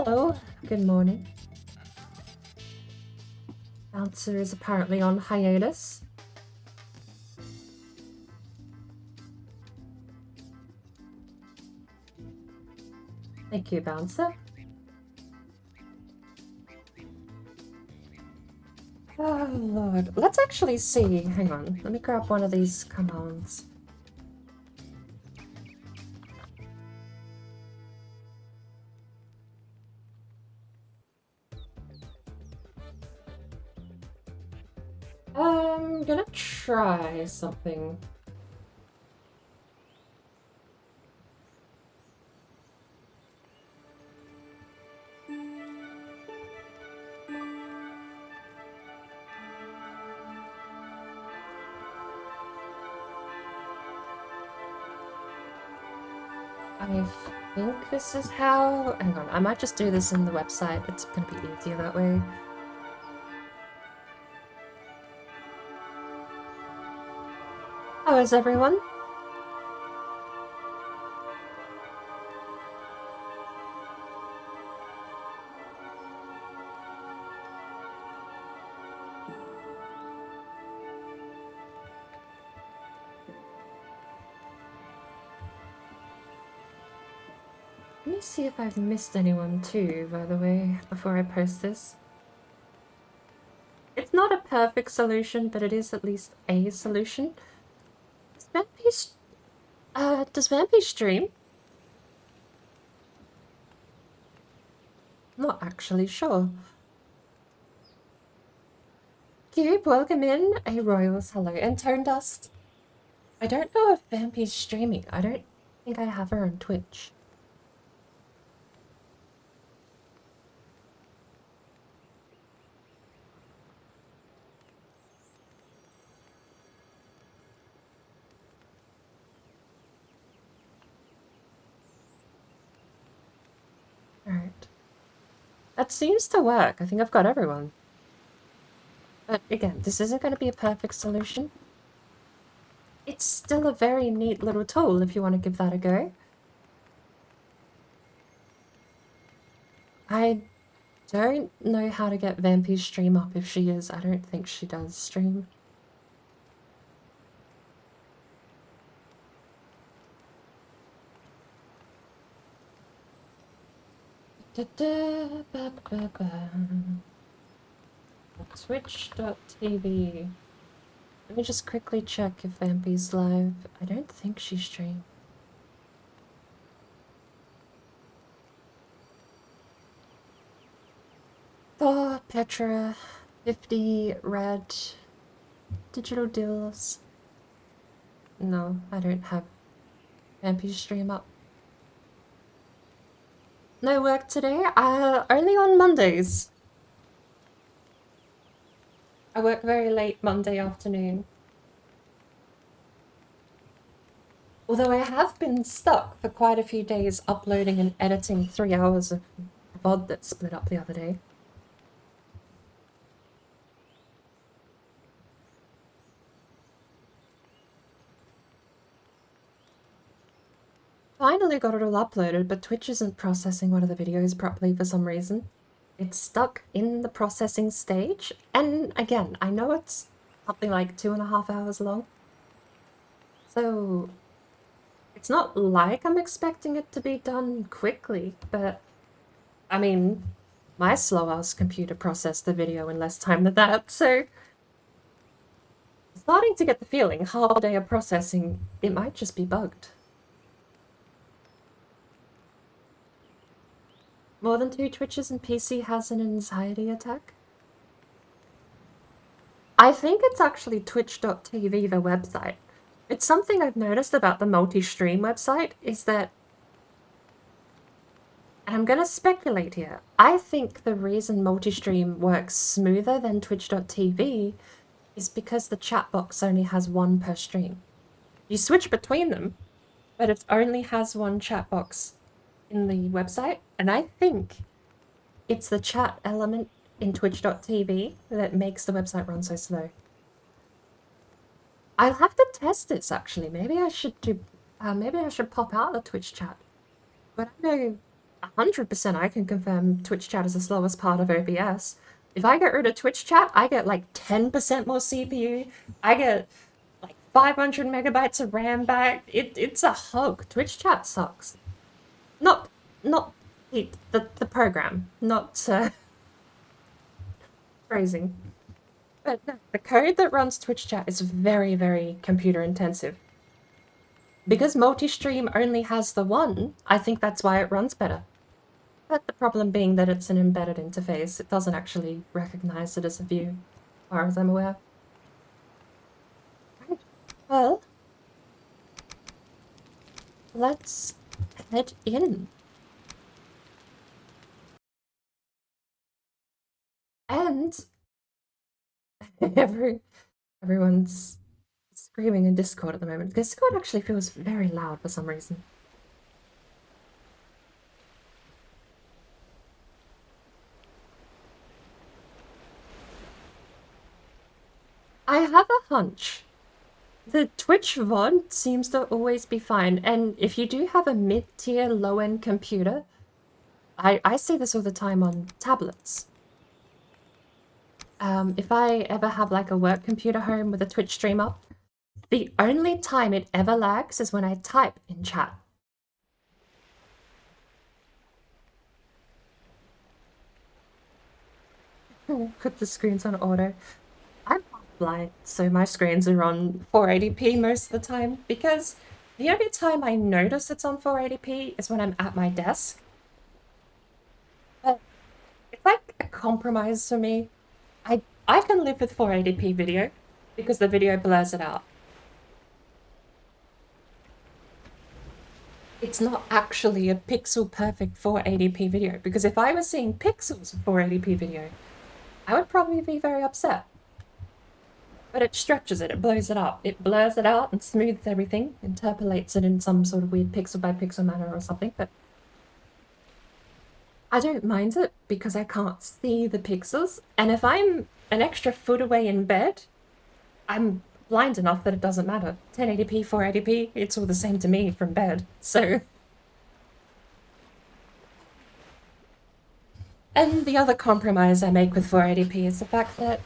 Hello, good morning. Bouncer is apparently on hiatus. Thank you, Bouncer. Oh, Lord. Let's actually see. Hang on. Let me grab one of these commands. I'm gonna try something. I think this is how... Hang on, I might just do this in the website. It's gonna be easier that way. How is everyone? Let me see if I've missed anyone too, by the way, before I post this. It's not a perfect solution, but it is at least a solution. Does Vampy stream? Not actually sure. Cube, welcome in. A Royals, hello. And Tone Dust. I don't know if Vampy's streaming. I don't think I have her on Twitch. Alright. That seems to work. I think I've got everyone. But again, this isn't going to be a perfect solution. It's still a very neat little tool if you want to give that a go. I don't know how to get Vampy's stream up if she is. I don't think she does stream. Twitch.tv. Let me just quickly check if Vampy's live. I don't think she streamed. Oh, Petra. 50 red. Digital deals. No, I don't have Vampy's stream up. No work today? Only on Mondays. I work very late Monday afternoon. Although I have been stuck for quite a few days uploading and editing 3 hours of VOD that split up the other day. Finally got it all uploaded, but Twitch isn't processing one of the videos properly for some reason. It's stuck in the processing stage, and again, I know it's something like 2.5 hours long. So it's not like I'm expecting it to be done quickly, but I mean, my slow-ass computer processed the video in less time than that, so starting to get the feeling half a day of processing, it might just be bugged. More than 2 Twitches and PC has an anxiety attack? I think it's actually twitch.tv, the website. It's something I've noticed about the multi-stream website is that, and I'm gonna speculate here, I think the reason multi-stream works smoother than twitch.tv is because the chat box only has one per stream. You switch between them, but it only has one chat box in the website, and I think it's the chat element in twitch.tv that makes the website run so slow. I'll have to test this actually. Maybe I should pop out the Twitch chat. But I know 100% I can confirm Twitch chat is the slowest part of OBS. If I get rid of Twitch chat, I get like 10% more CPU. I get like 500 megabytes of RAM back. It's a hug. Twitch chat sucks. Not the program, not phrasing. But no, the code that runs Twitch chat is very, very computer intensive. Because multi-stream only has the one, I think that's why it runs better. But the problem being that it's an embedded interface, it doesn't actually recognize it as a view, as far as I'm aware. Right. Well, let's head in. And everyone's screaming in Discord at the moment. Discord actually feels very loud for some reason. I have a hunch. The Twitch VOD seems to always be fine, and if you do have a mid-tier, low-end computer, I see this all the time on tablets. If I ever have like a work computer home with a Twitch stream up, the only time it ever lags is when I type in chat. Put the screens on auto. I'm blind, so my screens are on 480p most of the time, because the only time I notice it's on 480p is when I'm at my desk. But it's like a compromise for me. I can live with 480p video, because the video blurs it out. It's not actually a pixel-perfect 480p video, because if I was seeing pixels of 480p video, I would probably be very upset. But it stretches it, it blows it up. It blurs it out and smooths everything, interpolates it in some sort of weird pixel-by-pixel manner or something, but I don't mind it because I can't see the pixels, and if I'm an extra foot away in bed, I'm blind enough that it doesn't matter. 1080p, 480p, it's all the same to me from bed, so... And the other compromise I make with 480p is the fact that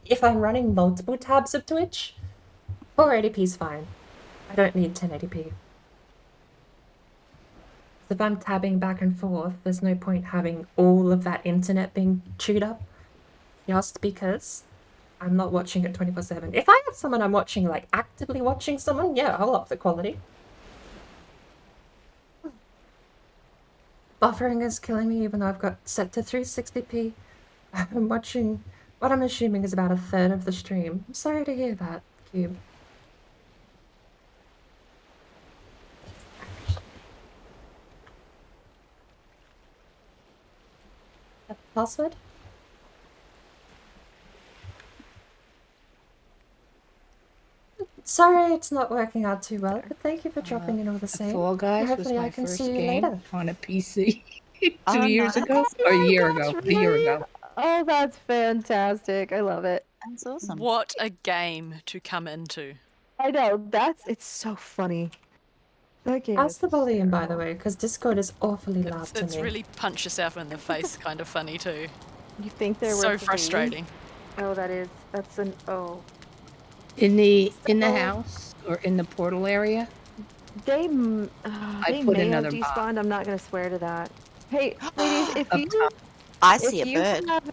if I'm running multiple tabs of Twitch, 480p is fine. I don't need 1080p. If I'm tabbing back and forth, there's no point having all of that internet being chewed up, just because I'm not watching it 24/7. If I have someone I'm watching, like actively watching someone, yeah, I'll up the quality. Buffering is killing me even though I've got set to 360p. I'm watching what I'm assuming is about a third of the stream. I'm sorry to hear that, Cube. Password? Sorry it's not working out too well, but thank you for dropping in all the same. Fall Guys was Hopefully my I can first see you game later. on a PC 2 years ago, or a year ago. A year ago. Oh, that's fantastic. I love it. That's awesome. What a game to come into. I know, it's so funny. That game How's is the volume, by the hysterical. way? Because Discord is awfully loud to me. It's really punch yourself in the face kind of funny too. You think they're So worth the frustrating. wait? Oh, that's an, oh. In the So- house or in the portal area. They put may have another bomb. despawned. I'm not going to swear to that. Hey, ladies, if Up you top. I if see a you bird. have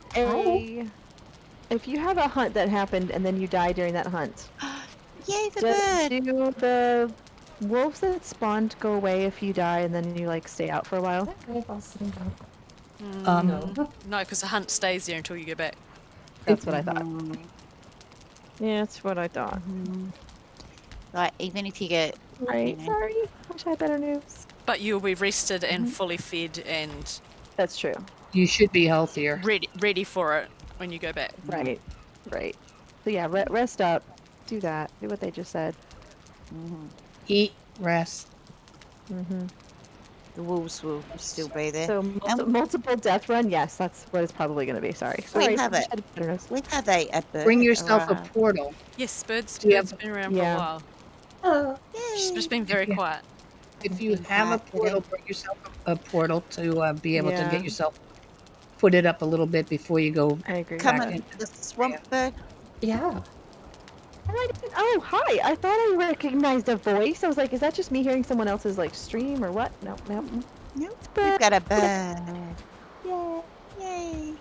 if you have a hunt that happened and then you die during that hunt, Yay, the do bird! the wolves that spawned go away if you die and then you like stay out for a while? No. No, because the hunt stays there until you go back. That's what I thought. Yeah, that's what I thought. Like, even if you get... Right. Yeah. Sorry. Wish I had better news. But you'll be rested and fully fed and That's true. You should be healthier. ready for it when you go back. Right. Right. So yeah, rest up. Do that. Do what they just said. Eat, rest. The wolves will still be there. So multiple death run. Yes, that's what it's probably going to be. Sorry. Sorry. have wish it. I had better news. We have a bird. Bring yourself or a portal. Yes, Bird's Do you been around for Yeah. a while. Hello. She's just been very Yeah. quiet. If you have a portal, bring yourself a portal to be able to Yeah. get yourself put it up a little bit before you go. I agree. Come Back on, in. the swamp bird. Yeah. Oh, hi! I thought I recognized a voice. I was like, is that just me hearing someone else's like stream or what? No, no. Nope. It's We've bird. got a bird. Yay. Yay.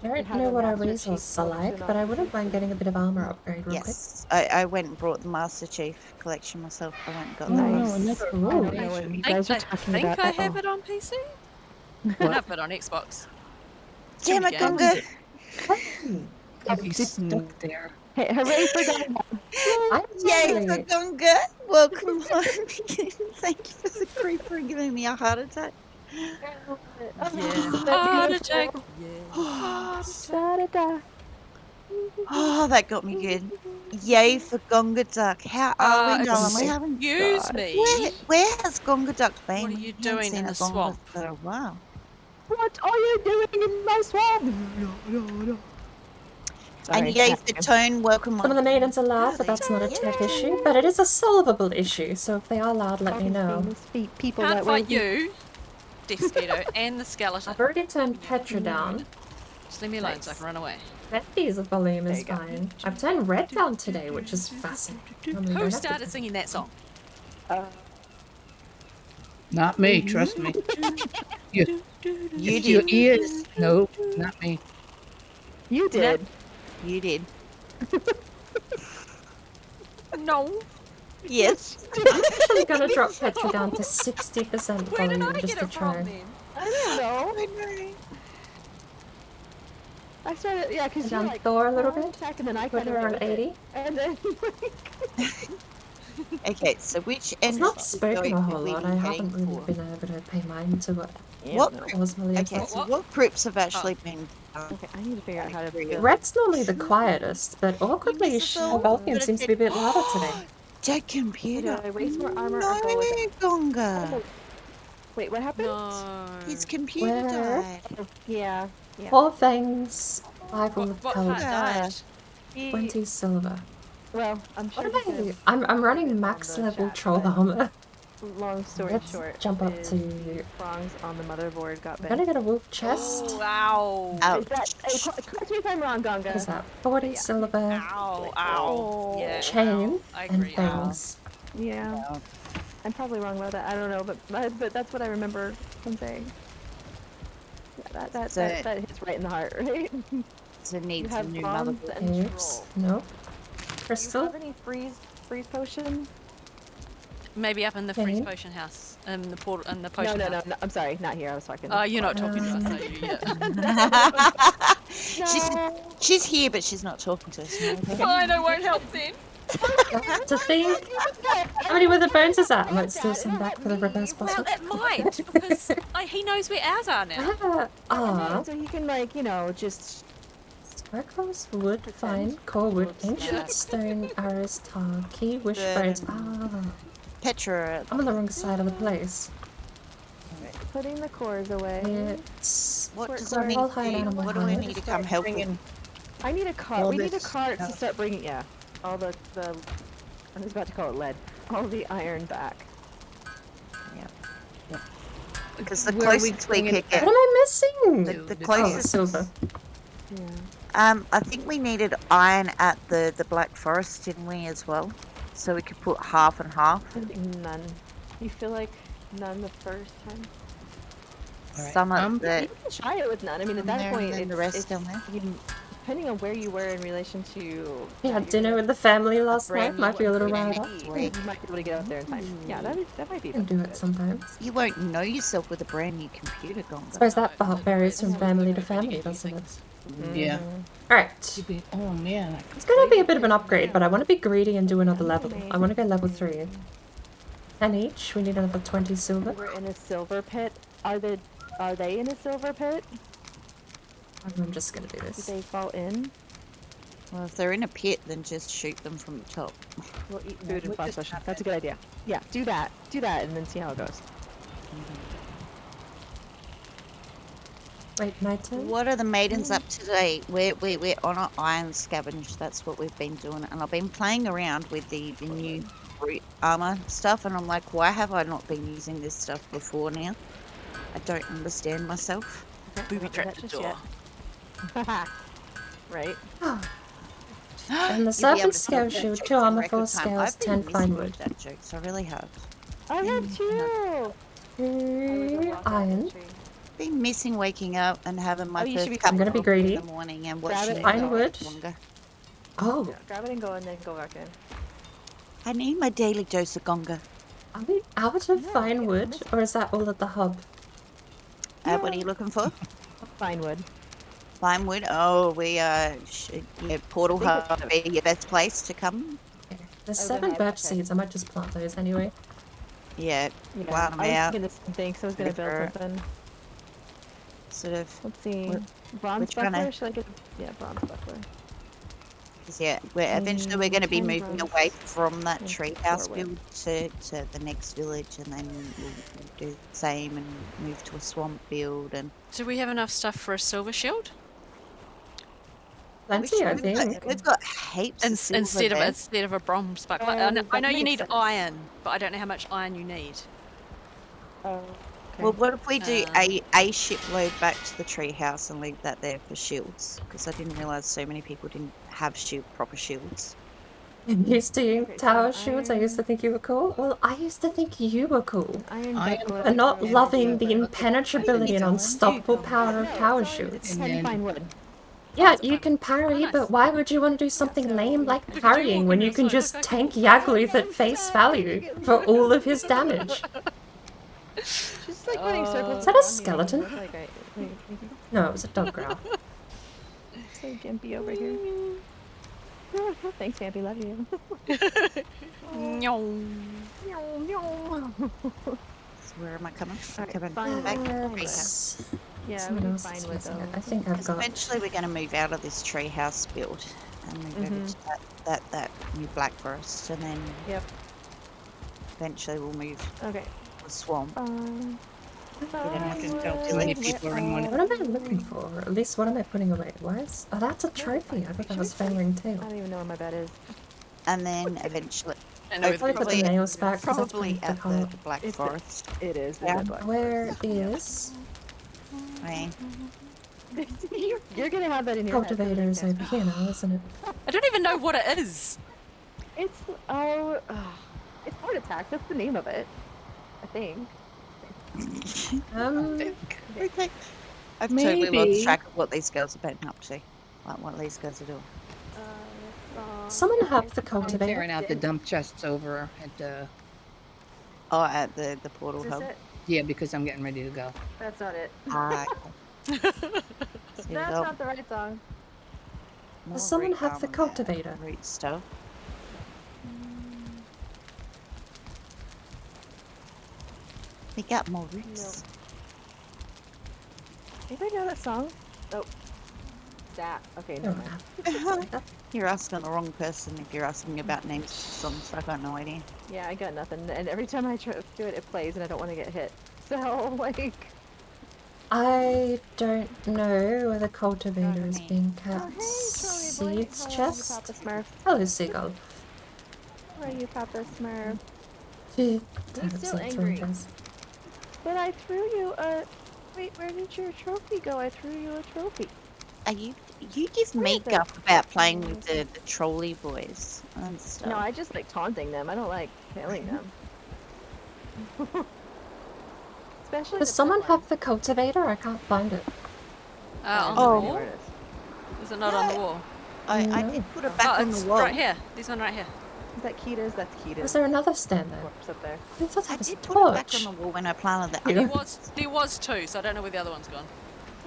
I don't have know a what our Master Chief resources are collection like, but I wouldn't option. mind getting a bit of armor upgrade real quick. Yes, I went and brought the Master Chief collection myself. I went and got that. no, Nice. another I don't know combination. what you I guys are I talking think about I at have all. it on PC. What? Have it on Xbox. Damn it, Yeah. Gunga! If you stuck there. Hey, hooray for Gunga! I'm Yay for sorry. Gunga! Welcome home. Thank you for the creeper giving me a heart attack. Yeah. Heart attack. Heart attack. Da-da-da. Oh, that got me good. Yay for Gonga Duck. How are we, Nolan? We haven't. Excuse me. Where has Gonga Duck been? What are We you haven't doing seen in a the Gonga swamp? for a while. What are you doing in my swamp? Sorry, And yay yeah. for Tone. Welcome Some of the on. maidens are loud, but that's not a tech issue. But it is a solvable issue, so if they are loud, let me know. Famous people Can't that were fight you, Deathskeeto, and the skeleton. I've already turned Petra down. Just leave me alone so I can run away. Betty's volume is There you go. fine. I've turned Red down today, which is fascinating. Normally Who don't have to started turn- singing that song? Not me, trust me. You It's your did. ears. No, not me. You did. You did. No. Yes. I'm actually gonna drop Petra down to 60% Where did volume I just get to it try. from then? I don't know. I know. I started, yeah, because you're Down like, Thor a little "Oh, bit. attack," and then I Put kind of her around went with it. 80. And then, Okay, so which It's end not of the spoken story a would whole we lot. be I heading haven't really for? been able to pay mind to what What? no. was Williams Okay, like. so what groups have actually been done? Okay, I need to figure out how to Agree. build. Red's normally the quietest, but awkwardly miss us her all? volume Gotta seems to be a bit take- louder today. Dead computer. Do I waste more armor No, or go with it? Gonga. Wait, what happened? No. His computer Where? died. Oh, yeah. Yeah. Four fangs, 5 What, of what part gold, died? 20 silver. Well, I'm What sure am he's I? gonna I'm put it running on max the level chat, troll but armor. Long story Let's short, jump up is to. prongs on the motherboard got I'm bent. gonna get a wolf chest. Oh, ow. Ouch. Is that? Correct me if I'm wrong, Gonga. What is that? 40 Yeah. silver, Ow, ow. Oh. Yeah, chain, ow. I and agree. Ow. fangs. Yeah. I'm probably wrong about that. I don't know, but that's what I remember him saying. Yeah, that hits right in the heart, right? So You needs a have new bombs motherboard. and Oops. troll. Nope. Do you Crystal. have any freeze potion? Maybe up in the freeze Okay. potion house. The portal and the No, potion no, house. no. I'm sorry, not here. I was talking. You're not talking to us, are you? Yeah. No. She's here, but she's not talking to us. No, okay. Fine, I won't help then. To think. How many wither bones is that? I might steal some back for the reverse Well, bottle. it might, because he knows where ours are now. Ah, So he can just. sparkles, wood, fine, core wood, ancient stone, arrows, tar, key, wishbones. Ah, Petra. I'm on the wrong side of the place. Putting the cores away. It's What does Sorry. I need All to hide do? animal What do I hide. need to come help with? Bringing I need a cart. all We need a this cart to stuff. start bringing. Yeah, all the. I was about to call it lead. All the iron back. Because the Where are we closest we bringing could it get. What am I missing? The Oh, closest. silver. Yeah. I think we needed iron at the Black Forest, didn't we, as well? So we could put half and half. None. You feel like none the first time? Alright, Some of You the. can try it with none. I mean, at Down that there, point, and then it's, the rest it's down there. depending on where you were in relation to. We had your dinner with the family last night. brand Might be a little new riled ID. up. You might be able to get up there in time. Yeah, that might be. I can do it good. sometimes. You won't know yourself with a brand new computer, I Gonga. suppose that part varies from It's family to good when you family, get new doesn't it? things. Yeah. Alright. Oh man. It's gonna be a bit of an upgrade, but I want to be greedy and do another level. I want to go level 3. 10 each. We need another 20 silver. We're in a silver pit. Are they in a silver pit? I'm just gonna do Did this. they fall in? Well, if they're in a pit, then just shoot them from the top. We'll eat Yeah, food and we flash just potion. have That's a it. good idea. Yeah, do that, and then see how it goes. Wait, my turn? What are the maidens up to today? We're on an iron scavenge. That's what we've been doing. And I've been playing around with the new brute armor stuff, and I'm like, why have I not been using this stuff before now? I don't understand myself. Booby trap the door. Right. And the You'll be able serpent to scale finish that shield, joke 2 in armor, record 4 time. scales, I've been 10 missing fine with wood. that jokes. I really have. I have 2. 2 iron. Been missing waking up and having my Oh, you should first be cup I'm gonna of be coffee in greedy. the morning and Grab watching it. Fine wood. longer. Oh, Yeah, grab it and go, and then go back in. I need my daily dose of gonga. are we out of No, fine yeah, wood, miss- or is that all at the hub? What are you looking for? Fine wood. Fine wood. Oh, we Portal I think Hub be your best place to come. Okay. There's Oh, the 7 hub, birch okay. seeds. I might just plant those anyway. Yeah, Yeah, plant them I was out. thinking the same thing, so I was gonna build Ready for- something. Sort of. Let's see. We're- Bronze we're trying to- buckler? Should I get? Yeah, bronze buckler. 'Cause, yeah, eventually we're going to be 10 moving bronze away from that and treehouse 4 wood. build to the next village, and then we'll do the same and move to a swamp build. And Do we have enough stuff for a silver shield? Plenty, I we've think. got heaps of silver Instead of a bronze buckler. I know, that you makes need sense. iron, but I don't know how much iron you need. Oh. Okay. Well, what if we do Um, a shipload back to the treehouse and leave that there for shields? Because I didn't realise so many people didn't have proper shields. I'm used to you Okay, so tower shields. I used to iron- think you were cool. Well, I used to think you were cool. Iron Iron buckler. And not and loving the silver. impenetrability and unstoppable power of No, tower it's already- shields. It's And heavy then- fine wood. Yeah, it's you fine. can parry, nice. but why would you want to do something so lame like we can parrying when walk you in can the just side, okay, tank cool. Yagluth at face value for all of his damage? She's like running circles. Is that a around me, making skeleton? it look like making No, it was a dog growl. so gimpy over here. Thanks, Gampy. Love you. So where am I coming? I'm Alright, coming fine back. wood. to the Fine wood. treehouse. Yeah, Someone we need else fine is wood using though. it. I think I've 'Cause got. eventually we're going to move out of this treehouse build and move over to that new black forest, and then Yep. eventually we'll move Okay. to a swamp. don't have to tell too many people are in one. What am I looking for? Or at least what am I putting away? Why is... Oh, that's a trophy. I thought that was Failing I Tail. don't even know where my bed is. And then eventually, I know Probably put the nails back. 'cause that's probably pretty at hard. the black It's forest. It is. Yeah. Where is Right. You're gonna have that in your head, 'cause cultivators you over here now, isn't it? I don't even know what it is. It's it's heart attack. That's the name of it. I think. Okay. I've totally lost Maybe. track of what these girls are been up to. Like what these girls are doing. Someone have the I'm cultivator. clearing out the dump chests over at the... Oh, at the portal Is this hub. it? Yeah, because I'm getting ready to go. That's not it. Ah, That's not the right song. Does someone have the cultivator? Root stuff. We got more roots. Anybody know that song? Oh. That. Okay, No, never mind. You're asking the wrong person if you're asking about names of songs. I got no idea. Yeah, I got nothing. And every time I try to do it, it plays, and I don't want to get hit. So, like... I don't know where the cultivator is being kept. Oh, hey, Charlie boy. Seeds How are you, chest? Papa Smurf? Hello, Seagull. How are you, Papa Smurf? Damn it, still seeds angry. wrong, guys. But I threw you a... Wait, where did your trophy go? I threw you a trophy. Are you give me is it? guff about playing with the trolley boys and stuff. No, I just like taunting them. I don't like killing them. Especially Does the someone pet ones. have the cultivator? I can't find it. On I the don't know wall? where it is. Is it not on the wall? I No. did put it back Oh, on it's the wall. right here. This one right here. Is that Kita's? That's Kita's. Was there another stand there? corpse up there? I thought I that was a did put it back torch. on the wall when I planted that. Yeah. There was two, so I don't know where the other one's gone.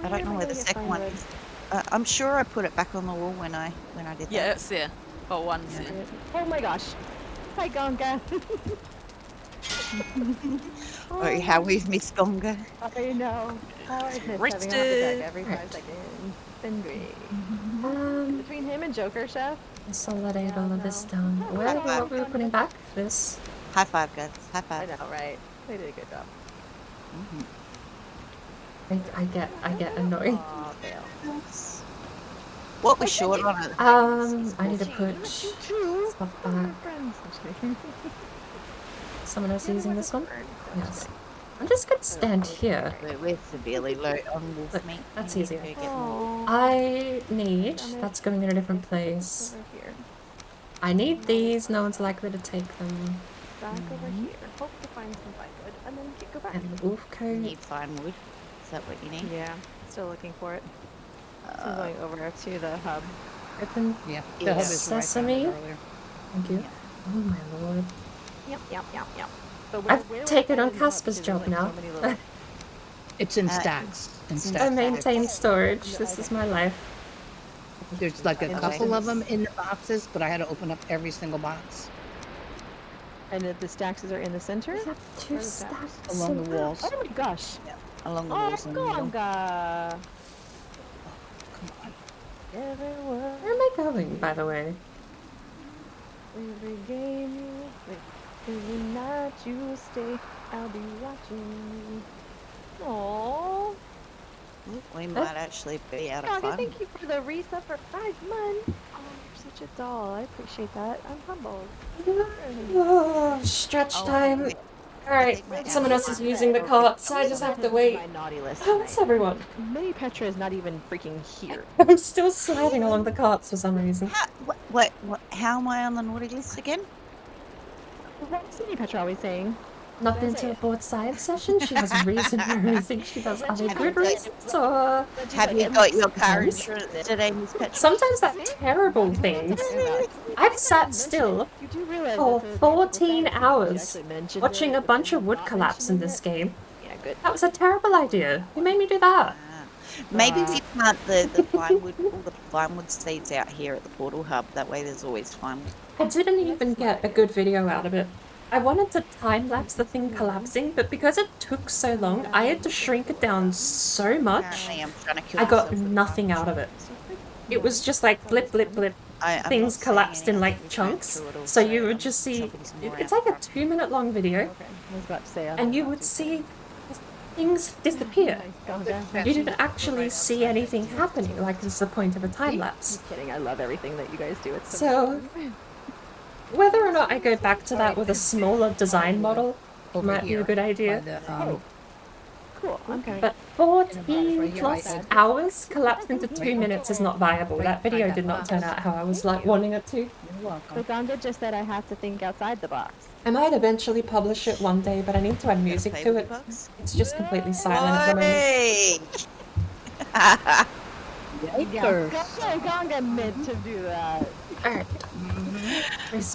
I don't know where the second one is. I'm sure I put it back on the wall when I did Yeah, that. it's there. Oh, one's there. Oh my gosh. Hi, Gonga. Oh, how we've missed Gonga. I know. How I miss having a heart Rested. attack every 5 Right. seconds. Been great. Um, Between him and Joker Chef, consolidate all of this no. down. Where High what were we five. putting back? This. High five, guys. High I five. know, right? They did a good job. I get annoyed. Aw, Vale. What was short on it? I need to put Stuff Those are back. friends. I'm just kidding. Someone else Yeah, using there this was one? a bird. Yes. I'm just gonna stand here. We're severely low on wolf Look, meat. that's We need to easier. go get more. Aw. I need... Damn it. That's going in a different It's place. over here. I need these. No one's likely to take them. Back over here. Hope to find some firewood and then go back. And the wolf You coat. need fine wood. Is that what you need? Yeah, still looking for it. So I'm going over to the hub. Open. Yeah, Yeah. the hub is where I found Sesame. it earlier. Thank you. Oh my lord. Yep. But I've where taken I on ended up Casper's is job there's, like, now. so many little- It's in Uh, stacks. In it's in I stacks. maintain Stacks. storage. This is my life. There's like a Okay. couple of them in the boxes, but I had to open up every single box And the stacks are in the center? We have two Where's that? stacks. along the walls. Oh my gosh! Along the Oh, walls in the middle. Gonga! Come on. Everyone, Where am I going, by the way? every game you play, every night you stay, I'll be watching you. Aww. We might actually be out of Gonga, fun. thank you for the resub for 5 months. Oh, you're such a doll. I appreciate that. I'm humbled. Oh, stretch Oh, time. wait. Alright, think my someone else is apple- using the cart, so I just have to wait. My naughty list How's tonight. everyone? Mini Petra is not even freaking here. I'm still sliding along the carts for some reason. What, how am I on the naughty list again? What's Mini Petra always saying? Not been to a board science session? She has a reason for everything she does. Are they good reasons or... Have you got your car insurance today, Miss Petra? Sometimes they're terrible things. I've sat still You do realize for that's a 14 fact. You hours actually mentioned watching it, a but bunch then of wood not collapse in mentioning this it. game. Yeah, good. That was a terrible idea. Who made me do that? Maybe we plant the plywood, all the plywood seeds out here at the portal hub. That way, there's always plywood. I didn't even get a good video out of it. I wanted to time-lapse the thing collapsing, but because it took so long, I had to shrink it down so much, Apparently, I'm trying to kill I got myself with nothing fire. out of it. It was just like blip, blip, blip. I'm Things not saying collapsed in anything, like we went chunks, through it all, so you I'm would just see... chopping some more It's out. like a 2-minute long video, Okay, I was about to say. and you would see things disappear. Nice, Gonga. You didn't actually see anything happening, like is the point of a time-lapse. Just kidding. I love everything that you guys do. It's So, whether or not I go back to that with a smaller design model Over might be here a good by idea. the, cool. Okay. But 14 plus hours collapsed into 2 minutes is not viable. That video did not turn out how I was like wanting it to. You're welcome. But Gonga just said I have to think outside the box. I might eventually publish it one day, but I need to add music Play to with it. the bugs? It's just completely silent at the moment. Hey! Yikers. Gonga meant to do that. Alright.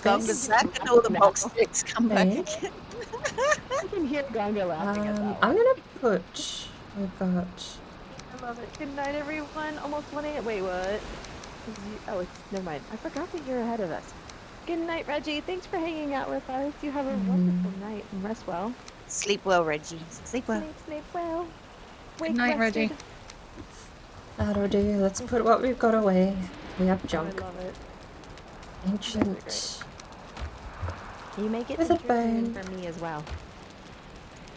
Gonga's back and all the box sticks come back Right. again. I can hear Gonga laughing at that. I'm gonna put... Oh god. I love it. Good night, everyone. Almost 1 a.m. Wait, what? Oh, it's never mind. I forgot that you're ahead of us. Good night, Reggie. Thanks for hanging out with us. You have a wonderful night and rest well. Sleep well, Reggie. Sleep well. Sleep well. Wake night, Reggie. rested. That'll do. Let's put what we've got away. We have I junk. love it. Ancient. You make it With a entertaining bone. for me as well.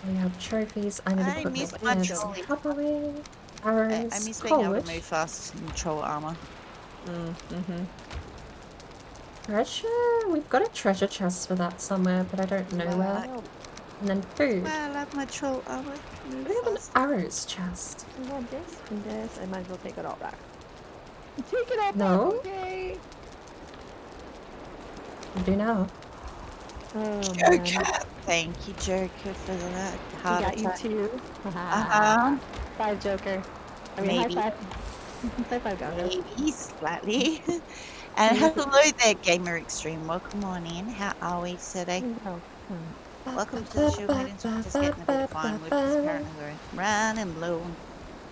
We have trophies. I need to I put miss this my in trolley. cup away. I Arrows. miss being able College. to move fast in troll armor. Treasure? We've got a treasure chest for that somewhere, but I don't know where. And then food. Well, I love my troll armor. Move We have an fast. arrows chest. I want this and this. I might as well take it all back. Take it all No. back, okay? We do now. Oh, Joker. man. Thank you, Joker, for that We heart got you attack. too. Uh-huh. Five, Joker. I mean, Maybe. high five. High five, Gonga. Maybe slightly. And hello there, Gamer Extreme. Welcome on in. How are we today? Oh, Welcome to the show, Maidens. We're just getting a bit of fun with this. Apparently we're running low on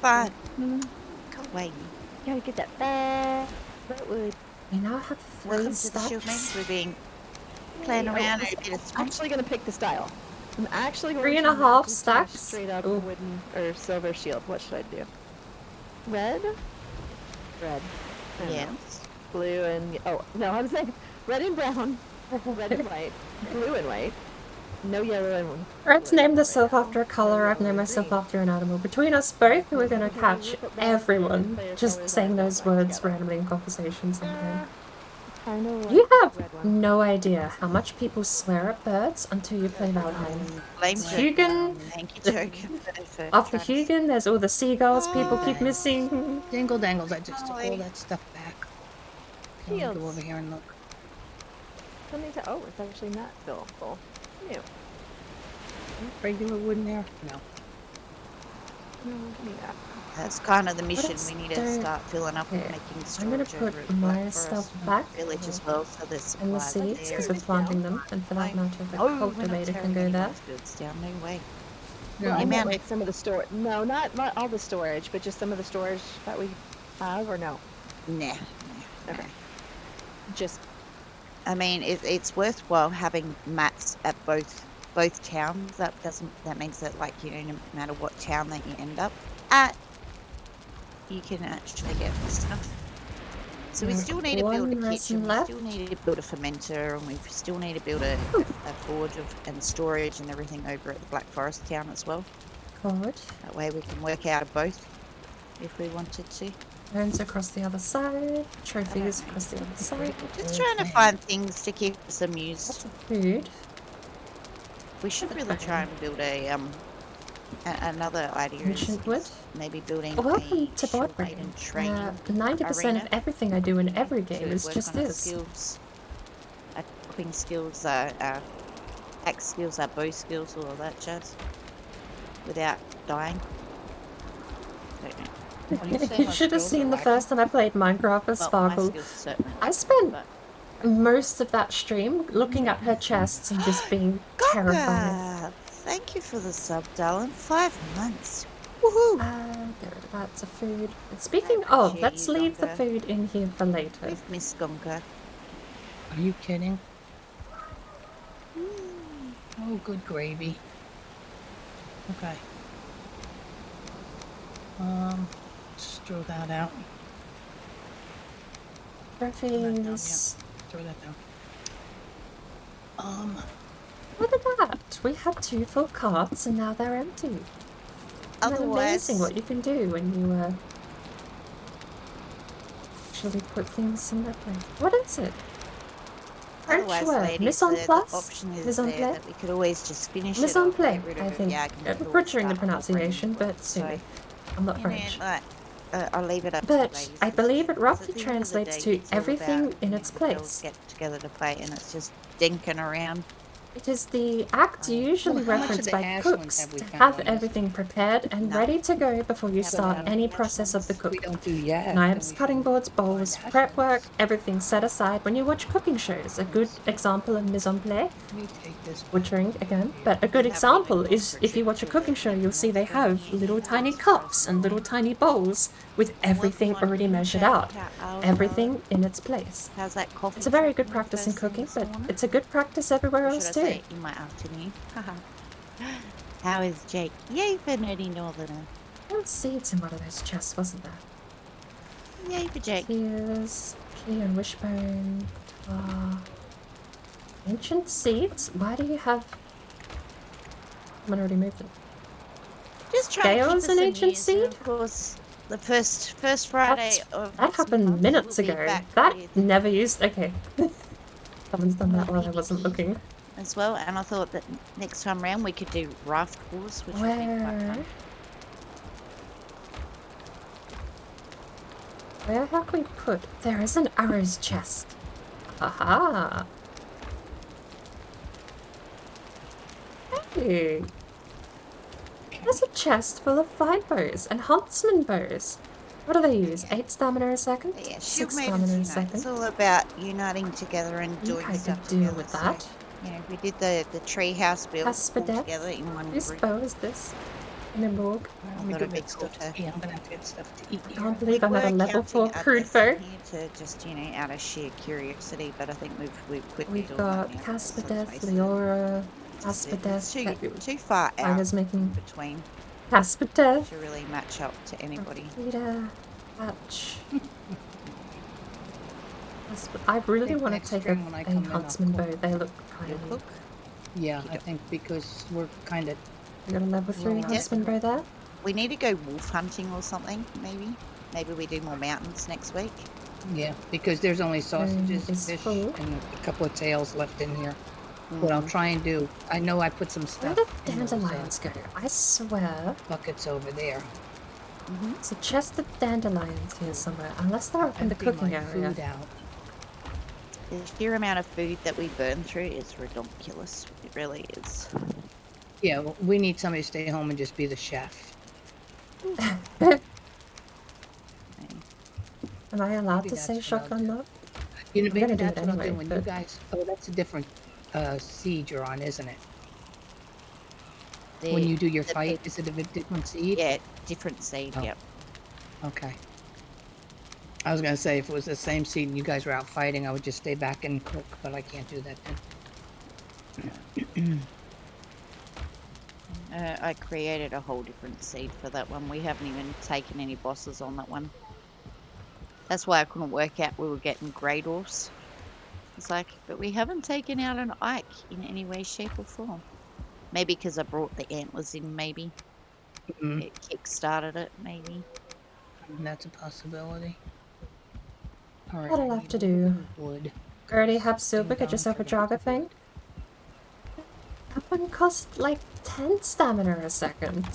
fun. Go away. gotta get that back. That would. We now have 3 Welcome to the show, Maidens. stacks. We're being playing Oh, around I'm in a bit of I'm fun. actually gonna pick the style. I'm actually going 3.5 to match stacks? straight up Ooh. wooden or silver shield. What should I do? Red? Red. I don't know. Yes. Blue and oh no, I'm saying red and brown, red and white, blue and white, no yellow and Red's named herself after a colour, I've named myself after an animal. Between us both, we're gonna catch everyone just saying those words randomly in conversation sometime. I know what You the have red one. no idea how much people swear at birds until you play Valheim. Blame Hugin, Thank you, Joker. for after trying to- Hugin, there's all the seagulls people Oh. keep missing. Dingle dangles, I just took all Golly. that stuff back. Let me Shields. go over here and look. Something to. Oh, it's actually not still full. New. Regular wood in there? No. No, yeah. That's kind of the mission. is We need to the- start filling up and Okay, making I'm gonna storage over put at my Black Forest stuff back Village as well, so there's in the supplies seeds there. because we're planting them, and for that matter, the cultivator can go there. Goods down. No way. No, Well, I I'm meant not- like some of the store. No, not all the storage, but just some of the storage that we have, or no? Nah. Okay. Just I mean, it's worthwhile having mats at both towns. That means that, like, you know, no matter what town that you end up at, you can actually get the stuff. So we There's still need to build a one kitchen, resin we left. still need to build a fermenter, and we still need to build a forge and storage and everything over at the Black Forest town as well. Good. That way we can work out of both if we wanted to. Bones across the other side, trophies across the other side. Just trying to find things to keep us amused. Lots of food. We should really try and build another idea. Ancient wood. Maybe building Welcome a to board shield maiden brain. training 90% of arena everything I do in every game to is work just on our this. skills, our chopping skills, our axe skills, our bow skills, all of that jazz, without dying. Don't know. You should have seen the first time I played Minecraft with Well, my Sparkle. skills are certainly I lacking, spent but- most of that stream looking at her chests and just being terrified. Gonga! Thank you for the sub, darling. 5 months. Woohoo! Get rid of that to food. And speaking I of, appreciate let's you, leave the Gonga. food in here for later. We've missed Gonka. Are you kidding? Oh, good gravy. Okay. Just throw that out. Trophies. Throw that down. Look at that! We had 2 full carts and now they're empty. Isn't that Otherwise, amazing what you can do when you actually put things in their place. What is it? French otherwise, word. ladies, Mise en the place? option is Mise en there place? that we could always just finish Mise it en off, place, get rid I of think. the argument, I'm or butchering the start all pronunciation, brand new. but sue me. So, I'm not you know, French. like, I'll leave it up to But the ladies. I believe it Because roughly at the end of the translates day, to it's all everything about, in you its know, the girls place. get together to play, and it's just dinking around. It is the act usually How much of referenced the by ashland cooks have we to found have on this? everything prepared and No. ready to go before you Haven't start found any any process of the ashlands. cook. We don't do yet. Knives, then we cutting should boards, find bowls, prep work, ashlands. everything set aside when you watch cooking shows. A good example of mise en place, Let me take this back. butchering again, but a good example is if you watch a cooking show, you'll see they have little tiny cups and little tiny bowls with everything already measured out. Everything in its place. How's that coffee? It's a very good treatment practice in first thing cooking, this but morning? it's a good practice everywhere Or else should I too. say in my afternoon? How is Jake? Yay for nerdy northerner. There were seeds in one of those chests, wasn't there? Yay for Jake. Here's key and wishbone. Ancient seeds? Why do you have... Someone already moved them. Just trying to Scales keep us and ancient amused, and seed? of course, the first Friday of That next happened month, minutes we'll be ago. back That with never used... Okay. Someone's done that while I wasn't looking. as well, and I thought that next time round we could do raft course, which would be quite Where... fun. Where have we put... There is an arrows chest. Aha! Hey! There's a chest full of fine bows and huntsman bows. What do they use? 8 stamina a second? But yeah, 6 Shield stamina Maidens, a you know, second? it's all about uniting together and You doing I stuff could do together. with so, that. you know, we did the tree house build all Haspedet. together in one Whose group. bow is this? Nimborg. Let me thought go it'd be get cool stuff to- to eat. I'm gonna have to get stuff to eat I here. can't believe I'm We at a were level 4 counting crude others bow. in here to just, you know, out of sheer curiosity, but I think we've quit We've doing got that now, 'cause let's Caspideth, face it, Leora, it's Caspideth. too far I out was making between Caspideth. to really match up to anybody. Peter, Patch. I really think want to next take stream when I a come in, I'll huntsman bow. cook. They look kind You'll of cook. Yeah, I Okey-doke. think because we're kind of... You got a level 3 Well, huntsman bow there? We need to go wolf hunting or something, maybe. Maybe we do more mountains next week. Yeah, because there's only sausages, is fish, full. and a couple of tails left in here. What I'll try and do, I know I put some Where stuff did in those dandelions go? I swear. buckets over there. There's a chest of dandelions here somewhere, unless they're up in the Empty cooking my area. food out. The sheer amount of food that we burn through is ridiculous. It really is. Yeah, well, we need somebody to stay home and just be the chef. Am I allowed Maybe to that's say what I'll shotgun do. love? You know, I'm maybe gonna do that's it what I'll anyway, do when you but- guys. Oh, that's a different seed you're on, isn't it? The, When you do your the fight, big- is it a bit different seed? Yeah, different seed. Oh. Yep. Okay. I was gonna say if it was the same seed and you guys were out fighting, I would just stay back and cook, but I can't do that then. I created a whole different seed for that one. We haven't even taken any bosses on that one. That's why I couldn't work out we were getting grey dwarfs. It's like, but we haven't taken out an Ike in any way, shape, or form. Maybe because I brought the antlers in, maybe. Mm, It kick-started it, maybe. that's a possibility. All right. What'll I I have need to a little do? bit of wood. Gertie have Sitting silver, get down, yourself a forgot to jogger do thing? it. That one cost like 10 stamina a second.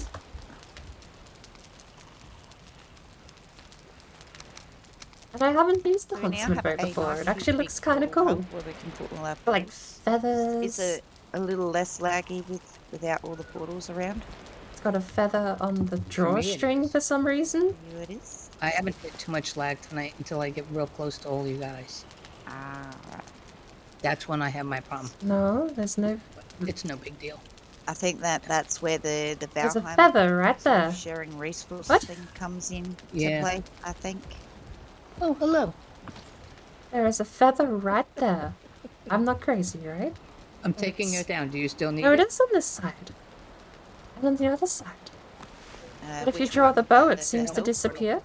And I haven't used the We now huntsman have boat a before. nice It actually big looks kind of portal cool. hub where we can put all our Like portals. feathers. Is it a little less laggy without all the portals around? It's got a feather on the For me, it drawstring is. for some reason. For you it is? I haven't hit too much lag tonight until I get real close to all you guys. Ah, right. That's when I have my problem. No, there's no. But it's no big deal. I think that's where the There's a Valheim feather right sort of there. sharing resource What? thing comes in Yeah. to play, I think. Oh, hello. There is a feather right there. I'm not crazy, right? I'm taking it down. Do you still need No, it? it is on this side. And on the other side. But if you Which draw one? the bow, it The seems to health? disappear.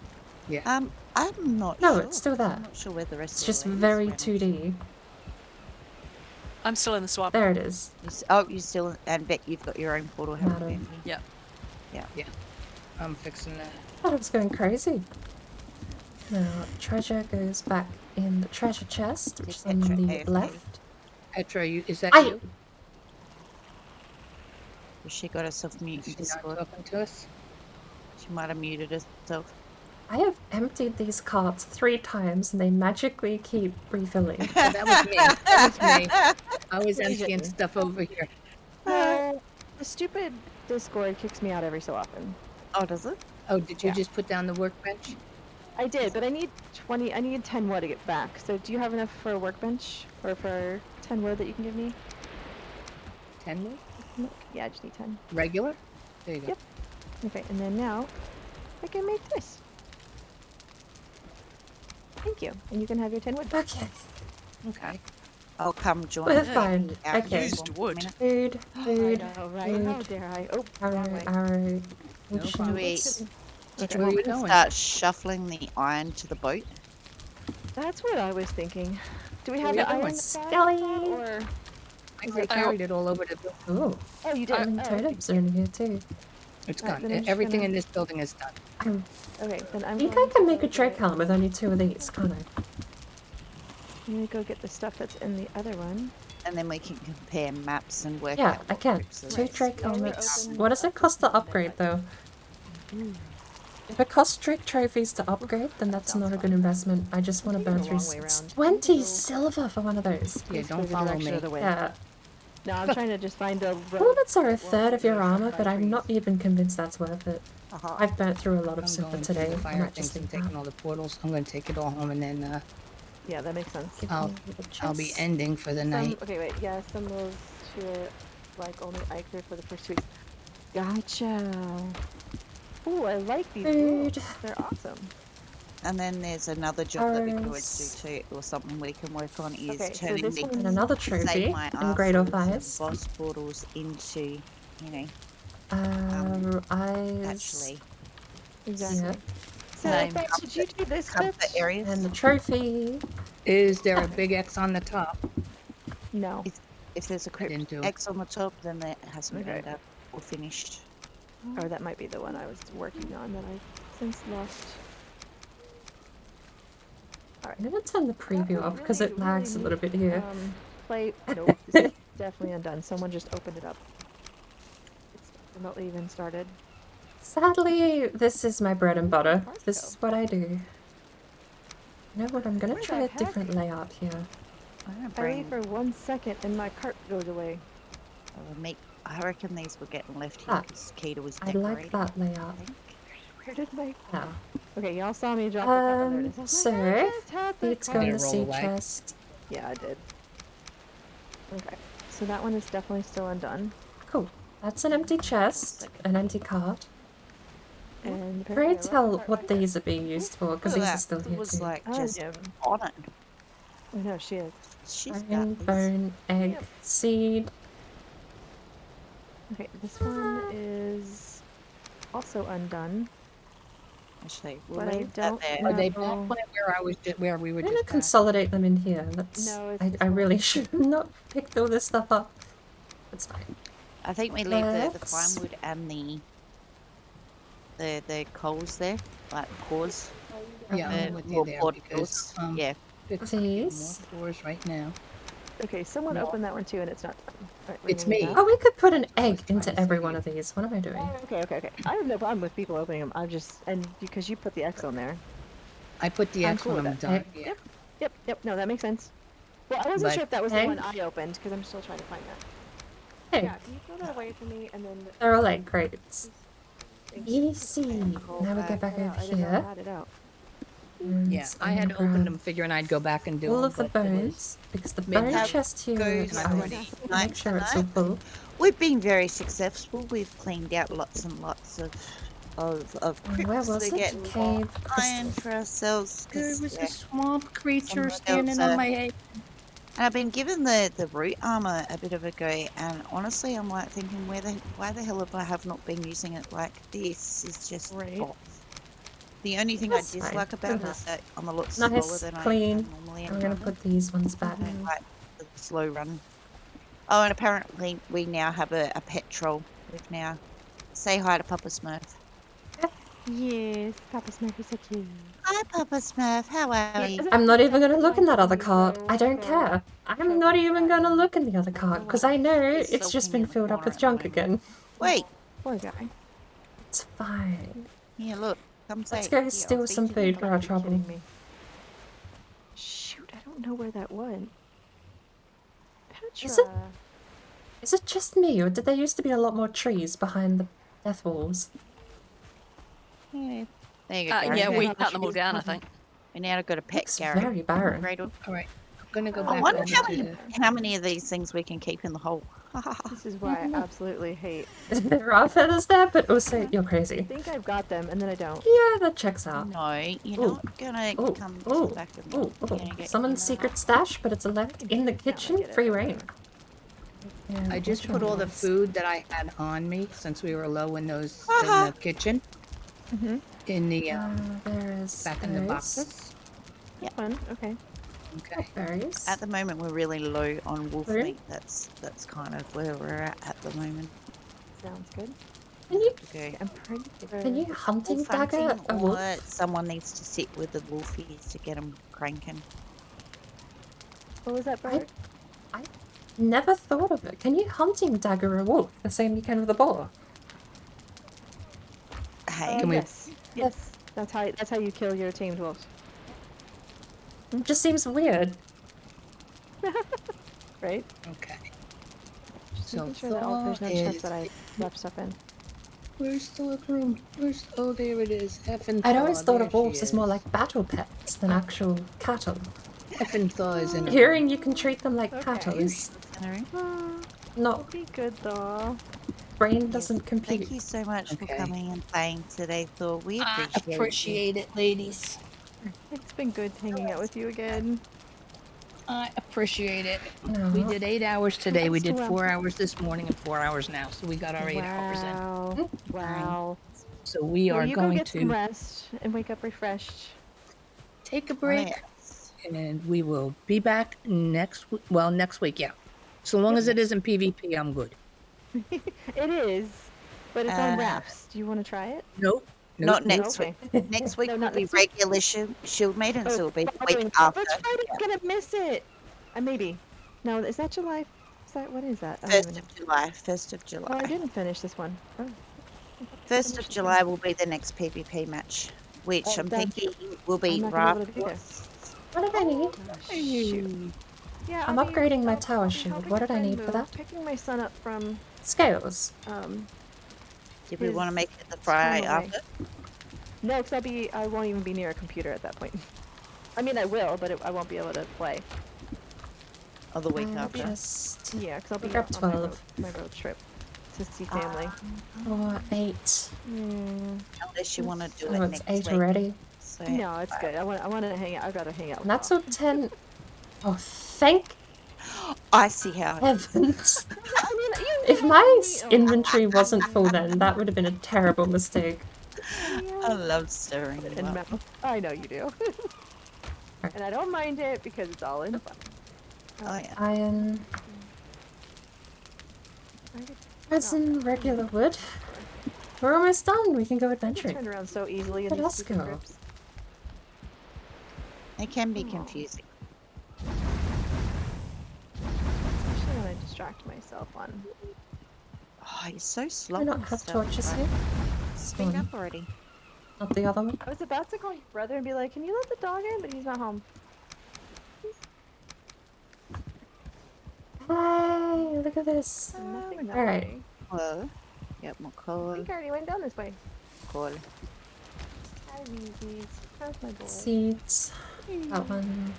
Yeah. I'm not No, sure. it's still there. I'm not sure where the rest It's of just the very went. 2D. I'm still in the swamp. There it is. You still, and bet you've got your own portal, haven't Madam. you? Yep. I'm fixing that. I thought it was going crazy. Now, treasure goes back in the treasure chest, which is on Petra the AFK. left. Petra, is that I- you? She got herself muted in Is she not Discord. talking to us? She might have muted herself. I have emptied these carts 3 times and they magically keep refilling. Oh, that was me. That was me. I was emptying stuff over here. No, the stupid Discord kicks me out every so often. Oh, does it? Oh, did you Yeah. just put down the workbench? I did, but I need 10 wood to get back. So do you have enough for a workbench? Or for 10 wood that you can give me? 10 wood? Yeah, I just need 10. Regular? There you go. Yep. Okay, and then now I can make this. Thank you. And you can have your 10 wood. Okay. Okay. I'll come join We're you fine. out in Okay. the Used swamp in a wood. minute. Food, I food, know, right? How food. dare I? Oh, wrong Alright, way. alright. No Which problem. Do we- Did Where you are want you me to going? start shuffling the iron to the boat? That's what I was thinking. Do we have Where the you iron going? side Skelly! or? I carried it all over the building. Oh, Oh, you did. diamond Oh, okay. totems are in here too. It's Alright, gone. then I'm just Everything gonna- in this building is done. Okay, then I I'm think I going can to make go a Drake get- helmet with only 2 of these, can't I? I'm gonna go get the stuff that's in the other one. And then we can compare maps and work Yeah, out I what can. groups are 2 best. Drake Now we helmets. open What does it cost to the upgrade though? If it costs Drake trophies to upgrade, then that's Sounds not a good fun. investment. I just want to taking burn the through wrong way it's around. 20 Go- silver for one of those. Yeah, Let's go don't the follow direction me. of the wind. Yeah. No, I'm trying to just find a road. Helmets are a that won't third of your be armor, cut but by I'm not trees. even convinced that's worth it. Uh-huh. I've burnt through a lot of I'm silver going today. through the I fire might just things and leave taking now. all the portals. I'm going to take it all home and then Yeah, that makes sense. Give I'll- me the I'll be chest. ending for the night. Okay, wait. Yeah, some of those two are like only Eichner for the first 2 weeks. Gotcha. Ooh, I like these Food. rules. They're awesome. And then there's another job that we could always Arrows. do too, or something we can work on is Okay, so turning this the one- And another trophy save my in Great Oak arses and Eyes. boss portals into, you know, Eyes. actually Exactly. Yeah. So, Same Beth, did you do this comfort bit? areas. And the trophy. Is there a big X on the top? No. If there's a crypt didn't do it. X on the top, then that hasn't Okay. been done or finished. Or that might be the one I was working on that I since lost. Alright. I'm gonna turn the preview off because it lags a little bit here. Play. Nope. This is definitely undone. Someone just opened it up. It's remotely even started. Sadly, this is my bread and butter. Parts This go. is what I do. You know what? I'm gonna Where try the a heck? different layout here. I'm gonna I leave bring. for 1 second and my cart goes away. I reckon these were getting left here Ah, because Keita was I decorating. like that layout. I think. Where did my... Now, Okay, y'all saw me drop the cart. Oh, there it is. I was like, I so just had the let's go in Gonna the roll sea away. chest. Yeah, I did. Okay. So that one is definitely still undone. Cool. That's an empty chest, an empty cart. And Pray apparently I left the tell cart what back there. these are being used for, because Look at these are that. still It here was too. like Oh, just yeah. on it. I know, she is. She's Iron, got these. bone, egg, Yep. seed. Okay, this one is also undone. Actually, we'll But I leave that don't there. know. Are they back where we were I'm gonna just back? consolidate them in here. That's No, it's I this really one. should not picked all this stuff up. It's fine. I think we leave the Let's- pine wood and the coals there, like cores. Yeah, I'm with you More there board because doors. Yeah. fixing These. more floors right now. Okay, someone No. opened that one too and it's not done. Alright, we're It's gonna leave me. that. Oh, we could put an I was egg trying into to every save one you. of these. What am I doing? Oh, okay. I have no problem with people opening them. I'm just, and because you put the X on there. I put the I'm X cool when with I'm that. done. Yeah. Yep, no, that makes sense. Well, I wasn't But- sure if that was the one Egg? I opened, because I'm still trying to find that. Hey, Yeah, can you throw that away from me and then... they're all egg crates. Thank you. Easy. Cool. Now we go Back back Yeah, over I didn't know I here. had it out. And Yeah, I had I'm gonna opened grab them figuring I'd go back and do all them, of the but it was- bones because the midnight. bone chest here Goes is Yeah. already. already. Make sure it's all full. We've been very successful. We've cleaned out lots and lots of And where crypts. was We're it? getting more Cave iron crystal. for ourselves. There 'Cause, was yeah. a swamp creature Someone standing else, on my head. And I've been given the root armor a bit of a go, and honestly, I'm like thinking, why the hell have not been using it? Like this is just Right. tops. The only thing That's I fine. dislike about it Enough. is that I'm a lot slower Nice, than I clean. normally am. I'm gonna running. put these ones back. I don't like the slow run. Oh, and apparently we now have a pet troll. We've now say hi to Papa Smurf. Yes, Papa Smurf is so cute. Hi, Papa Smurf. How are you? I'm not even gonna look in that other cart. I don't care. I'm not even gonna look in the other Like cart the because I know He's it's just sulking in been the filled up corner with at the junk moment. again. Wait, Poor guy. It's fine. here, look. Come say. Let's go Here, steal I'll some feed you. food for our You're trouble. kidding me. Shoot, I don't know where that went. Petra. Is it- Is it just me, or did there used to be a lot more trees behind the death walls? Yeah. There you go. Gary. Yeah, we Yeah. cut them all down, I think. We now got a pet, Looks Gary. very barren. Great. All right, I'm gonna go I I back wonder over how to many of these things we can keep in the hole. This is why I absolutely hate. There are feathers there, but also you're I crazy. think I've got them, and then I don't. Yeah, that checks out. No, you're Ooh. not gonna Ooh, come ooh, back with me. ooh, You're gonna ooh. get Someone's in secret stash, but it's left in the kitchen. Free reign. Yeah, I just which put one all the was- food that I had on me since we were low in those in the kitchen Mm-hmm. in the There is back in the those. boxes. Fun. Okay. Okay. Berries. At the moment, we're really low on wolf Room? meat. That's kind of where we're at the moment. Sounds good. Can you Okay. I'm pretty sure. can you hunting Wolf dagger hunting, a wolf? or someone needs to sit with the wolfies to get them cranking. What was that bird? Never thought of it. Can you hunting dagger a wolf the same you can with a boar? Hey, Can we- Yes. Yes. That's how you kill your tamed wolves. It just seems weird. Right? Okay. Just So making sure that there's no thaw chest is- that I left stuff in. Where's the look room? Oh, there it is. Effing I'd always thaw, thought there of wolves she as more is. like battle pets than actual cattle. Effing thaw is in. Hearing you can treat them like Okay. cattle is Henry, not Be good though. brain doesn't thank compute. you so much for Okay. coming and playing today, Thor. We appreciate it. it, ladies. It's been good hanging out with you again. I appreciate it. No. We did 8 hours today. We Thanks to did Will. 4 hours this morning and 4 hours now. So we got our 8 hours in. Wow. Wow. So we Well, are you go going get some to rest and wake up refreshed. take a Oh, break yes. and we will be back next week. Well, next week, yeah. So long as it isn't PvP, I'm good. It is, but it's on Uh, rafts. Do you want to try it? Nope. Nope, Not next Okay. week. Next week No, will not be next week. regular shield maidens. Oh, It'll be the following- week after. That's right. I'm gonna miss it. Maybe. No, is that July? Is that what is that? I don't even 1st know. of July. 1st of Oh, I July. didn't finish this one. Oh. 1st Finish of this July one. will be the next PvP match, which Oh, I'm that's- thinking will I'm be not gonna be able to be there. Raptors. What did I need? Shoot. Yeah, I'm I'll be- upgrading my I'll tower be shield. helping What a did I friend need for move, that? Picking my son up from Scales. Did we want to his make it the Friday time away. after? No, because I won't even be near a computer at that point. I mean, I will, but I won't be able to play. Or the week I'll after? just Yeah, because I'll be grab on 12. my road trip to see family. 4, 8. Unless you want to do Oh, it it's next 8 week. already. So, No, it's good. I want to hang out. I've got to hang out. And that's all 10. Oh, thank I see how it is. heavens. I mean, you If know my me- oh, inventory wasn't full then, that would have been a terrible mistake. I love stirring you and up. mouth. I know you do. And I don't mind it because it's all in fun. Oh, yeah. Iron, resin, regular wood. We're almost done. We can go I get adventuring. turned around so easily in Let these us stupid go. trips. It can be confusing. Especially when I distract myself on. Oh, you're so Do slow. we not on have stuff, torches right? here? Speak One. up already. Not the other one. I was about to call your brother and be like, "Can you let the dog in?" But he's not home. Hey, look at this. So nothing that Alright. way. Whoa. Yep, more I coal. think I already went down this way. Coal. Hi, Weezies. How's my boy? Seeds. That one.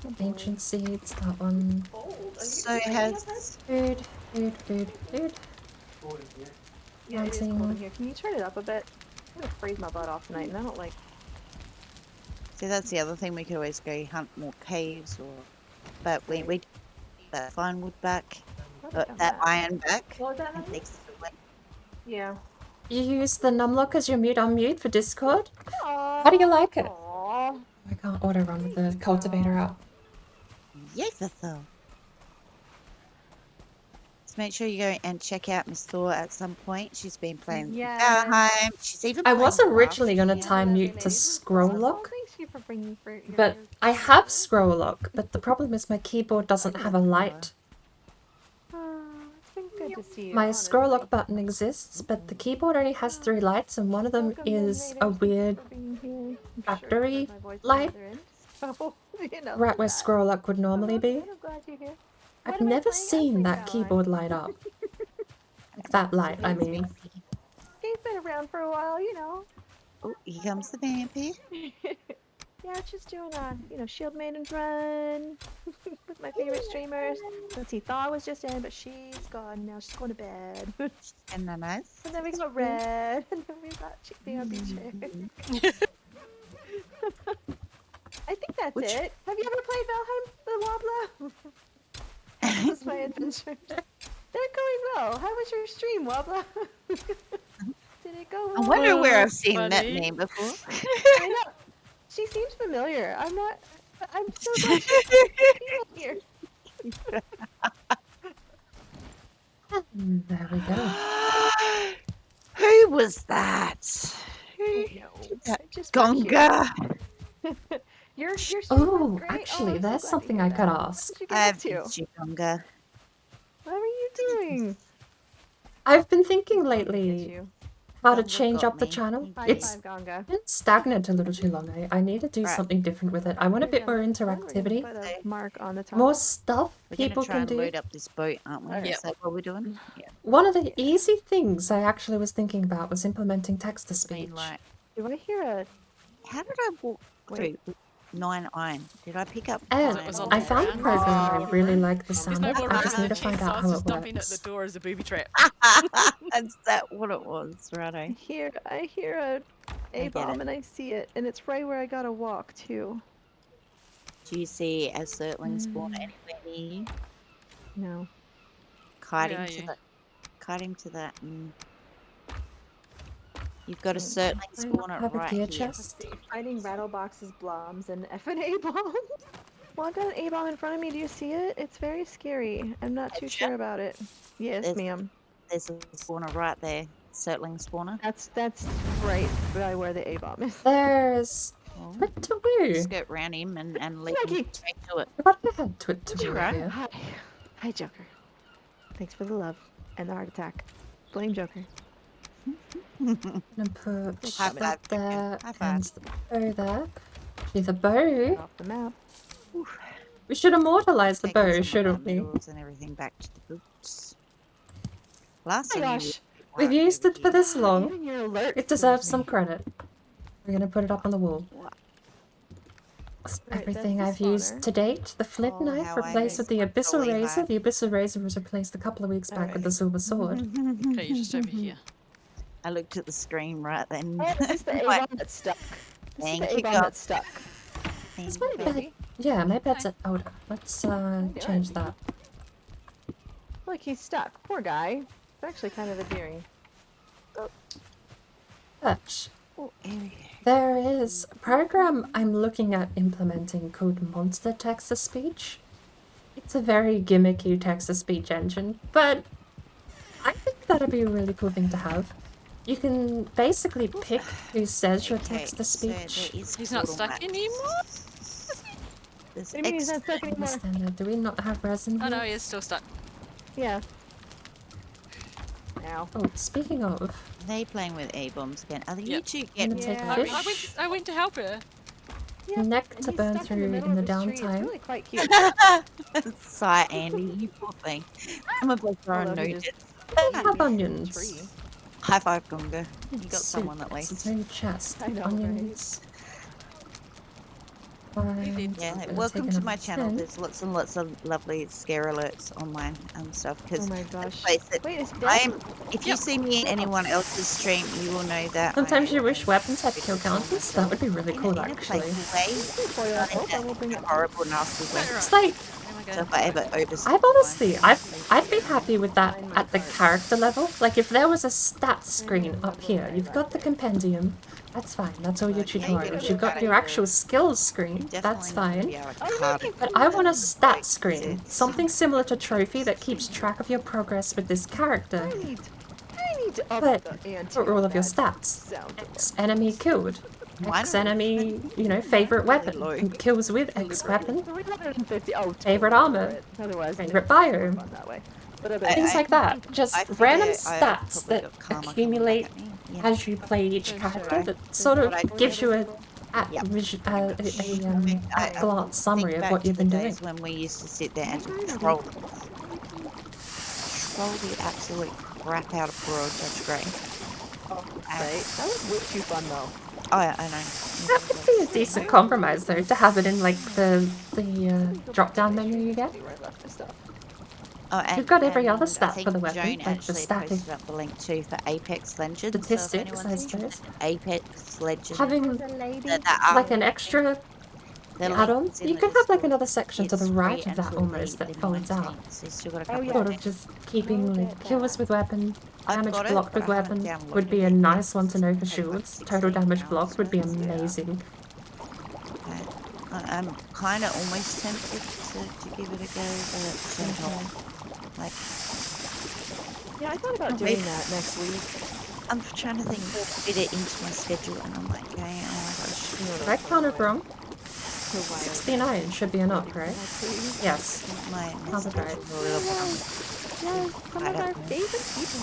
My boy. Ancient seeds. That one. So has Food. Food. Food. Food. Yeah, it is cold in Planting. here. Can you turn it up a bit? I'm gonna freeze my butt off tonight, and I don't like. see that's the other thing, we could always go hunt more caves or but we need that fine wood back. That iron back. What was that? It takes it away. Yeah. You use the numlock as your mute unmute for Discord? How do you like it? Aww. I can't auto run with the cultivator out. Yes, that's all. So make sure you go and check out Miss Thor at some point. She's been playing Yes. Valheim. She's even I playing was originally going to Craft time Lovely mute to lady. scroll Oh, lock, thanks you for bringing for your but your I have keyboard. scroll lock, but the problem is my keyboard doesn't have a light. It's been good to see you. My scroll lock honestly. button exists, but the keyboard only has 3 lights, and one of them Welcome, is young a lady. weird Thanks for being here. I'm sure you factory heard my voice on the light, other end, so, you know, right there's where that. scroll lock would normally I'm be. glad you're here. I've What am I never playing? I'm seen playing that Valheim. keyboard light up. Like that light, I mean. Game's been around for a while, you know. Oh, here comes the vampire. Yeah, it's just doing Shield Maidens run with my favorite streamers. Let's see, Thaw was just in, but she's gone now. She's going to bed. And nice. And then we got Red, and then we got Bambi Chick. I think that's Which- it. Have you ever played Valheim the Wobbler? That was my adventure. They're going well. How was your stream, Wobbler? Did it go I well? wonder where I've seen that funny. name before. I know. She seems familiar. I'm so glad she's here. And there we go. Who was that? Who I know. did that? I just work here. Gonga. Your stream was Oh, great. actually, I'm so there's glad to something hear I could that. ask. What did you I get have up to? missed you, Gonga. What were you doing? I've been thinking Get lately you. how to Gonga change got up the me. channel. High It's five, Gonga. been stagnant a little too long. I need to do Right. something different with it. I want a You're bit more gonna- We're gonna interactivity, put a mark on the top. more stuff We're people gonna try can and do. load up this boat, aren't we? Alright. Is that what we're doing? Yeah. One of the easy things I actually was thinking about was implementing text to I speech. mean, like, Do I hear a? how did I walk Wait. through 9 iron? Did I pick up And 9 was iron? on I the found a ground. program I There's no really room. like the There's sound no of. more I just room. need to She find out starts how just it dumping at works. the door as a booby trap. Is that what it was, I righto? hear a get bomb it. and I see it, and it's right where I gotta walk too. Do you see a Zertling spawn anywhere near you? No. Kite Where him are to you? that. Kite him to that. You've got a Mm. Zertling I don't spawner have a right gear here. Let's chest. see. Fighting rattle boxes, bloms, and F and A bomb. Well, I've got an A bomb in front of me. Do you see it? It's very scary. I'm not too Gotcha. sure about it. Yes, There's- ma'am. There's a spawner right there. Settling spawner. That's right by where the A-bomb is. There's Oh, Twit-to-woo. skirt round him and lead him Maggie. straight to it. I forgot I had Twit-to-woo right? here. Hi. Hi, Joker. Thanks for the love and the heart attack. Blame Joker. I'm gonna put High that five, Joker. there High five. and the bow there. See the bow. Off the map. We should immortalize the Taking bow, some of shouldn't our we? minerals and everything back to the boots. Last Oh my time you gosh. We've right used over it for here. this long. Even your alert It deserves fools some me. credit. We're gonna put it up on the wall. What? Right, Everything that's I've the used spawner. to date. The flint Oh, knife how replaced I with the abyssal believe razor. I- The abyssal razor was replaced a couple of weeks back with the silver sword. Okay, you're just over here. I looked at the screen right then. Oh, is this the Like, A-bomb that's stuck? This Thank is the you, A-bomb God. that's stuck. thank This might you. be- Maybe. Yeah, my bed's older. Let's doing? change that. Look, he's stuck. Poor guy. It's actually kind of endearing. But Oh, here we go. there is a program I'm looking at implementing called Monster Text-to-Speech. It's a very gimmicky text-to-speech engine, but I think that'd be a really cool thing to have. You can basically pick who says your Okay, text-to-speech. there is He's not portal stuck maps. anymore? There's What do you mean he's not stuck anymore? Understand that. Do we not have resin Oh here? no, he is still stuck. Yeah. Ow. Oh, speaking of, They playing with A-bombs again. Are you Yep. two I'm getting gonna take Yeah. a I fish. went to help her. Yeah. Neck And to he's burn stuck through middle in the of this tree. It's downtime. really quite cute. Sigh, Andy, you poor thing. Some of us are Although he unnoticed. just- Have Tree. onions. High five, Gunga. You got Soup, someone at it's its least. own chest. I know, right? Onions. Fine. Yeah, I'm gonna welcome take to another my channel. 10. There's lots and lots of lovely scare alerts on mine and stuff. Oh Because my gosh. face it, Wait, is I dead? am. If you see me in anyone else's stream, you will know that. Sometimes I you wish am weapons had a bit kill of a counters. myself. That would be really In a- cool, in a actually. playful way, For your not in hope, I will bring a it. horrible, nasty way. It's like, Oh my So god. if I ever overstep I've the line- honestly, I'd be happy with that at the character level. Like if there was a stats screen up here, you've got the compendium, that's fine. That's all your But yeah, tutorials. You've got your actual skills screen, that's fine. But I want a stat screen, something similar to Trophy that keeps track of your progress with this character. I need to up But the ante for all on of your that stats. sound. X enemy killed. Why X not? enemy, favorite weapon. low. Who kills with X weapon. 350. Oh, Favorite totally armor. for it. Otherwise, Favorite it's more biome. fun that way. But other Things like that. Just I figure random I've stats probably that got karma coming accumulate back at me. Yeah. as you play each For character sure. that sort of But I- gives you a Yep. I at-glance summary think of back what to you've the been doing. days when we used to sit there and troll the absolute crap out of poor old Judge Grey. Right. That was way too fun though. Oh, yeah, I know. That would be a decent compromise, though, to have it in like the drop-down menu you get. See where I left my stuff. Oh, and, You've got every and other I stat think for the weapon, Joan like the actually static posted up the link too for Apex Legends. So if statistics, anyone's I interested suppose. in Apex Legends, Having The lady. like an extra the add-on, link is in you the could have like Discord. another section to the It's right free of that until almost the that folds out. 19th, so you've still got a Oh, couple yeah. Sort of of just keeping I'll like get kills that. with weapon, I've damage got it, blocked but with I haven't weapon would be downloaded a it nice yet. one to know for It's like shields. 16 Total damage pounds blocked would be worth. amazing. I'm kind of almost tempted to give it a go, but at the same time, like, Yeah, I thought about doing that next week. I'm trying to think to fit it into my schedule, and I'm like, okay, oh my gosh, If I counted wrong, So wild. 69 should be enough, right? Please. Yes. my How's it schedule's right? a little bit Yes, some I of don't our know. favorite people.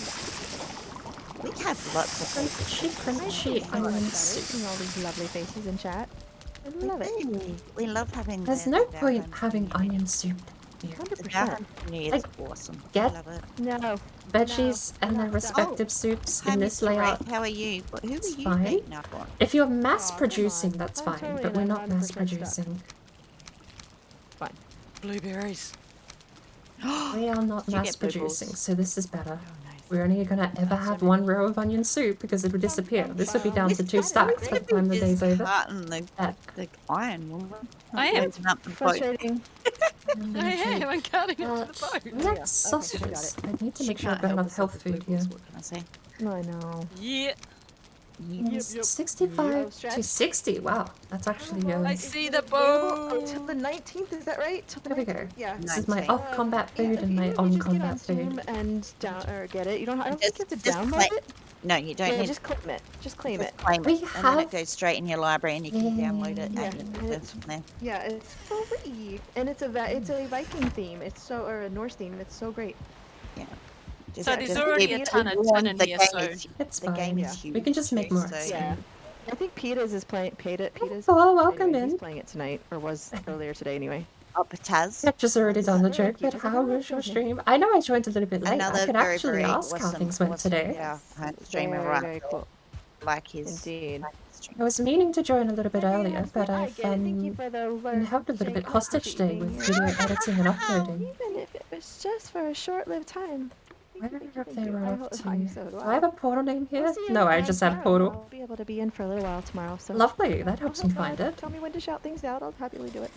We have lots of Crunchy, I crunchy feel so much onion better soup. seeing all these lovely faces in chat. I love it. We love having. There's the no Valheim point having community. onion soup here. 100%. The Valheim community is awesome. get- I love it. No. Veggies and their not respective soups Hi, in this Mr. Ray, layout. how are you? Who are It's you fine. beating up on? If you're mass Aw, come producing, on. that's I'm fine, totally but we're an not mass 100% stuck. producing. Blueberries. We are not Did you mass get blueballs? producing, so this is better. Oh, nice. We're only gonna ever have one row of onion soup because it would disappear. This would be down to 2 stacks by the time the day's over. Cutting Heck. the iron woman. I am. Open up the boat. Frustrating. I am. I'm cutting up to the boat. Next Yeah, okay, got sausages. I need to She make sure I've can't got help enough health herself with food here. blueballs, what can I say? I know. Yeah. It's 65 to 60. Wow, that's actually I see the Until boat. the 19th, is that right? Till the There we 19th? go. Yeah. This is my 19. off combat Yeah, food if and my you on just get on combat Steam food. and down or get it. You don't. I don't think you have to Just download play- it. No, you don't Yeah, need just claim it. Just claim just it. claim We it, and then it have- goes straight in your library, and you can download it Yeah, and and live it's from there. yeah, it's free, and it's a Viking theme. It's so or a Norse theme. It's so great. Just, So there's just already be a ton of warned, tin in the here, game so is It's the game fine. is huge. We can just make too, more so- XP. Yeah. I think Petas is playing. Petas. Oh, welcome Anyway, he's in. playing it tonight, or was earlier today anyway. Up a Taz. Ketch's already done the joke, Thank you. but how was your stream? I know I joined a little bit late. I Another could very, actually very ask how awesome, things went awesome today. streamer, Very, right? very cool. Like his. Indeed. Like his stream. I was meaning to join a little bit Okay, earlier, honestly, but I I've get it. Thank you for the been alert, held a little Jake. bit I hostage appreciate today you with being video here. editing and uploading. Even if it was just for a short-lived time. I Thank you, wonder thank if you, they thank were you. off I to. so do Do I have a portal name We'll here? see you No, I around just have tomorrow. portal. I'll be able to be in for a little while tomorrow, so. Lovely, that helps me find it. Tell me when to shout things out. I'll happily do it.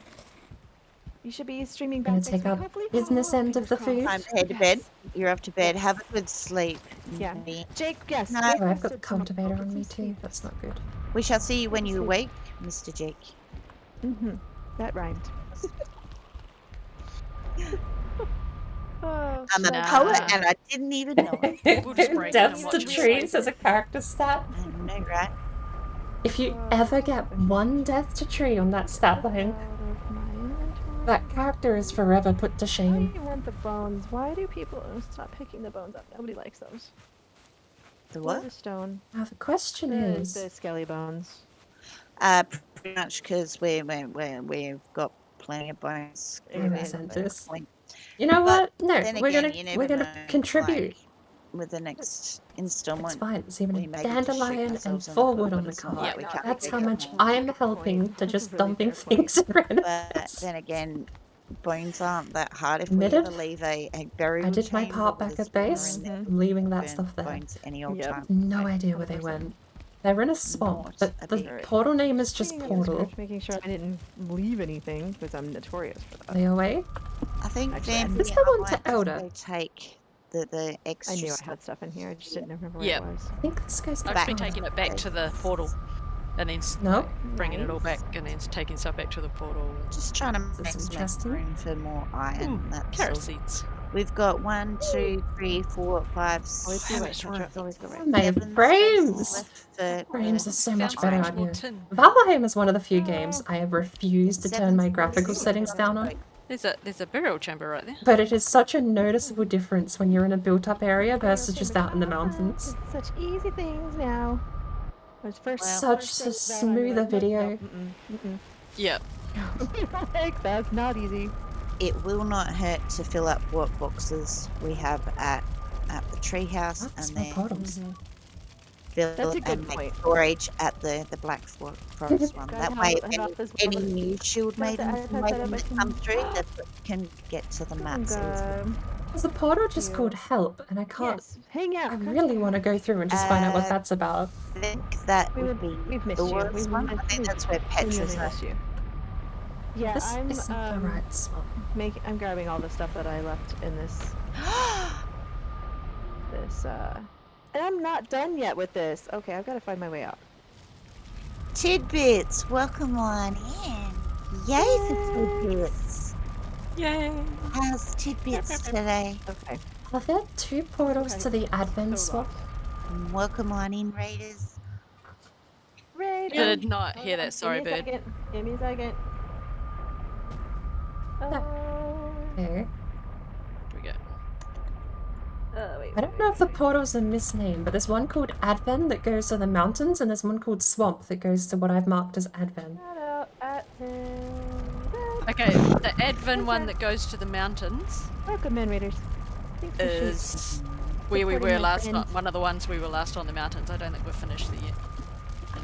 You should be streaming Gonna back take next week, up hopefully. business end of Fingers the crossed. food. Time to head to bed. Yes. You're off to bed. Yes. Have a good sleep. Yeah. Me. Jake, yes. No. get Oh, I've got the rested tomorrow. cultivator Get on me some too. sleep. That's not good. We shall see you when Good you sleep. awake, Mr. Jake. That rhymed. Oh, I'm a shit. poet, and I didn't even know it. We'll just break it Deaths and to watch you trees sleep. as a character stat. I know, right? If you ever get one death to tree on that stat line, Out of my inventory. that character is forever put to I shame. want the bones. Why do people stop picking the bones up? Nobody likes those. The Or what? the stone. Now the question The is, skelly bones. Pretty much because we've got plenty of bones. I Yeah, resent yeah. this. You know what? But No, then we're again, gonna you never we're gonna know, contribute. like, with the next It's installment. fine. It's even we a may get to shoot dandelion and ourselves in the 4 foot, wood but on the it's not card. like we can't That's pick how up much more. I'm Good helping point. to That's a just really dumping fair point. things in random. But then again, bones aren't that hard. If Admitted, we ever leave a burial I did my chamber part with back a at spawner base. in there, I'm leaving that burn stuff there. bones any old Yep. time. No So, idea where they 100%. went. They're in a swamp, Not but a the big- portal name is just Cleaning up the Portal. script, making sure I didn't leave anything because I'm notorious for that. Are they away? I think Actually, I Vampire Is the one to might just Elder? go take the extra I knew I stuff. had stuff in here. I just didn't remember where Yep. it was. I think this goes to I've just been Elder. taking it back to the portal, and then No? bringing it all Nice. back, and then taking stuff back to the portal. Just trying to This is make some interesting. room for more iron. Ooh, That's carrot all. seeds. We've got 1, 2, 3, 4, 5, Always be right. 6, Patrick. Always go right. Oh, my 7 frames! spaces left for Frames are so much Found better so out much more here. tin. Valheim is one of the few games I have refused to turn 7 my graphical spaces settings left. down on. There's a burial chamber right there. But it is such a noticeable difference when you're in a built-up area versus just out in the mountains. It's such easy things now. It's first Such first a day of that, I'm smoother like, video. Nope, mm-mm. Yep. Like, that's not easy. It will not hurt to fill up what boxes we have at the treehouse, That's and more then portals. fill That's a good and make point. storage at the Black Forest one. Gotta That have way, it enough as any well. new shield Got the maiden iPad set up, I that can- come through that can get to the map. So it's- There's a portal just you. called Help, and I can't. Yes, hang out. I come really to- want to go through and just find out what that's about. I think that would be We've missed the you. worst We've one. I missed- think we've that's where Petra's genuinely at. missed you. Yeah, This I'm isn't the right swamp. I'm grabbing all the stuff that I left in this and I'm not done yet with this. Okay, I've got to find my way out. Tidbits, welcome on in. Yay for tidbits. Yay. How's tidbits today? Okay. Are there 2 portals to the Advent So swamp? Welcome on in, Raiders. Right. Did not hear that. Sorry, bird. Give me a second. Okay. We go. Wait. I don't know if the portals are misnamed, but there's one called Advent that goes to the mountains, and there's one called Swamp that goes to what I've marked as Advent. Okay, the Advent one that goes to the mountains Welcome in, Raiders. Thanks for shooting. is where we Supporting were my last. friends. One of the ones we were last on the mountains. I don't think we've finished there yet.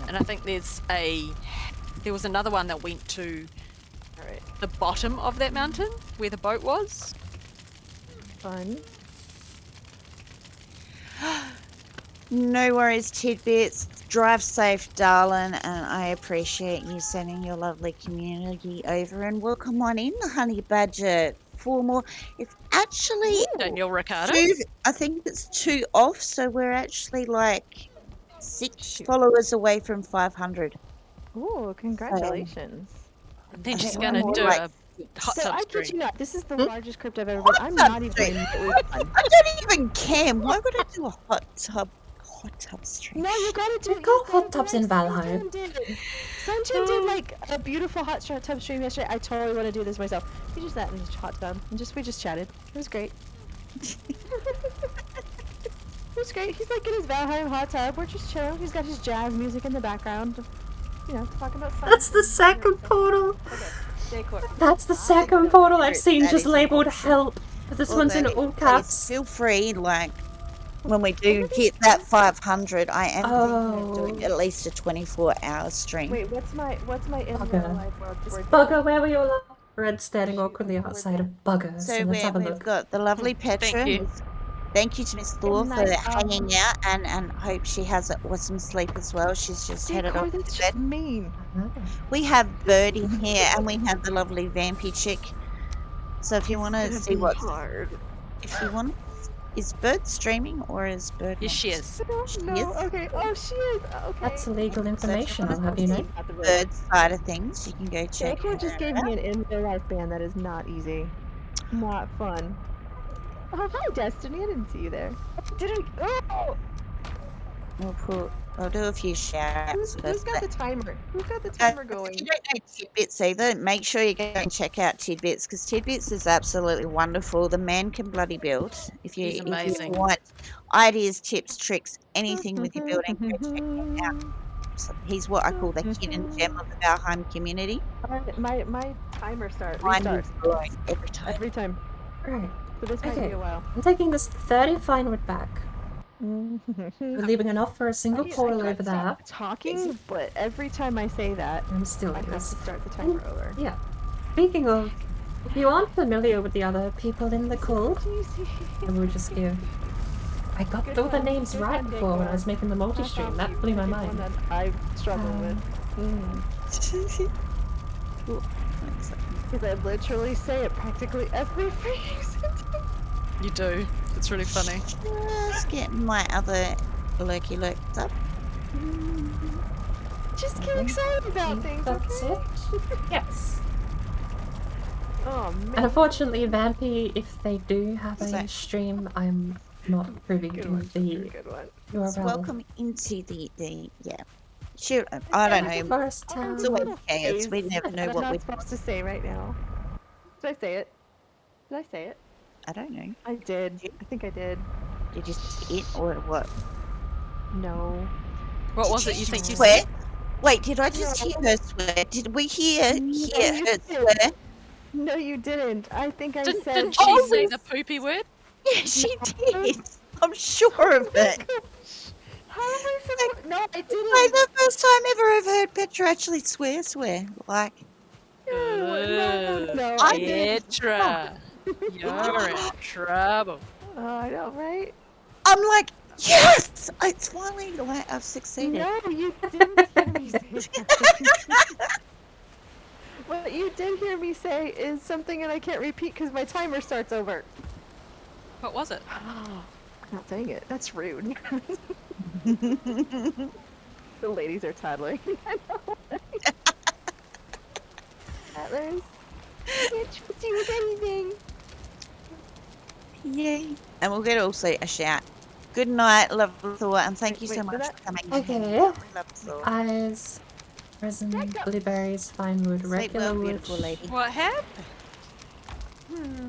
And I think there was another one that went to Alright. the bottom of that mountain where the boat was. Fun. No worries, tidbits. Drive safe, darling, and I appreciate you sending your lovely community over. And welcome on in, Honey Badger. 4 more. It's actually Daniel Ricardo. 2. I think it's 2 off, so we're actually like 6 Shoot. followers away from 500. Ooh, congratulations. I think she's think gonna more do like a hot So tub I kid you stream. not, this is the Hmm? largest crypt I've ever been. I'm not even remotely fun. I don't even care. Why would I do a hot hot tub stream. No, you gotta do. We've got hot tubs in Valheim. Sunshine did like a beautiful hot tub stream yesterday. I totally want to do this myself. We just sat in this hot tub and we just chatted. It was great. It was great. He's like in his Valheim hot tub. We're just chilling. He's got his jazz music in the background. You know, talking about. That's the second portal. Okay, decor. That's the second portal I've seen That just is labeled awesome. help. But this one's in all Please caps. feel free, like, when we do hit that 500, I am thinking of doing Oh. at least a 24-hour stream. Wait, what's my in Bugger. real life word? It's Bugger, where we all are. Red standing awkwardly outside of Bugger. So let's have a we've look. got the lovely Petra. you. Thank you to Miss Thor for night, hanging out, and hope she has an awesome sleep as well. She's just headed Decor, off to that's bed. just mean. Oh. We have Birdie here, and we have the lovely Vampy chick. So if you want to see what's hard. if you want, is Bird streaming or is Bird? Yes, not? she is. No, is? okay. Oh, she is. Okay. That's illegal information, I'll That's have you know. Bird side of things. You can go check. Decor just gave me an in real life band. That is not easy. Not fun. Oh, hi, Destiny. I didn't see you there. Didn't. Oh! I'll do a few shout-outs. Who's got the timer? Who's got the If timer you going? don't know Tidbits either, make sure you go and check out Tidbits because Tidbits is absolutely wonderful. The man can bloody build. If you, He's if you amazing. want ideas, tips, tricks, anything with your building, go check him out. So he's what I call the hidden gem of the Valheim community. My timer Mine restarts is blowing every time. every time. Right. So this might Okay. be a while. I'm taking this 30 fine wood back. We're leaving enough for a single portal over there. Talking, but every time I say that, I'm still I have to this. start the timer over. Yeah. Speaking of, if you aren't familiar with the other people in the cult, I will just give. I got Good all the one, names good right one, before when I Decor. was making the multi-stream. That blew my mind. I struggle with. Because I literally say it practically every freaking sentence. You do. It's really funny. Just getting my other lurky lurks up. Just get excited about things, That's okay? it. Yes. Oh And man. unfortunately, Vampy, if they do have a So- stream, I'm not privy Good to one. the Good one. URL. Welcome into the yeah. Sure, I don't know. Forest Oh, Town. It's always little chaos. We phrase never know that what I'm we. not supposed to say right now. Did I say it? Did I say it? I don't know. I did. I think I did. Did you see it or what? No. What was it you think you swear? said? Wait, did I just No. hear her swear? Did we hear you her didn't. swear? No, you didn't. I think I Didn't, said. didn't she say the poopy word? Yeah, she did. I'm sure of it. How am I supposed? No, I Like didn't. the first time ever I've heard Petra actually swear. Like, No, I I didn't. Petra, you're in trouble. Oh, I know, right? I'm like, yes! It's finally like I've succeeded. No, you didn't hear me say that. What you did hear me say is something that I can't repeat because my timer starts over. What was it? I'm not saying it. That's rude. The ladies are toddling. I know. Atlas, I can't trust you with anything. Yay. And we'll get also a shout. Good night, lovely Thor, and thank you so Wait, much did for coming. Okay. We love Thor. Eyes, resin, blueberries, fine wood, Sleep regular well, wood. beautiful lady. What happened?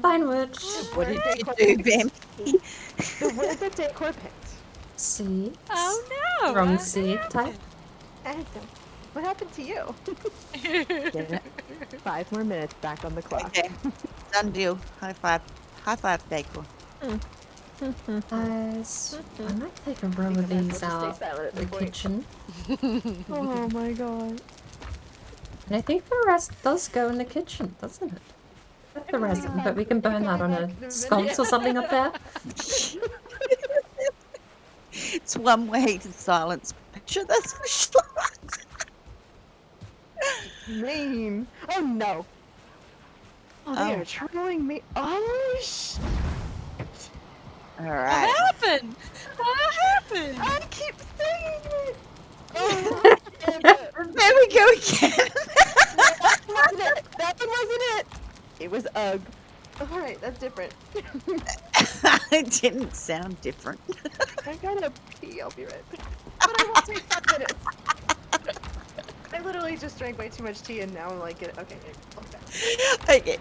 Fine wood. What did Decor you do, picks. Bam? The word that Decor picked. Seeds. Oh no! Wrong what seed type. And what happened to you? happened? 5 more minutes back on the clock. Okay. Done deal. High five. High five, Decor. Eyes. I might take a row I of think I'm these supposed to stay out silent at the this point. kitchen. Oh my god. And I think the rest does go in the kitchen, doesn't it? Not the resin, but we can burn that on a sconce or something up there. It's one way to silence Petra, that's for sure. Mean. Oh no. Oh, they Oh. are trolling me. Oh, All What right. happened? What happened? I keep saying it. Oh, damn it. There we go again. That wasn't it. That one wasn't it. It was Ugg. Alright, that's different. It didn't sound different. I gotta pee. I'll be right back. But I won't take 5 minutes. I literally just drank way too much tea and now I'm like, okay. Okay.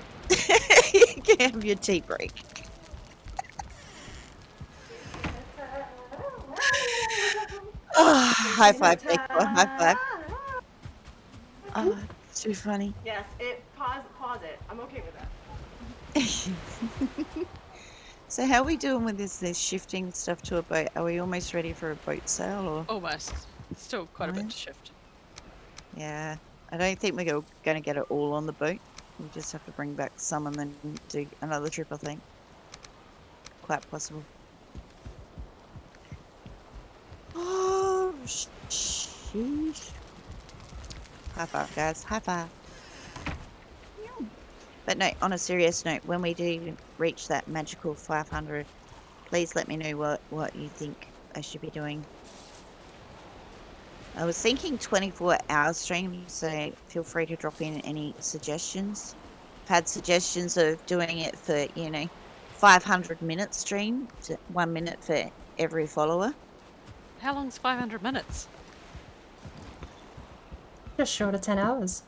You can have your tea break. Oh, high five, Decor. High five. Oh, it's too funny. Yes, pause it. I'm okay with that. So how are we doing with this shifting stuff to a boat? Are we almost ready for a boat sail or? Almost. Still quite a bit to shift. Yeah, I don't think we're going to get it all on the boat. We just have to bring back some and then do another trip, I think. Quite possible. Oh, sheesh. High five, guys. High five. But no, on a serious note, when we do reach that magical 500, please let me know what you think I should be doing. I was thinking 24-hour stream, so feel free to drop in any suggestions. I've had suggestions of doing it for, 500-minute stream, 1 minute for every follower. How long's 500 minutes? Just short of 10 hours.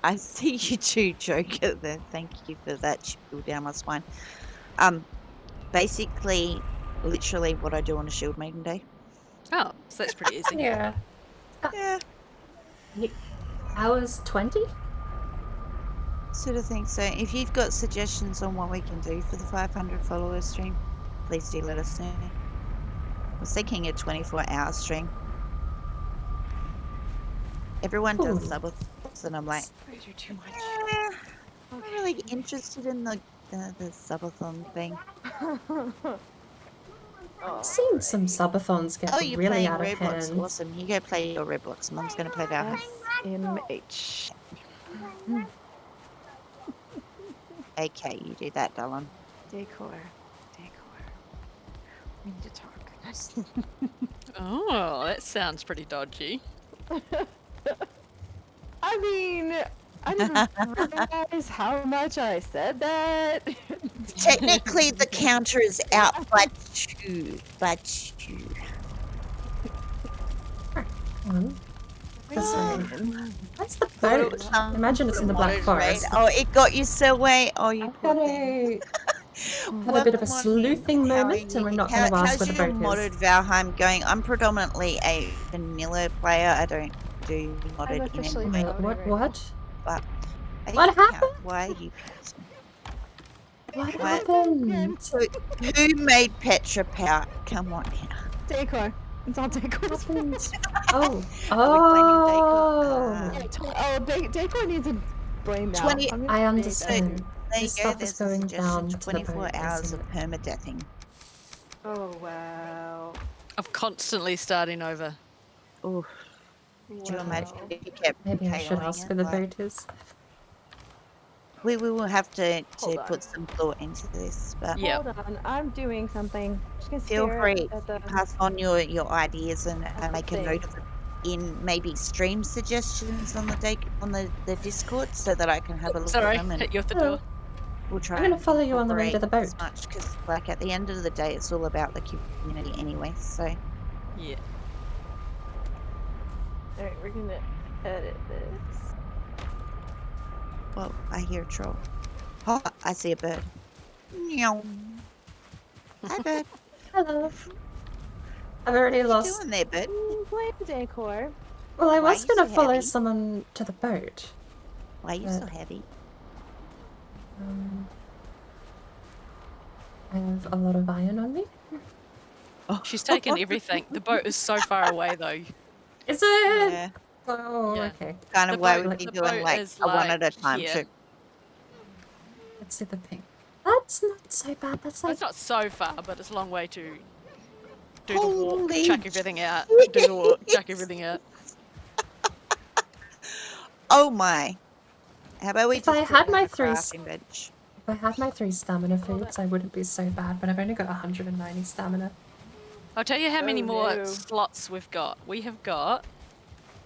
I see you too, Joker. There. Thank you for that shield down my spine. Basically, literally what I do on a Shield Maiden Day. Oh, so that's pretty easy. Yeah. Yeah, Hours 20? sort of thing. So if you've got suggestions on what we can do for the 500 follower stream, please do let us know. I was thinking a 24-hour stream. Everyone does Ooh. subathons, and I'm like, Those are too much. I'm not really interested in the subathon thing. I've seen some subathons get Oh, you're really playing out of Roblox. hand. Awesome. You go play your Roblox. Mum's going to play Valheim. SMH. Okay, you do that, darling. Decor. We need to talk. Oh, that sounds pretty dodgy. I mean, I didn't realize how much I said that. Technically, the counter is out by two. That's That's the boat. Imagine it's in the Black Forest. Oh, it got you, Selway. Oh, you I've poor got thing. had a bit of a sleuthing moment, and we're not going to ask where the How's your boat modded is. Valheim going? I'm predominantly a vanilla player. I don't do modded in officially any way. Cloudy What? right What? But What happened? Why are you? What What? happened? Who made Petra pout? Come on now. Decor. It's all Decor's fault. Happened? Oh. Are we blaming Oh. Decor needs a blame now. 20 I'm gonna I make that understand. too. There you This go. stuff is There's a going suggestion. down to the 24 boat, hours isn't of it? permadeathing. Oh wow. Of constantly starting over. Ooh, could you imagine Wow. if you kept Maybe I should KOing ask it? where the Like, boat is. we will have to Hold on. put some thought into this, but Yeah. Hold on, I'm doing something. Just gonna feel stare free at to the pass on your ideas and the make a thing. note of it in maybe stream suggestions on the Discord so that I can have a look Sorry, at them and hit you off the Oh, door. we'll try. I'm gonna and follow you on the way to the incorporate as boat. much because, like, at the end of the day, it's all about the community anyway. So Yeah. Alright, we're gonna edit this. well, I hear a troll. Oh, I see a bird. Meow. Hi, bird. Hello. I've already What are you lost. doing there, bird? Blame Decor. Well, I Why was are you gonna so follow heavy? someone to the boat. Why are you so heavy? I have a lot of iron on me. She's taken everything. The boat is so far away, though. Is it? Yeah, Oh, Yeah. okay. kind of The why boat- we'd be the doing boat like is a one at a like time here. trip. Let's see the ping. That's not so bad. That's like It's not so far, but it's a long way to do the walk, Holy chuck everything out, do the walk, chuck everything out. Oh my! How about we If just I put had down my a three crafting bench? If I had my 3 stamina foods, I wouldn't be so bad, but I've only got 190 stamina. I'll tell you how many Oh, more no. slots we've got. We have got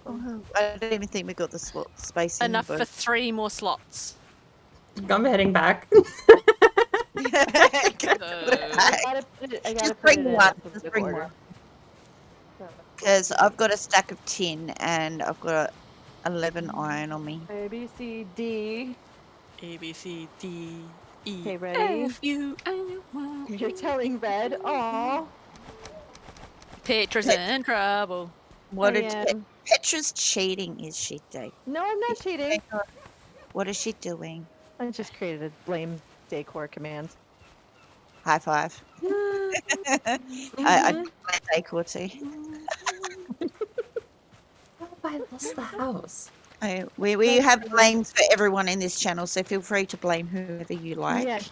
Oh, I don't even think we got the slot space in enough the for boat. 3 more slots. I'm heading back. I So, gotta put it. I gotta Just put bring it in one. alphabetical Just bring order. one. So, Because I've got a stack of tin and I've got 11 iron on me. A B C D. A B C D E Okay, ready? F U N Y. You're telling Red. Aw, Petra's Pet- in trouble. What I did am. Petra's cheating? Is she, Dave? No, I'm not cheating. What is she doing? I just created a blame decor command. High five. I Mhm. play decor too. How have I lost the house? We have blames for everyone in this channel, so feel free to blame whoever you like. Yes.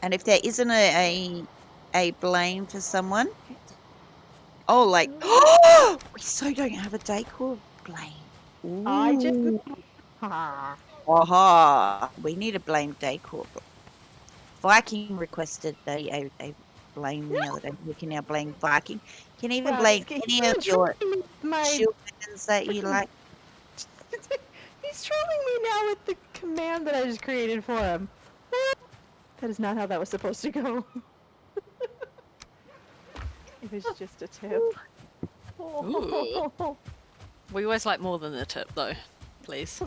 And if there isn't a blame for someone, oh, like, we so don't have a decor blame. I just. Ooh, Ha. aha, we need a blame decor. Viking requested a blame the other day. We can now blame Viking. Can even Wow, blame he's any of your trolling me with my. children that you like. He's trolling me now with the command that I just created for him. That is not how that was supposed to go. It was just a tip. Oh, We always like more than the tip, though. Please.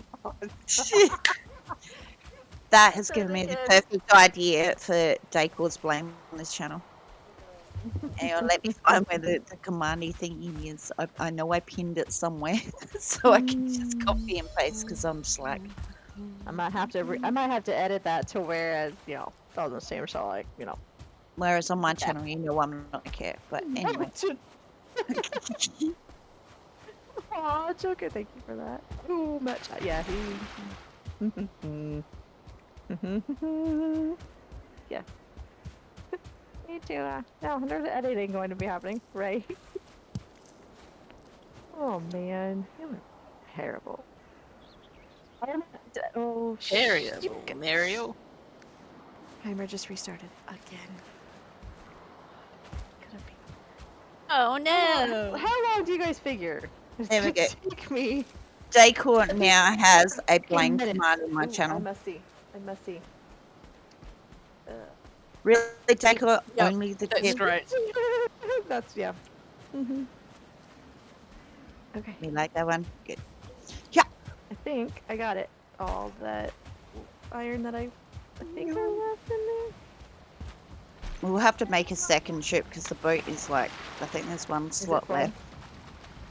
That has So given me the good. perfect idea for Dacor's blame on this channel. Hang on, let me find where the commandy thingy is. I know I pinned it somewhere, so I can just copy and paste because I'm slack. I might have to. I might have to edit that to where all the same. So like Whereas on my Yeah. channel, you know I'm not gonna care. But anyway, Aw, Joker, thank you for that. Ooh, much. Yeah, he. Yeah. Me too. No, there's editing going to be happening, right? Oh man, you are terrible. Oh, Terrible, Mario. Timer just restarted again. Couldn't be. Oh no! How long do you guys figure? There we go. Take me. Decor now has a blame minutes. command in my Ooh, I channel. must see. I must see. Really, Decor? Yep, Only the that's tip? great. That's yeah. Mm-hmm. Okay. Me like that one? Good. I think I got it. All that iron that I think I left in there. We'll have to make a second trip because the boat is like, I think there's one Is it slot full? left.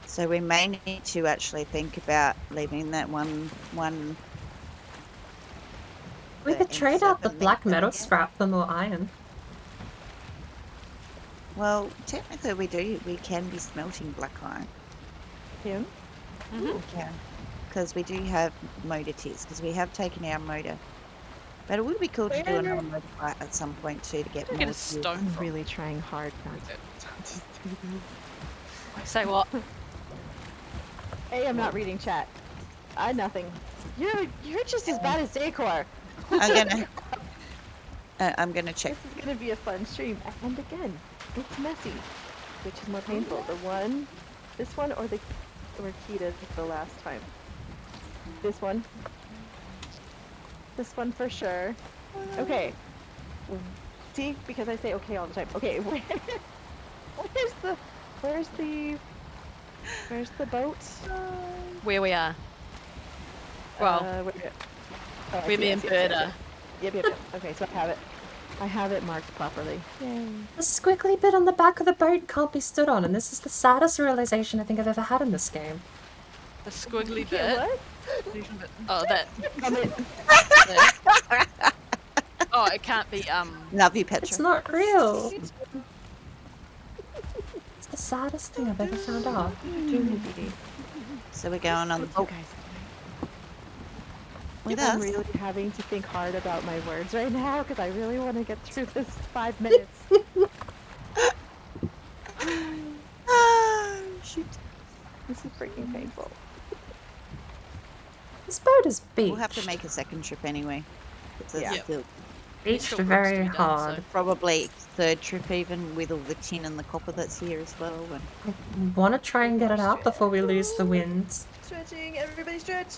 So we may need to actually think about leaving that one. We could trade out the N7 black there. metal scrap for more iron. Well, technically we do. We can be smelting black iron. Him? Mhm. We can. Because we do have motor tiers, because we have taken our motor. But it would be cool to do another motor fight at some point too to get Can I more get a tiers. stone I'm from? really trying hard not Okay. to do this. Say what? Hey, I'm not reading chat. Nothing. You're just as bad as Decor. I'm gonna check. This is gonna be a fun stream. And again, it's messy. Which is more painful? This one or Kita's the last time? This one. This one for sure. Okay. See, because I say okay all the time. Okay, where's the boat? Where we are. Well, I we're see, I in see, I see, I see. Berta. Yep. Okay, so I have it marked properly. Yay. The squiggly bit on the back of the boat can't be stood on, and this is the saddest realization I think I've ever had in this game. The squiggly bit. Yeah, what? Oh, that. Oh, it can't be. Love you, Petra. It's not real. It's the saddest thing I've ever found out. So we're going on the You boat guys, with I'm us. really having to think hard about my words right now because I really want to get through this 5 minutes. Shoot. This is freaking painful. This boat is beached. We'll have to make a second trip anyway. It's a Yeah. still Beached still works to very be done, hard. so- probably third trip even with all the tin and the copper that's here as well. And I want to try and get it out before we lose the wind. Stretching, everybody stretch.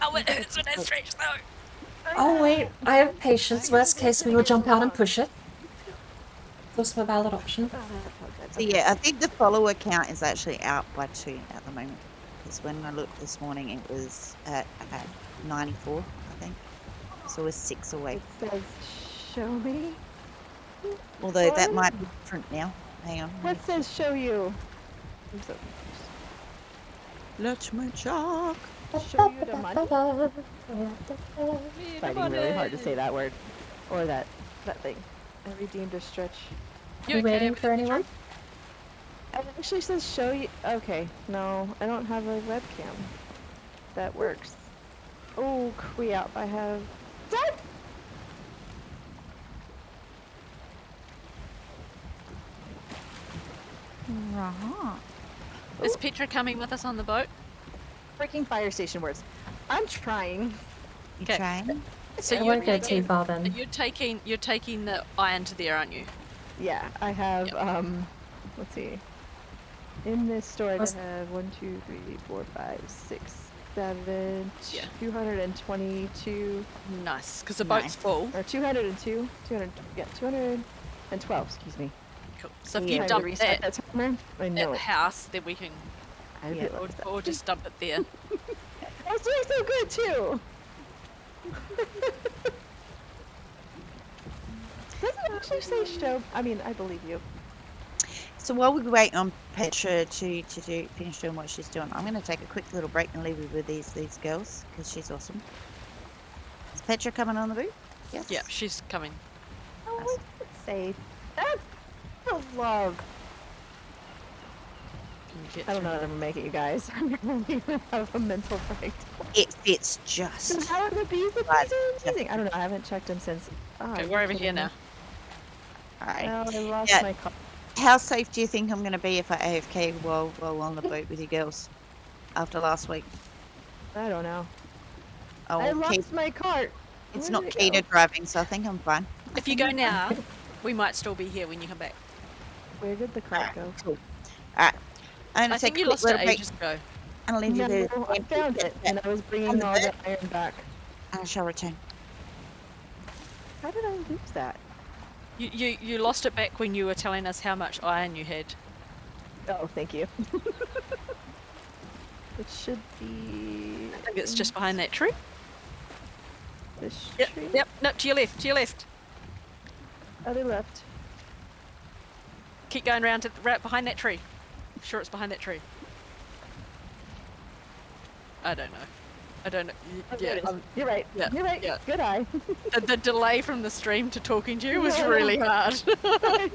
Oh, it hurts when I stretch though. Oh wait, I have patience. Worst case, we will jump out and push it. Also a valid option. Oh, that felt good. So Okay. yeah, I think the follower count is actually out by 2 at the moment. Because when I looked this morning, it was at 94, I think. So we're 6 away. It says, show me. Although that What? might be different now. Hang on. What says show you? I'm so Let me check. confused. Show you the money? Fighting really hard to say that word. Or that thing. I redeemed a stretch. Are we waiting for anyone? It actually says show you. Okay, no, I don't have a webcam. That works. Oh, crap, I have. Dad! Right. Is Petra coming with us on the boat? Freaking fire station words. I'm trying. You Okay. trying? So I you're won't go too taking, far then. you're taking the iron to there, aren't you? Yeah, I have, Yep. let's see. In this storage, What's- I have 1, 2, 3, 4, 5, 6, 7, Yeah. 222, Nice, because the Nice. boat's full. or 202, 200, yeah, 212, excuse me. Cool. So if Time you to dump restart that timer. I at know the it. house, then we can, I Yeah. realized that. or just dump it there. I was doing so good too. Does it actually say show? I mean, I believe you. So while we wait on Petra to finish doing what she's doing, I'm going to take a quick little break and leave you with these girls because she's awesome. Is Petra coming on the boat? Yes. Yeah, she's coming. Oh, Nice. what does it say? That's the love. Can you get I don't know through? how to make it, you guys. I'm gonna have a mental breakdown. It fits So just. how are the bees? The Right, bees are amazing. I don't know. I haven't checked them since. Oh, Okay, are we're you over here kidding me? now. All right. Oh, I lost Yeah. my car. How safe do you think I'm going to be if I AFK while on the boat with you girls after last week? I don't know. Oh, I well, lost my cart. it's Where not did it key to go? driving, so I think I'm fine. If you go now, we might still be here when you come back. Where did the cart go? Cool. All right. I'm I going to think take you a quick lost it little break ages ago. and leave you there. No, I found it, and I was bringing the all boat? the iron back. I shall return. How did I lose that? You lost it back when you were telling us how much iron you had. Oh, thank you. It should be. I think it's just behind that tree. This Yep, tree. yep, no, to your left, to your left. Other left. Keep going round to right behind that tree. I'm sure it's behind that tree. I don't know. I don't know. Oh, there Yeah, it is. You're right. yeah, You're right. yeah. Good eye. the delay from the stream to talking to you was Yeah. really hard. I'm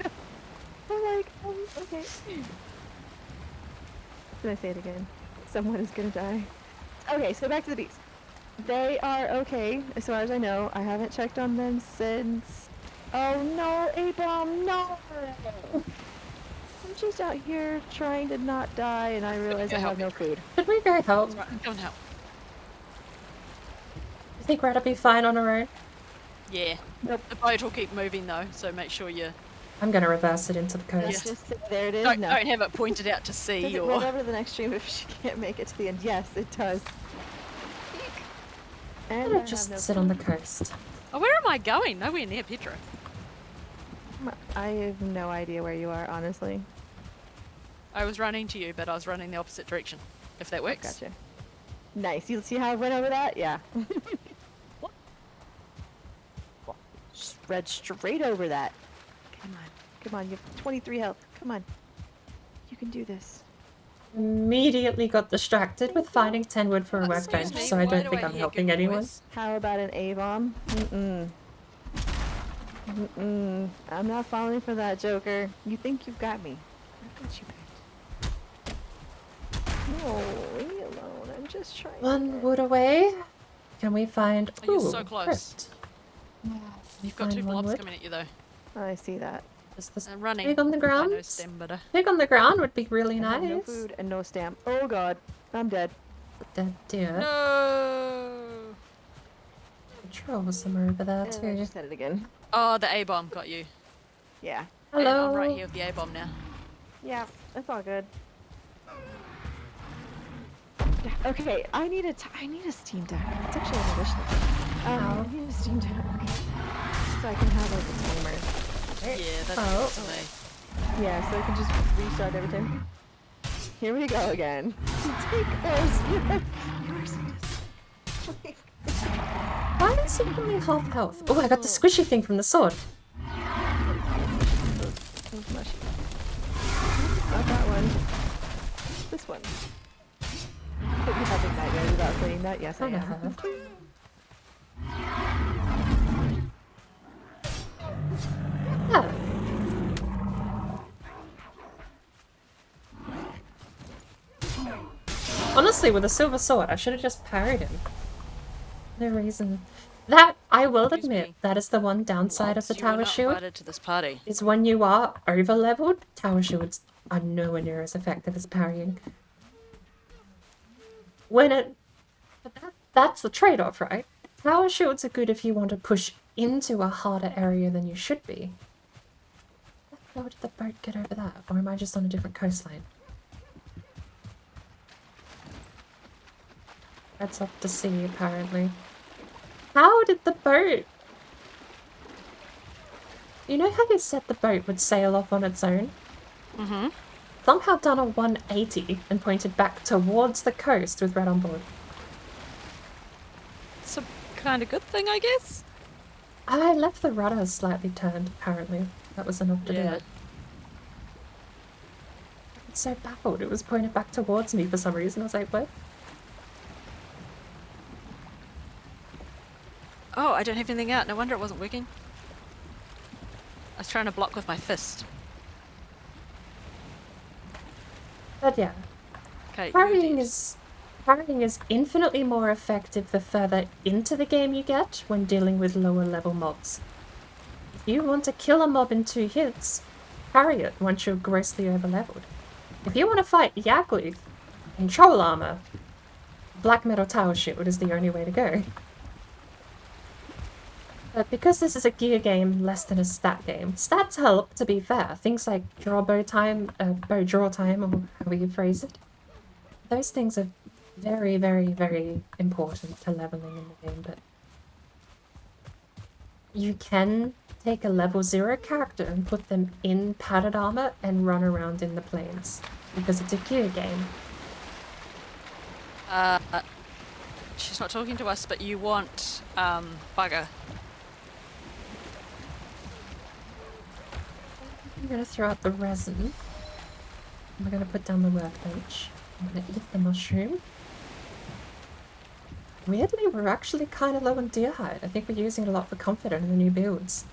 like, okay. Did I say it again? Someone is gonna die. Okay, so back to the bees. They are okay, as far as I know. I haven't checked on them since. Oh no, A-bomb, no! I'm just out here trying to not die, and I realize I have no food. Should we go help? Right, come and help. You think Red'll be fine on her own? Yeah. Nope. The boat will keep moving though, so make sure you I'm gonna reverse it into the Let's coast. just say there it is. don't No. have it pointed out to Does sea it or. run over to the next stream if she can't make it to the end? Yes, it does. And I I'll have just no sit on the food. coast. Oh, where am I going? Nowhere near Petra. I have no idea where you are, honestly. I was running to you, but I was running the opposite direction. If that works. Gotcha. Nice. You see how I went over that? Yeah. Just read straight over that. Come on. Come on. You have 23 health. Come on. You can do this. Immediately got distracted with finding 10 wood for a Excuse workbench, me, so I why don't do think I'm hear helping good anyone. voice? How about an A-bomb? Mm-mm. Mm-mm. I'm not falling for that, Joker. You think you've got me. I got you back. No, leave me alone. I'm just trying to One get- wood away. Can we find? Oh, you're Ooh, so close. crypt. You've got two Find one blobs wood. coming at you though. I see that. Is this And running. pig on the I ground? know stem better. Pig on the ground would be really I have nice. no food and no stamp. Oh god, I'm dead. Dead deer. No. Troll was somewhere over there And I too. just said it again. Oh, the A bomb got you. Yeah. And Hello. I'm right here with the A bomb now. Yeah, that's all good. Okay, I need a Steam Deck. It's actually an addition. I need a Steam Deck so I can have like a timer. Yeah, that's Oh. good to me. Yeah, so I can just restart every time. Here we go again. Take those. Why is he only half health? Oh, I got the squishy thing from the sword. Those mushies. Not that one. This one. Hope you're having nightmares without saying that. Yes, I Kinda am. have. Yeah. Honestly, with a silver sword, I should have just parried him. No reason. That, I will Excuse admit, me. that is the one downside of the You were tower not shield, invited to this party. is when you are over-leveled, tower shields are nowhere near as effective as parrying. When it... But that's the trade-off, right? Tower shields are good if you want to push into a harder area than you should be. How did the boat get over that? Or am I just on a different coastline? That's off to sea, apparently. How did the boat... You know how you said the boat would sail off on its own? Mm-hmm. Somehow done a 180 and pointed back towards the coast with Red on board. It's a kind of good thing, I guess. I left the rudder slightly turned, apparently. That was enough to do Yeah. it. I'm so baffled. It was pointed back towards me for some reason. I was like, what? Oh, I don't have anything out. No wonder it wasn't working. I was trying to block with my fist. But yeah, Okay, parrying is infinitely more effective the further into the game you get when dealing with lower level mobs. If you want to kill a mob in 2 hits, parry it once you're grossly overleveled. If you want to fight Yagluth in troll armor, Black Metal Tower Shield is the only way to go. But because this is a gear game less than a stat game, stats help, to be fair. Things like bow draw time, or however you phrase it. Those things are very, very, very important to leveling in the game, but you can take a level 0 character and put them in padded armor and run around in the plains, because it's a gear game. She's not talking to us, but you want bugger. I'm gonna throw out the resin. I'm gonna put down the workbench. I'm gonna eat the mushroom. Weirdly, we're actually kind of low on deer hide. I think we're using it a lot for comfort in the new builds.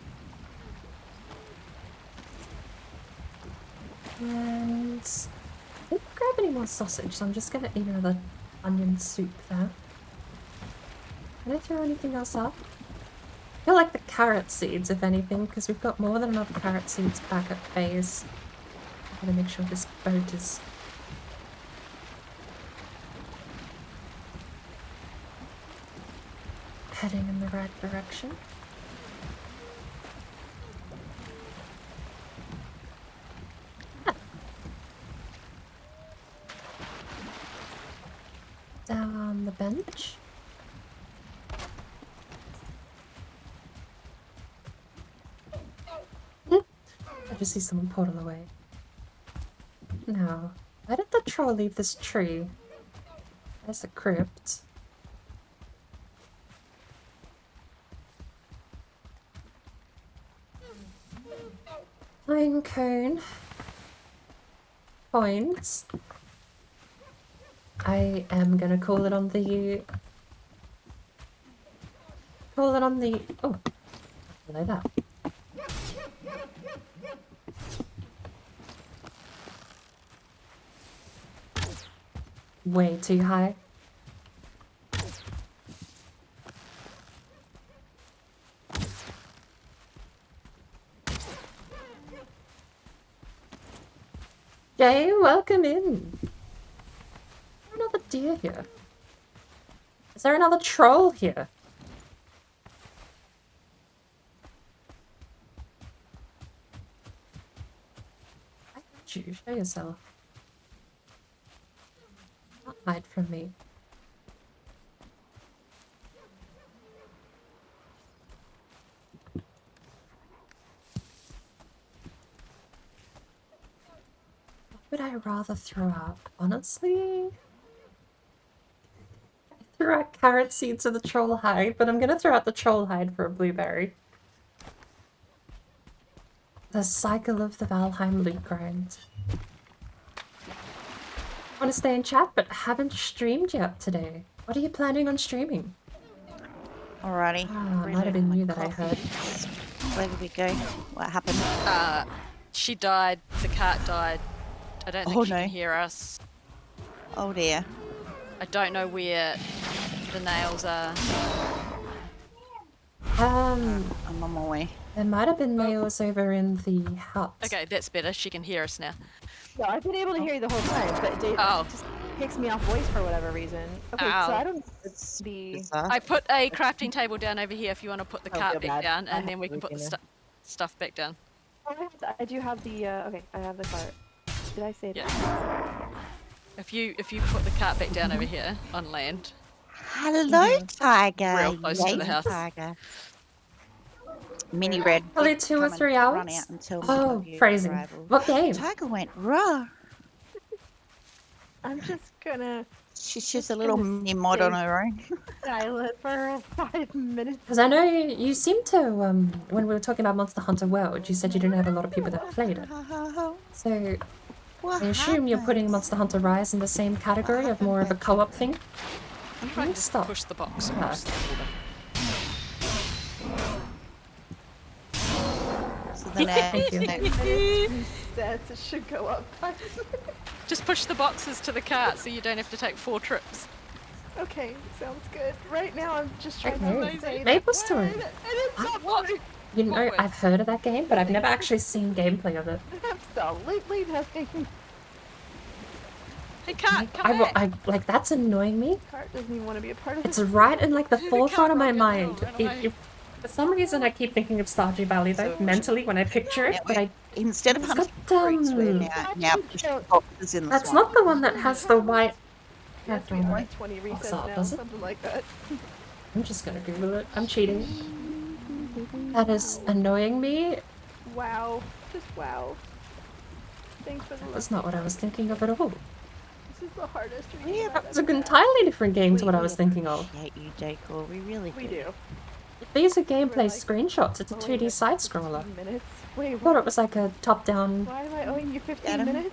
And I didn't grab any more sausage, so I'm just gonna eat another onion soup there. Can I throw anything else up? I feel like the carrot seeds, if anything, because we've got more than enough carrot seeds back at base. I'm gonna make sure this boat is... heading in the right direction. Ah. Down the bench. I just see someone portal away. Now, why did the troll leave this tree? There's a crypt. Pine cone. Coins. I am gonna call it on the... Oh, below that. Way too high. Jay, welcome in. Is there another deer here? Is there another troll here? I got you. Show yourself. hide from me. What would I rather throw out? Honestly? I threw out carrot seeds to the troll hide, but I'm gonna throw out the troll hide for a blueberry. The cycle of the Valheim loot grind. I want to stay in chat, but haven't streamed yet today. What are you planning on streaming? Alrighty. Ah, it might have been you that I heard. Where did we go? What happened? She died. The cat died. I don't think Oh, she no. can hear us. Oh dear. I don't know where the nails are. Um, I'm on my way. there might have been nails over in the hut. Okay, that's better. She can hear us now. No, I've been able to hear you the whole time, but it Oh. just kicks me off voice for whatever reason. Okay, so Ow. I don't the. Bizarre. I put a crafting table down over here if you want to put the Oh, cart feel back bad. down, I and then we have can put the everything stuff back down. Oh, I do have the. Okay, I have the cart. Did I say that? Yeah. If you put the cart back down over here on land, Hello, Tiger. Real close to the Yay, house. Tiger. Mini Red. Probably did 2 or come and 3 Run hours? out until Oh, phrasing. arrival. What game? Tiger went raw. I'm just gonna She's just a little mini mod stay on her own. silent for 5 minutes. Because I know you seem to, when we were talking about Monster Hunter World, you said you didn't have a lot of people that played it. So What I assume you're putting happens? Monster Hunter Rise in the same category of more of a co-op thing? I'm trying to Stop. push the box Ah. across the border. So the Thank you. Stats, it should go up. Just push the boxes to the cart so you don't have to take 4 trips. Okay, sounds good. Right now, I'm just trying Okay. to say Maple that Story. word, and it's not What? funny. You know, What I've heard of that game, but I've never actually seen gameplay of it. Absolutely nothing. Hey, cart, come back. I like, that's annoying me. Cart doesn't even want to be a part of It's this. right in like the forefront of my Can't run down the mind. hill, run away. For some reason, I keep thinking of Stardew Valley though, So- mentally when I picture it, Yeah, but I Instead of It's hunting got, fruits, we're um, now pushing boxes in the that's swamp. not the one that has the white. Yes, we are at 20 Oh, resets stop, now, does it? something like that. I'm just gonna Google it. I'm cheating. That is annoying me. Wow. Just wow. Thanks for the That's not what I was thinking of at all. This is the hardest read Yeah, I've That's an ever had. entirely different game to what I was thinking of. Hate you, Decor. We really We do. These are gameplay like, screenshots. It's a Oh, 2D wait, side 15 scroller. minutes. Wait, I thought what? it was like a top-down. Why am I owing you 15 Adam? minutes?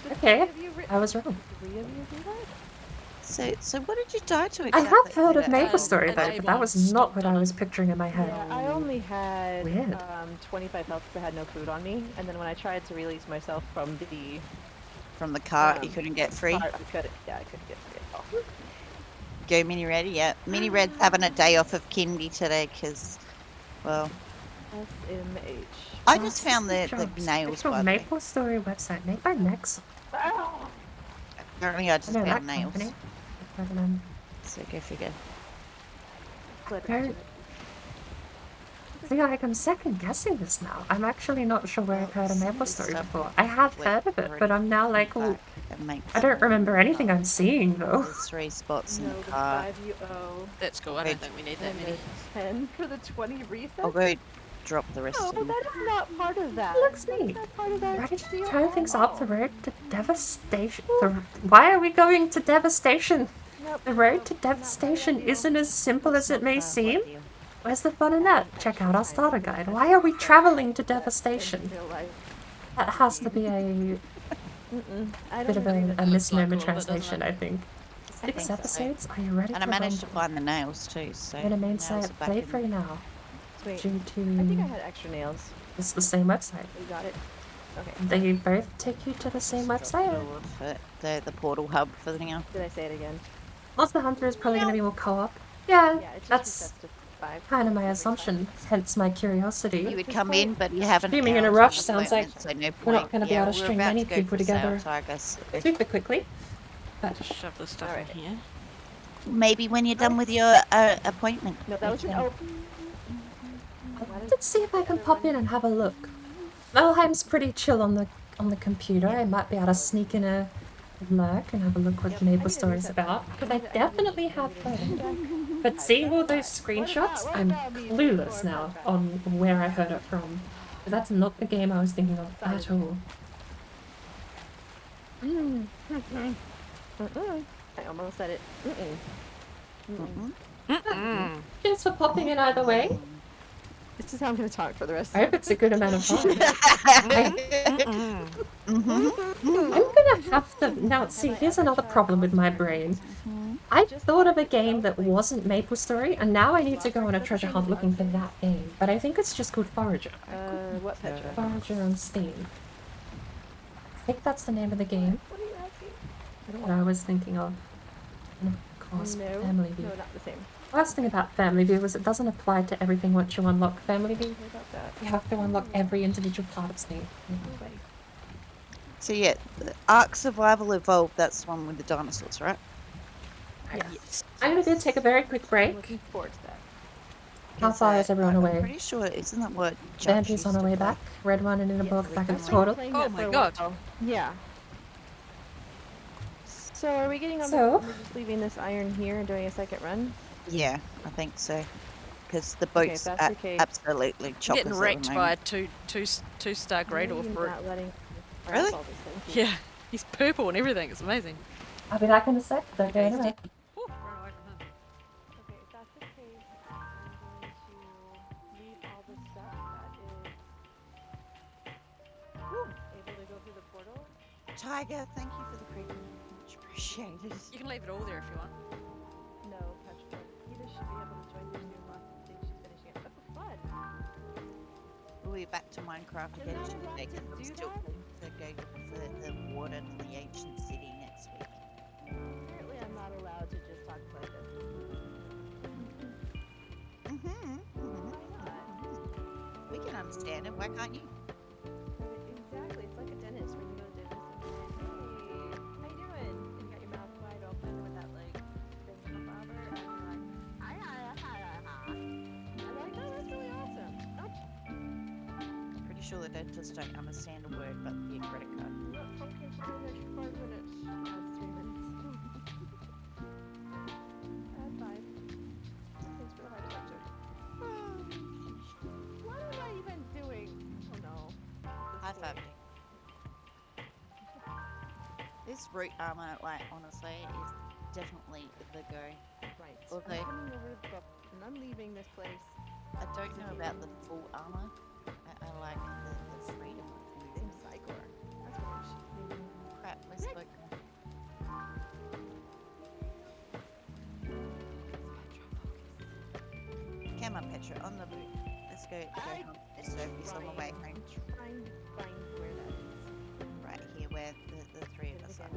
Did Okay, three of you I was wrong. 3 of you do that? So what did you die to I exactly? have heard of Did it- Maple Story though, but that was Enable not what I stopped was picturing in my head. Yeah, I only had Weird. 25 health because I had no food on me, and then when I tried to release myself from the From the cart, you Um, couldn't get free. cart, I couldn't get it off. Go Mini Red, yeah. Mini Red's having a day off of kindy today because, well, SMH. I just found the Jobs. nails, Official by the way. Maple Story website made by Nex. Ow! Apparently I just I know that found nails. company. But, So go figure. Clip Very- to it. I feel like I'm second guessing this now. I'm actually not sure where I've heard of Maple Story Stuff before. I have like heard of it, but I'm now like, well, back and make I don't remember anything I'm seeing though. There's 3 spots in No, the the cart. 5 you owe, That's cool. I don't think we need that and many. the 10 for the 20 resets? I'll go drop the rest No, of but them. that is not part of that. Looks That's neat. not part of that. Why did you deal turn at things up the all. road to devastation? Why are we going to devastation? Nope, The road nope, to not my devastation ideal. isn't as simple as it may Not seem. ideal. Where's the fun in that? Check out our starter guide. Why are we traveling to That in devastation? real life. That has to be a I bit don't of agree a with that. misnomer like all of it, doesn't translation, it? I think. I 6 think so. episodes? Are you ready And I for managed to Rumble? find the nails too, so Go to main nails site, are back play in. free now. Wait, Due I think I to... had extra nails. It's the same website. You got it? Okay. They both take you to the same website. For the portal hub for the now. Did I say it again? Monster Hunter is probably going to be more co-op. Yeah, Yeah, it just that's resets to 5. kind of my every assumption, hence my You curiosity. would come in, but you haven't. Streaming in a found rush an sounds like appointment, so no we're not point. gonna be Yeah, able to we're stream about many to go people for sale, together Tiger, so super quickly. But Just shove this stuff Alright. in here. maybe when you're done with your appointment. No, that was an Okay. open. let's see if I can pop in and have a look. Valheim's pretty chill on the computer. I might be able to sneak in a lurk and have a look what Yep, the I Maple need to Story is reset that. about, because I I need to definitely reset have that. heard. But seeing all those screenshots, What I'm about me for clueless fun now fact? on where I heard it from. But that's not the game I was thinking of Sorry. at all. I almost said it. Thanks for popping in either way. This is how I'm going to talk for the rest I hope it's a good amount of fun. Mm-mm. I'm gonna have to now. See, here's another problem with my brain. I thought of a game that wasn't Maple Story, and now I need to go on a treasure hunt looking for that game. But I think it's just called Forager. What Petra? Forager on Steam. I think that's the name of the game What are you asking? I don't that I was thinking of. And of course, No, Family View. no, not the same. Last thing about Family View is it doesn't apply to everything once you unlock Family View. What about that? You have to unlock every individual part of Steam. So yeah, the Ark Survival Evolved, that's the one with the dinosaurs, right? Yes. I'm gonna go take a very quick I'm break. looking forward to that. How far is everyone I'm away? pretty sure, isn't that what Judge Vampy's used on her to way play? back. Red one and in a Yes, book back at I've the been portal. playing Oh that my for a God. while. Yeah. So are we getting on So? the, we're just leaving this iron here and doing a second run? Yeah, I think so. Because the Okay, if boat's that's the case. absolutely chockers Getting at the wrecked by a moment. two-star great Maybe orc brute. not letting Really? all this thing. Yeah, he's purple and everything. It's amazing. I'll be back in a sec. Don't go Okay, he's anywhere. dead. Ooh, run away from him. Okay, if that's the case, I'm going to leave all the stuff that is able to go through the portal. Tiger, thank you for the creepy. Much appreciated. You can leave it all there if you want. No, Petra. Either should be able to join you soon. Lots of things she's finishing up. Oh, fun! We'll be back to Minecraft again Am I allowed today to because I'm do still that? going to go for the warden in the ancient city next week. Apparently, I'm not allowed to just talk like this. Why not? We can understand it. Why can't you? Exactly. It's like a dentist when you go to the dentist and you're like, hey, how you doing? And you got your mouth wide open with that like thing in the bobber, and you're like, hi, hi, hi, hi, hi. And they're like, oh, that's really awesome. Oh, Pretty sure the dentists don't understand a word but the credit card. look, pumpkin for an extra 5 minutes. That's 3 minutes. Add 5. Thanks for the heart toucher. What am I even doing? Oh no. High five. This root armor, like, honestly, is definitely the go. Right. Although- I'm coming over to the book, and I'm leaving this place. I don't know about the full armor. I like the freedom of Same moving. Psychor. That's what I should do. Crap, let's look. Come on, Petra, on the boot. Let's go hunt this Sophie's on the way home. I'm trying to find where that is. Right here, where the three of us are.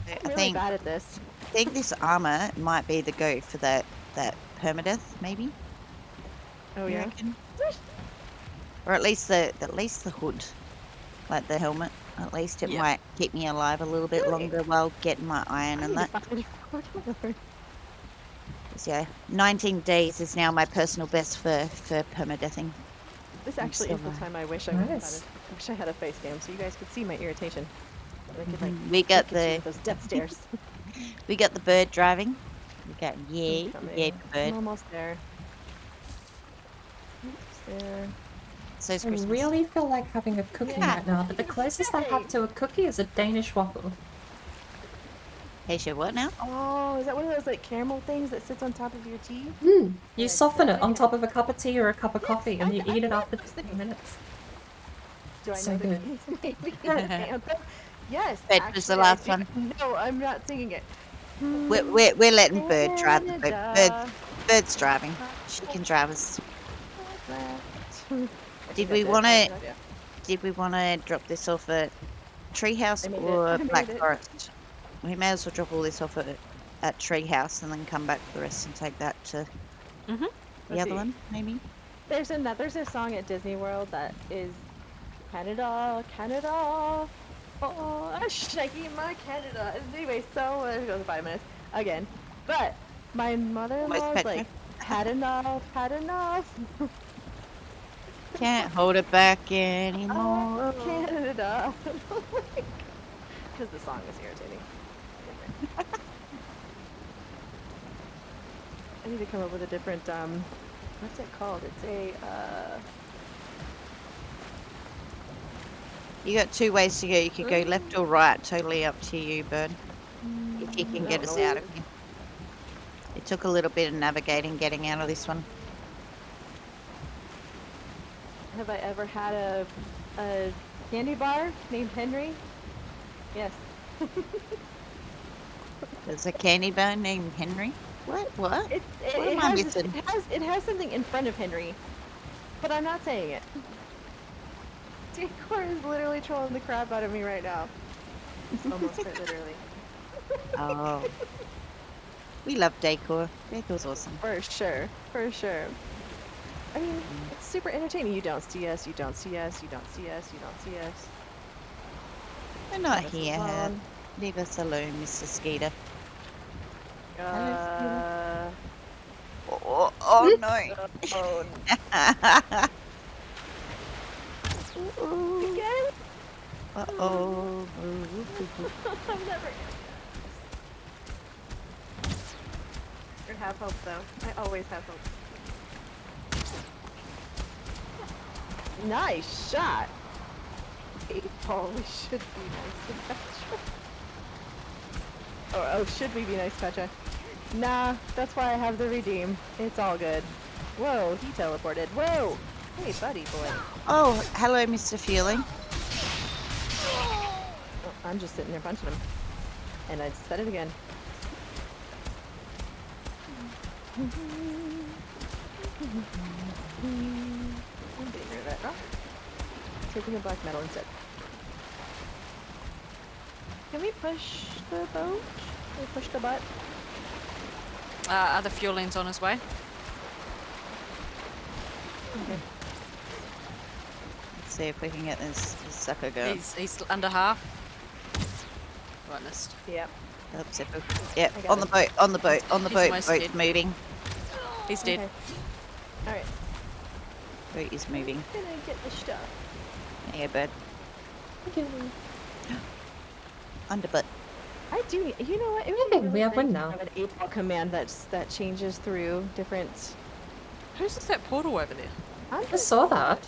I I'm really think bad at this. this armor might be the go for that permadeath, maybe. Oh You reckon? Or at least the hood, like the helmet. At least it Yeah. might keep me alive a little bit Really? longer while getting my iron and that. 'Cause, yeah, 19 days is now my personal best for permadeathing. This actually is the so, time I wish I would have Nice. had I wish I had a face cam so you guys could see my irritation. And I could like We got look at you the with those death stares. bird driving. We got yeah Coming. bird. I'm almost there. Almost there. So's I Christmas. really feel like having a cookie Yeah. right now, but the closest I have to a cookie is a Danish waffle. Hey, sure, what now? Oh, is that one of those like caramel things that sits on top of your tea? You Yeah, soften it exactly. on top of a cup of tea or a cup of Yes, coffee, and you I eat it love after those 20 things. minutes. Do I So know the good. cookies? Maybe an anthem? Yes. Petra's the actually, I last do. one. No, I'm not singing it. We're letting Bird drive the boat. Canada. Bird's driving. She can drive us. I Did think we that's it. want I have to? no idea. Did we want to drop this off at Treehouse I made it. or I made Black it. Forest? We may as well drop all this off at Treehouse and then come back for the rest and take that to the Let's other see. one, maybe. There's a song at Disney World that is Canada, Canada. Oh, I'm shaking my Canada. Anyway, so it goes 5 minutes again. But my mother-in-law's Petra? like, had enough, had enough. Can't hold it back anymore. Canada. Because the song is irritating. I need to come up with a different, what's it called? It's a, You got two ways to go. You could go left or right. Totally up to you, Bird. If you can get us out of here. It took a little bit of navigating getting out of this one. have I ever had a candy bar named Henry? Yes. There's a candy bar named Henry. What? What? It am I missing? it has something in front of Henry, but I'm not saying it. Decor is literally trolling the crap out of me right now. Almost quite literally. Oh. We love Decor. Decor's awesome. For sure. For sure. I mean, it's super entertaining. You don't see us, you don't see us, you don't see us, you don't see us. We're not Leave us here. alone. Leave us alone, Mr. Skeeter. Oh no. Oh, again? Uh-oh. I'm never gonna I have hope though. I always have hope. Nice shot! 8 ball, we should be nice to Petra. Oh, should we be nice to Petra? Nah, that's why I have the redeem. It's all good. Whoa, he teleported. Whoa! Hey, buddy boy. Oh, hello, Mr. Fueling. Oh, I'm just sitting there punching him. And I said it again. I'm getting rid of that rock. Taking a black metal instead. Can we push the boat? Can we push the butt? Other fueling's on his way. Okay. Let's see if we can get this sucker going. He's under half. Right, missed. Yep. Oops, yep, I got on the it. boat, on the boat, on the He's boat. almost Boat's dead. moving. He's dead. Okay. Alright. Boat is moving. I'm gonna get the stuff. Yeah, bird. Thank you. Underbutt. I do. You know what? It would Okay, be we have nice one to now. have an 8-ball command that changes through different. Who's that portal over there? I'm I saw that.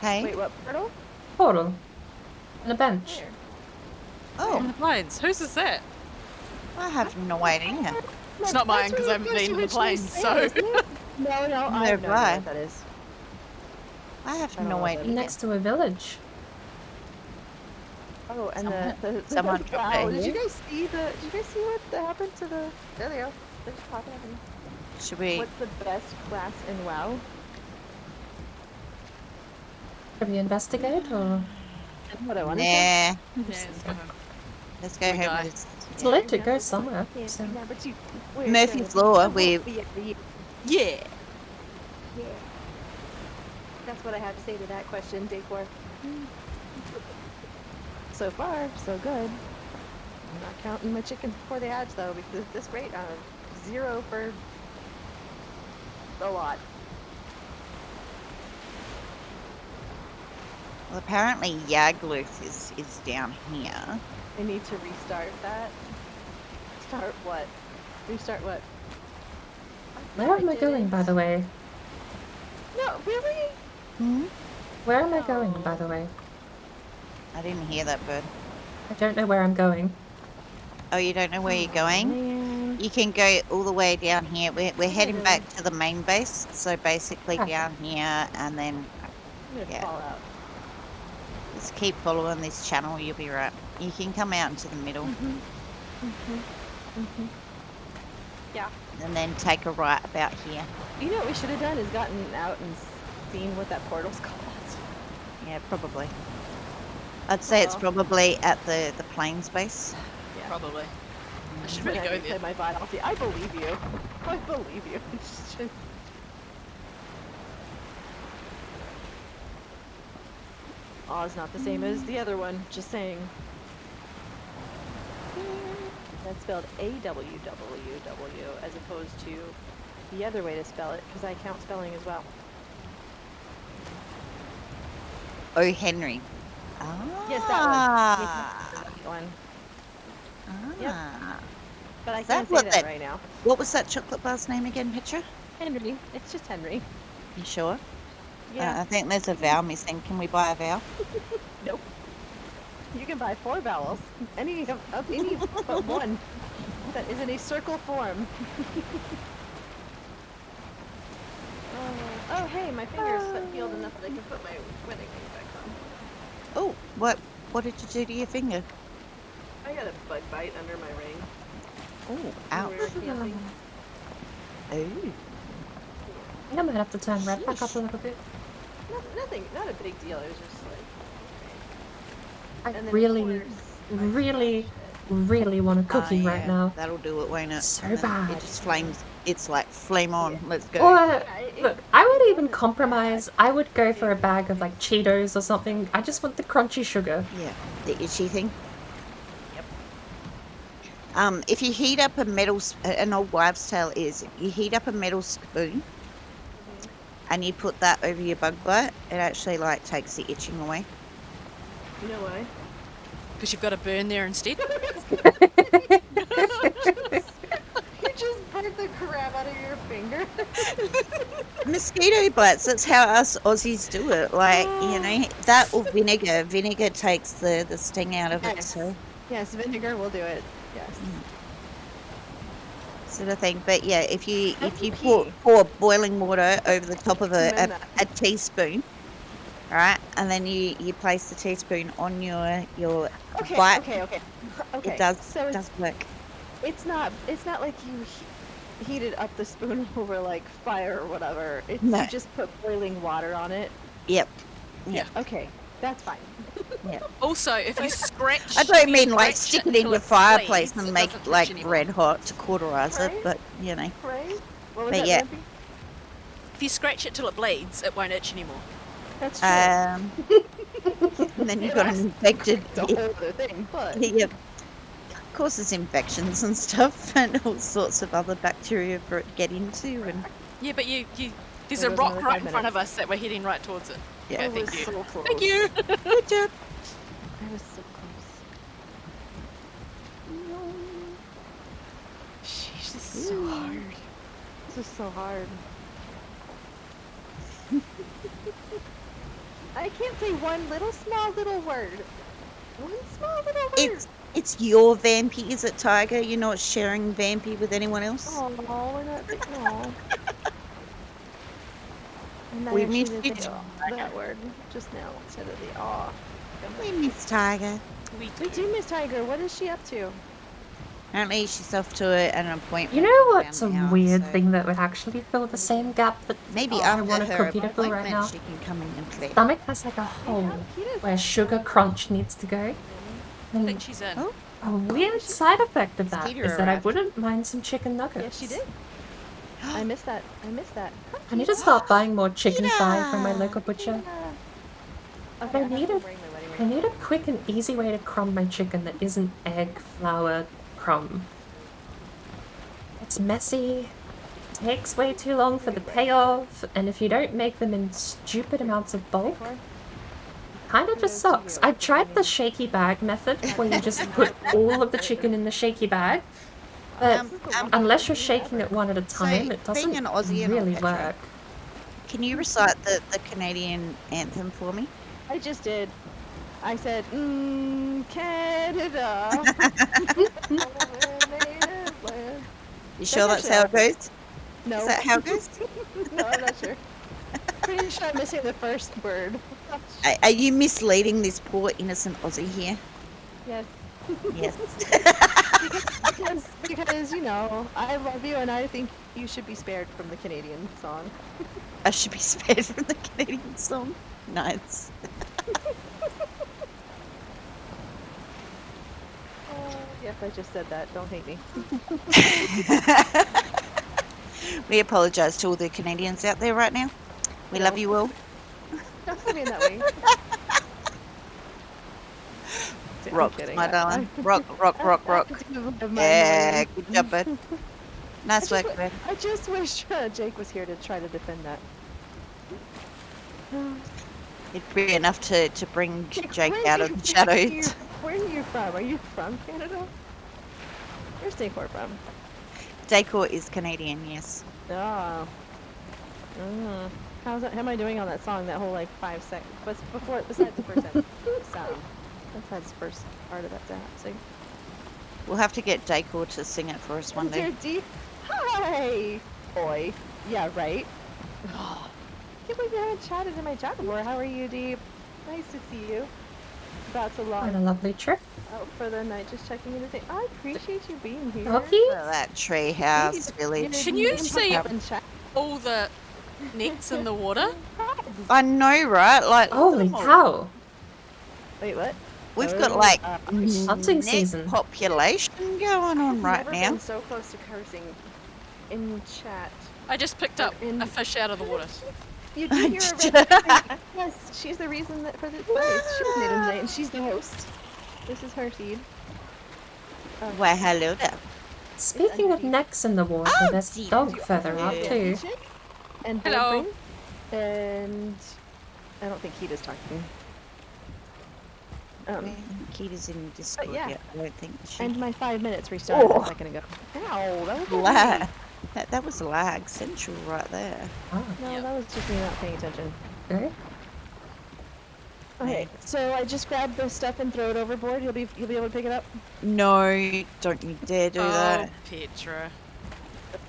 Hey. Wait, what portal? Portal. And a bench. Where? On Oh, the plains. Whose is that? I have no idea. It's not mine That's because I what haven't been to the originally plains, said, so. isn't it? No, I Neither have no have idea I. what that is. I have I don't no know idea. Next to a village. Oh, and the someone dropped wow, it did you here. guys see what happened to the? There they go. They're just popping up. Should we? What's the best class in WoW? Should we investigate or? That's what I want to say. Nah. Yeah, let's go home. Let's go We home die. with this. It's lit, it goes somewhere. Yeah, So. yeah, but you. Murphy's Law, we- Yeah. Yeah. That's what I have to say to that question, Decor. So far, so good. I'm not counting my chickens before they hatch, though, because at this rate, 0 for a lot. Well, apparently Yagluth is down here. I need to restart that. Start what? Restart what? Where am I going, by the way? No, really? Hmm? Where am I going, by the way? I didn't hear that, bird. I don't know where I'm going. Oh, you don't know where you're going? Man. You can go all the way down here. We're heading Yeah. back to the main base. So basically Okay. down here and then I'm gonna Yeah. fall out. just keep following this channel. You'll be right. You can come out into the middle Yeah. and then take a right about here. You know what we should have done is gotten out and seen what that portal's called. Yeah, probably. I'd say it's Well. probably at the plains base. Yeah. Probably. I should When really I go replay there. my VOD, I'll see. I believe you. I believe you. It's just. Aw's not the same as the other one. Just saying. That's spelled A-W-W-W as opposed to the other way to spell it, because I count spelling as well. Oh, Henry. Yes, that one. Ah. That one. Ah. Yep. But I Is that can't say what that that- right now. What was that chocolate bar's name again, Petra? Henry. It's just Henry. You sure? Yeah. I think there's a vowel missing. Can we buy a vowel? Nope. You can buy 4 vowels. Any of any but one that is in a circle form. Oh, hey, my finger's healed enough that I can put my wedding ring back on. Oh, what did you do to your finger? I got a bug bite under my ring. Oh, when ouch. we were camping. Oh. I think I might have to turn red back up a little bit. Nothing, not a big deal. It was just like. I And then of really, course, I really, scratched really want a cookie Ah, right yeah, now. That'll do it, won't it? So And then bad. It just flames. It's like flame on. Let's go. Or, it look, I would even wasn't compromise. bad. I would go for a bag of like Cheetos or something. I just want the crunchy sugar. Yeah, the itchy thing. Yep. If you heat up a metal, an old wives' tale is you heat up a metal spoon and you put that over your bug bite. It actually like takes the itching away. You know why? Because you've got to burn there instead. You just burnt the crap out of your finger. Mosquito bites. That's how us Aussies do it. Like that or vinegar. Vinegar takes the sting out of it. Yes. So Yes, vinegar will do it. Yes. sort of thing. But yeah, if you That's pour boiling water over the top of a Recommend that. teaspoon, all right, and then you place the teaspoon on your Okay, bite. okay. It does So work. it's not like you heated up the spoon over like fire or whatever. It's No. you just put boiling water on it. Yep. Okay, that's fine. Also, if you scratch, I don't if you mean like scratch stick it in until your fireplace bleeds, and it make doesn't it like itch anymore. red hot to cauterize it, Right? but Right? What was But that, yeah. Lampy? If you scratch it till it bleeds, it won't itch anymore. That's true. and then you've got an infected. It's a whole other thing, but Yep. Causes infections and stuff, and all sorts of other bacteria for it to get into, and Yeah, but you there's There a goes rock another right 5 in front of minutes. us that we're heading right towards it. yeah. I thank was you. so close. Thank you. Good job. I was so close. Sheesh, this is so hard. This is so hard. I can't say one small little word. One small little word. It's your vampy, is it, Tiger? You're not sharing vampy with anyone else. Oh, we're not. No. And I We actually missed did it. say that word just now instead of the aw. We miss Tiger. We do miss Tiger. What is she up to? Apparently, she's off to an appointment. You know around what's a now, weird so thing that would actually fill the same gap that Maybe I after want a her cookie to fill right appointment, now? she can come in and collect. Stomach has like a hole where sugar crunch needs to go. I And think she's in. Oh. a weird side effect of that Skeeter is that I arrived. wouldn't mind some chicken nuggets. Yes, she did. I missed that. I need to start buying more chicken thigh from my Peter! local butcher. Okay, I need a. I need a quick and easy way to crumb my chicken that isn't egg, flour, crumb. It's messy, takes way too long for the payoff, and if you don't make them in stupid amounts of bulk, kind of just sucks. I've tried the shaky bag method, where you just put all of the chicken in the shaky bag, but unless you're shaking it one at a time, it doesn't being an Aussie and all, really Petra, work. Can you recite the Canadian anthem for me? I just did. I said, Canada. You sure that's how it goes? No. Is that how it goes? No, I'm not sure. Pretty sure I'm missing the first word. Are you misleading this poor innocent Aussie here? Yes. Yes. because, you know, I love you and I think you should be spared from the Canadian song. I should be spared from the Canadian song. Nice. Yes, I just said that. Don't hate me. We apologise to all the Canadians out there right now. We love you all. Don't put me in that way. I'm Rock, kidding. my darling. Rock, rock, rock, rock. Yeah, good job, bud. Nice work, bud. I just wish Jake was here to try to defend that. It'd be enough to bring Jake where out do of you- the shadows. Where are you from? Are you from Canada? Where's Decor from? Decor is Canadian, yes. Oh. Mm. How am I doing on that song? That whole like 5 seconds. What's before? Besides the first sound. Besides the first part of that sound. So, We'll have to get Decor to sing it for us one day. Dear D. Hi, boy. Yeah, right. Can't believe you haven't chatted in my chat before. How are you, Deep? Nice to see you. About to log What a lovely trip. out for the night. Just checking in to say I appreciate you being here. Doggy? Look at that treehouse village. Can you name see pop up in chat. All the nets in the water. I know, right? Like, Holy oh, cow. Wait, what? we've got Oh, like Hunting net season. population going on I've right never now. been so close to cursing in chat. I just picked up a fish out of the water. You do hear a red tree. Yes, she's the reason that for this place. She's made a and she's the host. This is her seed. Well, hello there. Speaking of necks in the water, Oh, there's a dear. dog further up Yeah. too. And Hello. Boardbring. And I don't think Keita's talking. Kita's in Discord. yeah. Yet. I don't think she. And my 5 minutes restarted Oh. a second ago. Ow, that was lag. heavy. That was lag central right there. Oh, No, Yep. that was just me not paying attention. okay. Okay, so I just grabbed the stuff and throw it overboard. You'll be able to pick it up. No, don't you dare do that. Petra.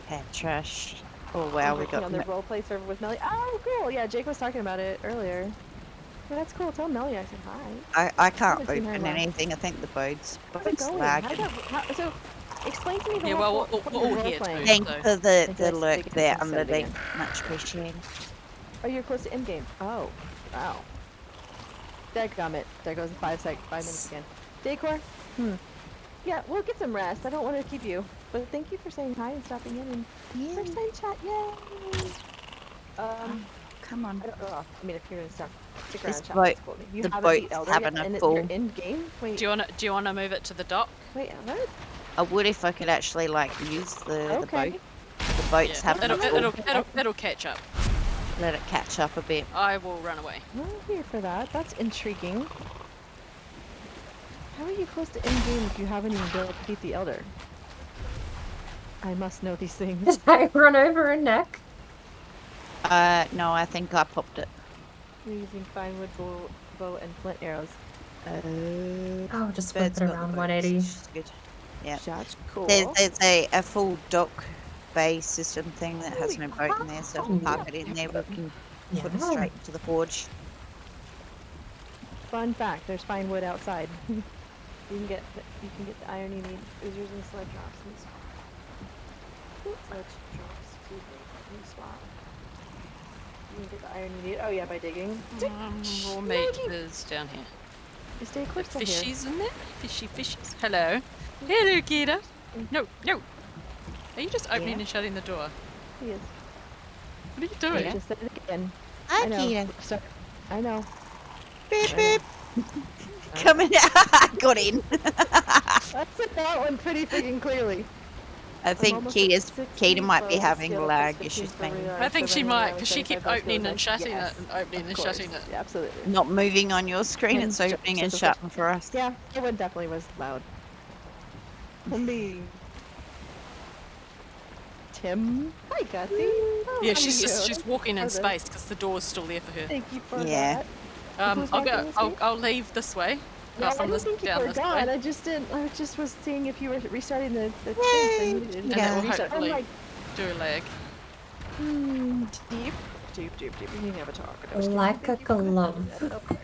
Petrash. Oh wow, I'm we working got. on the roleplay server with Melly. Oh, cool. Yeah, Jake was talking about it earlier. Well, that's cool. Tell Melly I said hi. I can't haven't seen her in open a while. anything. I think the boat's How's it going? lagging. So, explain to me the Yeah, whole well, we're all here role-playing. too. Thanks So. for the Okay, let's lurk dig into there this side underneath. again. Much appreciated. Oh, you're close to in-game. Oh, wow. Dadgummit. There goes 5 minutes again. Decor? Yeah, we'll get some rest. I don't want to keep you. But thank you for saying hi and stopping in. And first time chat, yay! Come on. I don't know. I mean, if you're gonna stick around This and chat, boat- that's cool. You the haven't boat's beat Elder having yet, a and full- you're in-game? Wait, Do you wanna move it to the dock? wait, what? I would if I could actually like use the Okay. boat. The boat's having a full. It'll catch up. Let it catch up a bit. I will run away. I'm here for that. That's intriguing. How are you close to in-game if you haven't even been able to beat the Elder? I must know these things. Did I run over a neck? No, I think I popped it. You're using fine wood bow and flint arrows. Oh, just flip Bird's it got the around boats, 180. which is good. Yeah. That's cool. There's a full dock bay system thing that has no boat in there, so if we Oh, park it in there, we can put it Yeah. straight into the forge. Fun fact: there's fine wood outside. you can get the iron you need. Is using sledge drops and swap. Sledge drops. Excuse me. And swap. You can get the iron you need. Oh yeah, by digging. Raw meat is down here. You stay close to here. Fishies in there? Fishies. Hello. Hello, Kira. No. Are you just opening Yeah. and shutting the door? He is. What are you I doing? just said it again. Hi, I know. Kira. So, I know. Beep, I beep. know. Coming out. Got in. I said that one pretty freaking clearly. I think almost at Kita 16 might be bow, having skill lag plus issues, 15 for maybe. rear I think arms, she so might, running because she around kept 75 opening skills and shutting yes, it and opening of and course. shutting it. Yeah, absolutely. Not moving on your screen, And it's opening and so- shutting for us. Yeah, that one definitely was loud. Me. Tim. Hi, Gutsy. Oh, Yeah, how she's walking in How's it? space because the door's still there for her. Thank you for Yeah. that. Who's I'll walking go. in space? I'll leave this way. Yeah, I from didn't this think you down were this gone. way. I just didn't. I just was seeing if you were restarting the thing. So Yay! you needed And to Yeah. it will restart. I'm hopefully like, do a lag. deep. We need to have a talk. No, just kidding. Like a Thank you for glove. that. Okay.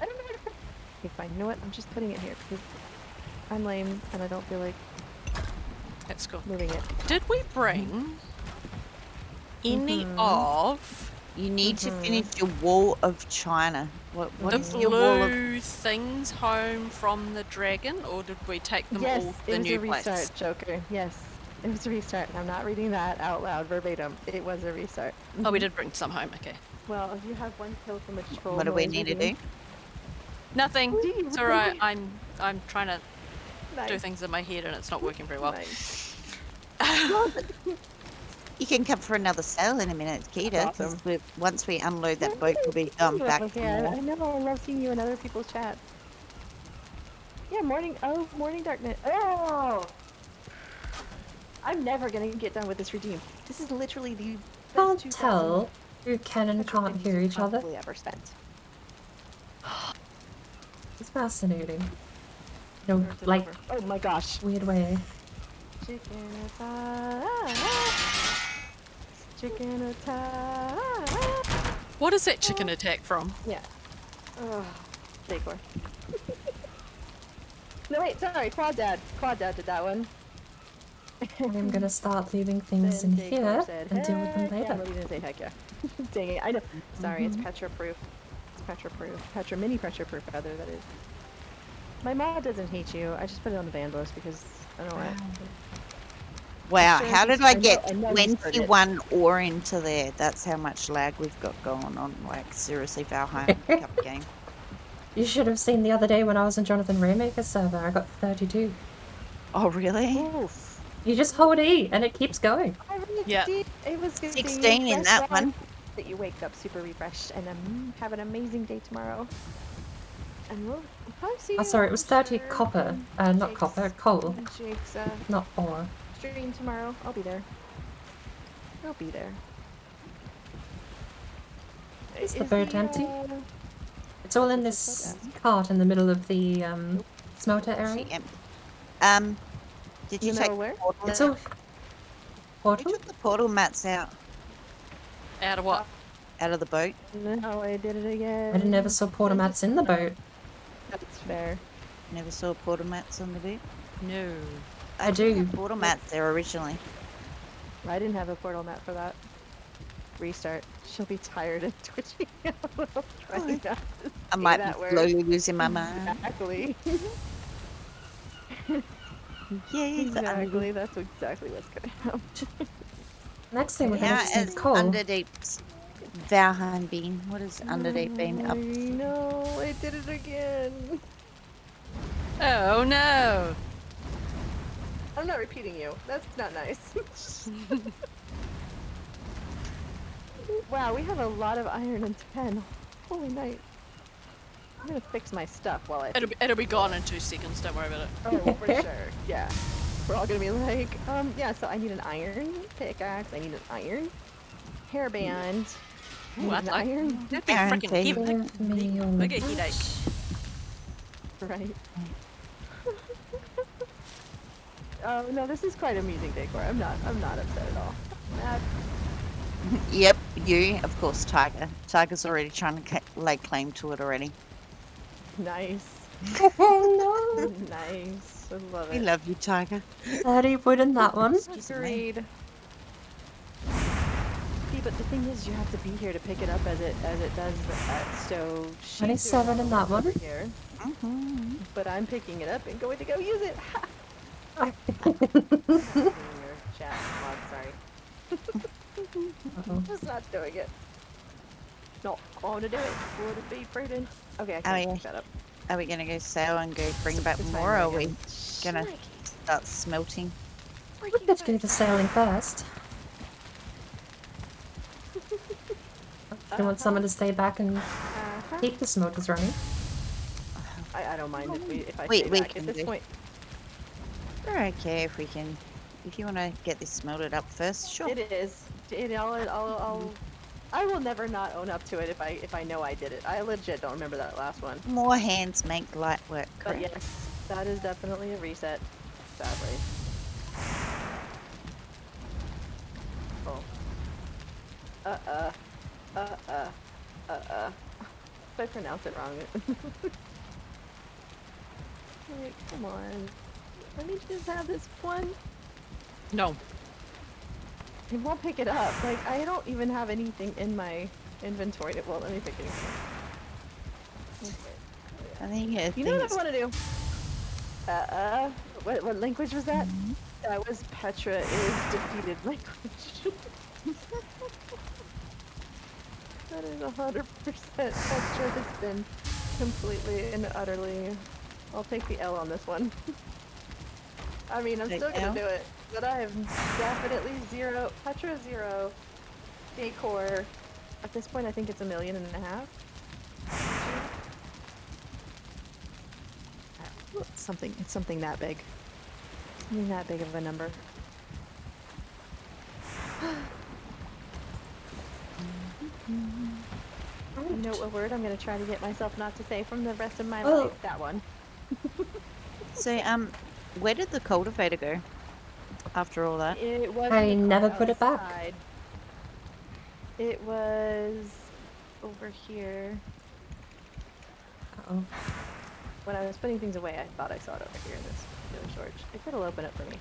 I don't know where to put. Okay, fine. You know what? I'm just putting it here because I'm lame and I don't feel like That's cool. moving it. Did we bring any Mhm. of You need to finish your wall of China. What the is your wall of... blue things home from the dragon, or did we take them Yes, all to it the was new a restart, place? Joker. Yes, it was a restart. I'm not reading that out loud verbatim. It was a restart. Oh, we did bring some home. Okay. Well, if you have one kill from a troll, What do we noise need to reading- do? Nothing. Do you It's alright. really? I'm trying to do Nice. things in my head and it's not working very well. Nice. You can come for another sail in a minute, Keita. That's 'Cause awesome. once we unload that Why boat, do we'll be I see you back over for here? more. I know, I love seeing you in other people's chats. Yeah, morning. Oh, morning darkness. Oh, I'm never gonna get done with this redeem. This is literally the best Can't 2,000 tell who can and petrol can't things hear you've each other. probably ever spent. It's fascinating. No, Or like, deliver. Oh my gosh. weird way. Chicken attack. Chicken attack. What is that chicken attack from? Yeah. Ugh. Decor. No, wait, sorry. Quad Dad. Quad Dad did that one. I'm gonna start leaving things in Then Decor here said, and deal with them heck yeah, later. but we didn't say heck yeah. Dang it. I know. Sorry, it's Petra proof. It's Petra proof. Petra mini Petra proof, rather, that is. My mod doesn't hate you. I just put it on the ban list because I don't know why. Wow, Sure, how he's- did I know- get I know he's heard it. 21 ore into there? That's how much lag we've got going on. Like, seriously, Valheim Cup game. You should have seen the other day when I was in Jonathan Raymaker's server. I got 32. Oh, really? Oof. You just hold E and it keeps going. I really Yeah. did. It was good seeing 16 you. in Best that one. round that you wake up super refreshed and have an amazing day tomorrow. And we'll probably see you. Oh, sorry, it was 30 sure, copper. in Not Jake's- copper, coal. in Jake's Not ore. stream tomorrow. I'll be there. I'll be there. Is the boat empty? It's all in This this is so cart in the middle of the smelter She area. did You you know take the where? portal It's out? all We portal. took the portal mats out Out of what? of the boat. No, I did it again. I never saw porta mats in the boat. That's fair. Never saw portal mats on the boat. No. I think do. they had portal mats there originally. I didn't have a portal map for that. Restart. She'll be tired and twitching out. Trying not to I say might that be word. slowly losing my mind. Exactly. Yes, Exactly. That's exactly what's gonna happen. Next thing we're gonna How just need is coal. Underdeep's Valheim been? What has Underdeep been up to? No, I did it again. Oh no! I'm not repeating you. That's not nice. Wow, we have a lot of iron and 10. Holy night. I'm gonna fix my stuff while I It'll be gone in 2 seconds. Don't worry about it. Oh, for sure. Yeah. We're all gonna be like, yeah, so I need an iron pickaxe, I need an iron hairband, I Ooh, need I'd an like- iron. That'd be Iron freaking teeth. heavy. Give me all Bigger of headache. Right. Oh no, this is quite amusing decor. I'm not upset at all. Mad. Yep, you, of course, Tiger. Tiger's already trying to lay claim to it already. Nice. Oh Nice. I love We it. love you, Tiger. no! 30 wood in that one. Excuse me. Agreed. See, but the thing is, you have to be here to pick it up as it does that. So she's doing 27 in all that the work one. over here, Mm-hmm. but I'm picking it up and going to go use it. Uh-oh. In your chat log, sorry. Just not doing it. Not going to do it. Would it be prudent? Okay, I Oh, can yeah. shut up. Are we gonna go sail and go bring back It's fine, more, or are we Megan. gonna Shrek. start smelting? We could do the sailing first. Do you want someone to stay back and Uh-huh. keep the smelters running? I don't mind if I We- stay we back can at this do. point. We're okay if we can. If you want to get this smelted up first, sure. It is. I will never not own up to it if I know I did it. I legit don't remember that last one. More hands make light work. But Correct. yes, that is definitely a reset. Sadly. Oh. If I pronounce it wrong. Wait, come on. Let me just have this one. No. It won't pick it up. Like, I don't even have anything in my inventory that won't let me pick it up. Okay. I think it. You know what I want to do? What language was that? Mm-hmm. That was Petra is defeated language. That is 100% Petra has been completely and utterly. I'll take the L on this one. I mean, I'm Take still gonna L? do it. But I have definitely Petra 0, Decor. At this point, I think it's 1.5 million. It's something that big. Something that big of a number. You know a word I'm gonna try to get myself not to say from the rest of my Well- life? That one. So, where did the cultivator go after all that? It was. I never put it back. outside. It was over here. Uh-oh. When I was putting things away, I thought I saw it over here in this other storage. If it'll open it for me.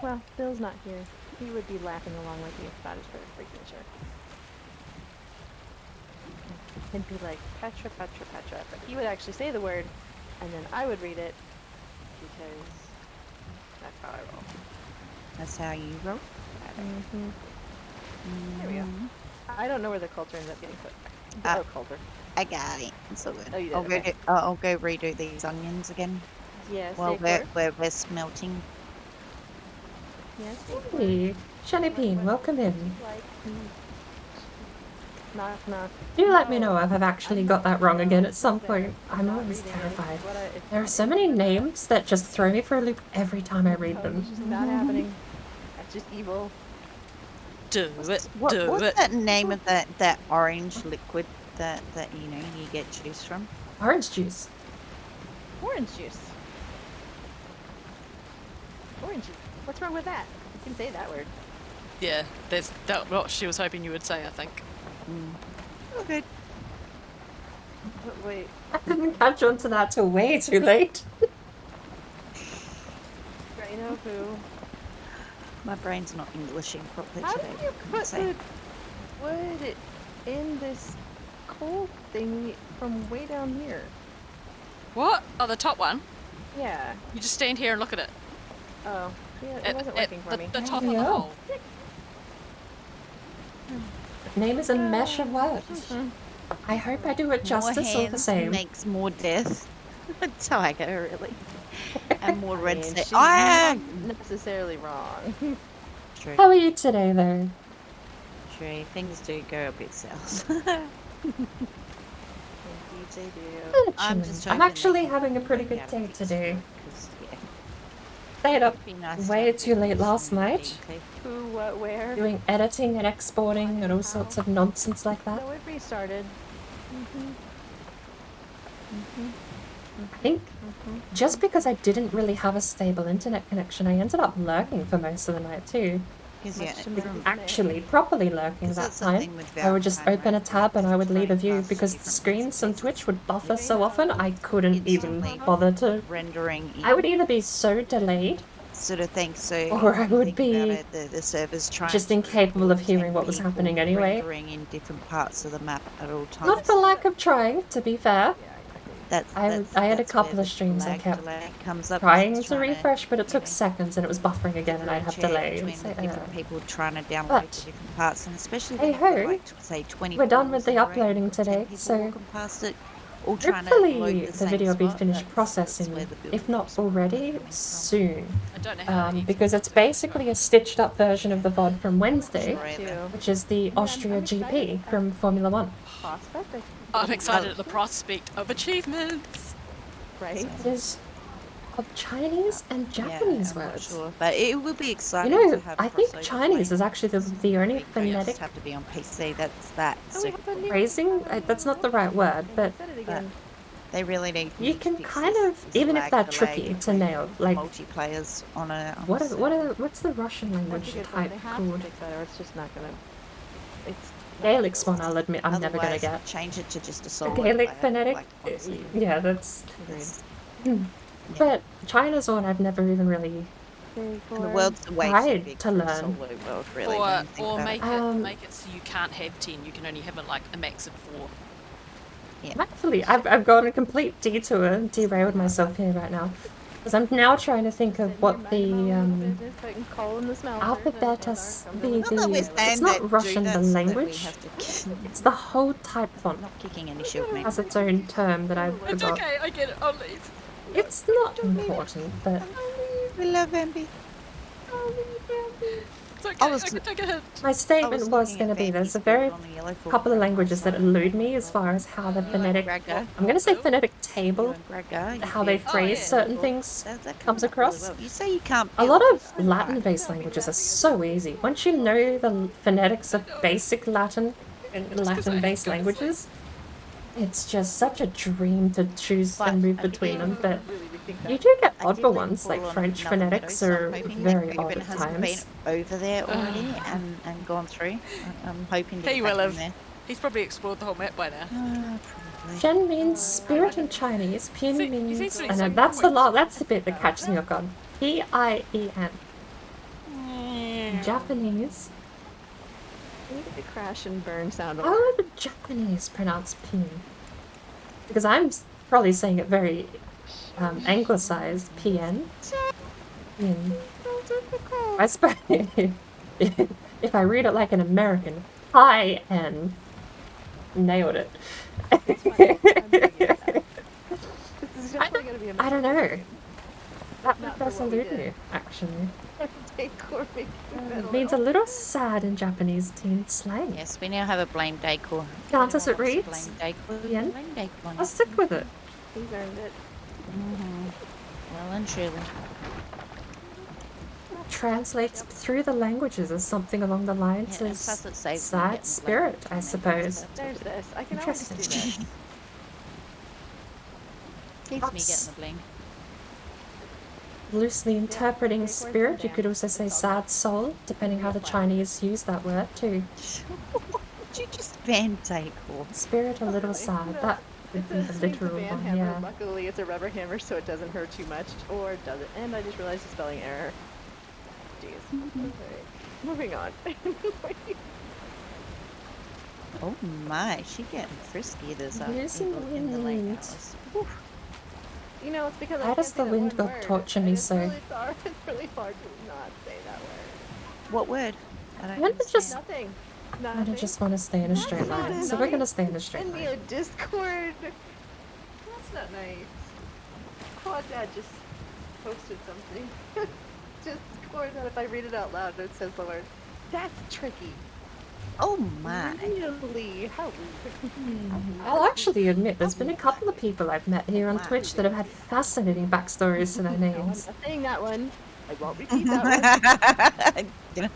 Well, Bill's not here. He would be laughing along with me about his freaking shirt. He'd be like, Petra, Petra, Petra. But he would actually say the word, and then I would read it, because that's how I roll. That's how you roll. Mm-hmm. There we go. I don't know where the culture ends up getting put. Ah. Oh, culture. I got it. It's all good. Oh, you did, I'll, okay. I'll go redo these onions again. Yes, While we're smelting. Yes, Hey, Shelly Bean, welcome in. like, knock, knock. Do let me know if I've actually got that wrong again at some point. I'm always terrified. There are so many names that just throw me for a loop every time I read It's them. just not happening. That's just evil. Do it. What's Do it. that name of that orange liquid that you know you get juice from? Orange juice. Orange juice. Orange juice. What's wrong with that? You can say that word. Yeah, that's what she was hoping you would say, I think. Okay. But wait. I didn't catch on to that till way too late. Right now, who? My brain's not Englishing properly How today. did you I'm put saying. the wood in this coal thingy from way down here? What? Oh, the top one? Yeah. You just stand here and look at it. Oh. Yeah, it At, wasn't at working for the, me. the top of Yeah. the hole. Name is a mesh of words. Mhm. I hope I do it justice all the hands same. makes more death. Tiger, really. And more I red mean, state. she's Ah! not necessarily wrong. True. How are you today, though? True. Things do go a bit south. Indeed they do. Kinda I'm chilling. just I'm hoping they actually can having a pretty work good out day fix today. for it, 'cause, yeah, Stayed up it'd be nice to way have too late fix last and night, clean. Who, what, where? doing editing and exporting and all sorts of nonsense like that. No, it restarted. I think just because I didn't really have a stable internet connection, I ended up lurking for most of the night too. Because Much yeah, to my from, dismay. Actually, properly lurking 'cause that that's the time. thing with I would just Valentine, open a right? tab and I would leave a view Past because the different screens bits on and Twitch pieces. would buffer so often I couldn't even Instantly bother to. rendering in I would either be so delayed sort of thing. So or if I you would think about be it, the server's trying just to incapable of record hearing 10 what was people happening anyway. rendering in different parts of the map at all times. Not for lack of trying, to be fair. That's I had a that's where couple of the streams I lag kept delay comes up. 'cause trying it's to trying refresh, but it you took know, seconds and it was buffering again and I'd have delay. It was between the like, different people trying to download But, the different parts, and especially hey when you've got, ho, like say 20 we're done with the portals in a row, uploading you've got 10 today, people so walking past it, all trying to load hopefully the the same video will be spot. finished That's processing, where the build if not respawn is already, coming from. soon. I don't know how to Because it's export it. basically a stitched up version of the VOD from Wednesday, Sure. Too. which is the I'm Austria excited. GP from Formula One. Prospect? I'm excited at the prospect of achievements. Right? It is of Chinese and Japanese I'm not words. sure, but it will be You exciting know, to have I think crossover Chinese is playing. actually the only You don't phonetic just have to be on PC. That's Oh, we have a new- phrasing. That's not the right word, but Said it again. they really need. you to can fix kind this- of, this even if lag they're delay tricky to between nail, like multiplayers on a. what's the Russian That's language a good point. type They have called? to fix that or it's just not gonna... It's... Gaelic's one, I'll admit, I'm never gonna Otherwise, get. change it to just a The solo Gaelic player, phonetic, like, honestly, yeah, that's. it's- But China's one I've never even really. the world's way tried too big to for a learn. solo world, really. when you think Or about it. make it so you can't have 10. You can only have it like a max of 4. Actually, I've gone a complete detour and derailed myself here right now. Because I'm now trying to think of what the alphabet is. It's not Russian, the language. It's the whole type font Not kicking any shield, mate. has its own term that I've It's forgot. okay, I get it. I'll leave. It's not important, but We love Bambi. It's okay. I I was- can take a hit. my statement was looking going to at be there's a Bambi's very build on the yellow full couple of colour languages that side. elude me as far as how the You like phonetic. Braga? I'm going to say Who? phonetic You table, and Braga, you how they feel- phrase yeah. certain things. That comes comes up really across. well. You say you can't. A lot build. of Latin-based languages are so easy. Once you know the phonetics of basic Latin and Just 'cause I hate Latin-based going to sleep. languages, it's just such a dream to choose But and move I between did- them. But Really rethink you that. do get I odd did for lean ones, full like on French Nothing Meadows, phonetics so I'm are hoping very that odd Ruben at hasn't been times. over there already and gone through. I'm hoping to He get will back in have. there. He's probably explored the whole map by now. Probably. Shen means spirit in Chinese. Pin See, means, he's and actually that's the quite- that's the bit that catches me off guard. P-I-E-N. Japanese. I need the crash and burn sound. How would the Japanese pronounce pin? Because I'm probably saying it very anglicized. PN. Pin. I suppose if I read it like an American, I-N. Nailed it. This is definitely going to be a I don't know. That Not does for what we elude did. me, actually. decor making It means a little sad in Japanese teen slang. Yes, we now have a blame decor. Can't as it Everyone reads. wants a blame decor. Ian? Blame decor. I'll stick with it. He's earned it. Well and truly. Translates through the languages as something along the lines Yeah, of and plus it saves me sad getting spirit, blamed I for suppose. There's this. I can always do Interesting. this. Keeps me That's- getting the blame. Loosely interpreting record spirit, you them could down. also say That's all sad soul, depending how the Chinese use that word too. Did you just ban decor? Spirit a little Really? sad. No. That would It's be a the swing to literal ban one, hammer. yeah. Luckily, it's a rubber hammer, so it doesn't hurt too much. Or does it? And I just realized the spelling error. Jeez. Alright. Moving on. Oh my, she getting frisky this Using in the late wind. hours. You know, it's because Why I does can't the say that wind one god word, torture and me it's so? Really hard, it's really hard to not say that word. What word? I don't When did just- understand. Nothing. I Nothing. just want to stay in a straight not line, so we're nice. gonna stay in a straight Send me line. a Discord. That's not nice. Quad Dad just posted something. Discord that if I read it out loud, it says the word. That's tricky. Oh my. Really? How rude. I'll actually admit there's been a couple of people I've met here on Twitch that have had fascinating backstories to their No, I'm not names. saying that one. I won't repeat that one.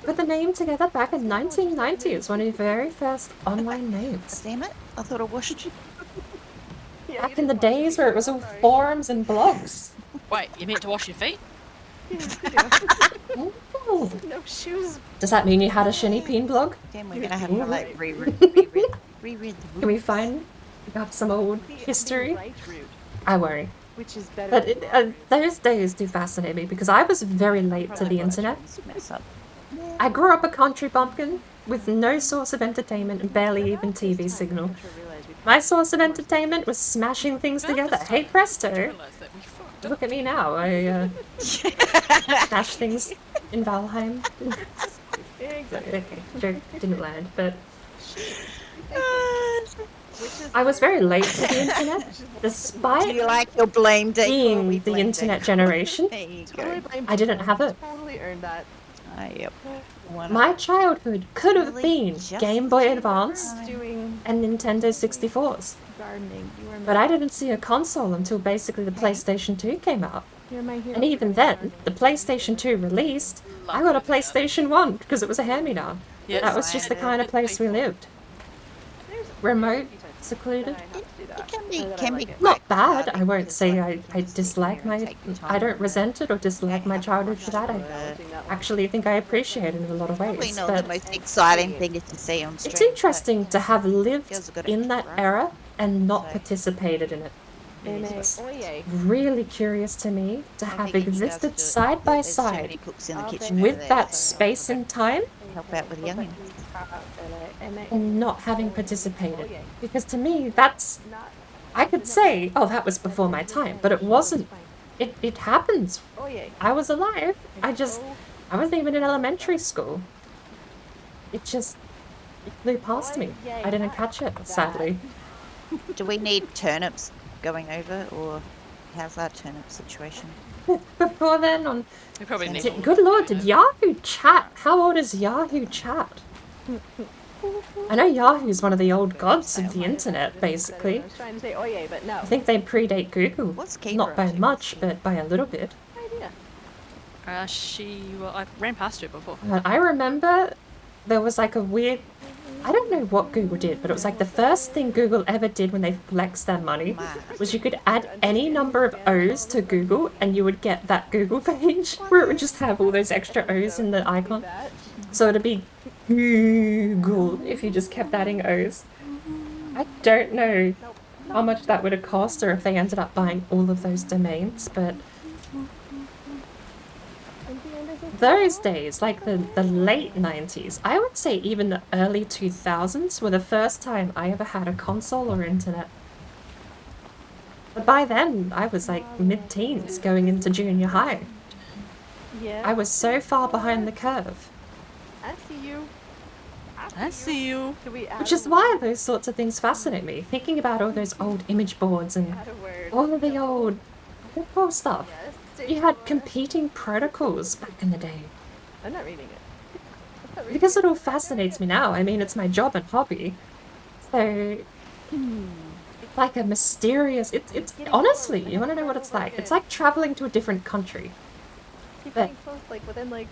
Put the name together back in 1990 as one of the very first online names. Damn it. I thought I washed you. Yeah, you Back in the didn't watch days the where it was all video, sorry. forums and blogs. Wait, you meant to wash your feet? Ooh. No shoes. Does that mean you had a Shinny Peen blog? Damn, we're gonna have Ooh. to like reread the rules. Can we find got some old The history? right route, I worry. which is better. But than the wrong route. those days do fascinate me because I was very late to the internet. Mess up. I grew up a country bumpkin with no source of entertainment and barely even About this TV time, signal. Metro realized we My source of entertainment was smashing things About together. this Hey time, I presto! realised that we fucked up. Look at me now. I smash things in Valheim. Exactly. Okay, joke didn't land, but Which is I was very late to the internet, Do despite you like your blame decor? being We the blame internet decor. generation. There you totally go. blame I didn't people. have it. Totally earned that. Yep. Why not? My childhood could have Really? been Just Game Boy the Advance time. Doing and Nintendo 64s, gardening. You were but I didn't see a console until basically the PlayStation 2 came out. You're my hero. And even then, the PlayStation 2 released, I got a PlayStation 1 because it was a hand-me-down. Yes, That was just the kind of place we lived. Remote, secluded. Can be Not quite bad. I cathartic won't because, say like, you I can just sit dislike there and my. take your I time don't and resent it or dislike my childhood for that. I actually think I appreciate it in a lot of Probably ways. not But the most exciting thing is to see on stream. it's interesting to have lived Girls have got in extra that right. era and not So- participated in it. It's Oye. really curious to me to I have think you guys existed do it. side by There's too many side cooks in the I'll kitchen take over with there, that so space and time help out with the youngins. and not having participated. Because to me, that's. I could say, oh, that was before my time, but it wasn't. It happens. Oye. I was alive. I wasn't even in elementary school. It just it flew past me. I didn't catch it, sadly. Do we need turnips? going over, or how's that turnip situation? Before then, on We probably need. good lord, did Yahoo Chat? How old is Yahoo Chat? I know Yahoo's one of the old gods of the internet, basically. I was trying to say oye, but no. I think they predate Google. What's Keeper Not by up to? much, but by a little bit. idea. Well, I ran past her before. I remember there was like a weird... I don't know what Google did, but it was like the first thing Google ever did when they flexed their money was you could add any number of O's to Google and you would get that Google page where it would just have all those extra O's in the icon. So it'd be Google if you just kept adding O's. I don't know how much that would have cost or if they ended up buying all of those domains, but those days, like the late 90s, I would say even the early 2000s were the first time I ever had a console or internet. But by then, I was like mid-teens going into junior high. Yeah. I was so far behind the curve. I see you. I see you. Could we add Which a is why those sorts of things fascinate me. Thinking about all those old image boards and add a word? all of the old cool stuff. Yes, You had competing protocols back in the day. I'm not reading it. I'm not reading Because it all fascinates me now. I mean, it's my job and hobby. So, it's like a mysterious... It's honestly, you want to know what it's like? It's like traveling to a different country, Keep but- getting close, like within like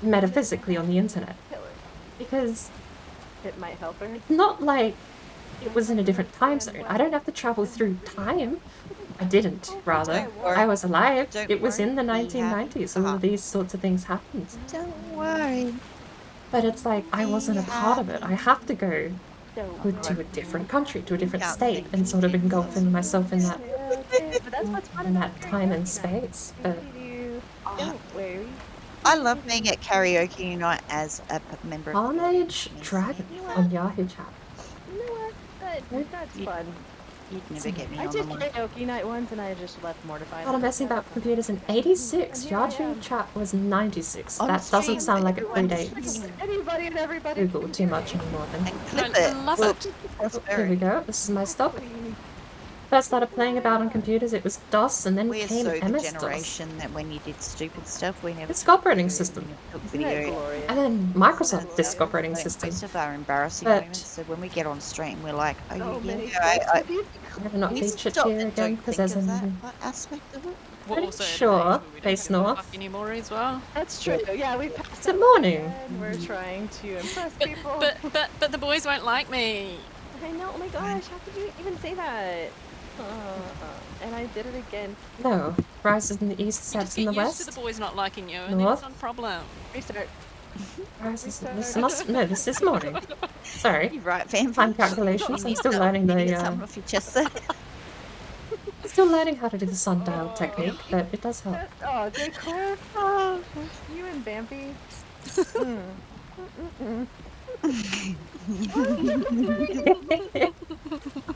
metaphysically on the internet. kill it. Because It might help her. it's not like it was in a different time zone. I don't have to travel through time. I didn't, rather. Don't worry. I was alive. Don't It was worry. in the We have 1990s. All of time. these sorts of things happened. Don't worry. But it's like, I wasn't a part of it. I have to go Don't to a different country, to a different Yeah, state, thank and you, sort of Jesus. engulfing myself in that But that's what's fun in about that time and karaoke. space. But Don't worry. I love being at karaoke night as a member of the Carnage audience. Dragon You know what? on Yahoo Chat. You know what? That's You- fun. You'd never get me I on did the one. karaoke night once and I just left mortified. Started messing about with computers in 86. And here I Yahoo am. Chat was 96. On That doesn't stream, sound like it everyone predates streaming. Anybody and everybody. Google too much anymore then. And clip I it. love Look, it. Here we go. This is my stop. First started playing about on computers, it was DOS, and then We're came so the MS-DOS. generation that when you did stupid stuff, we never It's took operating video, system. we never took Isn't that video. glorious? And then Microsoft Disk Operating System. Most of our embarrassing But- moments. So when we get on stream, we're like, "Oh, So you many yeah, I, folks. I have not can you featured stop here and again don't because think there's of that a... aspect of it." We're Pretty also at an sure age where we don't face give a north. fuck anymore as well. That's true. Yeah, we passed Is it that morning? and we're trying to impress But, people. but the boys won't like me. I know. Oh my gosh, how could you even say that? And I did it again. No. Rises in the east, You just sets in get the used to west. the boys not liking you, and then North. it's not a problem. Restart. Rises... This must... No, this is morning. Sorry. You're right, fam. Time calculations. I'm still learning the... Something off your chest there. Still learning how to do the sundial technique, but it does help. Oh, good Claire. Oh, you and Bambi.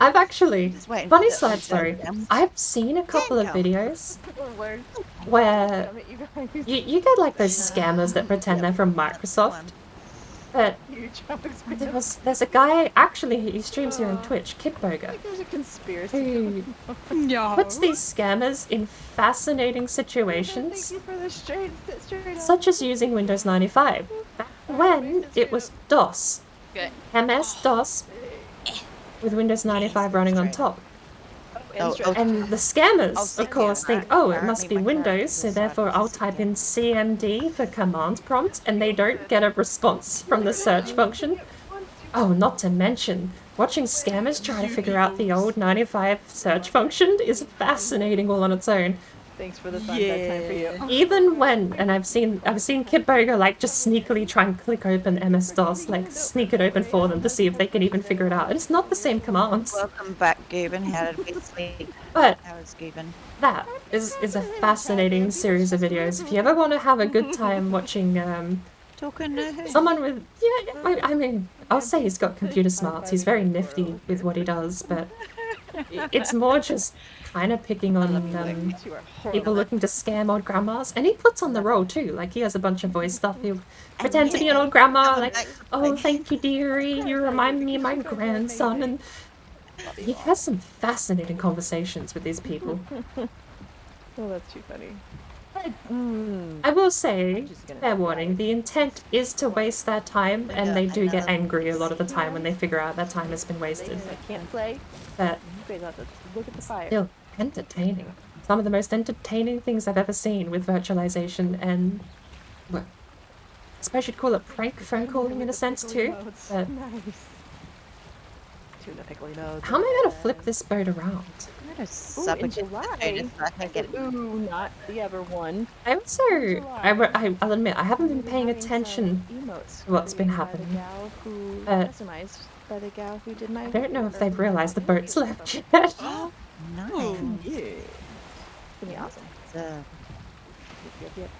I've actually... Just waiting Funny for side that story. down. I've seen a couple of Daniel. videos Oh, Lord. where Damn it, you guys. you get like those scammers that pretend they're from Microsoft. But Huge jokes. there's a guy, actually he streams here on Twitch, Kidburger, Like there's a conspiracy. who Yeah. puts these scammers in fascinating Thank situations, you for the straight up. such as using Windows 95. Back when it was DOS, Okay. MS-DOS, with Windows 95 running on top. Oh, And the scammers, Oh, of course, think, oh, it must be Windows, so therefore I'll type in CMD for command prompt, and they don't get a response from the search function. Oh, not to mention, watching scammers try to figure out the old 95 search function is fascinating all on its own. Thanks for the fun. That's time for you. Even when, and I've seen Kidburger like just sneakily try and click open MS-DOS, like sneak it open for them to see if they can even figure it out. And it's not the same commands. Welcome back, Gooben. How did we sleep? But How was Gooben? that is a fascinating series of videos. If you ever want to have a good time watching Talking to who? someone with, yeah, I mean, I'll say he's got computer smarts. He's very nifty with what he does, but it's more just kind of picking on You are people horrible. looking to scam old grandmas. And he puts on the role too. Like he has a bunch of voice stuff. He'll pretend to be an old grandma, like, oh, thank you, dearie. You remind me of my grandson. And He has some fascinating conversations with these people. Oh, that's too funny. I will say, just gonna fair be warning, like- the intent is to waste their time, and Yeah, they do get another- angry a lot of the time when they figure out their time has been wasted. I can't play. But You guys have to just look at the fire. still, entertaining. Some of the most entertaining things I've ever seen with virtualization and, well, I suppose you'd call it prank phone calling in a sense too. But Nice. Tuna pickle emotes. how am I going to flip this boat around? I'm gonna Ooh, sub in it to July. the notice so I can get Ooh, not the ever one. I also, I'll admit, I haven't been paying attention Emotes to what's been created by happening. the gal who But customized by the gal who did my. I don't know if or they've who realised the did my boat's video left stuff. yet. Nice. Yeah. It's gonna be awesome. Yep.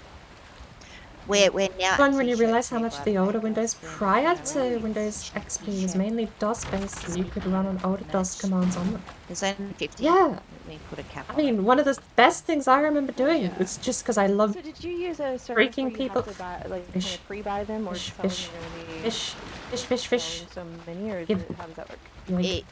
We're now. Fun when you t-shirt realise how people much out the of older makeup, Windows so prior yeah, to right. Windows XP was T-shirt. mainly DOS based and you could run on older DOS commands on them. There's only 50. Yeah, Let me put a cap I on it. mean, one of the best things I remember doing Yeah. was just because I loved So did you use a service Freaking where you people- have to buy, like, Fish. kind of pre-buy them, or Fish, just tell fish, them you're gonna be fish. selling so many, or Give- how does that work?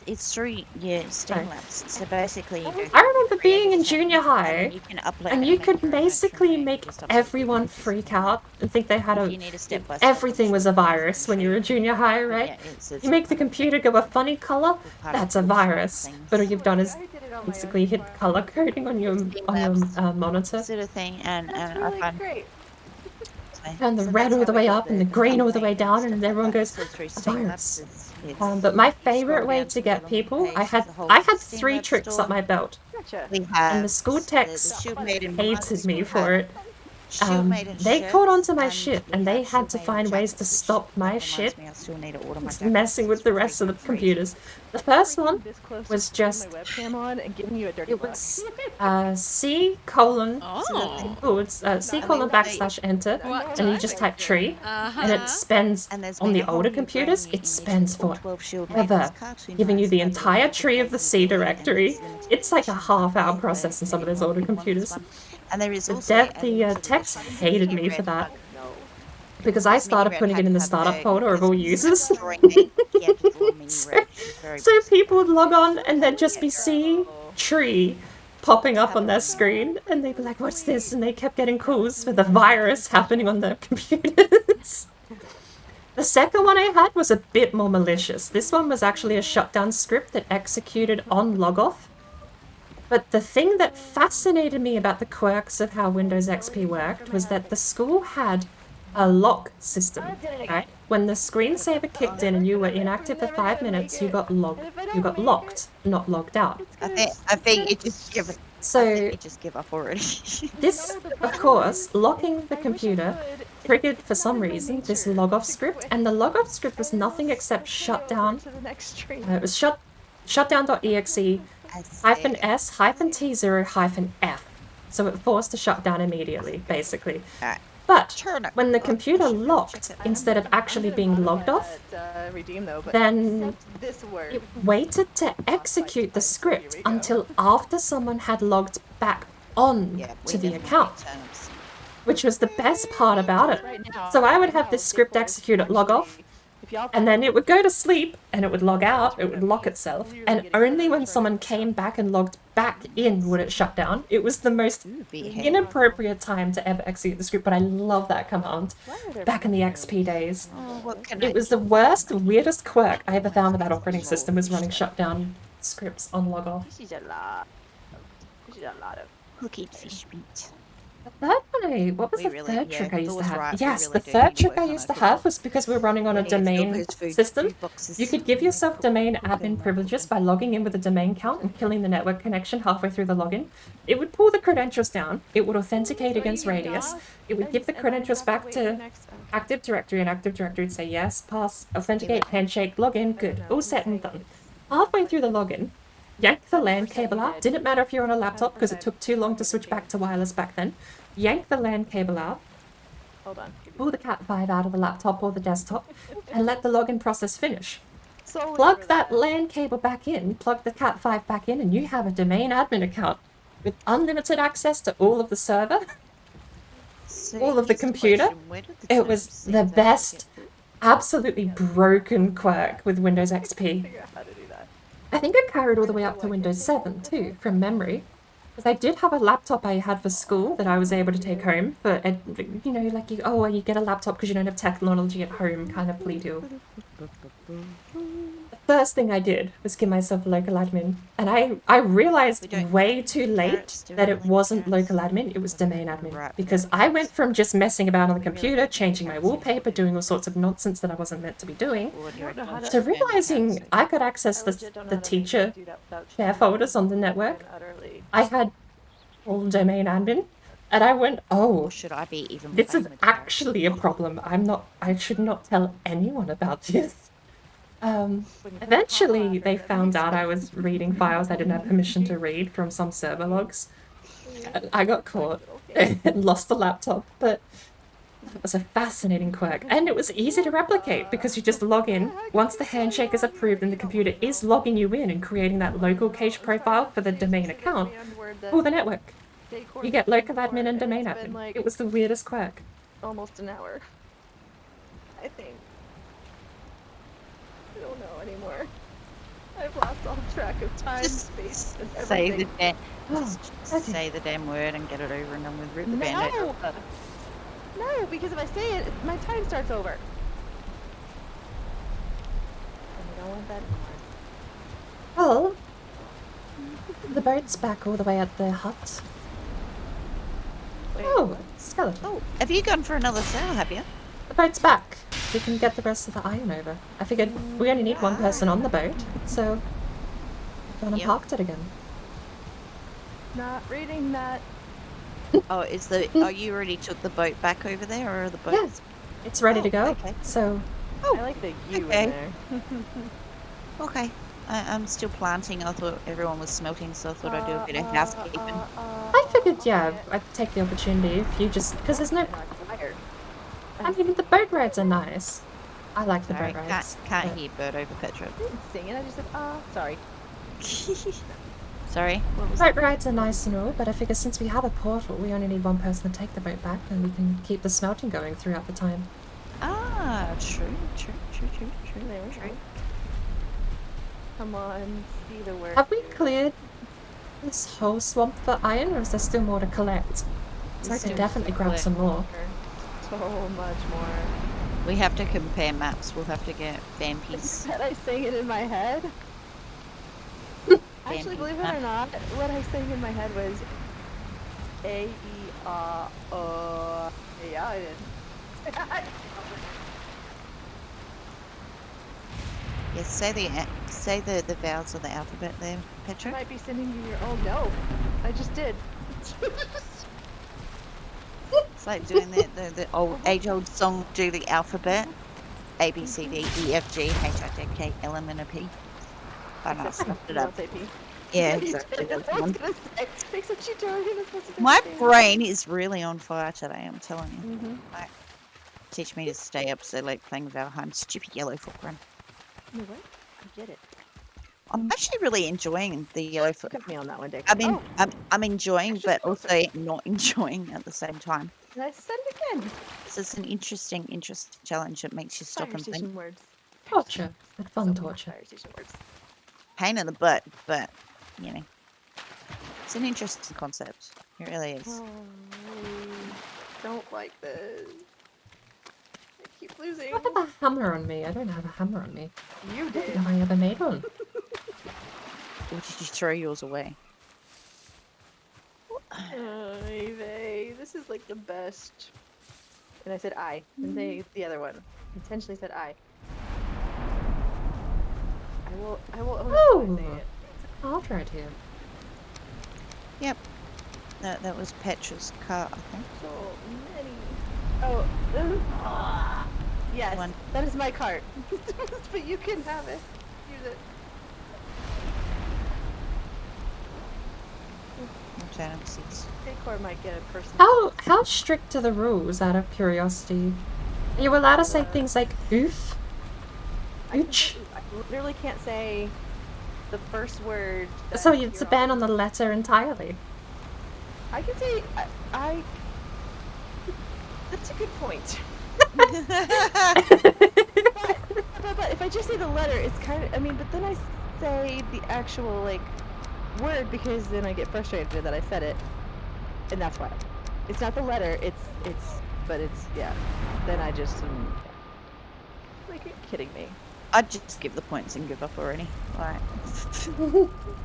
It's through your Sorry. Streamlabs. So basically, you go I remember through being in everything, junior and high, then you can upload and you make could your own notes from basically there and make just upload it. everyone freak out and think they had If you need a step-by-step, everything I'm was sure a you can virus when you were in junior high, But right? yeah, it's You make the computer go a funny color, part of that's a your side of virus. things. But all you've done is I did it on my own basically hit before. color coding on your Streamlabs. monitor. Sort of thing, and That's I really find great. Turn the so red that's all how the we way got up and the green all the way update down, stuff and like everyone that. goes, So through a Streamlabs, virus. it's But my you scroll favorite way down to the get bottom people, page, I there's a whole had list of 3 Streamlabs tricks store. up my belt, Gotcha. We have and the school techs the Shield Maiden hated ones, me we for have it. Shield Maiden They caught shirts, onto my and shit, we and they have had Shield to Maiden find ways to jackets, which stop my that shit reminds me I still need to order my just jackets. messing with It's the pretty rest of the good. computers. The first Freaking one this close to was putting just, my webcam on and giving you a dirty it look. was C colon, Oh. oh, it's C colon backslash enter, What and you type? just type tree, Uh-huh. and it spends, And there's on been the a whole older new computers, brand new it spends image of 12 Shield forever, Maidens cartoon giving you eyes the by entire Lord tree of the Caves C Daily, and directory. it's limited It's like a edition half-hour update process in where some of those anyone older who wants computers. one. And there is The also dev, a the limited techs edition hated me mini for that, Oh, no. because I mini started red putting it had in to the have startup her folder of all because users. drawing me, he had to draw a mini So- red. She's very So bossy people about would log on and there'd just be C Oh. tree popping up Have on a their look. screen, and they'd be like, "What's this?" And they kept getting calls for the virus happening on their computers. The second one I had was a bit more malicious. This one was actually a shutdown script that executed on logoff. But the thing that fascinated me about the quirks of how Windows XP worked was that the school had a lock system. Right? When the screensaver kicked in and you were inactive for 5 minutes, you got locked, not logged out. I think it just give I So think it just give up already. this, of course, locking the computer triggered for some reason this logoff script, and the logoff script was nothing except shutdown. To the next stream. It was shutdown.exe -s -t0 -f. So it forced a shutdown immediately, basically. Alright. But Turn it when the up. computer Check it locked, out. instead of actually being logged off, Redeem though, but then except this word. it waited to execute the script until after someone had logged back on Yeah, we to the definitely account, need terms. which was the best part about it. Right now, So I would right have now, this script Discord execute at log off, actually- if y'all and then it would go to sleep, and it would log out, That's it would right. lock itself, and only when someone came back and logged back in would it shut down. It was the most Ooh, behave. inappropriate time to ever execute the script, but I love that command. Why are there Back in the people XP days. Oh, what can It was the worst, weirdest quirk I ever found with that operating system was running shutdown scripts on log off. This is a lot. This is a lot of. cookie fish meat? The third one, what was We the really- third yeah, trick I used to Thor's have? right, we Yes, really the do third need to trick work I on used to our have cookies. was because we're running on a We need to fill domain those food system. boxes. You could give yourself domain admin privileges by logging in with a domain count and killing the network connection halfway through the login. It would pull the credentials down, it would authenticate against Radius, it would give the credentials back to Active Directory, and Active Directory would say yes, pass, authenticate, handshake, login, good, all set and done. Halfway through the login, yank the LAN cable out, didn't matter if you're on a laptop because it took too long to switch back to wireless back then. Yank the LAN cable out, Hold on. pull the Cat5 out of the laptop or the desktop, and let the login process finish. Solely Plug for that LAN cable back in, plug the Cat5 back in, and you have a domain admin account with unlimited access to all of the server. So all of the here's a computer, question, where did the It terms was say the that best, get put? absolutely broken quirk with Windows XP. Figure out how to do that. I think I carried all the way up to Windows 7 too, from memory. Because I did have a laptop I had for school that I was able to take home. But, you know, like, you get a laptop because you don't have technology at home kind of plea deal. The first thing I did was give myself a local admin. And I realized way too late that it wasn't local admin, it was domain admin. Because I went from just messing about on the computer, changing my wallpaper, doing all sorts of nonsense that I wasn't meant to be doing, to realizing I could access the teacher share folders on the network. I had all domain admin, and I went, oh, Or should I be even this is playing with actually a problem. I should not tell anyone about this. Eventually they found out I was reading files I didn't have permission to read from some server logs. I got caught and lost the laptop, but it was a fascinating quirk, and it was easy to replicate because you just log in. Once the handshake is approved and the computer is logging you in and creating that local cache profile for the domain account for the network. You get local admin and domain admin. It was the weirdest quirk. Almost an hour. I think. I don't know anymore. I've lost all track of time, space, and everything. Say the damn word and get it over and done with. Rip the band-aid off. No, because if I say it, my time starts over. And I don't want that anymore. Well, the boat's back all the way at the hut. Wait, Oh, what? skeleton. Oh, have you gone for another sail, have you? The boat's back. We can get the rest of the iron over. I figured we only need one person on the boat, so I've gone and parked it again. Not reading that. Oh, oh, you already took the boat back over there, or are the boats? Yeah, it's ready to go. Okay. So, I like the U okay. in there. Okay. I'm still planting. I thought everyone was smelting, so I thought I'd do a bit of housekeeping. I figured, yeah, I'd take the opportunity if you just, because there's no, I mean, the boat rides are nice. I like the Sorry, boat rides. can't but- hear bird over Petra. I didn't sing it, I just said, sorry. Sorry, what was Boat rides are nice and all, but I figure since we have a portal, we only need one person to take the boat back, and we can keep the smelting going throughout the time. Ah, true. There we go. Come on, see the word. Have we cleared this whole swamp for iron, or is there still more to collect? So I Still could definitely grab collect. some more. So much more. We have to compare maps. We'll have to get vampies. That I sang it in my head. Actually, believe it or not, what I sang in my head was A, E, yeah, I did. Yes, say the vowels of the alphabet there, I Petra. might be sending you your. Oh no, I just did. It's like doing the old age-old song. Do the alphabet. A B C D E F G H I J K L M N O P. I know, I stuffed it up. Yeah, exactly. That's what I was gonna say. Thanks what you doing. You're supposed to say My the same. brain is really on fire today. I'm telling you. Mhm. Like, teach me to stay up so late playing Valheim. Stupid yellow footprint. You what? I get it. I'm actually really enjoying the yellow foot. Took me on that one, Dick. I mean, Oh, I'm enjoying, just but focus. also not enjoying at the same time. did I send it again? So it's an interesting challenge that makes you stop Fire and think. station words. Torture. But fun So much torture. Fire station words. Pain in the butt, but you know, it's an interesting concept. It really is. Oh, I don't like this. I keep losing. I have a hammer on me. I don't have a hammer on me. You I did. didn't know I ever made one. Or did you throw yours away? Eve, this is like the best. And I said I. And they the other one. Intentionally said I. I will own Oh. it when I say it. Hard right here. Yep. That was Petra's car, I think. So many. Oh. Yes. One. That is my cart. But you can have it. Use it. Alternatives. Decor might get a person. How strict are the rules, out of curiosity? Are you allowed to say things like oof? Ooch? I literally can't say the first word. So it's a ban on the letter entirely. I can say I that's a good point. But if I just say the letter, it's kind of. I mean, but then I say the actual like word because then I get frustrated that I said it, and that's why. It's not the letter. But it's yeah. Then I just like, are you kidding me? I'd just give the points and give up already. Alright.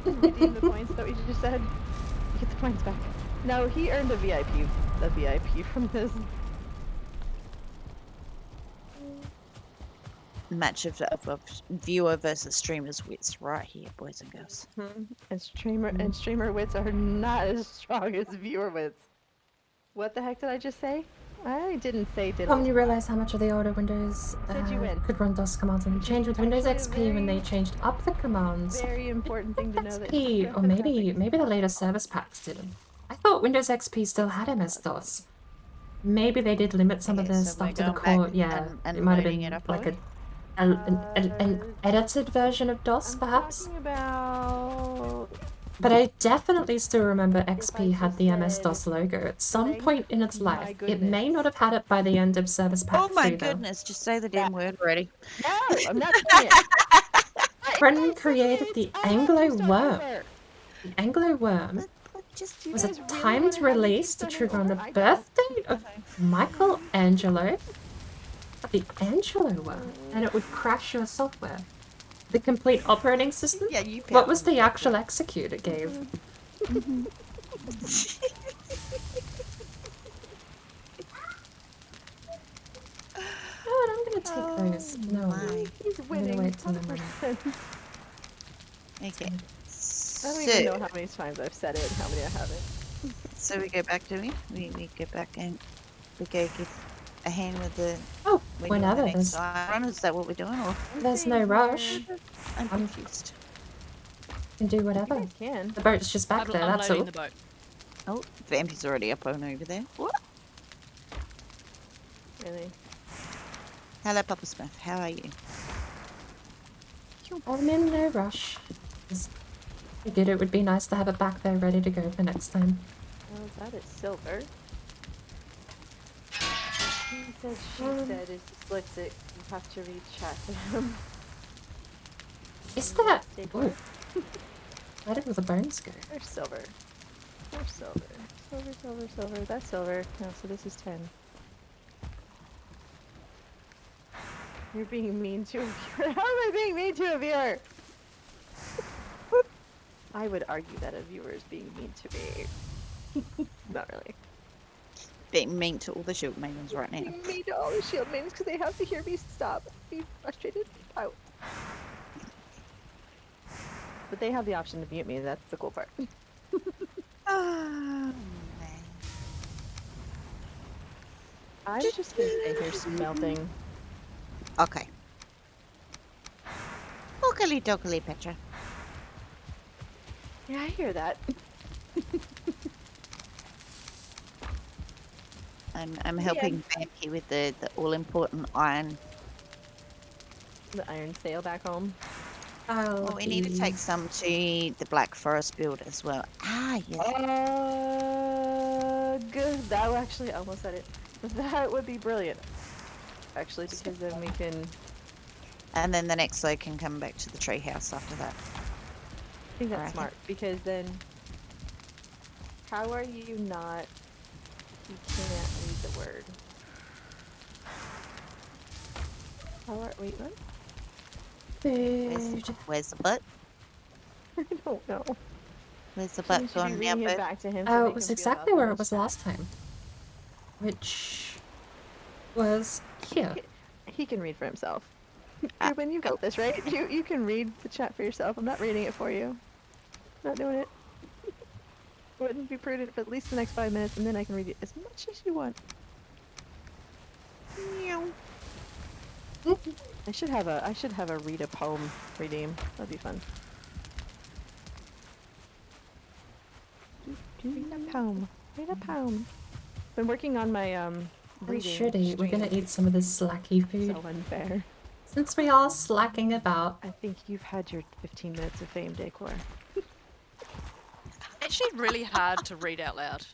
Redeem the points that we just said. You get the points back. No, he earned a VIP from this. Match of viewer versus streamer's wits right here, boys and girls. And streamer wits are not as strong as viewer wits. What the heck did I just say? I didn't say did Tom, you realize how much of the older Windows Said you win. could run DOS commands and change with Windows Actually, XP when they very- changed up the commands? Very important thing to know that XP, or maybe the later service packs didn't. I thought Windows XP still had MS-DOS. Maybe they did limit some of Okay, the so stuff we're to the going core. back Yeah, and it might have loading been it up, like are an edited version of DOS, I'm perhaps. talking about But I definitely still remember XP I had just the said MS-DOS logo at some blank, point in its my life. It may not goodness. have had it by the end of Service Pack Oh my 3, though. goodness, just say the damn word already. No, I'm not saying it. Brendan created the Anglo Worm. The Anglo Worm Just was a guys really timed wanna have me release keep to starting trigger on the over? I don't. birth date of Michelangelo. The Angelo Worm. And it would crash your software. The complete operating system? Yeah, you What was the actual execute it gave? Oh, and I'm gonna take those. No, my. He's I'm winning. gonna wait till I'm ready. 100%. Okay. I don't even know how many times I've said it and how many I haven't. So we go back to me. We go back and we go give a hand with the. Oh, we're doing whenever. the next There's, run. Is that what we're doing? Or there's no rush. You I'm confused. can do You whatever. guys can. The boat's just back there, that's all. Unloading the boat. Oh, Vampy's already up on over there. What? Really. Hello, Papa Smith. How are you? I'm in no rush. Just figured it would be nice to have it back there ready to go for next time. Oh, that is silver. He said, she said, is dyslexic. You have to read chat to him. Is that... Stay Ooh. Where did all the bones go? There's silver. There's silver. Silver, silver, silver. That's silver. No, so this is 10. You're being mean to a viewer. How am I being mean to a viewer? I would argue that a viewer is being mean to me. Not really. Being mean to all the shield maidens right now. Being mean to all the shield maidens because they have to hear me stop. Be frustrated. Out. But they have the option to mute me. That's the cool part. Oh, man. I'm just gonna stay here smelting. Okay. Oogly doggly, Petra. Yeah, I hear that. I'm helping Vampy with the all important iron. The iron sail back home. Oh, Well, we need to take some to the Black Forest build as well. Ah, yes. Good. That would actually almost said it. That would be brilliant. Actually, because then we can. And then the next load can come back to the treehouse after that. I think that's Alright. smart because then. How are you not? You can't read the word. How are? Wait, what? Food. Where's the butt? I don't know. Where's the butt Shouldn't you going be now, reading it bud? back to him? so Oh, they it was can feel exactly how where it much was that- last time. Which was here. He can read for himself. Ruben, you got this, right? You can read the chat for yourself. I'm not reading it for you. Not doing it. Wouldn't be prudent for at least the next 5 minutes, and then I can read it as much as you want. I should have a read a poem redeem. That'd be fun. Read a poem. Read a poem. Been working on my We reading. should eat. We're gonna stream. eat some of this slacky food. So unfair. Since we are slacking about. I think you've had your 15 minutes of fame, Decor. Actually, really hard to read out loud.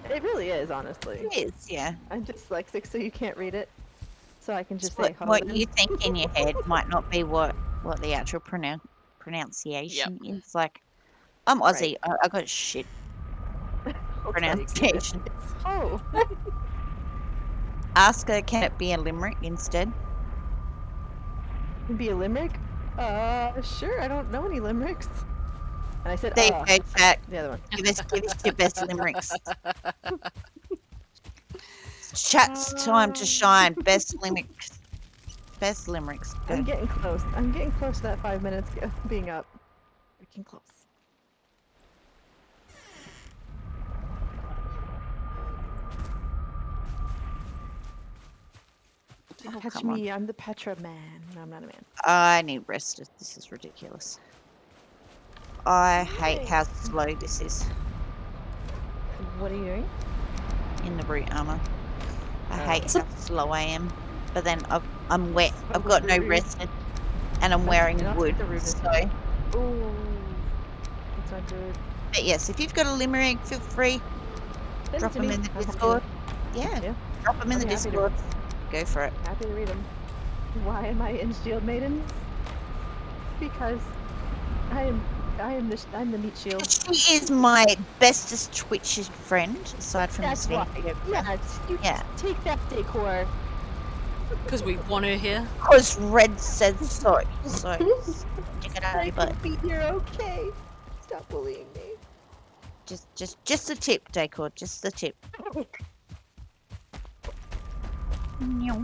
It really is, honestly. It is, yeah. I'm dyslexic, so you can't read it. So I can just What, say what Hogan. you think in your head might not be what what the actual pronunciation is. Like, I'm Aussie. I got shit pronunciation. Oh. Ask her, can it be a limerick instead? Be a limerick? Sure. I don't know any limericks. And I said, There you go, chat. the other one. Give us your best limericks. Chat's time to shine. Best limericks. Best limericks. Go. I'm getting close. I'm getting close to that 5 minutes being up. Freaking close. Oh, Catch come on. me, I'm the Petra man. No, I'm not a man. I need rest. This is ridiculous. I hate how slow this is What are you doing? in the brute armor. I hate So- how slow I am. But then I'm wet. So I've got no rude. rest, and I'm wearing That's wood. the rudest. So, Ooh. That's not good. but yes, if you've got a limerick, feel free. Send Drop it to them me. in the I'm happy to- Discord. Yeah, Yeah. drop them in I'll the be happy to Discord. Go for it. Happy to read them. Why am I in Shield Maidens? Because I'm the meat shield. She is my bestest Twitch friend, aside from That's Miss right. Vampire. Yeah, you Yeah. take that decor. Because we want her here. Because Red said so. So, check it out, I but can be here, okay? Stop bullying me. just the tip, Decor. Just the tip. Meow.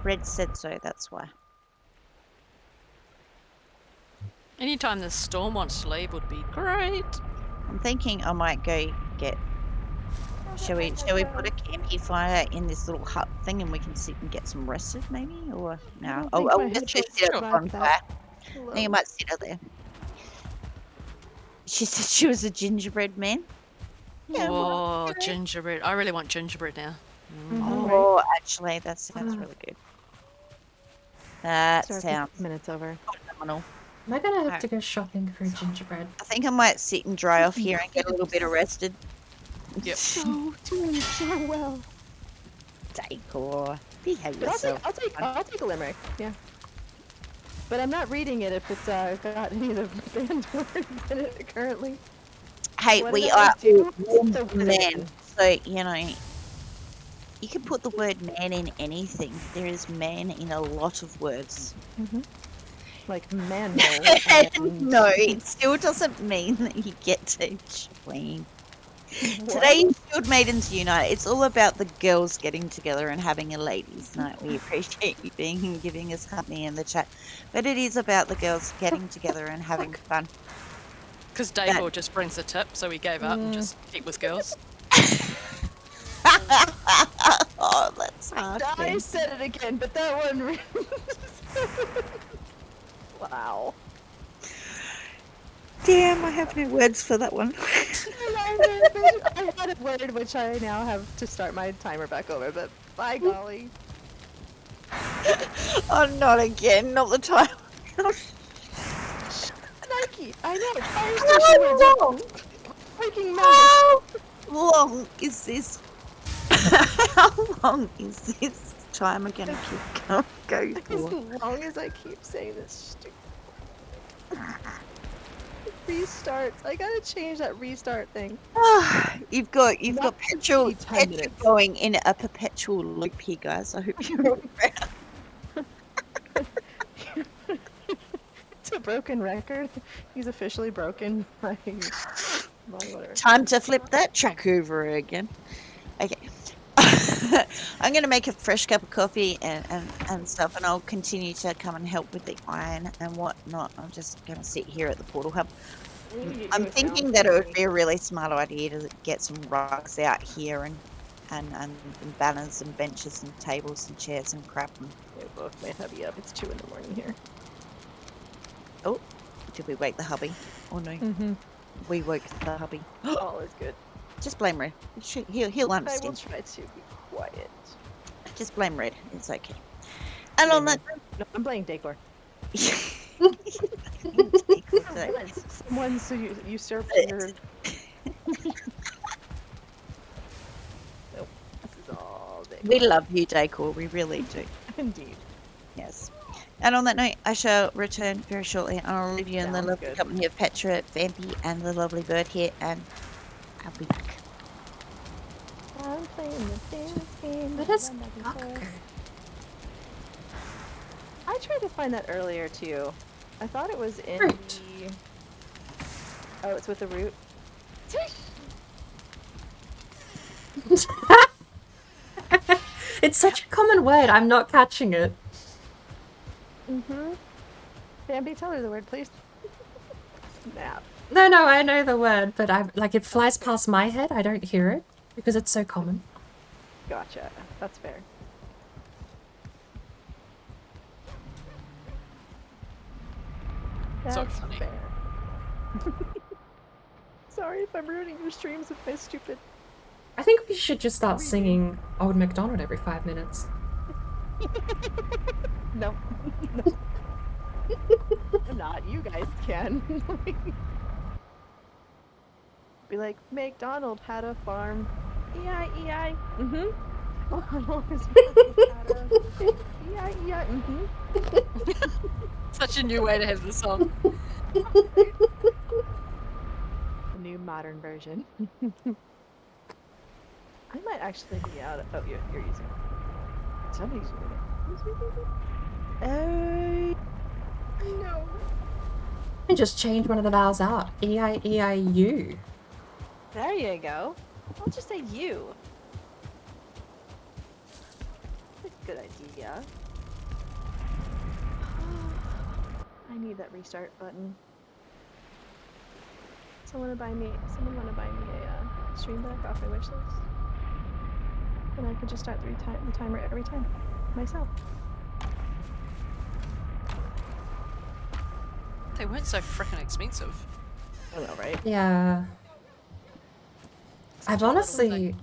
Red said so. That's why. Anytime the storm wants to leave would be great. I'm thinking I might go get. Shall we put a campy fire in this little hut thing and we can sit and get some rested maybe, or no? don't think Oh, my let's headphones just sit at a survive bonfire. that. I think I might sit out there. She said she was a gingerbread man. Yeah, well, Oh, gingerbread. I really want gingerbread now. oh, actually, that sounds really good. That Start sounds 15 minutes over. phenomenal. Am I gonna have to go shopping for gingerbread? I think I might sit and dry off here and get a little bit arrested. Yep. So doing so well. Decor. Behave But yourself. I'll take a limerick. Yeah. But I'm not reading it if it's got any of the banned words in it currently. Hey, What we did I are do? all The word men, again. so you know you can put the word man in anything. There is man in a lot of words. Like man. No, it still doesn't mean that you get to join. Today in Shield Maidens Unite, it's all about the girls getting together and having a ladies' night. We appreciate you being here and giving us company in the chat, but it is about the girls getting together and having fun. Because Dave just brings the tip, so we gave up and just keep with girls. Oh, that's hard. I said it again, but that one. Wow. Damn, I have no words for that one. I had a word which I now have to start my timer back over, but by golly. Oh, not again. Not the time. Nike, I know, fire station words are freaking mouth. How long is this? How long is this time I'm gonna keep going As for? long as I keep saying this stupid restarts. I gotta change that restart thing. You've got Not petrol 10 minutes. going in a perpetual loop here, guys. I hope you're It's a broken record. He's officially broken. Like, whatever. time to flip that track over again. Okay. I'm gonna make a fresh cup of coffee and stuff, and I'll continue to come and help with the iron and whatnot. I'm just gonna sit here at the portal hub. I'm thinking that it would be a really smart idea to get some rugs out here and banners and benches and tables and chairs and crap. And They both may have you up. It's 2 in the morning here. oh, did we wake the hubby? Oh no, we woke the hubby. All is good. Just blame Red. He'll I will understand. try to be quiet. Just blame Red. It's okay. And on that. No, I'm playing decor. Someone's usurped your. Nope. This is all decor. We love you, Decor. We really do. Indeed. Yes. And on that note, I shall return very shortly, and I'll leave you in the Sounds lovely good. company of Petra, Vampy, and the lovely bird here, and I'll be back. I'm playing the dance game. What that is I love you Gok? for. I tried to find that earlier too. I thought it was in Root. the. Oh, it's with the root. It's such a common word, I'm not catching it. Mm-hmm. Bambi, tell her the word, please. Snap. No, I know the word, but I like it flies past my head. I don't hear it because it's so common. Gotcha. That's fair. So That's funny. fair. Sorry if I'm ruining your streams with my stupid. I think we should just start singing Old MacDonald every 5 minutes. No. No. I'm not. You guys can. Be like, McDonald had a farm. E-I-E-I. Mm-hmm. Donald was had a pig. E-I-E-I. Mm-hmm. Such a new way to have the song. The new modern version. I might actually be out of... Oh, you're using it. Somebody's using it. Who's using it? No. And just change one of the vowels out. E-I-E-I-U. There you go. I'll just say you. That's a good idea. I need that restart button. Someone want to buy me a stream deck off my wish list. And I could just start the timer every time myself. They weren't so freaking expensive. I know, right? Yeah. I've Such a little honestly... thing.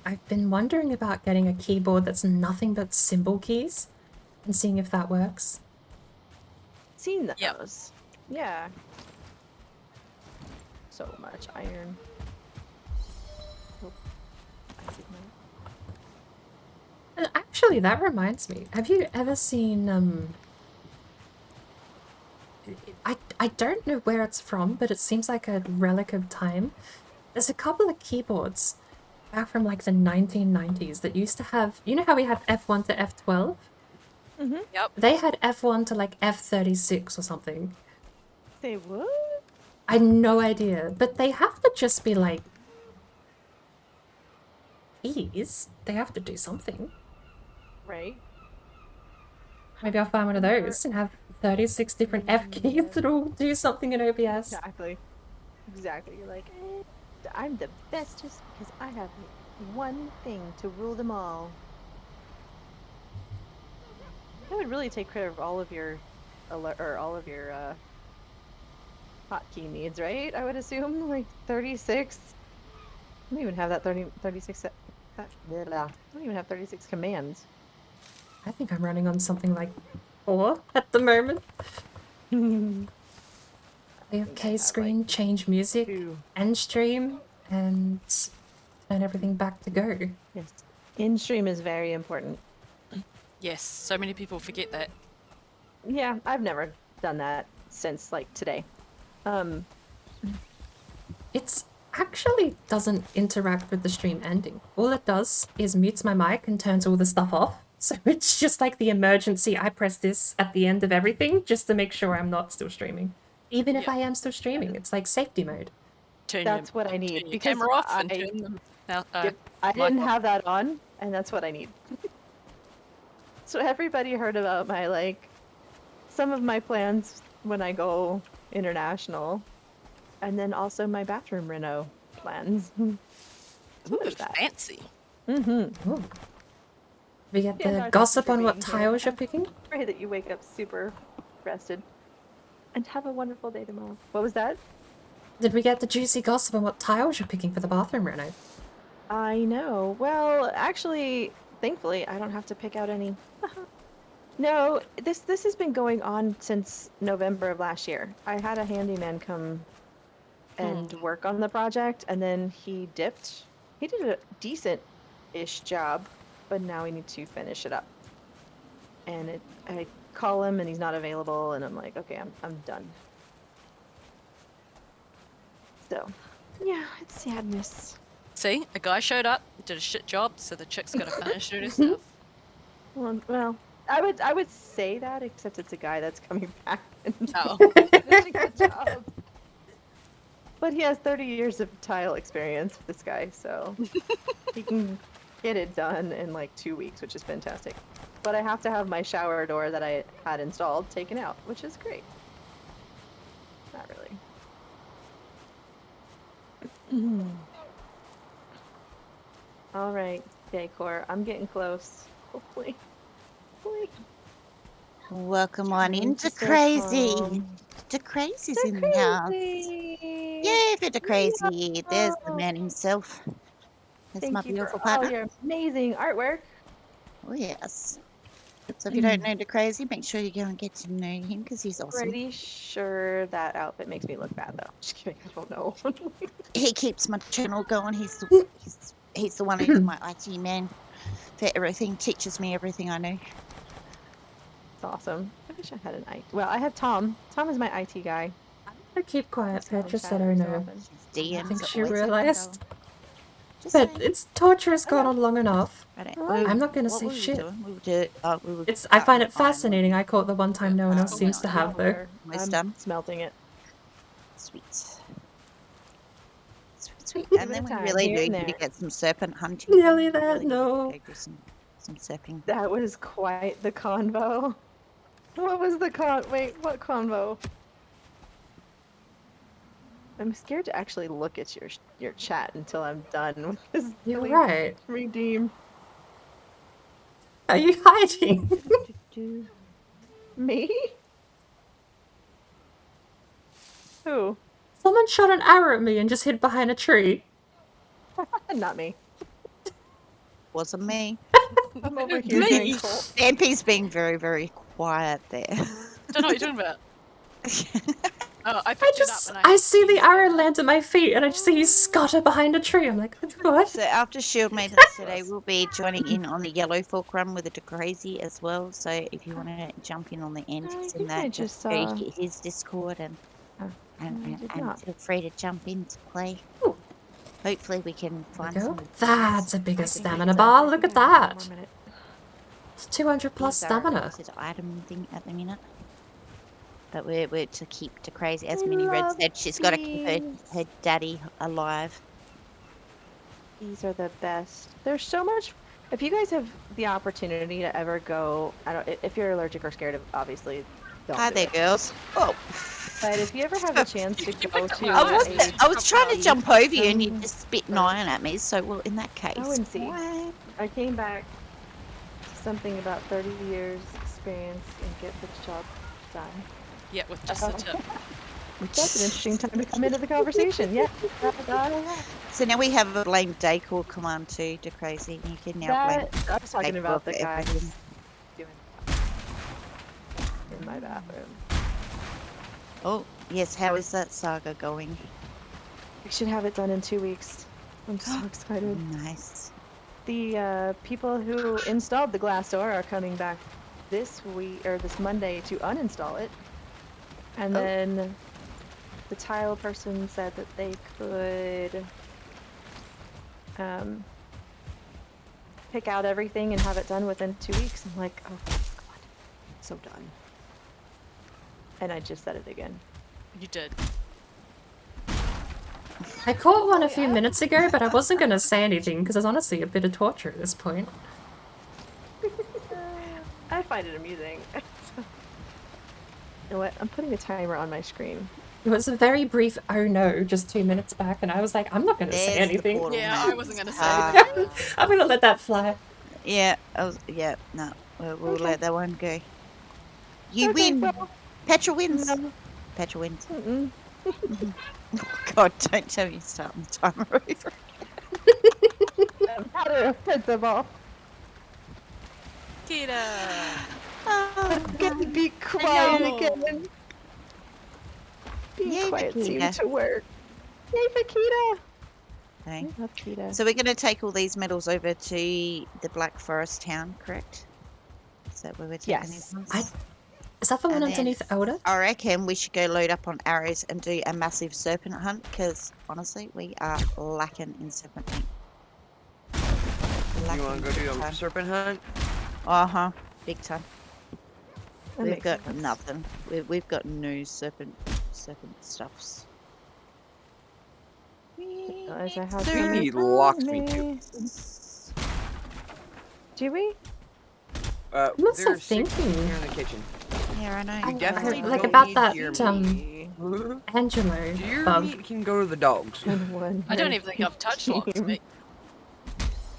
I've been wondering about getting a keyboard that's nothing but symbol keys and seeing if that works. Seen those. Yep. Yeah. So much iron. Oh, I did not. And actually, that reminds me. Have you ever seen, I don't know where it's from, but it seems like a relic of time. There's a couple of keyboards back from like the 1990s that used to have, you know how we have F1 to F12? Mm-hmm. Yep. They had F1 to like F36 or something. Say what? I had no idea, but they have to just be like keys. They have to do something. Right. Maybe I'll find one of those and have 36 different F keys that all do something in OBS. Exactly. Exactly. You're like, I'm the bestest because I have one thing to rule them all. That would really take care of all of your hotkey needs, right? I would assume like 36. I don't even have that 36. I don't even have 36 commands. I think I'm running on something like 4 at the moment. We have K screen, change music, end stream, and turn everything back to go. Yes. In-stream is very important. Yes, so many people forget that. Yeah, I've never done that since like today. It's actually doesn't interact with the stream ending. All it does is mutes my mic and turns all the stuff off. So it's just like the emergency. I press this at the end of everything just to make sure I'm not still streaming. Even if Yeah. I am still streaming, it's like safety mode. That's what I turn need your because camera off and I turn them out. didn't off. have that on, and that's what I need. So everybody heard about my some of my plans when I go international, and then also my bathroom reno plans. Ooh, there's that. fancy. Mm-hmm. Ooh. We get Yeah, the no, thank gossip you for on what being here. tiles you're picking. Pray that you wake up super rested, and have a wonderful day tomorrow. What was that? Did we get the juicy gossip on what tiles you're picking for the bathroom reno? I know. Well, actually, thankfully, I don't have to pick out any. No, this has been going on since November of last year. I had a handyman come and work on the project, and then he dipped. He did a decent-ish job, but now we need to finish it up. And I call him and he's not available, and I'm like, okay, I'm done. So, yeah, it's sadness. See, a guy showed up, did a shit job, so the chick's got to finish it herself. Well, I would say that, except it's a guy that's coming back and Oh. finishing the job. But he has 30 years of tile experience, this guy, so he can get it done in like 2 weeks, which is fantastic. But I have to have my shower door that I had installed taken out, which is great. Not really. All right, decor. I'm getting close. Hopefully. Welcome on Trying into to stay Crazy. calm. The Crazy's in the house. Crazy. Yay for the Crazy. There's the man himself. That's my Thank you for beautiful all partner. your amazing artwork. Oh, yes. So if you don't know the Crazy, make sure you go and get to know him because he's awesome. Pretty sure that outfit makes me look bad though. Just kidding. I don't know. He keeps my channel going. He's the one who's my IT man for everything. Teaches me everything I know. It's awesome. I wish I had an IT. Well, I have Tom. Tom is my IT guy. I keep quiet, That's how Petra we said, chat oh every so no. often. DMs I think are she always open, realised. though. Just But saying. its torture has gone Okay. on long enough. Right, I'm not gonna what say were we shit. doing? We were It's I find cutting it iron, fascinating. I caught the one time no one else Oh my seems to God. have though. Almost I'm done. smelting it. Sweet. Sweet. Give And it then a we time, really here do and need to there. get some serpent hunting. Nearly We there, really need to no. go do some serping. That was quite the convo. What was the wait, what convo? I'm scared to actually look at your chat until I'm done with this. You're silly right. Redeem. Are you hiding? Me? Who? Someone shot an arrow at me and just hid behind a tree. Not me. Wasn't me. I'm over here Me? doing coal. MP's being very, very quiet there. Don't know what you're talking about. Oh, I I picked it up just and I see the used it arrow over. land at my feet and I just see you scutter behind a tree. I'm like, what? So after Shield Maidens today, we'll be joining in on the Yellow Fork run with the Crazy as well. So if you want to jump in on the end, I he's in think that. I Just just go saw. hit his Discord and I did not. feel free to jump in to play. Ooh. Hopefully we can There we find go. some. That's a I bigger think stamina I- bar. I Look think at I have one that. more minute. It's 200 plus These are stamina. limited item thing at the minute. But we're to keep the Crazy, as I Minnie Red love said, she's got to keep her bees. daddy alive. These are the best. There's so much. If you guys have the opportunity to ever go, I don't. If you're allergic or scared of, obviously, don't Hi do there, it. girls. Oh. But if you ever have the chance to You go picked up to my I eyes. was, I was trying to bee jump over you and you system just spit an or- iron at me, so well in that case. Ensue. fine. I came back to something about 30 years experience and get the job done. Yeah, with just the tip. That's an interesting time to come into the conversation. Yeah. So now we have a blame Decor command too, to Crazy. You can now blame That I was talking Decor about for the guys everything. doing in my bathroom. Oh, yes, how is that saga going? We should have it done in 2 weeks. I'm so excited. Nice. The people who installed the glass door are coming back this week or this Monday to uninstall it. And Oh. then the tile person said that they could pick out everything and have it done within 2 weeks. I'm like, oh God, so done. And I just said it again. You did. I caught one a few minutes ago, but I wasn't going to say anything because it's honestly a bit of torture at this point. I find it amusing. You know what? I'm putting a timer on my screen. It was a very brief oh no just 2 minutes back, and I was like, I'm not going to say There's the anything. portal Yeah, map. I wasn't gonna say Ah. anything. I'm going to let that fly. Yeah, no, we'll Okay. let that one go. You Okay, win. well, Petra wins. no. Petra wins. Mm-mm. Oh, God, don't tell me you're starting the timer over. I'm not a principal. Kita! Oh, Get to be quiet Hello. again. Being Yay, quiet seemed Nikita. to work. Yay for Kita! okay. I love Kita. So we're going to take all these medals over to the Black Forest town, correct? Is that where we're taking Yes. these ones? I Is that the one And then underneath Elder? I reckon we should go load up on arrows and do a massive serpent hunt because honestly, we are lacking in serpent meat. You want to go do a serpent hunt? Uh-huh. Big time. That We've makes got sense. nothing. We've got no serpent stuffs. Realize I have Serpent He serpent locked me too. meat. Do we? I'm also There's 16 thinking- here in the kitchen. Yeah, I know. You definitely like don't about need that, deer Angelo Deer bug. meat can go to the dogs. And one I don't even think I've touched locked team. meat.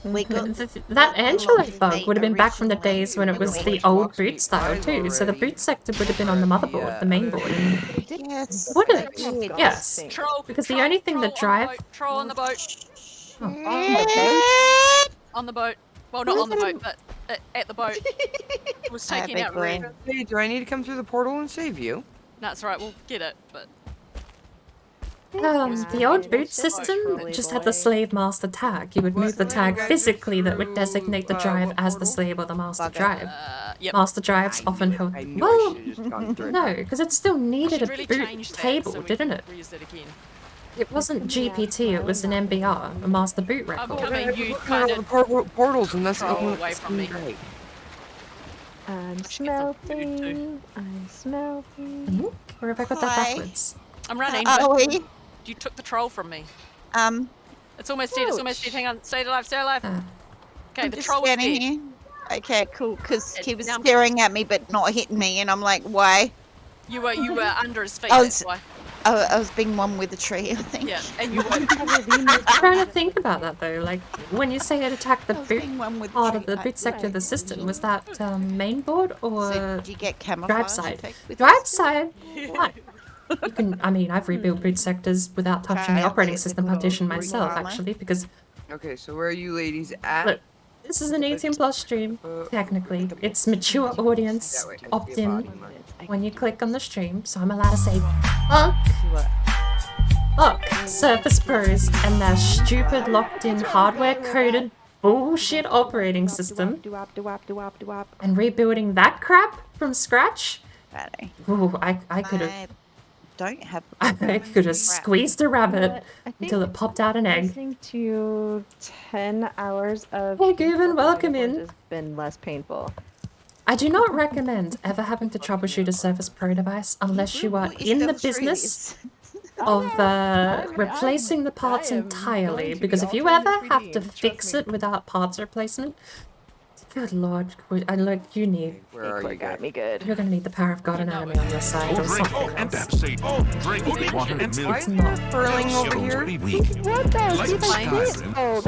We got That Angelo locked bug meat would have been back from the originally. days when it was Locked the meat old pies boot style too, so the already. boot sector would have been on the motherboard, the main board. And yes. Would they it? did. Yes. Troll. Because the troll, only thing that troll on the drive- boat, troll on the boat. On the boat. Well, not on the boat, but at the boat. It was Hi, taking big out boy. Red. Hey, do I need to come through the portal and save you? That's right. We'll get it, but the old boot system just had the slave master tag. You would move the tag physically that would designate the drive as the slave or the master Bugger. drive. yep. Master drives often held. I knew I Well, should have just gone through. no, because it still We needed should a really boot change that table, so we didn't can it? reuse it again. It wasn't GPT, it was an MBR, a master boot I'm record. coming. You Look at kind all of. the portals, and that's the Troll only away from me. Great. I'm should get some food too. smelting. I'm smelting. Mhm. Or have I got that Hi. backwards? I'm running. Are but we? you took the troll from me. It's It's almost dead. It's almost dead. Hang on. Stay alive. Stay alive. Ah. Okay, I'm the just troll was standing dead. here. Okay, cool. Because he was Now I'm- staring at me but not hitting me, and I'm like, why? You were under his feet. I That's was- why. I was being one with the tree, I think. Yeah, and you were. I'm trying to think about that though. Like, when you say it attacked the I was boot being one with part the of the tree. boot sector of the system, was that main board or So did you get camouflage drive side? effect with Drive this? side? Fine. You can, I mean, I've rebuilt boot sectors without touching the Try out operating the system good old partition green myself, armor. actually, because Okay, so where are you ladies at? look, this is an 18 plus stream, technically. It's mature audience, That way, I can opt see a in body mark. when you click on the stream, so I'm allowed to say, fuck, Surface Pros and their stupid locked in hardware coded bullshit operating system and rebuilding that crap from scratch. Righto. Ooh, I could have I don't have. I could have squeezed a rabbit But I until think it popped out an egg. listening to 10 hours of Hey, painful Gavin, welcome metaphors in. has been less painful. I do not recommend ever having to troubleshoot a Surface Pro device unless you are What is in the those business trees? of replacing the parts entirely, because if you ever have to fix it without parts replacement, good lord, you need, Where are you got guys? me good. you're gonna need the power of God and enemy on your side or Drink something and else. Pepsi. Drink water and Why milk. is there furling over Sugar here? will be weak. What though? Like See, that's Skyrim. peaceful. That's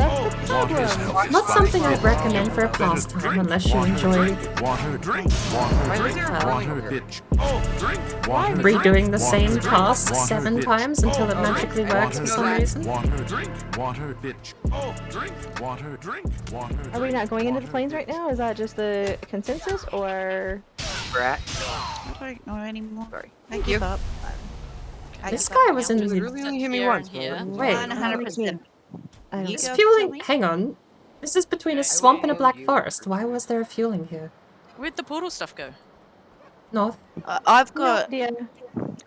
the Water is problem. healthy. Not something I'd recommend for a pastime unless you enjoy Water, drink, water, Why is drink, there water, furling over here? bitch. Drink, water, redoing the water, same drink, task water, 7 bitch. times until it magically works for some reason. Water, drink, water, bitch. Drink, water, drink, water. Are we not going into the plains right now? Is that just the consensus, or Brat. I don't know anymore. Sorry. I Thank give you. up. This guy was in You the literally only hit me Here once. and here. man. Wait. 100%. I don't You It's go, fueling. Tommy. Hang on. This is between a I swamp and a will black you- forest. Why was there a fueling here? Where'd the portal stuff go? North. I've no got idea.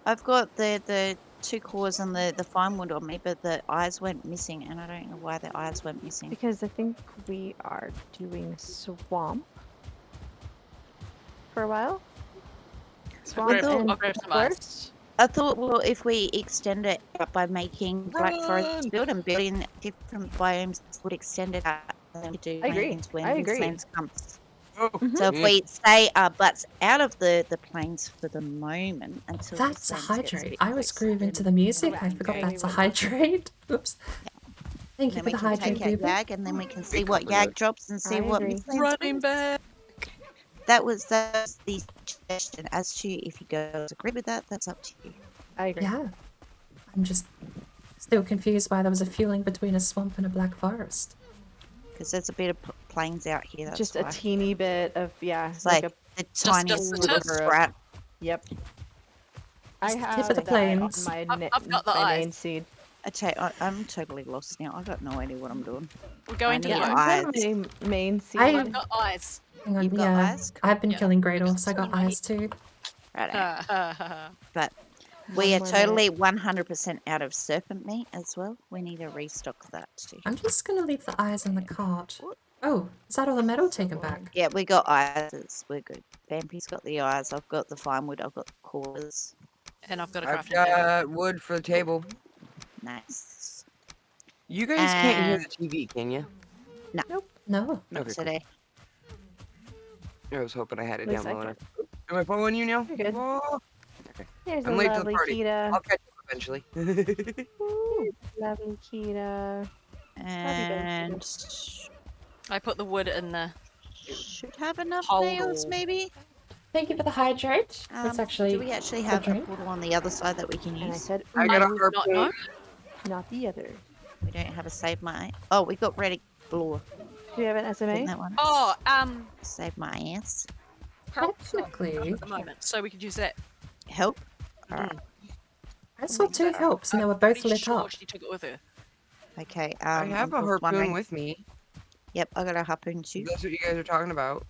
the 2 cores and the fine wood on me, but the eyes went missing, and I don't know why the eyes went missing. Because I think we are doing swamp for a while. Swamp grab- and I'll grab some eyes. forest. I thought, well, if we extend it out by making Black Forest build and building different biomes would extend it out, and then we do I agree. plains when I the agree. plains comes. Oh, So if we stay our butts out of the plains for the moment until the That's a plains gets hydrate. bit I was closer, grooving to then- the music. I forgot that's a hydrate. Oops. Thank you then for we the can hydrate, take Goober. our Yag, and then we can see what covered Yag it. drops and see I what agree. Missland's Running wins. back. That was the suggestion. As to if you guys agree with that, that's up to you. I agree. Yeah. I'm just still confused why there was a fueling between a swamp and a black forest. Because there's a bit of plains out here. That's Just why. a teeny bit of It's like a the tiniest a little tip. scrap. yep. I Just the tip have of the that on plains. my, I've got the my main eyes. seed. I'm totally lost now. I got no idea what I'm doing. We're going to I the need Yeah, boat. I'm eyes. on my main seed. I- I've got eyes. Hang on, You've got yeah. eyes? I've been Yeah. killing great Just orcs. I got put 'em right eyes too. Right. But One we are more totally 100% out of serpent meat as well. We need to restock that too. I'm just gonna leave the eyes in the cart. Oh, is that all the metal taken back? Yeah, we got eyes. We're good. Vampy's got the eyes. I've got the fine wood. I've got the cores. And I've got a I've crafting table. got wood for the table. Nice. You guys can't hear And the TV, can you? No. not Okay, cool. today. I was hoping I had it Looks down low like enough. Am I following you now? You're good. Oh, There's I'm a late to the lovely party. Kita. I'll catch up eventually. Ooh, lovely Kita. And I put the wood in the. should have enough Hold nails, on. maybe. Thank you for the hydrate. That's actually Do we actually a have a drink. portal on the other side that we can And I use? said, I got a ooh, Not know. harpoon. not the other. We don't have a save my. Oh, we got ready blue. Do you have an Think SMA? that one. Oh, Save my ass. help's not Technically, at the moment, so we could use that. Help. I saw two helps and they were both Pretty lit sure up. she took it with her. Okay. I have a I'm just harpoon wondering- with me. Yep, I got a harpoon too. That's what you guys are talking about.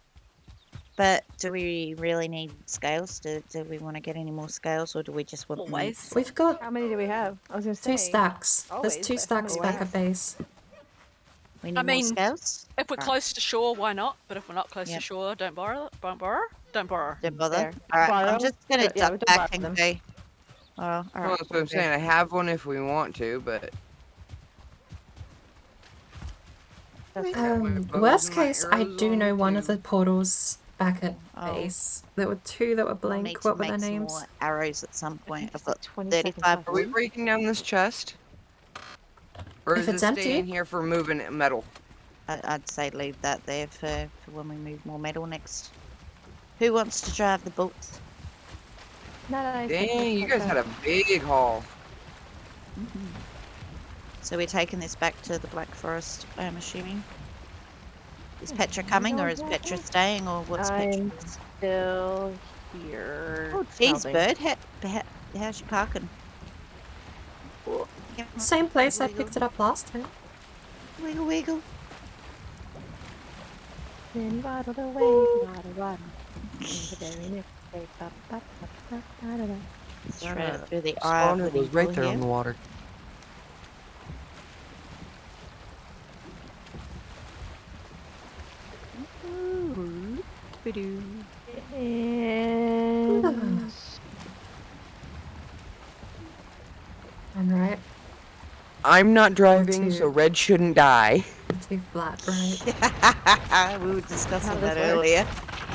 But do we really need scales? Do we want to get any more scales, or do we just want Always. We've got How many do we have? I was gonna say 2 stacks. always, There's 2 but how stacks many back at base. We need I more mean, scales. If we're Right. close to shore, why not? But if we're not close Yep. to shore, don't borrow. Don't borrow. Don't borrow. Don't bother. There. All right, Borrow? I'm just gonna Yeah, we duck don't back borrow and them. go. Oh, all right. Well, that's what I'm saying. I have one if we want to, but That's my bows Worst and my case, I arrows do on know me one of too. the portals back at Oh. base. There were 2 that were We'll need blank. to What were make their some names? more arrows at some I point. think I've it's like got 20 35 seconds are we left. breaking down this chest? Or If is it's it empty. staying here for moving metal? I'd say leave that there for when we move more metal next. Who wants to drive the boats? Not nice. Dang, you guys had a big haul. So we're taking this back to the Black Forest, I'm assuming. Is Petra coming, or is Petra staying, or what's Petra? I'm still here. Oh, jeez, helping. bird. How's she parking? Oh, yeah, Same place I wiggle, picked it up last time. Wiggle, wiggle. Then waddled away, waddle, waddle. In the very next day, ba, ba, ba, ba, da, da, da. Straight through the eye of Spawner the was right needle there on here. the water. Ba-doo. And I'm right. I'm not driving, Two. so Red shouldn't die. 2 flat, right? We were discussing How that this works. earlier.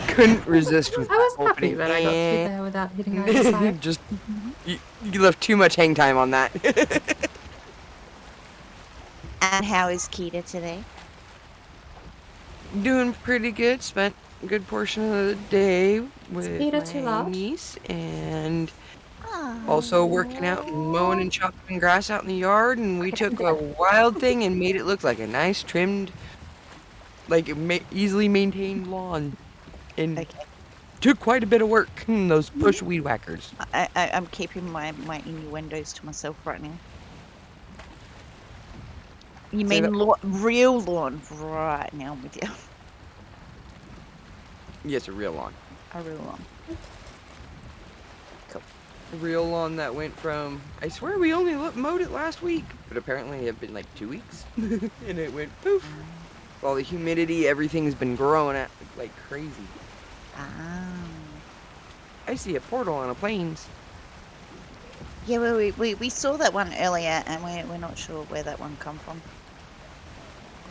Couldn't resist with I was that happy opening. that I got through there without hitting either side. Just you left too much hang time on that. And how is Kita today? Doing pretty good. Spent a good portion of the day with Peter too my loud? niece, and Ah, also working out and mowing and chopping grass out in the yard. And we took a wild thing and made it look like a nice trimmed, like easily maintained lawn, and Okay. took quite a bit of work. Those push weed whackers. I'm keeping my innuendos to myself right now. You Say mean that- real lawn? Right now I'm with you. Yes, a real lawn. A real lawn. A real lawn that went from, I swear we only mowed it last week, but apparently it had been like 2 weeks. And it went poof. With all the humidity, everything's been growing at like crazy. Ah. I see a portal on a plains. Yeah, well, we saw that one earlier, and we're not sure where that one come from.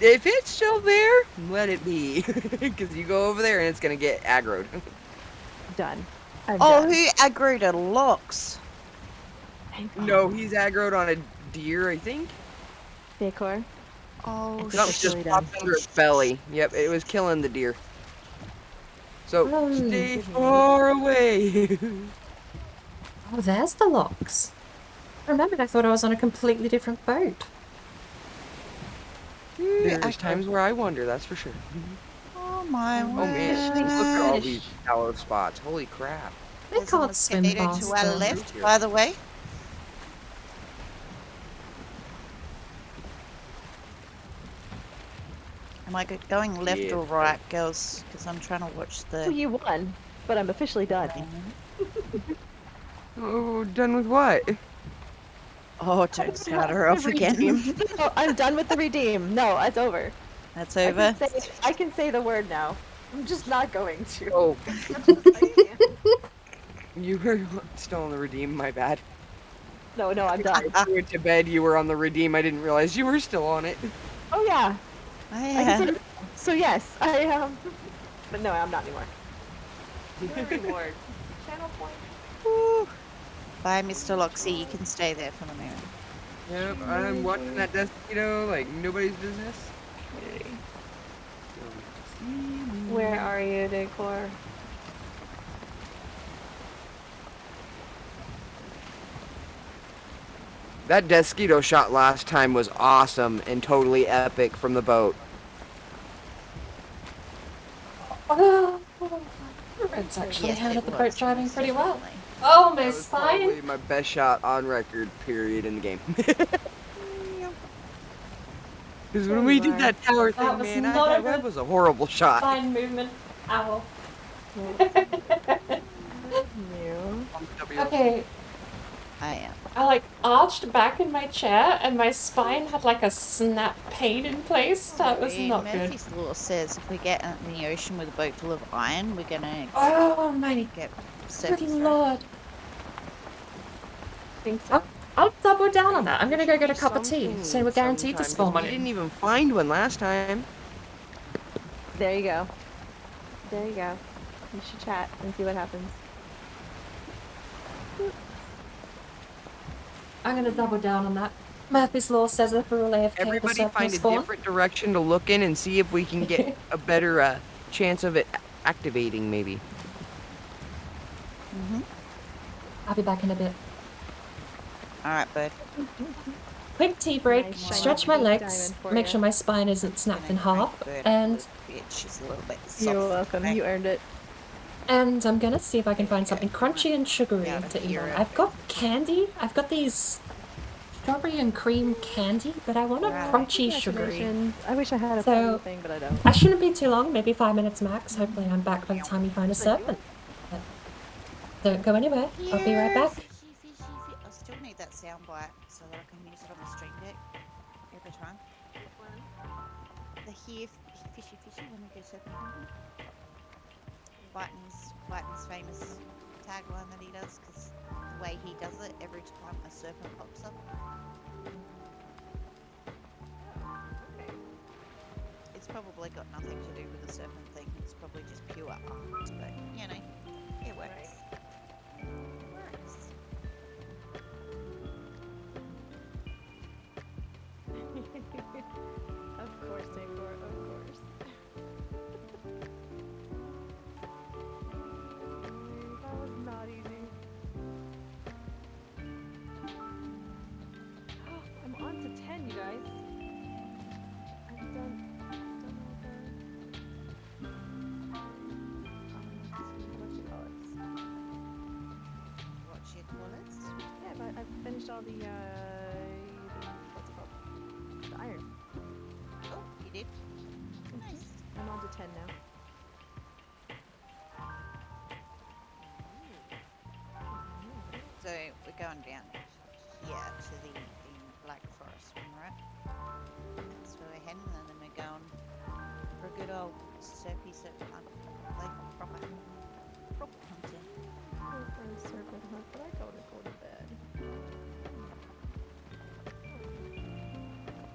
If it's still there, let it be. Because you go over there and it's going to get aggroed. done. I'm Oh, done. who aggroed a locks? No, he's aggroed on a deer, I think. Decor. Oh, It's Something officially just popped under its belly. Yep, it was killing the deer. So, stay far away. Oh, there's the locks. I remembered I thought I was on a completely different boat. There's times where I wonder, that's for sure. Oh my Oh word. man, look at all these shallow spots. Holy crap. They There's a can't swim mosquito fast. to our though. left, by the way. Am I going left Yeah. or right, girls? Because I'm trying to watch Well, the. you won, but I'm officially done. Oh, done with what? Oh, don't start her off again. No, I'm done with the redeem. No, it's over. That's I over. can say the word now. I'm just not going to. Oh, Such a pain. you were still on the redeem. My bad. No, I'm done. You went to bed. You were on the redeem. I didn't realize you were still on it. Oh yeah. Oh, I yeah. can say so yes, I am. But no, I'm not anymore. Rewards. Channel points. Woo. Bye, Mr. Loxy. You can stay there for the moment. Yep, I'm watching that Despacito like nobody's business. Where are you, Decor? That Despacito shot last time was awesome and totally epic from the boat. Oh, Red's actually Yes, handled it the boat was, driving most pretty well. definitely. Oh, my That was spine! probably my best shot on record, period, in the game. Because when we did that tower thing, That was man, not a that good was a horrible shot. spine movement. Ow. Okay, I am. I like arched back in my chair and my spine had like a snap pain in place. That was not good. Murphy's Law says if we get in the ocean with a boat full of iron, we're gonna Oh my get good surface, right? lord. Think so. I'll double down on that. I'm gonna go get a There's cup of tea, something so we're guaranteed to sometime, 'cause spawn we in. didn't even find one last time. There you go. There you go. You should chat and see what happens. I'm gonna double down on that. Murphy's Law says if we're all AFK, the Everybody serpent will find a spawn. different direction to look in and see if we can get a better chance of it activating, maybe. I'll be back in a bit. Alright, bud. Quick tea break, Nice shiny stretch my pink legs, diamond for make ya. sure my spine isn't snapped in half, and She's a little bit soft. You're welcome. You earned it. I'm gonna see if I can find something crunchy and sugary Yeah, to eat hear on. it. I've got candy. I've got these strawberry and cream candy, but I want a Right. crunchy sugary. Congratulations. I wish I had a So- funny thing, but I don't. I shouldn't be too long, maybe 5 minutes max. Hopefully I'm back by the time you find a serpent. But don't go anywhere. I'll be right back. I still need that sound bite so that I can use it on the stream deck every time. The here fishy when we go surfing hunting. Biden's famous tagline that he does, because the way he does it, every time a serpent pops up. It's probably got nothing to do with the serpent thing. It's probably just pure art, but you know, it works. It works. Of course, Decor, of course. That was not easy. I'm on to 10, you guys. I've done all What you call it? yeah, but I've finished all the what's it called? The iron. Oh, you did. Nice. I'm on to 10 now. So we're going down here to the Black Forest one, right? That's where we're heading, and then we're going for a good old surfy hunt, like proper hunting. Go for a serpent hunt, but I gotta go to bed.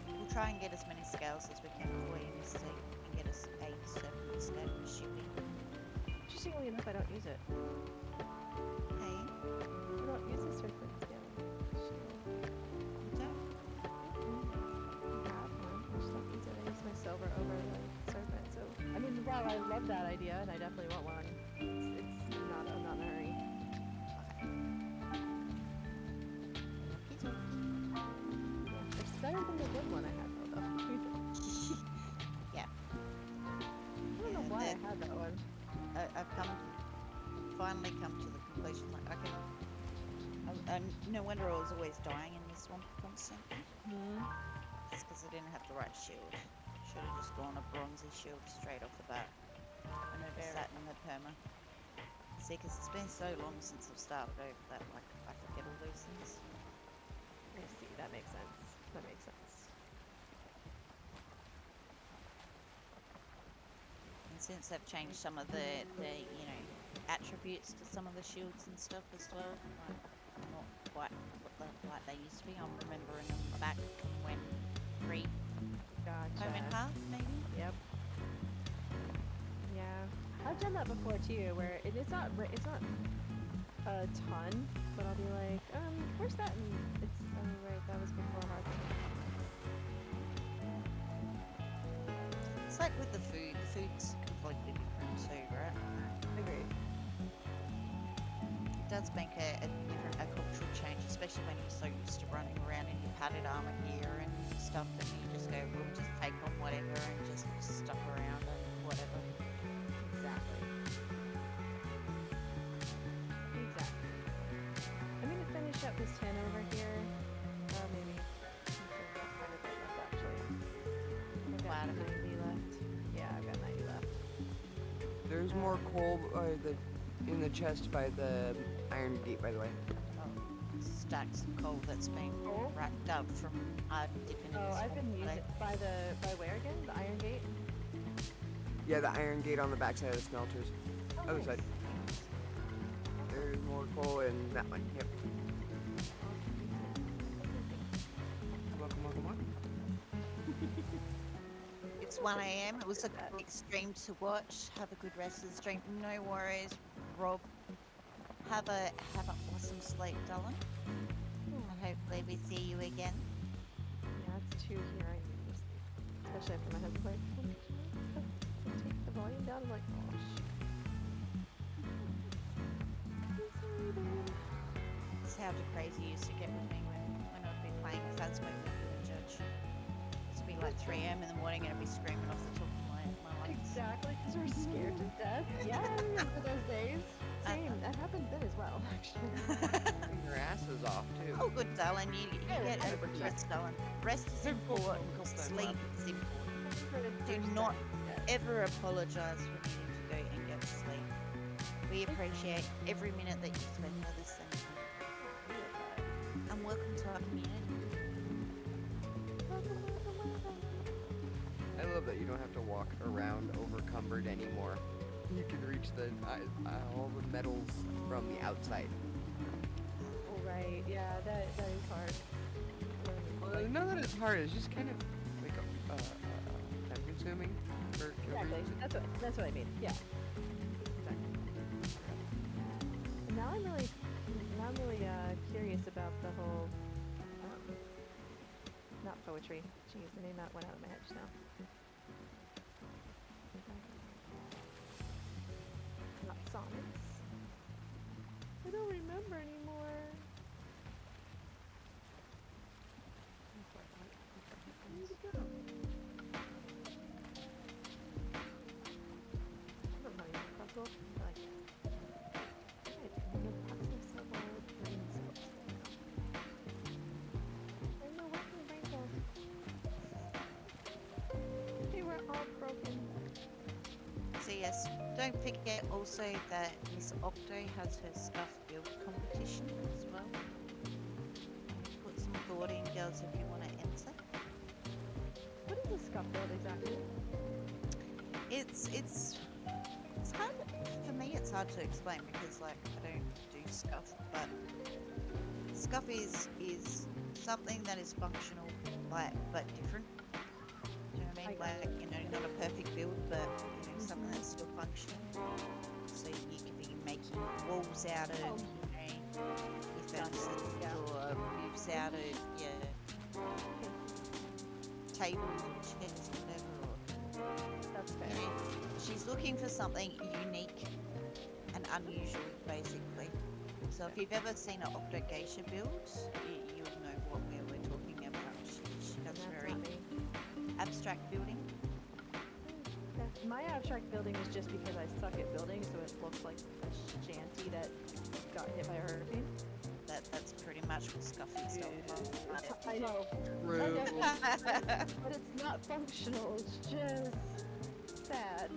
We'll try and get as many scales as we can for you, Misty, and get us a serpent instead of shipping. Interestingly enough, I don't use it. Hey, I don't use the serpent scale. you don't? I have one. I just don't use it. I use my silver over the serpent. So, I mean, while I love that idea, and I definitely want one, it's not. I'm not in a hurry. Yeah, it's better than the wood one I had though. Yeah. I don't know why I had that one. I've finally come to the conclusion like I can. No wonder I was always dying in this one constantly. It's because I didn't have the right shield. Should have just gone a bronzy shield straight off the bat. I noticed that in the perma. See, because it's been so long since I've started over that, like, I forget all those things. I see. That makes sense. That makes sense. And since they've changed some of the you know, attributes to some of the shields and stuff as well, like, not quite like they used to be. I'm remembering them back from when Home and Gotcha. Hearth, maybe? Yep. Yeah, I've done that before too, where it's not a ton, but I'll be like, where's that? And it's right, that was before Hearth. It's like with the food's completely different too, right? Agreed. It does make a cultural change, especially when you're so used to running around in your padded armor gear and stuff, and you just go, we'll just take on whatever and just stuff around and whatever. Exactly. I'm gonna finish up this 10 over here. Maybe. I've got quite a bit left actually. I've got 90 left. Yeah, I've got 90 left. There's more coal in the chest by the iron gate, by the way. Stacks of coal that's been racked up from dipping in the I've been swamp using by where again? The Iron Gate? Yeah, the iron gate on the backside of the smelters. Other nice. side. There's more coal in that one. Yep. Welcome. It's 1 a.m. It was a quick stream to watch. Have a good rest of the stream. No worries, Rob. Have an awesome sleep, darling. And hopefully we see you again. Yeah, it's 2 here. I need to sleep. Especially after my husband's like, take the volume down. I'm like, oh shit. I'm sorry, babe. It's how the crazy used to get with me when I'd be playing Phasmophobia and Judge. It'd be like 3 a.m. in the morning and I'd be screaming off the top of my lungs. Exactly, because we're scared to death. Yeah, I remember those days. Same, that happened then as well, actually. Your ass is off too. Oh, good, darling. You get a good rest, darling. Rest is important. Sleep is important. Do not ever apologise for needing to go and get sleep. We appreciate every minute that you spend with us, and welcome to our community. I love that you don't have to walk around overcumbered anymore. You can reach all the metals from the outside. Oh, right, yeah, that is hard. Well, not that it's hard. It's just kind of like time consuming. Exactly. That's what I mean. Yeah. Exactly. And now I'm really curious about the whole not poetry. Jeez, the name that went out of my head just now. Not sonnets. I don't remember anymore. Where'd it go? I don't know, it's possible. Like, they were all broken. So yes, don't forget also that Miss Octo has her stuff build competition as well. Put some thought in, girls, if you want to enter. What is a scuff build exactly? It's hard for me. It's hard to explain because like I don't do scuff, but scuff is something that is functional, but different. Do you know what I mean? Like, you know, not a perfect build, but you know, something that's still functional. So you could be making walls out of, you know, your furnaces, or roofs out of your tables or chairs or whatever. That's fair. You know, she's looking for something unique and unusual, basically. So if you've ever seen an Octo Geisha build, you'll know what we're talking about. She does very abstract building. Yeah. My abstract building is just because I suck at building, so it looks like a shanty that got hit by a hurricane. That's pretty much what Scuffy's all about. I know. True. I know. But it's not functional. It's just sad.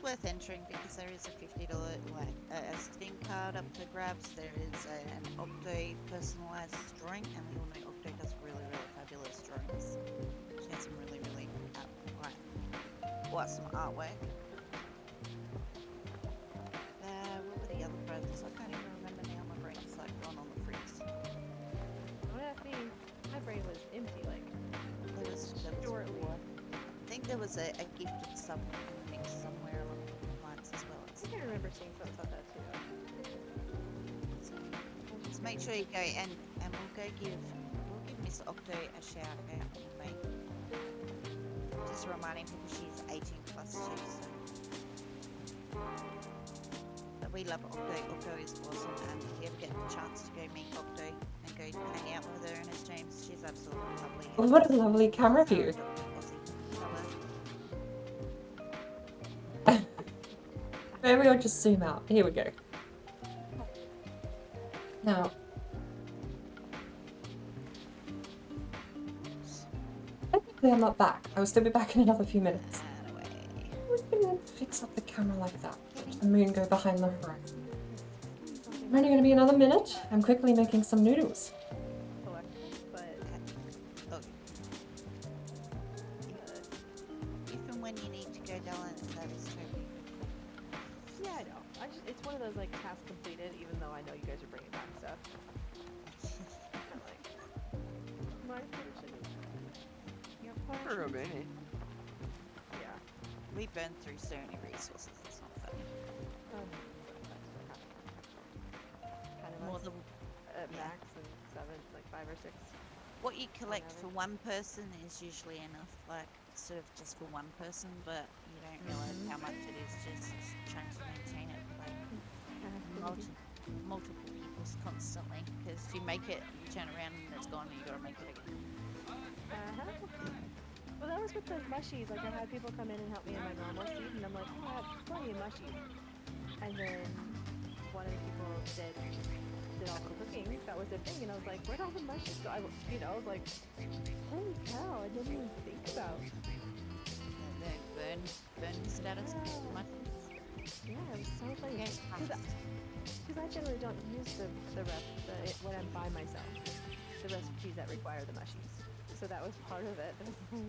is worth entering because there is a $50 like a Steam card up for grabs. There is an Octo personalized drawing, and we all know Octo does really fabulous drawings. She has some really like awesome artwork. What were the other prizes? I can't even remember now. My brain's like gone on the fritz. Don't ask me. My brain was empty. Like There was shortly. more. I think there was a gift of some in the mix somewhere along the lines as well. I think I remember seeing something about that too. So just make sure you go and we'll give Miss Octo a shout out anyway. Just reminding people she's 18 plus too. So. But we love Octo. Octo is awesome, and if you ever get the chance to go meet Octo and go hang out with her in her streams, she's absolutely lovely. What a lovely camera view. Maybe I'll just zoom out. Here we go. Now, technically I'm not back. I will still be back in another few minutes. We can fix up the camera like that. Let the moon go behind the horizon. I'm only going to be another minute. I'm quickly making some noodles. If and when you need to go down, that is totally cool. Yeah, I know. It's one of those like tasks completed, even though I know you guys are bringing back stuff. I'm like, my portion is your portion. For a minute. Yeah. We burn through so many resources, it's not fun. Kind of More us than at max and 7, like 5 or 6. what you collect average. for one person is usually enough, like sort of just for one person, but you don't realize how much it is just trying to maintain it, like multiple people constantly, because you make it, you turn around and it's gone, and you gotta make it again. Well, that was with the mushies. Like, I had people come in and help me in my normal seed, and I'm like, oh, I have plenty of mushies. And then one of the people did all the cooking. That was their thing, and I was like, where'd all the mushies go? I was like, holy cow, I didn't even think about. Burn status of much. Yeah, it was so funny. Because I generally don't use when I'm by myself, the recipes that require the mushies. So that was part of it. Well,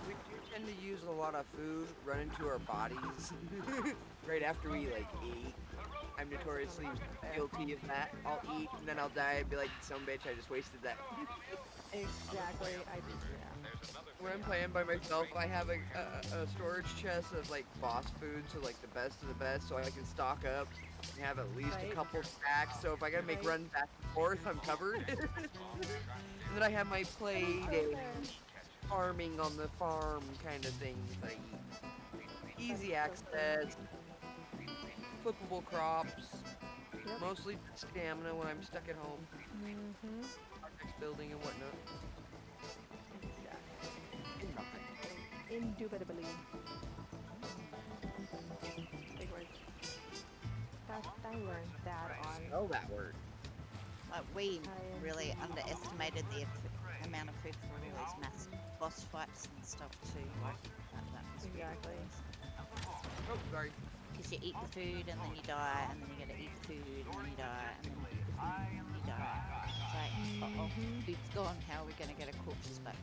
we do tend to use a lot of food run into our bodies right after we like eat. I'm notoriously guilty of that. I'll eat and then I'll die and be like, some bitch, I just wasted that. Exactly, I did, yeah. When I'm playing by myself, I have a storage chest of like boss food, so like the best of the best, so I can stock up and have at least a couple stacks. So if I gotta make runs back and forth, I'm covered. And then I have my play day, farming on the farm kind of things. Like easy access, flippable crops, mostly stamina when I'm stuck at home. Projects building and whatnot. Indubitably. Big word. I learned that on. Oh, that word. We really underestimated the amount of food for all those mass boss fights and stuff too. Like that was Exactly. Oh, sorry. Because you eat the food and then you die, and then you gotta eat the food and then you die, and then you eat the food and then you die. It's like, food's gone. How are we gonna get our corpses back?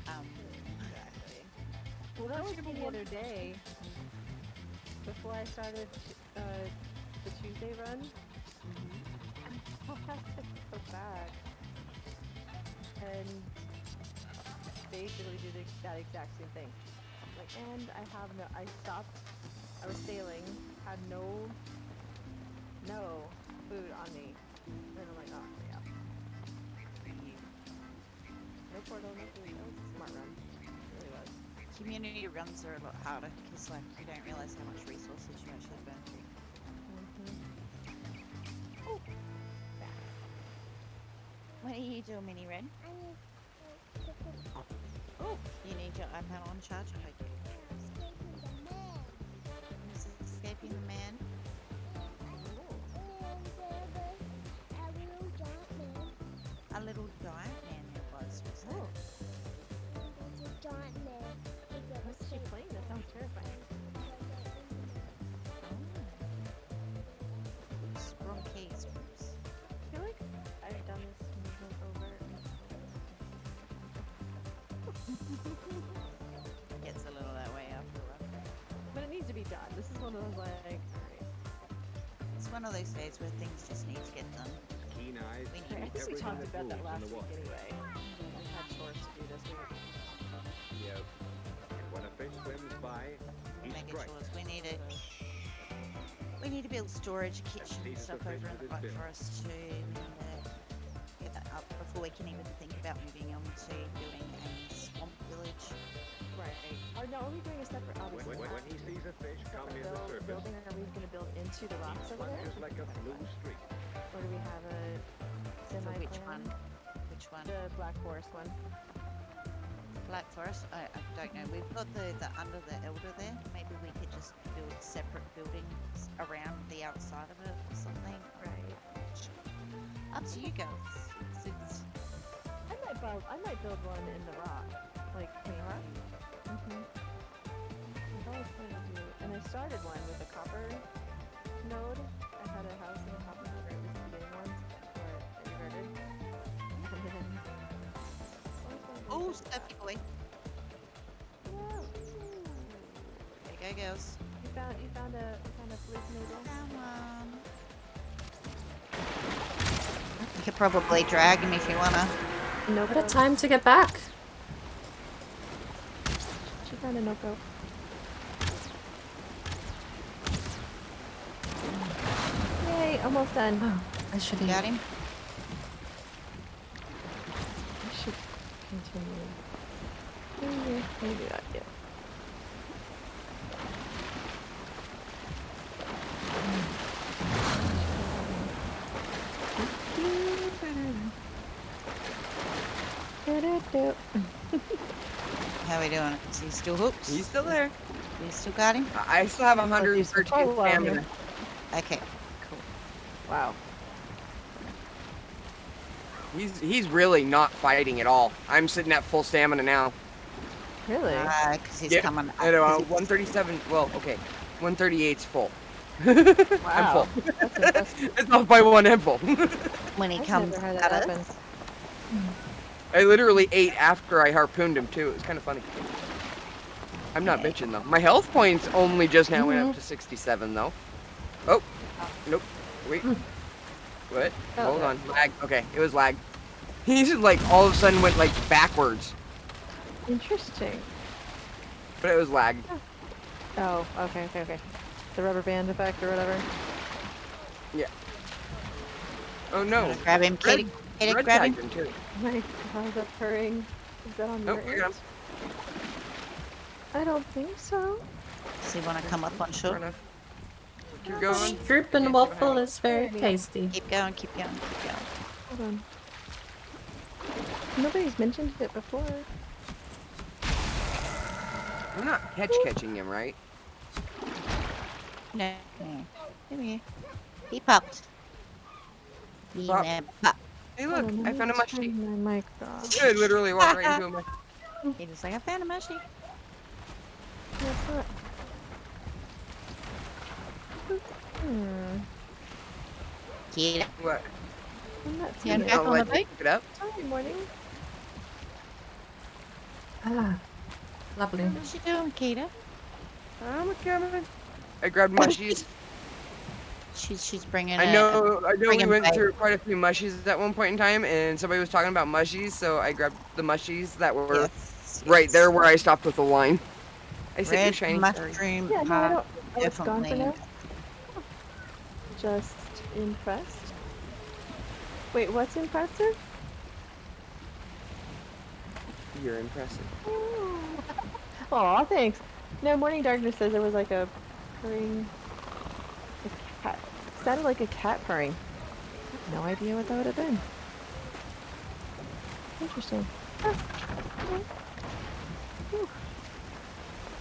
Exactly. Well, that was me the other day. Before I started the Tuesday run, I had to go back and basically do that exact same thing. Like, and I stopped. I was sailing, had no food on me, and I'm like, oh yeah. No portal, no food. That was a smart run. It really was. Community runs are a lot harder because like you don't realize how much resources you actually burn through. Oh, What are you doing, Mini Red? Oh, you need your iPad on charge. Okay. Escaping the man. A little to be done. This is one of those like, alright. It's one of those days where things just need to get done. Keen eyes. We I need think we everything talked that about that moves last in the week water. anyway. We had chores to do this week. Yep. And when a fish swims by, he Making strikes. sure we need to build storage, kitchen and Jesus stuff the over fish in the with his front bill. for us too. We need to get that up before we can even think about moving on to building a swamp village. Right. Or no, are we doing a separate, obviously When not he sees a fish come separate near the surface, building? Are we going to build into the he rocks over there? plunges like a blue streak. Or do we have a So semi which one? Which one? The Black Forest one. Black Forest? I don't know. We've got the under the elder there. Maybe we could just build separate buildings around the outside of it or something. Right. Up to you girls. It's I might build one in the rock. Like, mm-hmm. I've always wanted to do, and I started one with a copper node. I had a house in a copper node, or at least the beginning ones, where I reverted. And then... oh, stuffy boy. Yeah. There you go, girls. You found a fluke noodle? You could probably drag him if you wanna. No What a time to get back. She found a notebook. Yay, almost done. Oh, I should eat. Got him? I should continue. Maybe not yet. How are we doing? Is he still hooked? He's still there. You still got him? I still have 113 Oh, wow. stamina. Okay, cool. Wow. He's really not fighting at all. I'm sitting at full stamina now. Really? Because he's Yeah, coming up. I know, 'cause he's- 137. Well, okay, 138's full. Wow. I'm full. That's impressive. It's off by one. I'm full. when he I've comes never had at that us. happen. I literally ate after I harpooned him too. It was kind of funny. I'm not bitching though. My health points only just now went up to 67 though. Oh, nope. Wait. What? Oh, Hold there. on. Lag. Okay, it was lag. He just like all of a sudden went like backwards, Interesting. but it was lag. Oh, okay. The rubber band effect or whatever. Yeah. Oh no. Grab him, Katie. Katie, Red grab him. tagged him too. Oh my god, the purring. Is that on Oh, your I got end? him. I don't think so. So you want to come up on Fair shore? enough. Keep going. Droop and waffle is very tasty. Keep going, keep going, keep going. Hold on. Nobody's mentioned it before. I'm not catching him, right? No. Come here. He popped. He Pop. never popped. Hey, look! Hold on, I let found a me mushy. turn my mic off. I literally walked right into a mushy. He was like, I found a mushy. Guess what? Get What? I'm not You seeing back it. on the let boat? you pick it up. Hi, morning. Ah, lovely. What you doing, Kita? I'm coming. I grabbed mushies. She's bringing I know we bring 'em went back. through quite a few mushies at one point in time, and somebody was talking about mushies, so I grabbed the mushies that were Yes, right yes. there where I stopped with the line. I said, "You're Red shiny." Sorry. mushroom Yeah, no, I don't. Oh, it's gone for definitely. now? Just impressed. Wait, what's impressive? You're impressive. Aw, thanks. No, Morning Darkness says there was like a purring. A cat. Sounded like a cat purring. No idea what that would have been. Interesting.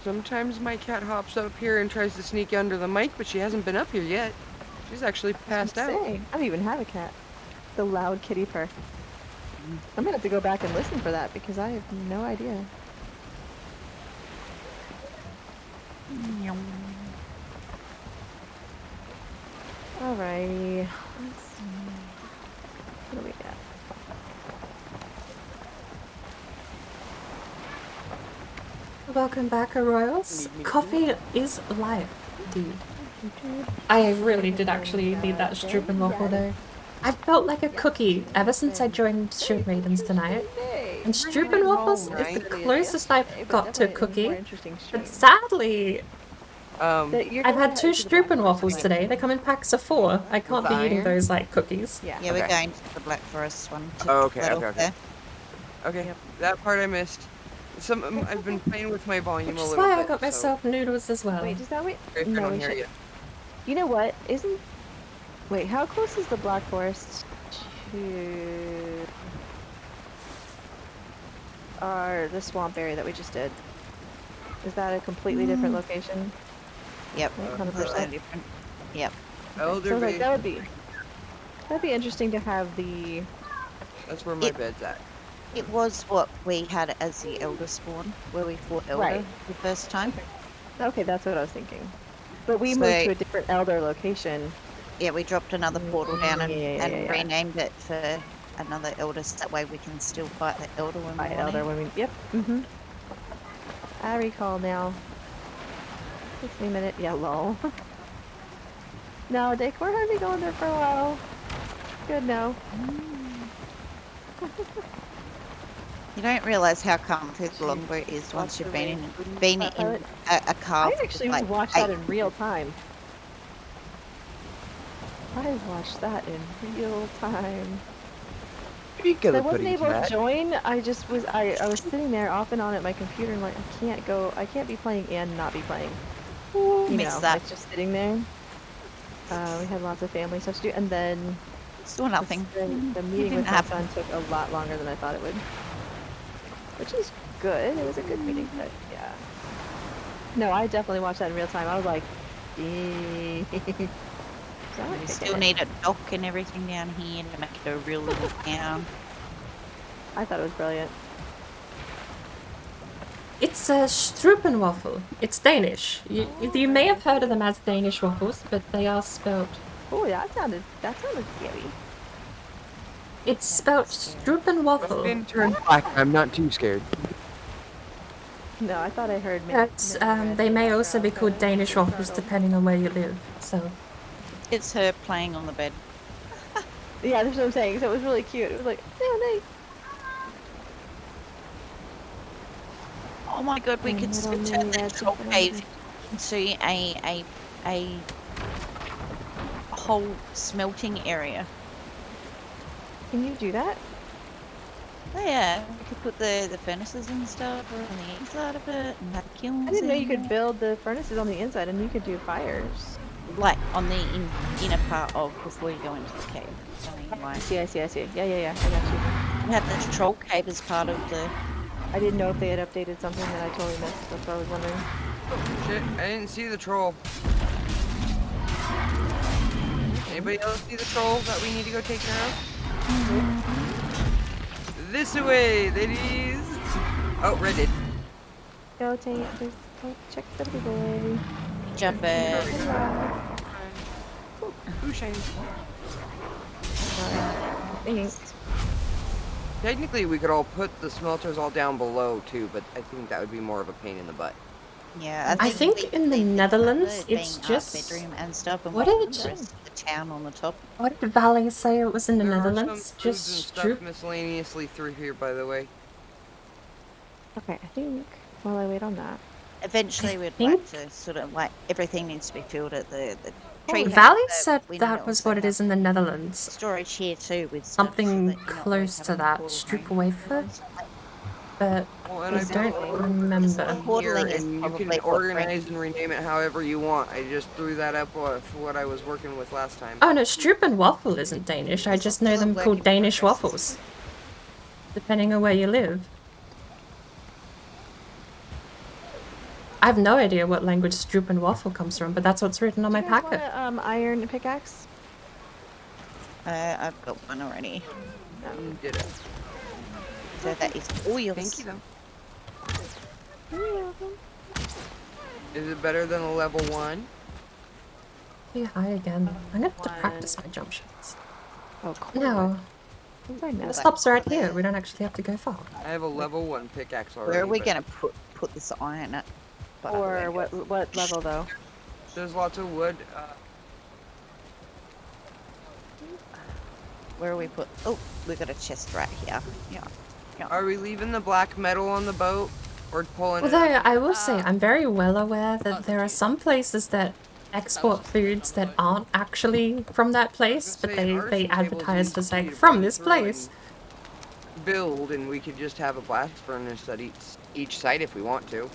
Sometimes my cat hops up here and tries to sneak under the mic, but she hasn't been up here yet. She's actually passed out. Say, I don't even have a cat. The loud kitty purr. I'm gonna have to go back and listen for that because I have no idea. Alrighty. Let's see. What do we got? Welcome back, Royals. Need me to Coffee is life, dude. I really did actually need that Struppenwaffle though. I've felt like a cookie ever since I joined Shield Maidens tonight. And Struppenwaffles is the closest I've got to a cookie. But sadly, I've had 2 Struppenwaffles today. They come in packs of 4. I can't be eating those like cookies. Yeah, Okay. we're going to the Black Forest one. Oh, okay, let okay, off okay. there. Okay, that part I missed. I've been playing with my volume Which a is little why bit. I got myself noodles as well. Wait, does that wait? So if I No, don't we hear should. you. You know what? Isn't. Wait, how close is the Black Forest to. The swamp area that we just did? Is that a completely different location? Yep, Right, 100%. completely different. Yep. Elder So like, Bay. that'd be interesting to have the. That's where my bed's at. It was what we had as the Elder spawn, where we fought Elder Right. the first time. Okay, that's what I was thinking. But we So- moved to a different Elder location. Yeah, we dropped another portal down and, Yeah. renamed it for another Elder, so that way we can still fight the Elder when we By want Elder to. women. Yep. Mhm. I recall now. Takes me a minute. Yeah, lol. No, Dick, we're gonna be going there for a while. Good now. You don't realize how longer it is once you've been in a car. I for actually like watched that 8 in real time. I watched that in real time. You I wasn't able to join. I was sitting there off and on at my computer and like I can't be playing and not be playing. You Miss know, that. like just sitting there. We had lots of family stuff to do, and then Still nothing. the meeting didn't with my have- son took a lot longer than I thought it would, which is good. It was a good meeting, but yeah. No, I definitely watched that in real time. I was like, "Dang." So I We like still it. need a dock and everything down here to make it a real little town. I thought it was brilliant. It's a Struppenwaffel. It's Danish. You may have heard of them as Danish waffles, but they are spelt. Oh, that sounded scary. It's spelt Struppenwaffel. Been turned black. I'm not too scared. No, I thought I heard. But they may also be called Danish waffles depending on where you live. So It's her playing on the bed. Yeah, that's what I'm saying. So it was really cute. It was like, oh, nice. Oh my god, we could still turn that troll cave into a whole smelting area. Can you do that? Oh, yeah, we could put the furnaces and stuff on the inside of it and have kilns. I didn't know you in could there. build the furnaces on the inside, and you could do fires. Like on the inner part of before you go into the cave. So, I like, see. Yeah. I got you. we have the troll cave as part of the. I didn't know if they had updated something that I totally missed. That's what I was wondering. Shit, I didn't see the troll. Anybody else see the troll that we need to go take care of? This way, ladies! Oh, Red did. Go check the way. Jump it. Ooh, shiny. Thanks. Technically, we could all put the smelters all down below, too, but I think that would be more of a pain in the butt. Yeah, I think we in the need Netherlands, being it's our just. bedroom and stuff, and What we did put the rest of the town on the top. What did Valley say it was in the There are Netherlands? some foods and Just stuff Strup. miscellaneously through here, by the way. Okay, I think while I wait on that. Eventually, we'd like to sort of like everything needs to be filled at the tree. house, Valley but said we need to that was also what it have is in the Netherlands. storage here too with stuff so Something that you're not close always to having that. portal Strup home. wafer. But Well, and I I don't built remember. one here, Portaling is and you probably can what organize and rename it however you want. I just threw that up with what I was working with last time. Oh no, Struppenwaffel isn't Danish. I just know them called Danish waffles. Depending on where you live. I have no idea what language Struppenwaffel comes from, but that's what's written on my Do you guys packet. want a, iron pickaxe? I've got one already. Ditto. So that is all yours. Thank you, though. You're welcome. Is it better than a level 1? Be high again. I'm gonna have to practice my jump shots. Oh, cool. No, What did I the miss? stops are right here. We don't actually have to go far. I have a level 1 pickaxe already. Where are we but gonna put put this iron at. But Or what level though? There's lots of wood. Where are we put? Oh, we got a chest right here. Yeah. Are we leaving the black metal on the boat, or pulling it? Although I will say, I'm very well aware Oh, that there are thank you. some places that export foods that aren't actually from that place, but they advertise to say, from this place. Build, and we could just have a blast furnace at each site if we want to,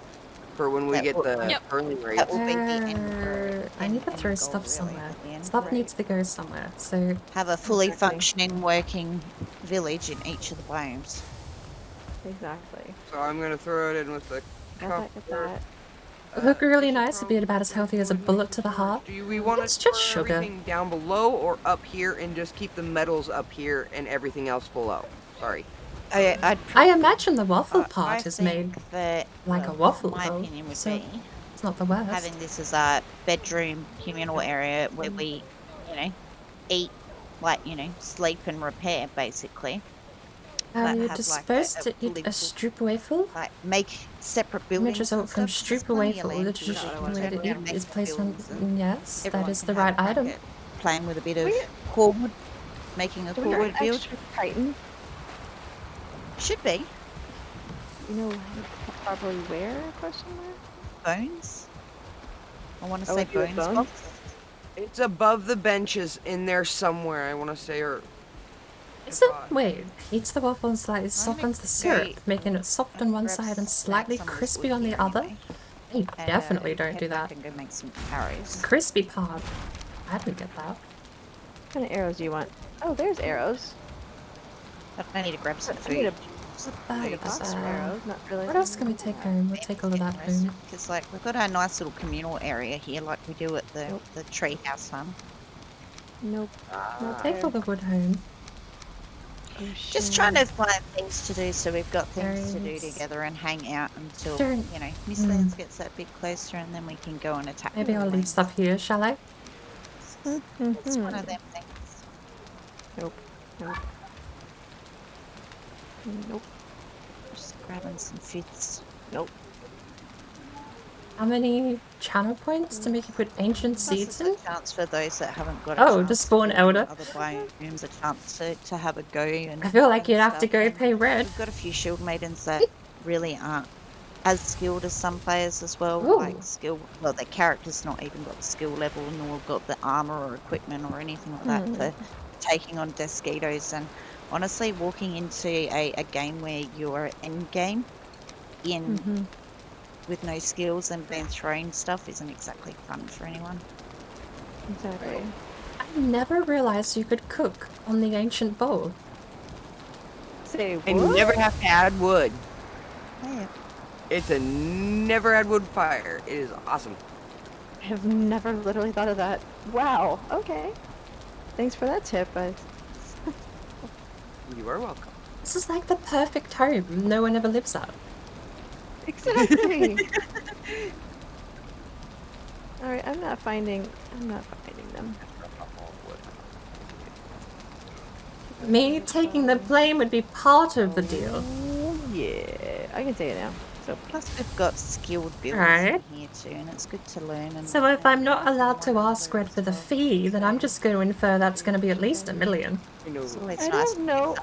for when we That get will- the Yep. earning That rates. will be the end I need to end throw goal, stuff really, somewhere. at the end. Stuff Right. needs to go somewhere, so... Have a fully Exactly. functioning, working village in each of the biomes. Exactly. So I'm gonna throw it in with the Got that. Look really nice, it'd be about as healthy as a bullet to the heart. Do we want to It's just store sugar. everything down below or up here and just keep the metals up here and everything else below? Sorry. I imagine the waffle I part is made think that, like a well, waffle, my though, opinion would so be it's not the worst. having this as a bedroom communal area where we, eat, sleep and repair, basically. Are you have, like, supposed a to fully eat a booked- stroop waffle? Like, make separate buildings Images and out from stuff. 'cause there's stroop plenty of waffle, land the to turn traditional way to around eat and is make placed on... buildings and Yes, that everyone is can the have right a crack item. at playing with a bit of We- cordwood, making a Do we got cordwood build. extra chitin? Should be You know probably where? Question mark. bones. I want to Oh, say if you have bones. bones? Box. It's above the benches in there somewhere, I want to say, or... Is it? Wait, heats the waffle and slightly gonna softens the go- syrup, making it soft on one grab side and snacks slightly on this crispy wood on the here other? anyway, I and, definitely don't head do back that. and go make some arrows. Crispy part. I didn't get that. What kind of arrows do you want? Oh, there's arrows. I need to grab some I need a, food. Bag need a of box of stuff. arrows. Not really. What else can we take home? We'll take all of that home. Because we've got our nice little communal area here, like we do at the Nope. the tree house farm. Nope. Not Take all the wood home. Just trying to find things to do, so we've got things to do Berries. together and hang out until Don't- Miss Lands gets that bit closer, and then we can go and attack. Maybe the I'll leave lanes. stuff here, shall I? It's one of them things. Nope. Nope. Nope. Just grabbing some fits. Nope. How many channel points to make you put ancient Plus, seeds in? it's a chance for those that haven't got. Oh, a to chance spawn to elder. Other biomes, a chance to have a go. And I feel like and you'd have to stuff, go and pay red. We've got a few shield maidens that really aren't as skilled as some players as well. Ooh. Like well, their character's not even got the skill level, nor got the armor or equipment or anything like that for taking on Desquitos. And honestly, walking into a game where you're end game in with no skills and being thrown stuff isn't exactly fun for anyone. Exactly. I never realized you could cook on the ancient bowl. Say what? And you never have to add wood. Yeah. It's a never add wood fire. It is awesome. I have never literally thought of that. Wow. Okay. Thanks for that tip. You are welcome. This is like the perfect home no one ever lives at. Exactly. All right. I'm not finding them. Me taking the blame would be part of the deal. Oh, yeah. I can say it now. So Plus, we've got skilled builders Right. in here too, and it's good to learn. And So if I'm not allowed to ask Red for the fee, then I'm just going to infer that's going to be at least 1 million. You know, it's always I nice. don't know.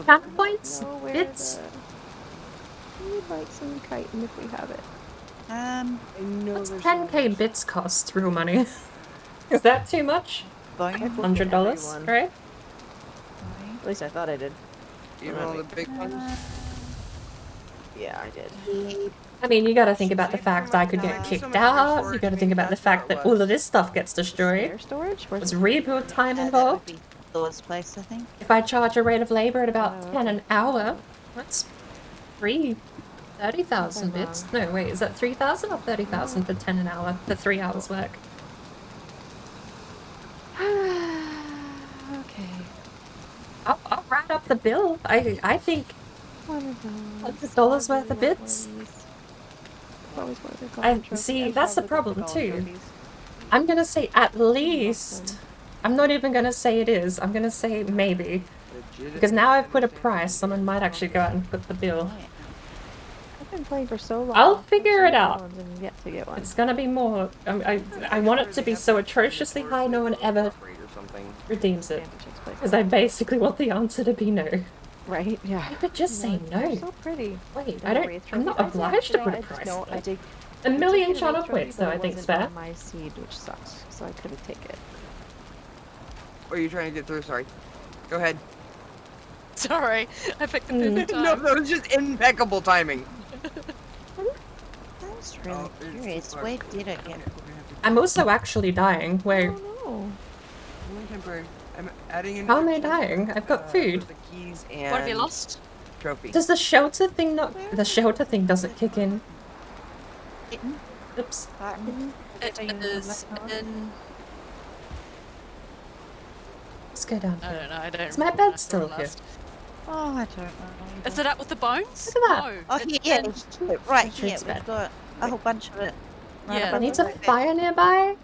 Channel points? Know where Bits? We would like some chitin if we have it. I know What's there's 10k bits cost, real money? Is that too much? Bone. $100, Everyone. right? At least I thought I did. you know the big ones. Yeah, I did. I mean, you gotta think about the fact I could get kicked out, you gotta think about the fact that all of this stuff gets destroyed. Air storage? Where's There's rebuild time That would involved. be Thor's place, I think. If I charge a rate of labor at about 10 an hour, that's 30,000 bits. No, wait, is that 3,000 or 30,000 for 10 an hour for 3 hours work? okay. I'll write up the bill. I think One of those. $100 worth of bits. Always wanted to call I them trophies. see. I That's the probably problem could call them too. trophies. I'm gonna say at least. I'm not even gonna say it is. I'm gonna say maybe. Because now I've put a price, someone might actually go out and put the bill. Oh, yeah. been playing for so long. I'll figure it out. And yet to get one. It's gonna be more. I want it to be so atrociously high no one ever Or something. redeems it. Fancy chicks place. Because I basically want the answer to be no. Right? Yeah. I could just say They're no. so pretty. Wait, The I don't. wraith I'm not trophies. obliged to No, put a I- price No, on I it. did. A million I did get a shot wraith of trophy, wits, but though, it I think's wasn't fair. on my seed, which sucks. So I couldn't take it. What are you trying to get through? Sorry. Go ahead. Sorry, I picked the perfect No, time. that was just impeccable timing. I was really curious. Where did it get? I'm also actually dying. Wait, Oh Temporary. I'm adding in. how am I dying? I've got food. The keys and What have you lost? trophy. Does the shelter thing not? The shelter thing doesn't kick in. Kitten? Oops. Button? It is in. Let's go down I here. don't know. I don't. Is my remember when I bed saw still it here? last. Oh, I don't know. Is it up with the bones? Look at that. No. Oh, it's yeah, in- right Richard's here. bed. We've got a whole bunch of it. Right Yeah. above Needs the a bed. fire nearby?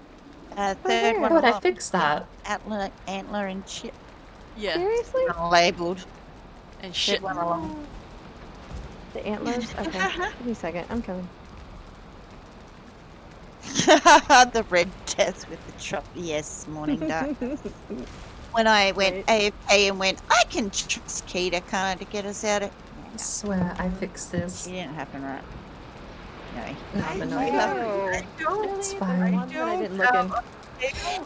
Third yeah. one. How would I along. fix that? Antler and chip. Yeah. Seriously? Labeled. And shit. One along. The antlers? Okay. Give me a second. I'm coming. The red death with the chop. Yes, morning dark. When I went AFK and went, I can trust Keita, can't I, to get us out of. I swear I fixed this. It didn't happen right. No, I'm annoyed. It's The fine. ones that I didn't look in.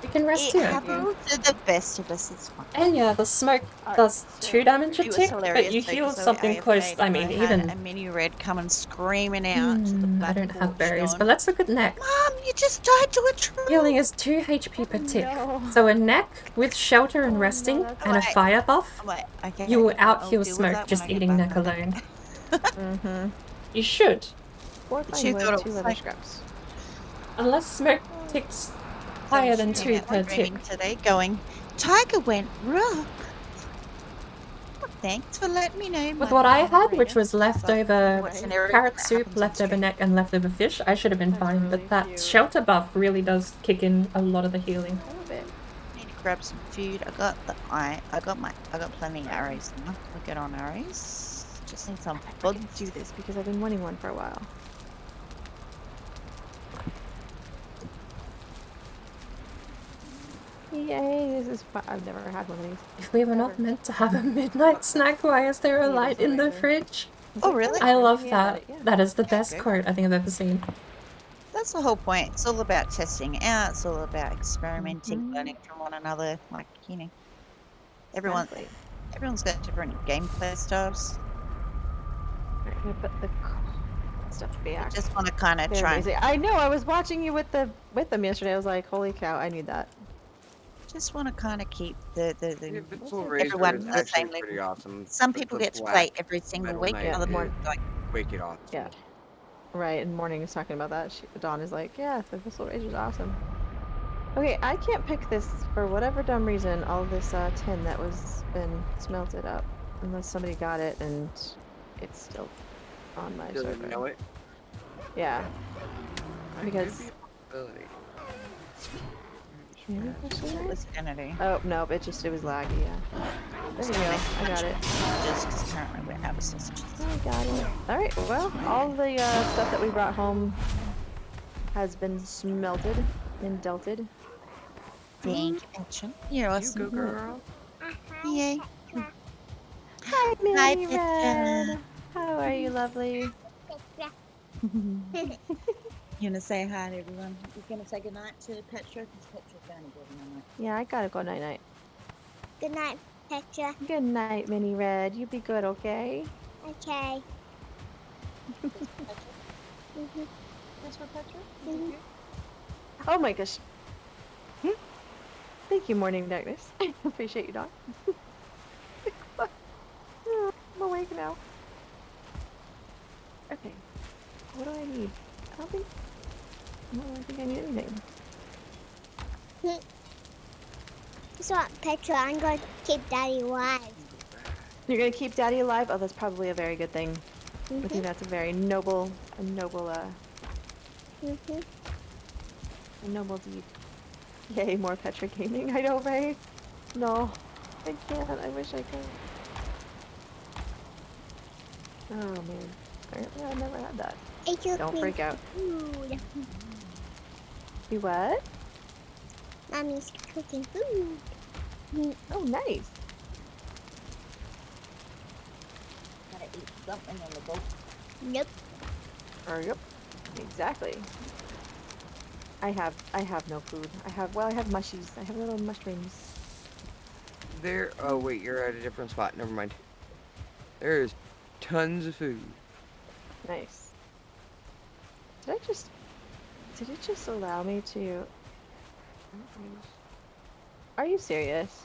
You can rest It here. happens to the best of us. It's fine. And yeah, the smoke Alright, does so 2 damage a It was tick, hilarious. but you though, heal 'cause I something AFK'd close. I and mean, had even. a mini red coming screaming out to the I black don't have porch berries, going, but let's look at neck. Mom, you just died to a tree. Healing is 2 HP per tick. no. So a neck with shelter and Oh, no, resting that's and a Alright. fire buff, I'm like, okay, you will I'll out heal deal with smoke that just when I get eating back neck home. alone. Mm-hmm. You should. Four But you fine thought wood, it 2 was leather like- scraps. Unless smoke ticks higher than 2 per tick. Dreaming today, going, Tiger went rough. Thanks for letting me know. With my what I had, moderator. which was leftover What's an area carrot that soup, happens in leftover stream? neck, and leftover fish, I should have been That's fine. really But that cute. shelter buff really does kick in a lot of the healing. A little bit. Need to grab some food. I got plenty of arrows now. Look at on arrows. Just need some I bugs. can do this because I've been wanting one for a while. Yay, this is fun. I've never had one of these. If we were not meant to have a midnight snack, why is there a Yeah, light in the later. fridge? Oh, really? I love Yeah, that. yeah. That is the best Okay. quote I think I've ever seen. That's the whole point. It's all about testing out. It's all about experimenting, Mhm. learning from one another. Like, you know, everyone's got different gameplay styles. Alright, I'm gonna put the stuff I back. just want to kind of They're try and amazing. I know. I was watching you with them yesterday. I was like, holy cow, I need that. just want to kind of keep Yeah, the full razor everyone is on the actually same pretty level. awesome. Some but people the get to black play every single Metal week. Knight Other more is like wicked awesome. Yeah. Right, and Morning is talking about that. Dawn is like, yeah, the Whistle Razor's awesome. Okay, I can't pick this for whatever dumb reason. All this tin that was been smelted up, unless somebody got it and it's still on my Doesn't server. know it. Yeah. That could Because- be a possibility. Can you push it? what's it gonna do? Oh no, it was laggy. Yeah. There we go. I got it. Just 'cause currently we're out of sausages. I got it. All right. Well, all the stuff that we brought home has been smelted and delted. Thank you, Action. You're awesome. You go, girl. Yay. Hi, Hi, Minnie Petra. Red. How are you, lovely? You wanna say hi to everyone? You're gonna say goodnight to Petra? Because Petra's going to go night. Yeah, I gotta go night night. Good night, Petra. Good night, Minnie Red. You be good, okay? Okay. That's for Petra. Mhm. Oh my gosh. Thank you, Morning Darkness. Appreciate you, Doc. I'm awake now. Okay. What do I need? I don't think I need anything. So, Petra, I'm going to keep Daddy alive. You're gonna keep Daddy alive? Oh, that's probably a very good thing. I Mhm. think that's a very noble Mhm. a noble deed. Yay, more Petra gaming. I know, right? No, I can't. I wish I could. Oh man. Apparently I never had that. I took Don't me freak out. food. You what? Mommy's cooking food. Oh, nice. Gotta eat something on the boat. Nope. Yep. Exactly. I have no food. I have mushies. I have little mushrooms. There. Oh wait, you're at a different spot. Never mind. There's tons of food. Nice. Did it just allow me to? Are you serious?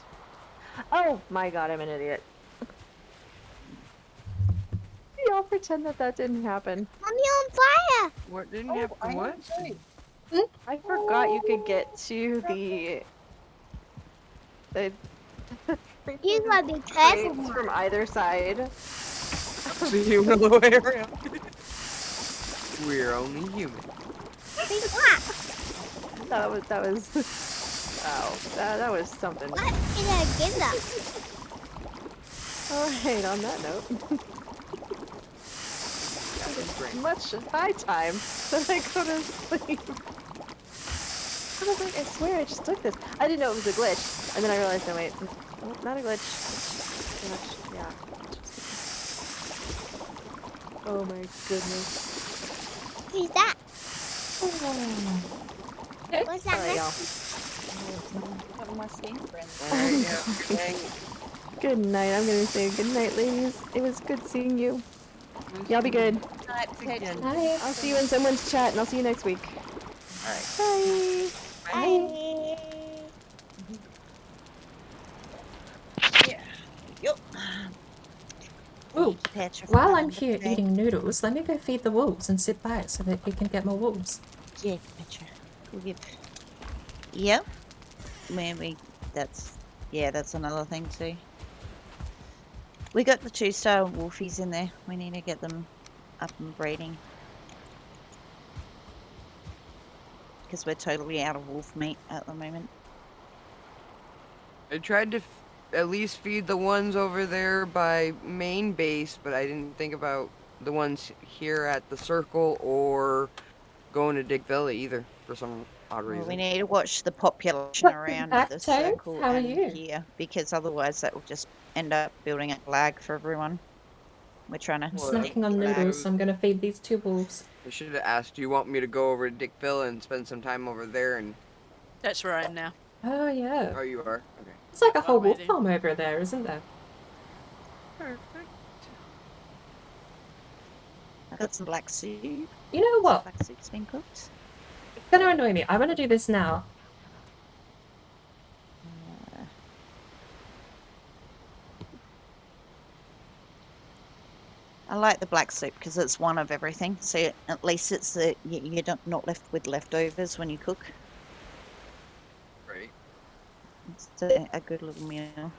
Oh my god, I'm an idiot. Y'all pretend that didn't happen. Mommy on fire. What didn't happen? What? I forgot you could get to the You gotta be careful, crates Mom. from either side. So you went all the way around. We're only human. Big what? That was wow. That was something. What did I give them? Alright, on that note. Much high time that I go to sleep. I was like, I swear I just took this. I didn't know it was a glitch. And then I realized, no wait, nope, not a glitch. Glitch, yeah. Oh my goodness. Who's that? What's that? Alright, y'all. One of my skin friends. Alright, yeah. Dang. Good night. I'm gonna say good night, ladies. It was good seeing you. Y'all be good. Night, Petra. Hi. I'll see you in someone's chat, and I'll see you next week. Alright. Bye. Bye. Yeah. Yup. Ooh, Petra, while fun I'm on the here day. eating noodles, let me go feed the wolves and sit back so that we can get more wolves. Yeah, Petra. Yep. Yep. Maybe that's another thing too. We got the 2-star wolfies in there. We need to get them up and breeding. Because we're totally out of wolf meat at the moment. I tried to at least feed the ones over there by main base, but I didn't think about the ones here at the circle or going to Dick Villa either for some odd Well, reason. we need to watch the population Welcome around back, the Tone. circle How are and you? here, because otherwise that will just end up building up lag for everyone. We're trying to I'm Well, snacking on lag. noodles, so I'm gonna feed these 2 wolves. I should have asked, do you want me to go over to Dick Villa and spend some time over there? And That's where I am now. Oh yeah. oh, you are? Okay. It's like a whole wolf Waiting. farm over there, isn't there? Perfect. I've got some black soup. You know what? Black soup's been cooked. It's gonna annoy me. I'm gonna do this now. I like the black soup because it's one of everything. So at least it's you're not left with leftovers when you cook. Right. It's a good little meal.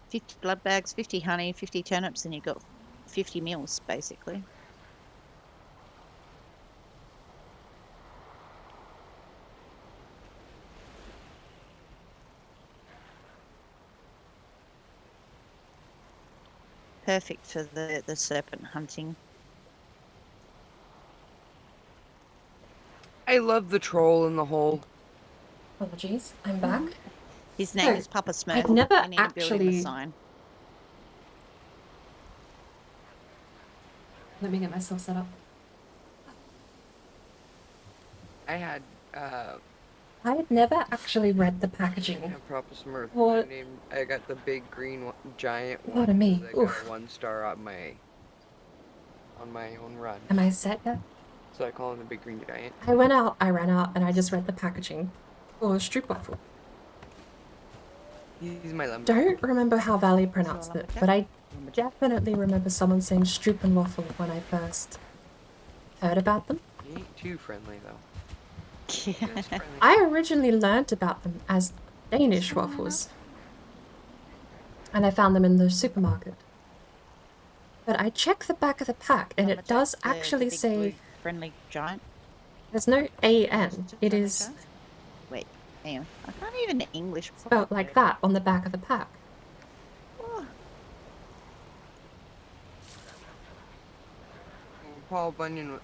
50 blood bags, 50 honey, 50 turnips, and you've got 50 meals basically. Perfect for the serpent hunting. I love the troll in the hole. Apologies, I'm back. His name So, is Papa Smurf. I'd never We need to build him a actually- sign. Let me get myself set up. I had I had never actually read the packaging. Papa Smurf. What? I got the big green one, giant one. What a me. 'cause I got Oof. a 1-star on my own run. Am I set yet? So I call him the big green giant. I ran out, and I just read the packaging. Oh, stroopwafel. He's my lemon. Don't remember how Valley pronounced So, it, but I definitely remember someone saying Stroopwafel when I first heard about them. He ain't too friendly though. Yeah. Just friendly. I originally learnt about them as Danish waffles, and I found them in the supermarket. But I checked the back of the pack, and it does actually say friendly giant. there's no AN. It Friendly is giant? Wait. Anyway, I can't even English. Spelt like that on the back of the pack. Oh, Paul Bunyan.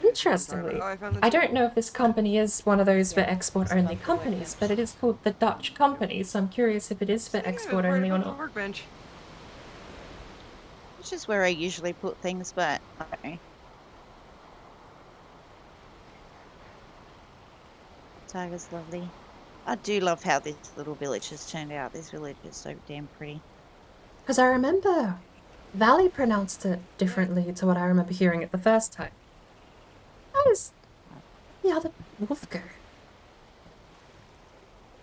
Interestingly, Oh, I found this. I don't know if this company is one of those for export-only companies, but it is called the Dutch company, so I'm curious if it is for Yeah, export right only or above the not. workbench. which is where I usually put things, but I don't know. Tiger's lovely. I do love how this little village has turned out. This village is so damn pretty. Because I remember Valley pronounced it differently to what I remember hearing it the first time. How does the other wolf go?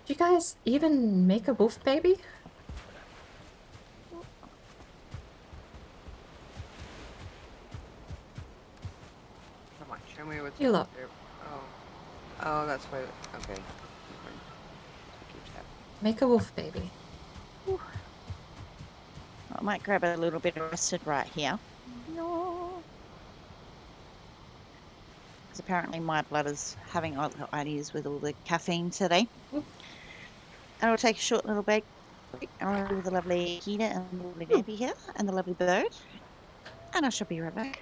Do you guys even make a wolf baby? Come on, show me what's You look. there. Oh. Oh, that's why. Okay. Keep that. Make a wolf baby. I might grab a little bit of mustard right here. No. Because apparently my bladder's having ideas with all the caffeine today. And I'll take a short little break with the lovely Kita and the lovely Nappy here and the lovely bird. And I shall be right back.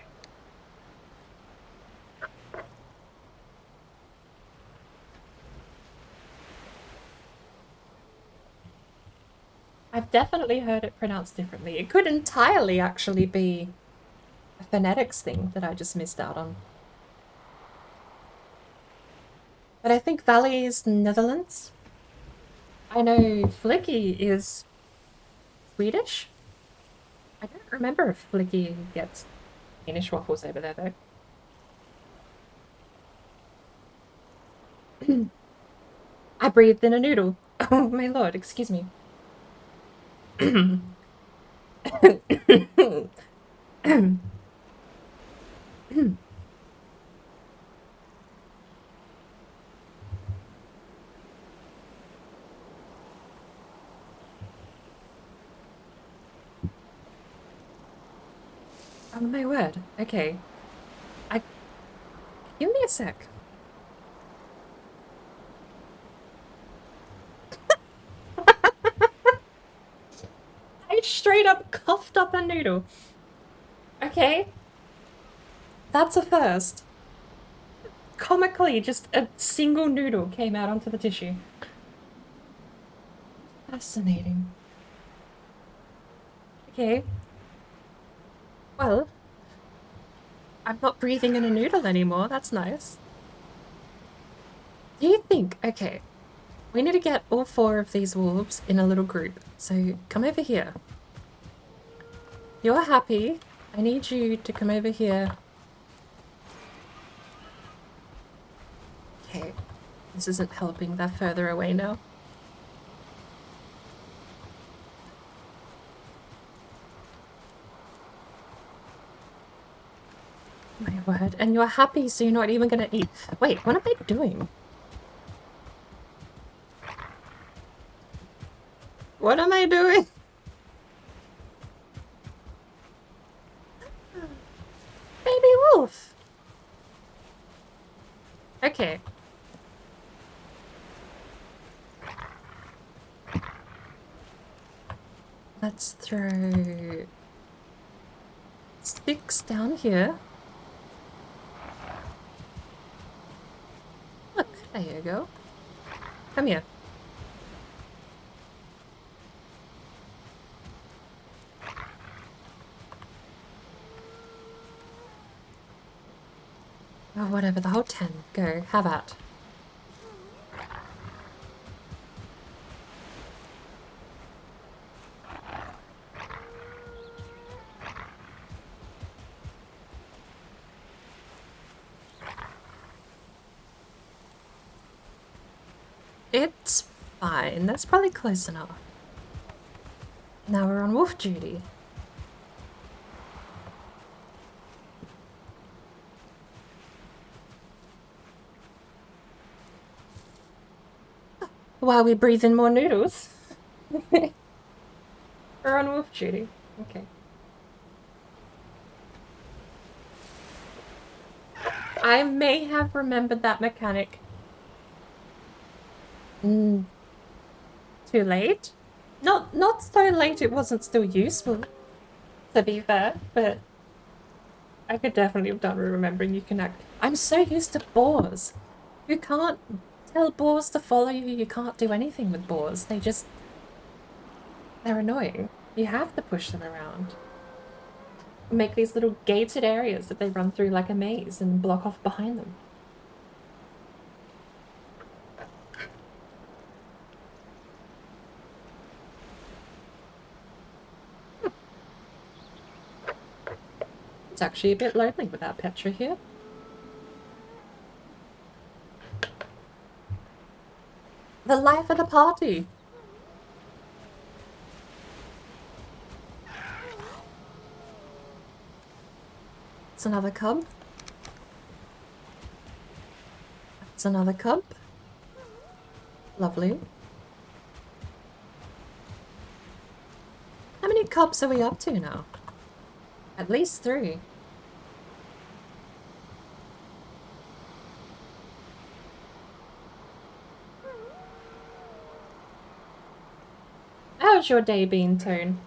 I've definitely heard it pronounced differently. It could entirely actually be a phonetics thing that I just missed out on. But I think Valley is Netherlands. I know Flicky is Swedish. I don't remember if Flicky gets Danish waffles over there though. I breathed in a noodle. Oh my lord, excuse me. Oh my word. Okay. Give me a sec. I straight up coughed up a noodle. Okay. That's a first. Comically, just a single noodle came out onto the tissue. Fascinating. Okay. Well, I'm not breathing in a noodle anymore. That's nice. Do you think... Okay. We need to get all 4 of these wolves in a little group. So, come over here. You're happy. I need you to come over here. Okay. This isn't helping. They're further away now. My word. And you're happy, so you're not even gonna eat. Wait, what am I doing? What am I doing? Baby wolf! Okay. Let's throw sticks down here. Look, there you go. Come here. Oh, whatever, the whole 10. Go, have at. It's fine. That's probably close enough. Now we're on wolf duty. While we breathe in more noodles. We're on wolf duty. Okay. I may have remembered that mechanic. Mm, too late? Not so late it wasn't still useful, to be fair, but I could definitely have done with remembering you can act. I'm so used to boars. You can't tell boars to follow you, you can't do anything with boars. They're annoying. You have to push them around. Make these little gated areas that they run through like a maze and block off behind them. It's actually a bit lonely without Petra here. The life of the party! It's another cub. It's another cub. Lovely. How many cubs are we up to now? At least 3. How's your day been, Tone?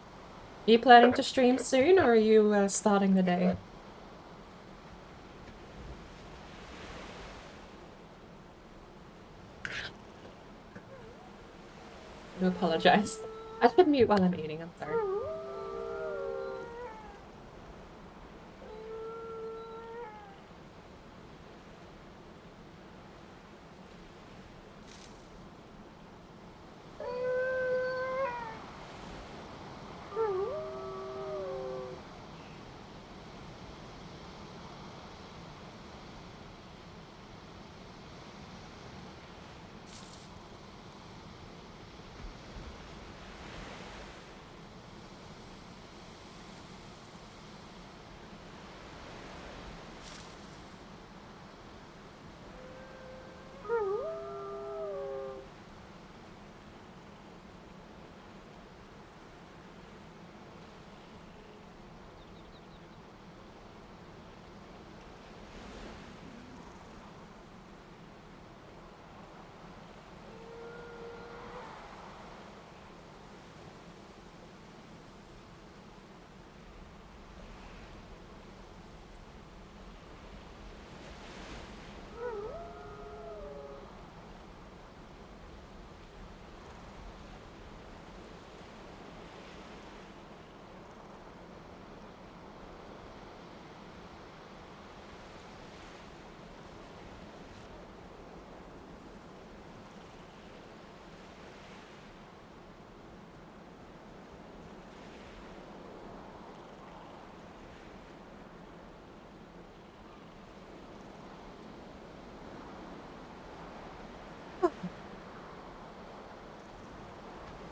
Are you planning to stream soon, or are you starting the day? I apologize. I should mute while I'm eating, I'm sorry.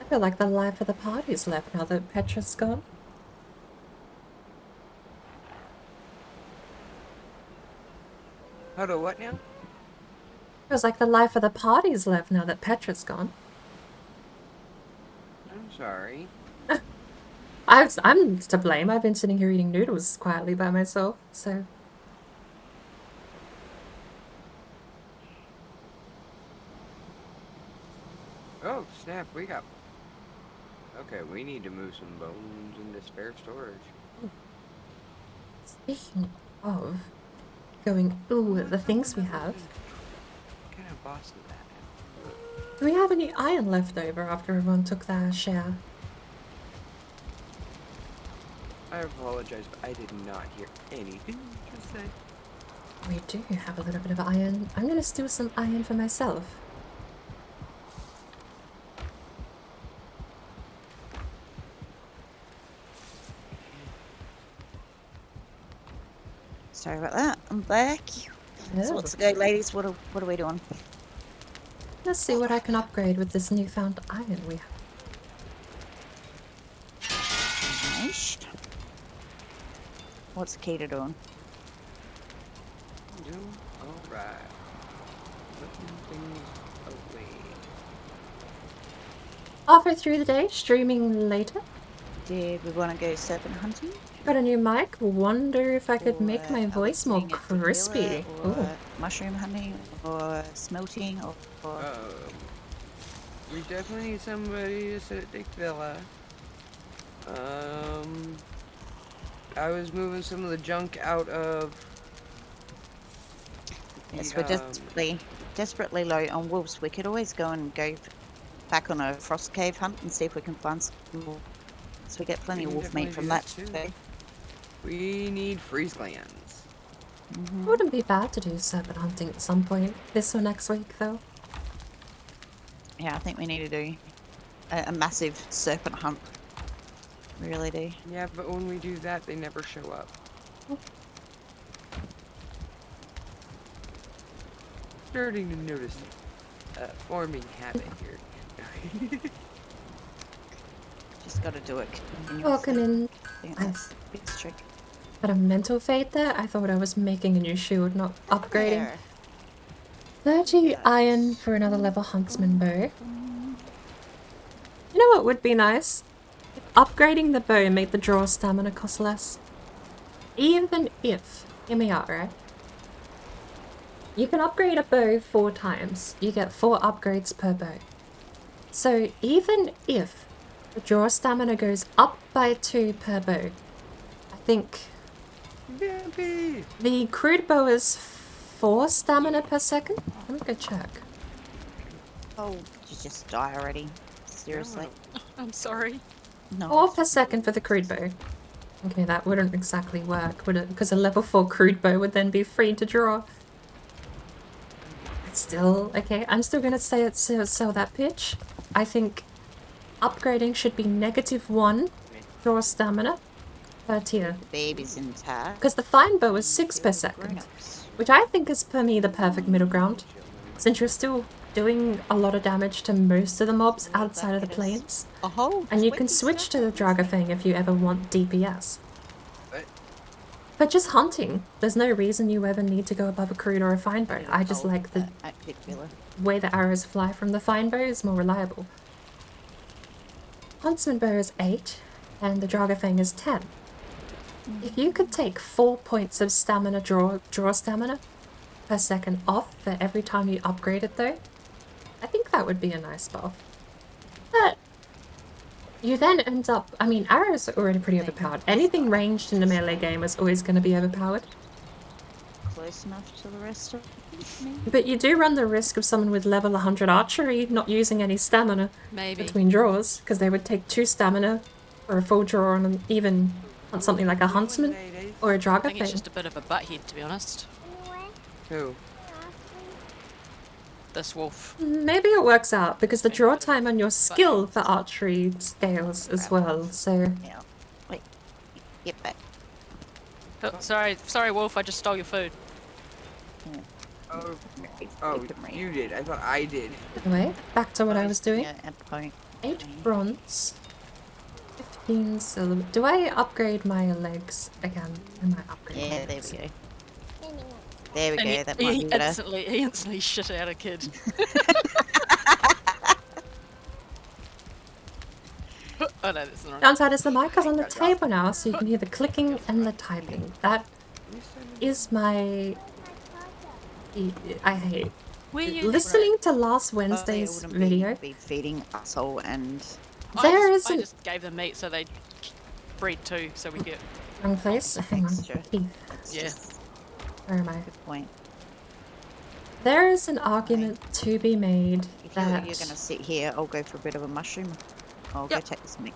I feel like the life of the party's left now that Petra's gone. How do what now? Feels like the life of the party's left now that Petra's gone. I'm sorry. I'm to blame. I've been sitting here eating noodles quietly by myself, so... Oh, snap, we got... Okay, we need to move some bones into spare storage. Speaking of going, ooh, the things we have. What kind of boss is that? Do we have any iron left over after everyone took their share? I apologize, but I did not hear anything you just said. We do have a little bit of iron. I'm gonna steal some iron for myself. Sorry about that. I'm back. So let's go, ladies. What are we doing? Let's see what I can upgrade with this newfound iron we have. Nice. What's Keita doing? Doing alright. Putting things away. Halfway through the day, streaming later. Did we want to go serpent hunting? Got a new mic. Wonder if I could make my Or voice more elixing at crispy. Tequila, Ooh. or mushroom hunting, or smelting, or We definitely need somebody to sit at Dick Villa. I was moving some of the junk out of. Yes, the, we're desperately low on wolves. We could always go back on a frost cave hunt and see if we can find some more. So we get plenty of can wolf meat definitely from do that that, too. too. We need freeze glands. It wouldn't be bad to do serpent hunting at some point this or next week, though. Yeah, I think we need to do a massive serpent hunt. We really do. Yeah, but when we do that, they never show up. Starting to notice a forming habit here. Just got to do it. Welcome in. I think I've that's the biggest trick. had a mental fade there. I thought I was making a new shield, not upgrading. 30 iron for another level huntsman bow. You know what would be nice? If upgrading the bow made the draw stamina cost less. Even if, hear me out, right? You can upgrade a bow 4 times. You get 4 upgrades per bow. So even if the draw stamina goes up by 2 per bow, I think the crude bow is 4 stamina per second. Let me go check. Oh, did you just die already? Seriously? I'm sorry. No. 4 per second for the crude bow. Okay, that wouldn't exactly work, would it? Because a level 4 crude bow would then be free to draw. Still, okay, I'm still gonna say it, sell that pitch. I think upgrading should be -1 draw stamina per tier. The baby's intact. Because the fine bow is 6 per second, which I think is for me the perfect middle ground. Since you're still doing a lot of damage to most of the mobs outside of the plains. And you can switch to the Dragafang if you ever want DPS. But just hunting, there's no reason you ever need to go above a crude or a fine bow. I just like the way the arrows fly from the fine bow is more reliable. Huntsman bow is 8, and the Dragafang is 10. If you could take 4 points of stamina draw stamina per second off for every time you upgrade it though, I think that would be a nice buff. But you then end up, I mean, arrows are already pretty overpowered. Anything ranged in a melee game is always going to be overpowered. Close enough to the rest of me. But you do run the risk of someone with level 100 archery not using any stamina between draws, because they would take 2 stamina for a full draw on even on something like a huntsman or a I think it's Dragafang. just a bit of a butthead, to be honest. Who? This wolf. Maybe it works out because the draw time on your skill for archery scales as well, so... Yeah. Wait. Get back. Oh, sorry, wolf. I just stole your food. Oh, you did. I thought I did. Anyway, back to what I was doing. Yeah, at point. 8 bronze, 15 silver. Do I upgrade my legs again? Am I upgrading? Yeah, my there legs? we go. There we And go. That might be better. he instantly shit out a kid. Oh no, that's not right. Downside is the mic is on the table now, so you can hear the clicking and the typing. That is my... I hate listening to last Wednesday's video. Be feeding asshole and There I isn't... just gave them meat so they breed too, so we get. Wrong place. Hang on. Extra. Keith, Yeah. where am I? good point. There is an argument to be made If that... you're gonna sit here, I'll go for a bit of a mushroom. I'll go take this meat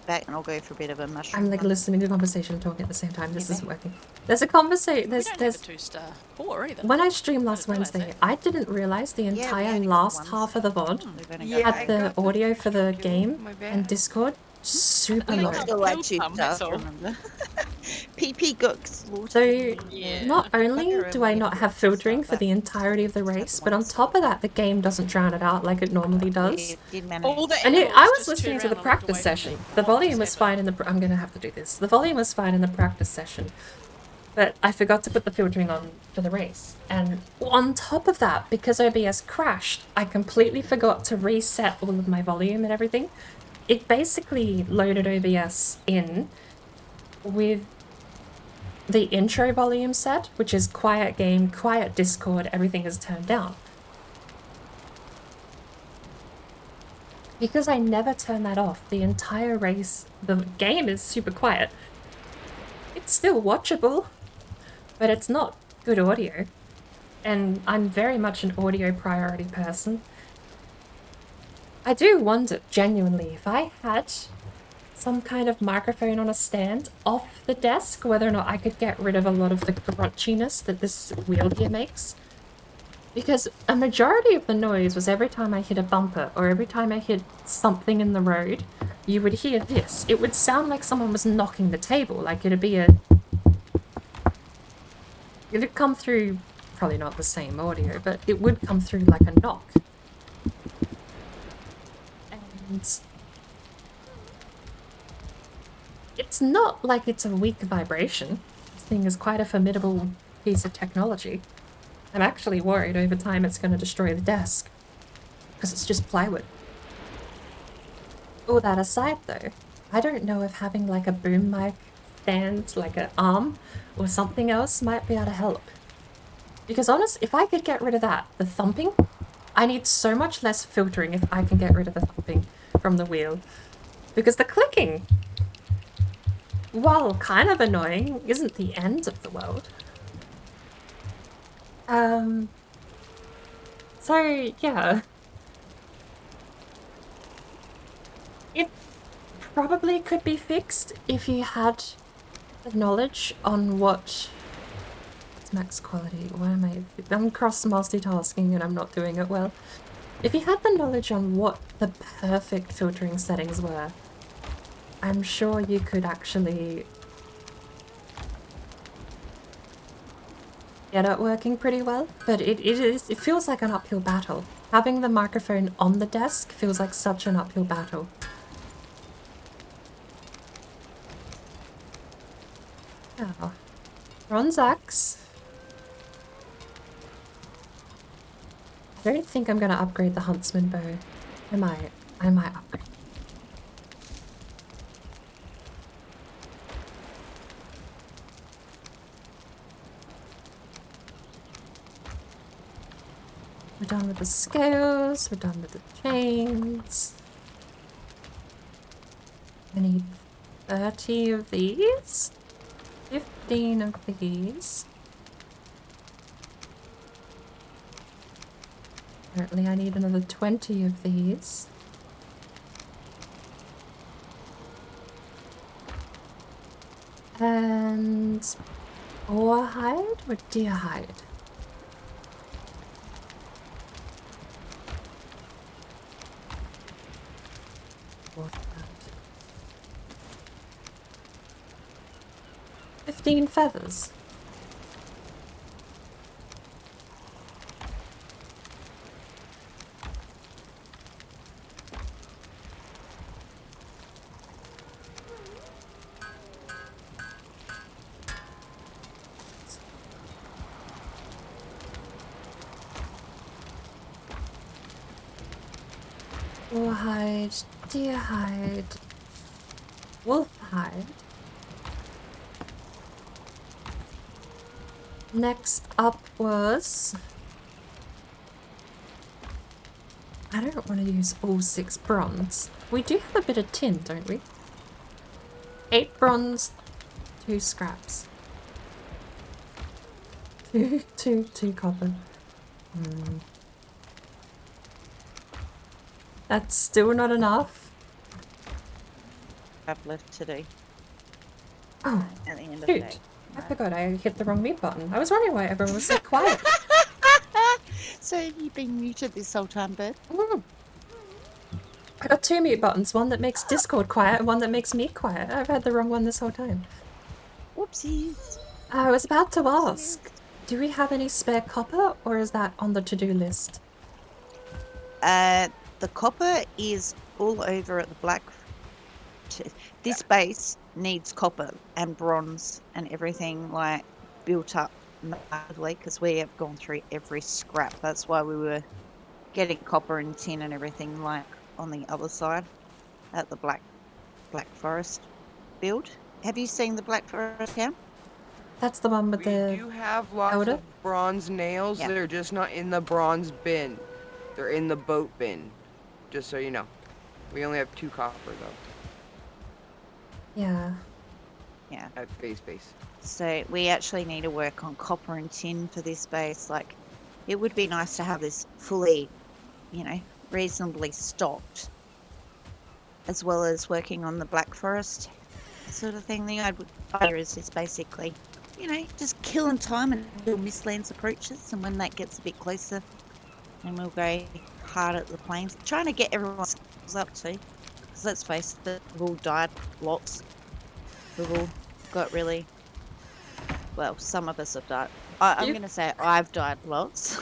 back, and I'll go for a bit of a mushroom. I'm like listening to the conversation and talking at the same time. This isn't working. There's a conversation. We don't have a There's 2-star 4 either. when I streamed last No, that's Wednesday, it. I didn't realize the we entire only got last one, half so of the VOD we've only Yeah, got had I the got the audio for the kill, game my bad. and Discord super I think low. so. still like Kill 2 some, stars, that's all. remember? PP got slaughtered. So Yeah. not only do I not have filtering for the entirety of the race, but on top of that, the game doesn't drown it out like it normally does. We did manage. All the And animals I was just listening to turned the around and looked practice away session. from The me. volume was Just fine in the... I'm gonna have to do this. The volume was fine in the practice session. But I forgot to put the filtering on for the race. And on top of that, because OBS crashed, I completely forgot to reset all of my volume and everything. It basically loaded OBS in with the intro volume set, which is quiet game, quiet Discord, everything is turned down. because I never turn that off, the entire race, the game is super quiet. It's still watchable, but it's not good audio. And I'm very much an audio priority person. I do wonder, genuinely, if I had some kind of microphone on a stand off the desk, whether or not I could get rid of a lot of the crunchiness that this wheel here makes. Because a majority of the noise was every time I hit a bumper or every time I hit something in the road, you would hear this. It would sound like someone was knocking the table, like it'd be a... It'd come through, probably not the same audio, but it would come through like a knock. And it's not like it's a weak vibration. This thing is quite a formidable piece of technology. I'm actually worried over time it's going to destroy the desk. Because it's just plywood. All that aside though, I don't know if having like a boom mic stand, like an arm, or something else might be able to help. Because honestly, if I could get rid of that, the thumping, I need so much less filtering if I can get rid of the thumping from the wheel. Because the clicking, while kind of annoying, isn't the end of the world. So yeah. It probably could be fixed if you had the knowledge on what... It's max quality. Why am I'm cross multitasking and I'm not doing it well. If you had the knowledge on what the perfect filtering settings were, I'm sure you could actually get it working pretty well, but it feels like an uphill battle. Having the microphone on the desk feels like such an uphill battle. Oh. Bronze axe. I don't think I'm gonna upgrade the huntsman bow. I might upgrade. We're done with the scales, we're done with the chains. I need 30 of these, 15 of these. Apparently I need another 20 of these. And boar hide or deer hide? Both of that. 15 feathers. Boar hide, deer hide, wolf hide. Next up was... I don't want to use all 6 bronze. We do have a bit of tin, don't we? 8 bronze, 2 scraps. 2 copper. That's still not enough. I've left to do Oh, at the end of the day. shoot. I forgot I hit the wrong mute button. I was wondering why everyone was so quiet. So have you been muted this whole time, Bert? I got 2 mute buttons, one that makes Discord quiet and one that makes me quiet. I've had the wrong one this whole time. Whoopsies. I was about to ask, do we have any spare copper or is that on the to-do list? The copper is all over at the black. This base needs copper and bronze and everything like built up massively because we have gone through every scrap. That's why we were getting copper and tin and everything like on the other side at the black forest build. Have you seen the black forest town? That's the one with We the... do have lots powder? of bronze nails. Yeah. They're just not in the bronze bin. They're in the boat bin. Just so you know. We only have 2 copper though Yeah. Yeah. at base. So we actually need to work on copper and tin for this base. Like, it would be nice to have this fully, reasonably stocked, as well as working on the Black Forest sort of thing. The idea is basically, just killing time and do mistlands approaches, and when that gets a bit closer, then we'll go hard at the plains, trying to get everyone's skills up too. Because let's face it, we've all died lots. We've all got really, well, some of us have died. I'm going to say I've died lots.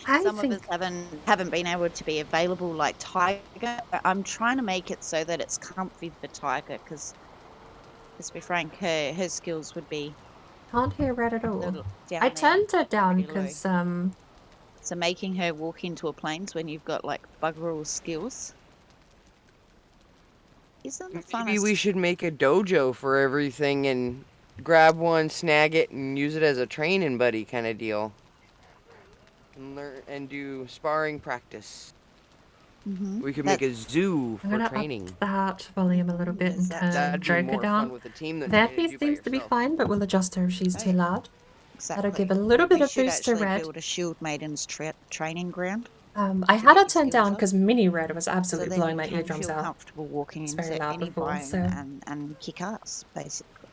I Some think of us haven't been able to be available like Tiger. I'm trying to make it so that it's comfy for Tiger because, let's be frank, her skills would be can't hear Red at all. down I there turned her down pretty low. because So making her walk into a plains when you've got like bugger all skills isn't the funnest. Maybe we should make a dojo for everything and grab one, snag it, and use it as a training buddy kind of deal. And learn and do sparring practice. We could make a zoo I'm for gonna training. up that volume a little bit and turn That'd be Joker more down. fun with a team than Their trying to piece do by seems to be yourself. fine, but we'll adjust her if she's too loud. Exactly. That'll give a little bit We of should boost to actually Red. build a shield maidens training ground. I had her turned down because Mini Red was So absolutely then blowing you my can eardrums feel out. comfortable walking It's very into loud any before, biome so and kick ass, basically.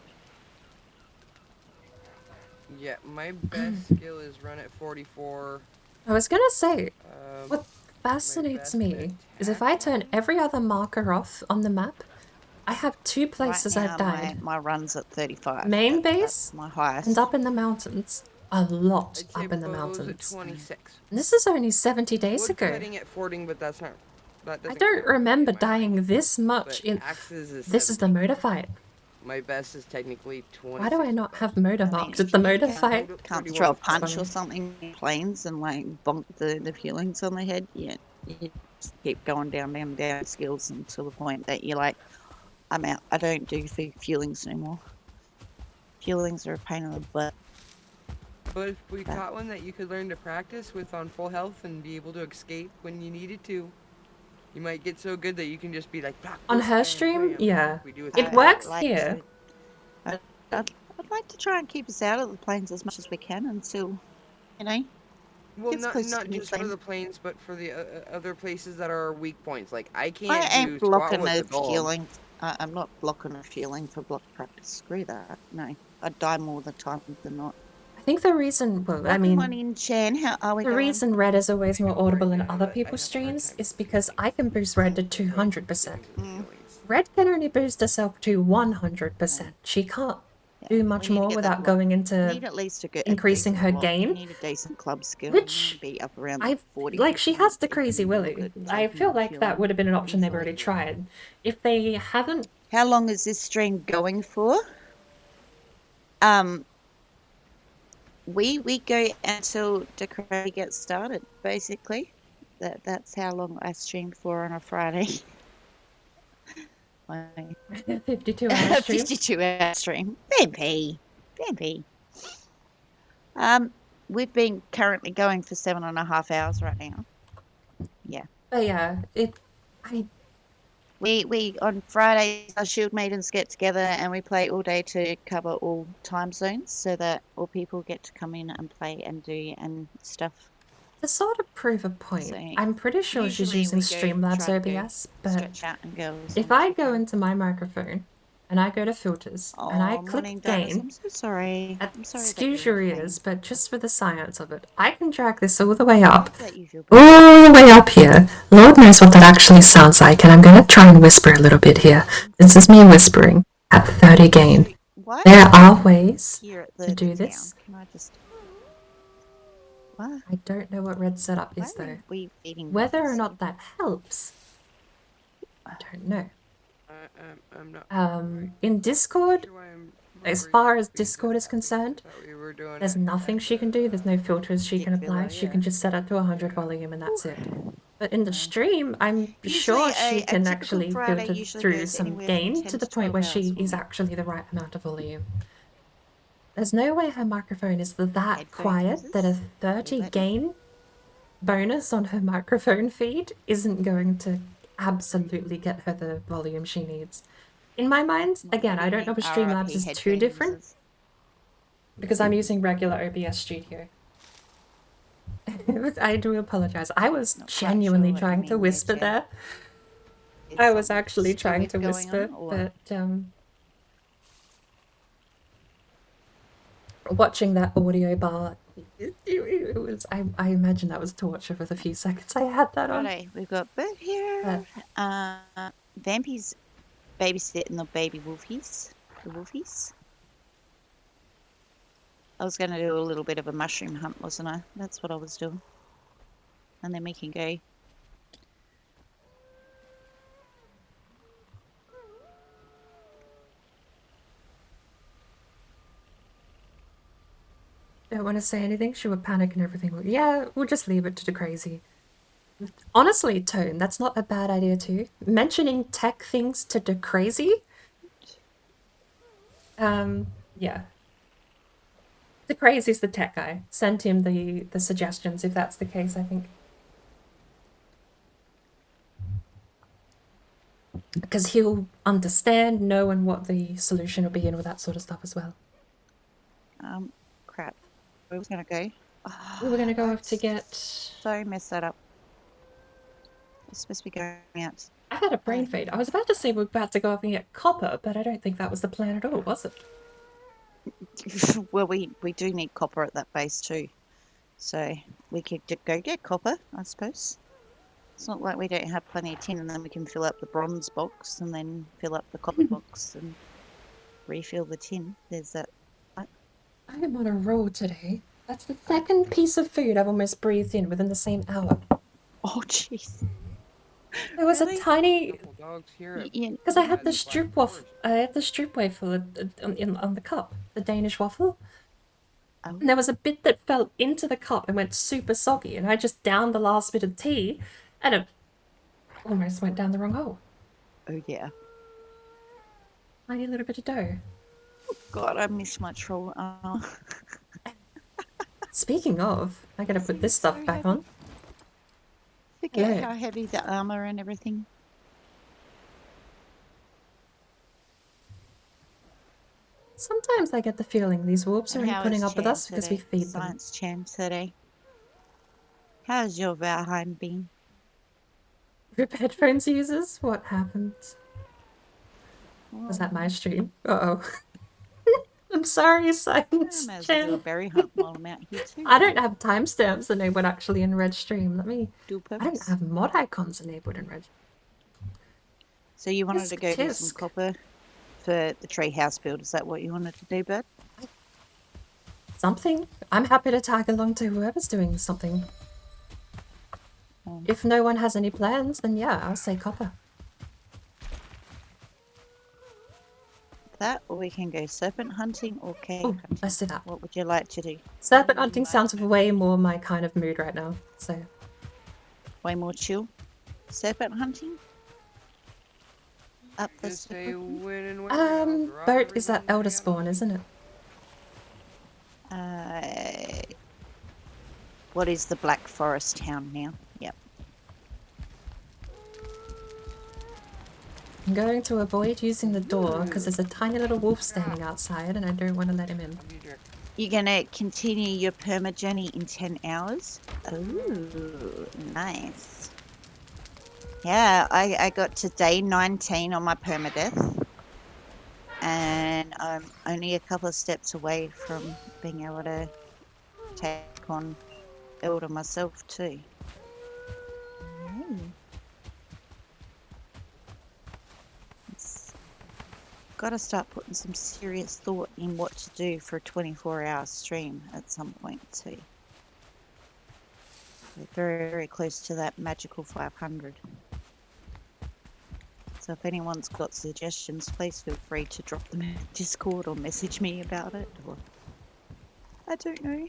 Yeah, my best skill is run at 44. I was gonna say, what fascinates me is if I turn every other marker off on the map, I have 2 places Right now, I've died. my run's at 35. Main That's base my highest. and up in the mountains. A lot I'd say up in the bows mountains. at 26. And this is only 70 days Wood ago. cutting at fording, but that's not. That I doesn't don't count in remember my dying mind. this much But in. axes is This is the 70. motor fight. My best is technically 26. Why do I not have motor marked at if the you motor fight? can't throw a punch funny. or something in planes and like bonk the feelings on the head, you just keep going down skills until the point that you're like, I'm out. I don't do feelings anymore. Feelings are a pain in the butt. But if we caught one that you could learn to practice with on full health and be able to escape when you needed to, you might get so good that you can just be like, On her stream, yeah. It I'd works like here. I'd like to try and keep us out of the plains as much as we can until, Well, gets not close to just for midplane. the plains, but for the other places that are weak points. Like I I can't ain't do squat blocking with the a dog. feeling. I'm not blocking a feeling for block practice. Screw that. No, I die more the time than not. I think the reason, well, I Welcome on mean, in, Chan. How are we the going? reason Red is always more audible in other people's streams is because I can boost Red to 200%. Red can only boost herself to 100%. She can't do much more without going into Need at least increasing her You gain. need a decent club skill. Which be up around I 40. like. She has the crazy willy. good I feel like feeling. that would have been an option they've already tried. If they haven't, How long is this stream going for? We go until Decree gets started. Basically, that's how long I stream for on a Friday. 52-hour stream. 52-hour stream. Vampy. We've been currently going for 7.5 hours right now. Yeah. But yeah, We on Fridays our shield maidens get together and we play all day to cover all time zones so that all people get to come in and play and do and stuff. To sort of prove a point, I'm pretty sure she's usually using we go Streamlabs try to go OBS, but stretch out and go as if long as I we go can. into my microphone and I go to filters and I click morning, Dennis. gain, I'm so sorry. I'm sorry that excuse you're your in pain. ears, but just for the science of it, I can drag this all the way up. That you feel All the way up here. Lord knows what that actually sounds like, and I'm going to try and whisper a little bit here. This is me whispering at 30 gain. Why There are are ways here at to the do town? this. Can I just... What? I don't know what red setup is Why are though. we eating Whether or breakfast? not that helps, I don't know. I'm not. In Discord, as far as Discord is concerned, there's nothing she can do. There's no filters she can apply. She can just set it to 100 volume and that's it. But in the stream, I'm sure she can actually filter through some gain to the point where she is actually the right amount of volume. There's no way her microphone is that quiet that a 30 gain bonus on her microphone feed isn't going to absolutely get her the volume she needs. In my mind, again, I don't know if Streamlabs is too different because I'm using regular OBS Studio. I do apologize. I was Not quite genuinely sure what you trying to mean, whisper Jen. there. Is I was something actually trying mysterious to going whisper, on, or but watching that audio bar, it was. I imagine that was torture for the few seconds I had that on. righto, we've got Bert here. Vampy's babysitting the baby wolfies. The wolfies. I was going to do a little bit of a mushroom hunt, wasn't I? That's what I was doing. And then we can go. Don't want to say anything. She would panic and everything. Yeah, we'll just leave it to the crazy. Honestly, Tone, that's not a bad idea too. Mentioning tech things to the crazy. Yeah. The crazy's the tech guy. Send him the suggestions if that's the case, I think. Because he'll understand, know, and what the solution will be and all that sort of stuff as well. Crap. Where was going to go? We were going to go off to get... Sorry, messed that up. It's supposed to be going out. I had a brain fade. I was about to say we were about to go off and get copper, but I don't think that was the plan at all, was it? Well, we do need copper at that base too. So we could go get copper, I suppose. It's not like we don't have plenty of tin, and then we can fill up the bronze box and then fill up the copper box and refill the tin. There's that. I am on a roll today. That's the second piece of food I've almost breathed in within the same hour. Oh, jeez. There was a tiny... Because I had the stroop waffle. I had the stroop waffle on the cup, the Danish waffle. Oh. And there was a bit that fell into the cup and went super soggy, and I just downed the last bit of tea, and it almost went down the wrong hole. Oh, yeah. Tiny little bit of dough. Oh, God, I miss my troll. Speaking of, I gotta put this stuff back on. Forget how heavy the armor and everything. Sometimes I get the feeling these warps are only putting up with us because we feed them. Science Chan today. How's your Valheim been? Rip headphones users? What happened? Was that my stream? Uh-oh. I'm sorry, Science Chan. Berry hunt while I'm out here too. I don't have timestamps enabled actually in Red Stream. Let me... Do I don't have mod icons enabled in Red. So you wanted to go get some copper for the tree house build. Is that what you wanted to do, Bert? Something. I'm happy to tag along to whoever's doing something. If no one has any plans, then yeah, I'll say copper. That, or we can go serpent hunting or cave hunting. Let's do that. What would you like to do? Serpent hunting sounds way more my kind of mood right now, so... Way more chill? Serpent hunting? Up this... Boat is that Elder Spawn, isn't it? What is the Black Forest town now? Yep. I'm going to avoid using the door because there's a tiny little wolf standing outside and I don't want to let him in. You're going to continue your perma journey in 10 hours? Oh, nice. Yeah, I got to day 19 on my permadeath. And I'm only a couple of steps away from being able to take on Elder myself too. Got to start putting some serious thought in what to do for a 24-hour stream at some point too. We're very, very close to that magical 500. So if anyone's got suggestions, please feel free to drop them in Discord or message me about it. Or I don't know.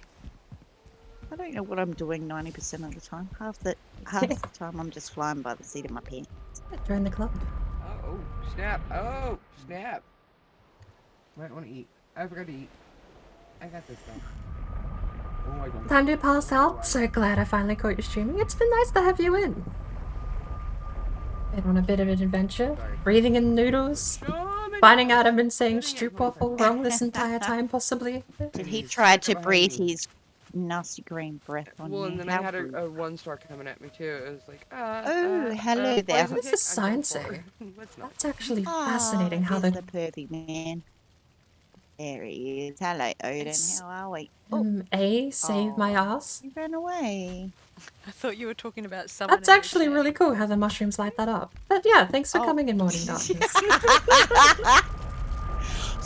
I don't know what I'm doing 90% of the time. Half the time I'm just flying by the seat of my pants. Join the club. Oh, snap. Oh, snap. Might want to eat. I forgot to eat. I got this stuff. Oh, I don't. Time to pass out. So glad I finally caught you streaming. It's been nice to have you in. Been on a bit of an adventure. Breathing in noodles. Finding out I've been saying stroopwafel wrong this entire time, possibly. Did he try to breathe his nasty green breath on Well, you? and then I How had rude. a 1-star coming at me too. It was like, Oh, hello there. poison What does tick? the I'm going sign say? for it. Let's not. That's actually Ah, fascinating how there's the the pervy man. There he is. Hello, Odin. It's- How are we? Oh, A save my oh, ass. he ran away. I thought you were talking about someone. That's in your actually chat. really cool how the mushrooms light that up. But yeah, thanks for Oh. coming in, Morning Darkness. He's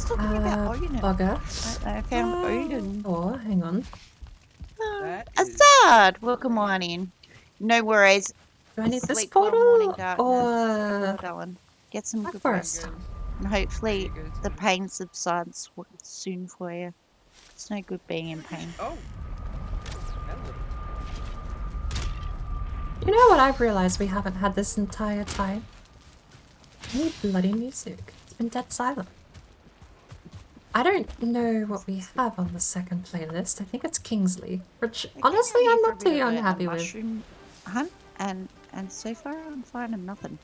talking about Odin. Bugger. I found Odin. Oh, hang on. That is- Assad, welcome on in. No worries. Do I need this Sleep well, morning portal darkness. or Darling. Get some Black good Forest? rest. And hopefully There you go, the Sam. pain subsides soon for you. It's no good being in pain. Oh. Hello. You know what I've realized we haven't had this entire time? Any bloody music. It's been dead silent. I don't know what we have on the second playlist. I think it's Kingsley, which I came honestly out I'm here not for a bit too of a unhappy with. mushroom hunt, and so far I'm finding nothing.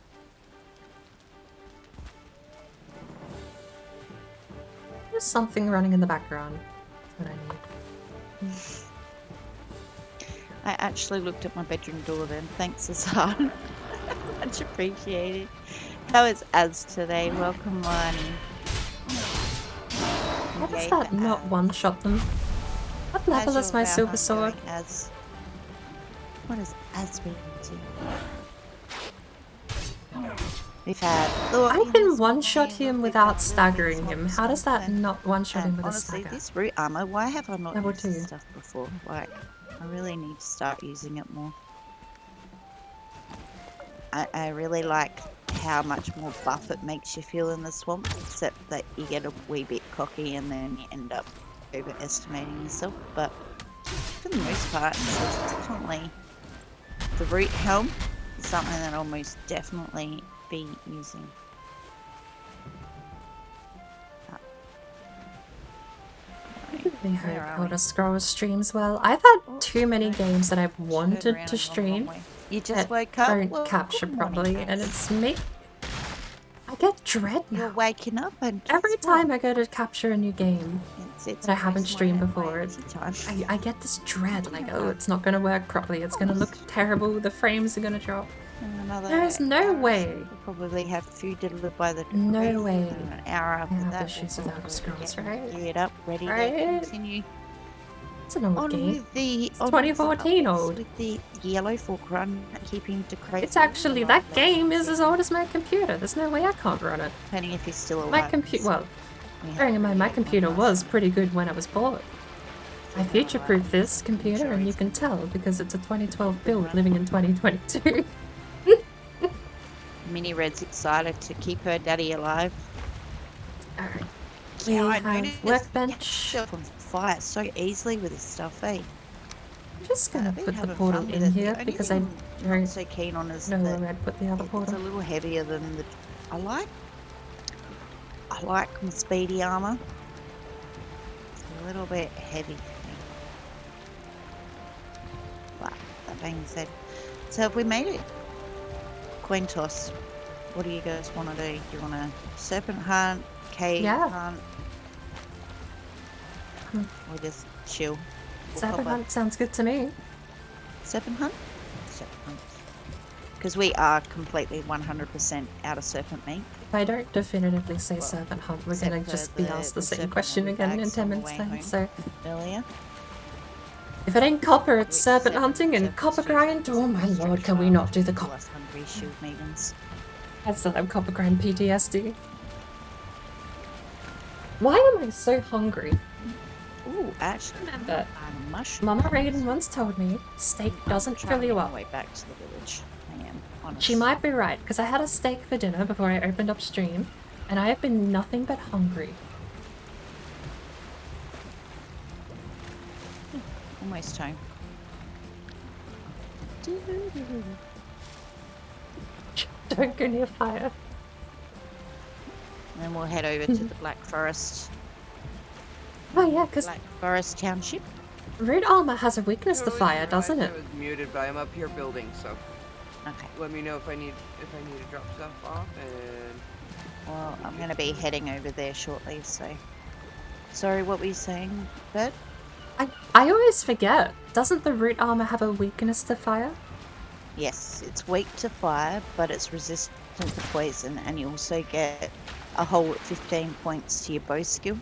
There's something running in the background. That's what I need. I actually looked at my bedroom door then. Thanks, Assad. Much appreciated. How is Az today? Welcome on. How does Yay that for not Az. one-shot them? What level How's is your my Valheim silver sword? going, Az? What is Az been into? We've had I can one-shot him without staggering him. How does that not one-shot him with a honestly, stagger? this root armor, why have I not Level used this 2. stuff before? Like, I really need to start using it more. I really like how much more buff it makes you feel in the swamp, except that you get a wee bit cocky and then you end up overestimating yourself. But for the most part, it's definitely the root helm is something that I'll most definitely be using. I hope Where are Elder we? Scrolls streams well. I've had Oh, too many no. games that I've Turn wanted around to and go the wrong stream way. You just that woke up? don't Well, capture good morning, properly, and Az. it's me. I get dread You're now. waking up and Every guess what? time I go to capture a new game It's that I haven't almost streamed my before, tea time. I get this dread, like, oh, it's not gonna work properly, it's gonna look terrible, the frames are gonna drop. In another There's no hour or way. so, we'll probably have food delivered by the No decree, way and an hour I after have that, issues we'll with Elder probably Scrolls, get right? geared up, ready Right? to continue It's an old on game. with the It's 2014 old. with the yellow fork run, keeping decree. It's actually, that game is as old as my computer. There's no way I can't run it. Depending if he's still alive. My computer, well, We have bearing in mind, my to computer get one was last pretty good when I was bought. I future-proofed this computer, and you can tell because it's a 2012 build living in 2022. Mini Red's excited to keep her daddy alive. Alright. Yeah, I We have noticed workbench. yourself on fire so easily with this stuff, eh? I'm just gonna I've been put the having portal fun with in it. here The only because I thing I'm don't not so keen on is know that where I'd put the other it's a portal. little heavier than the. I like my speedy armor. It's a little bit heavy for me. But that being said, so have we made it? Coin toss. What do you guys want to do? Do you want to serpent hunt, cave Yeah. hunt, Hmm. or just chill? Serpent hunt sounds good to me. Serpent hunt? Serpent hunt. Because we are completely 100% out of serpent meat. If I don't definitively say Well, serpent hunt, we're except gonna for just be the- asked the the same serpent question that we again in bagged 10 on the minutes way time, home. so... Earlier. If it ain't copper, it's Which serpent serpent- hunting and serpent copper street- grind. Oh my lord, can we not do the copper? Plus hungry shield maidens. I still have copper grind PTSD. Why am I so hungry? Ooh, actually, Remember, a mushroom. Mama Raiden once told me steak doesn't fill you up. Way back to the village. I am honest. She might be right, because I had a steak for dinner before I opened up stream, and I have been nothing but hungry. Almost home. Don't go near fire. And then we'll head over to the Black Forest. Oh yeah, because Black Forest Township. Root armor has a weakness to Totally fire, didn't doesn't realize it? I was muted, but I'm up here building, so Okay. let me know if I need to drop stuff off. And Well, I'm going to be heading over there shortly, so... Sorry, what were you saying, Bert? I always forget. Doesn't the root armor have a weakness to fire? Yes, it's weak to fire, but it's resistant to poison, and you also get a whole 15 points to your bow skill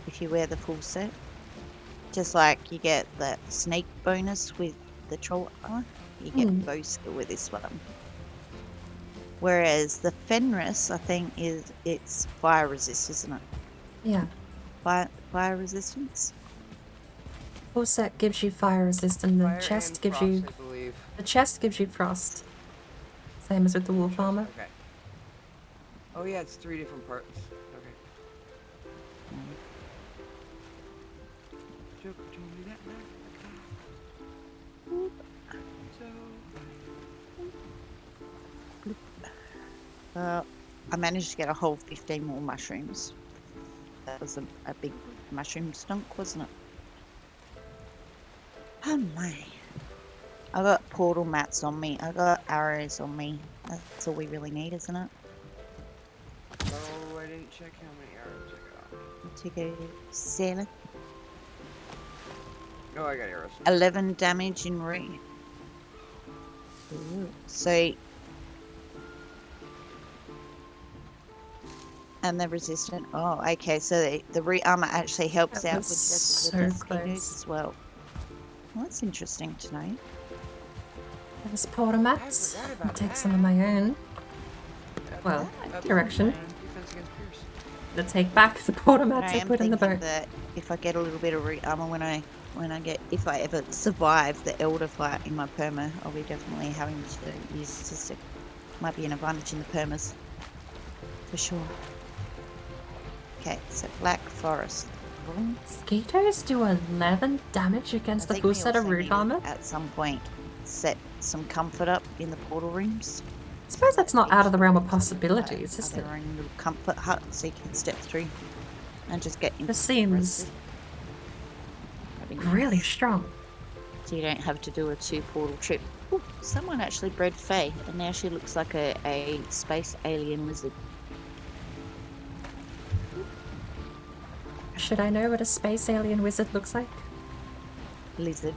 if you wear the full set. Just like you get the sneak bonus with the troll armor, you get bow skill with this one. Whereas the Fenris, I think, it's fire resist, isn't it? Yeah. Fire resistance. Full set gives you fire resist, and the fire chest and gives frost, you... I believe. The chest gives you frost. Same as with the wolf armor. Okay. Oh yeah, it's 3 different parts. Okay. Joker told me that I managed to get a whole 15 more mushrooms. That was a big mushroom stunk, wasn't it? Oh my. I got portal mats on me. I got arrows on me. That's all we really need, isn't it? Oh, I didn't check how many arrows I got. To go 7. Oh, I got arrows. 11 damage in re. So... And they're resistant. Oh, okay. So the root armor actually helps That out was with so the mosquitoes close. as well. Well, that's interesting to know. There's porta mats. I forgot I'll about take that. some of my own. Well, direction. Defense against Pierce. To take back the porta But mats I I am put in the thinking boat. that if I get a little bit of root armor if I ever survive the elder fight in my perma, I'll be definitely having to use cystic. Might be an advantage in the permas. For sure. Okay, so Black Forest. Mosquitoes do 11 damage against the full set of root armor? At some point, set some comfort up in the portal rooms. I suppose that's not out of the realm of possibilities, is Their it? own little comfort hut so you can step through and just get This seems really strong. So you don't have to do a 2 portal trip. Ooh, someone actually bred Faye, and now she looks like a space alien lizard. Should I know what a space alien wizard looks like? Lizard.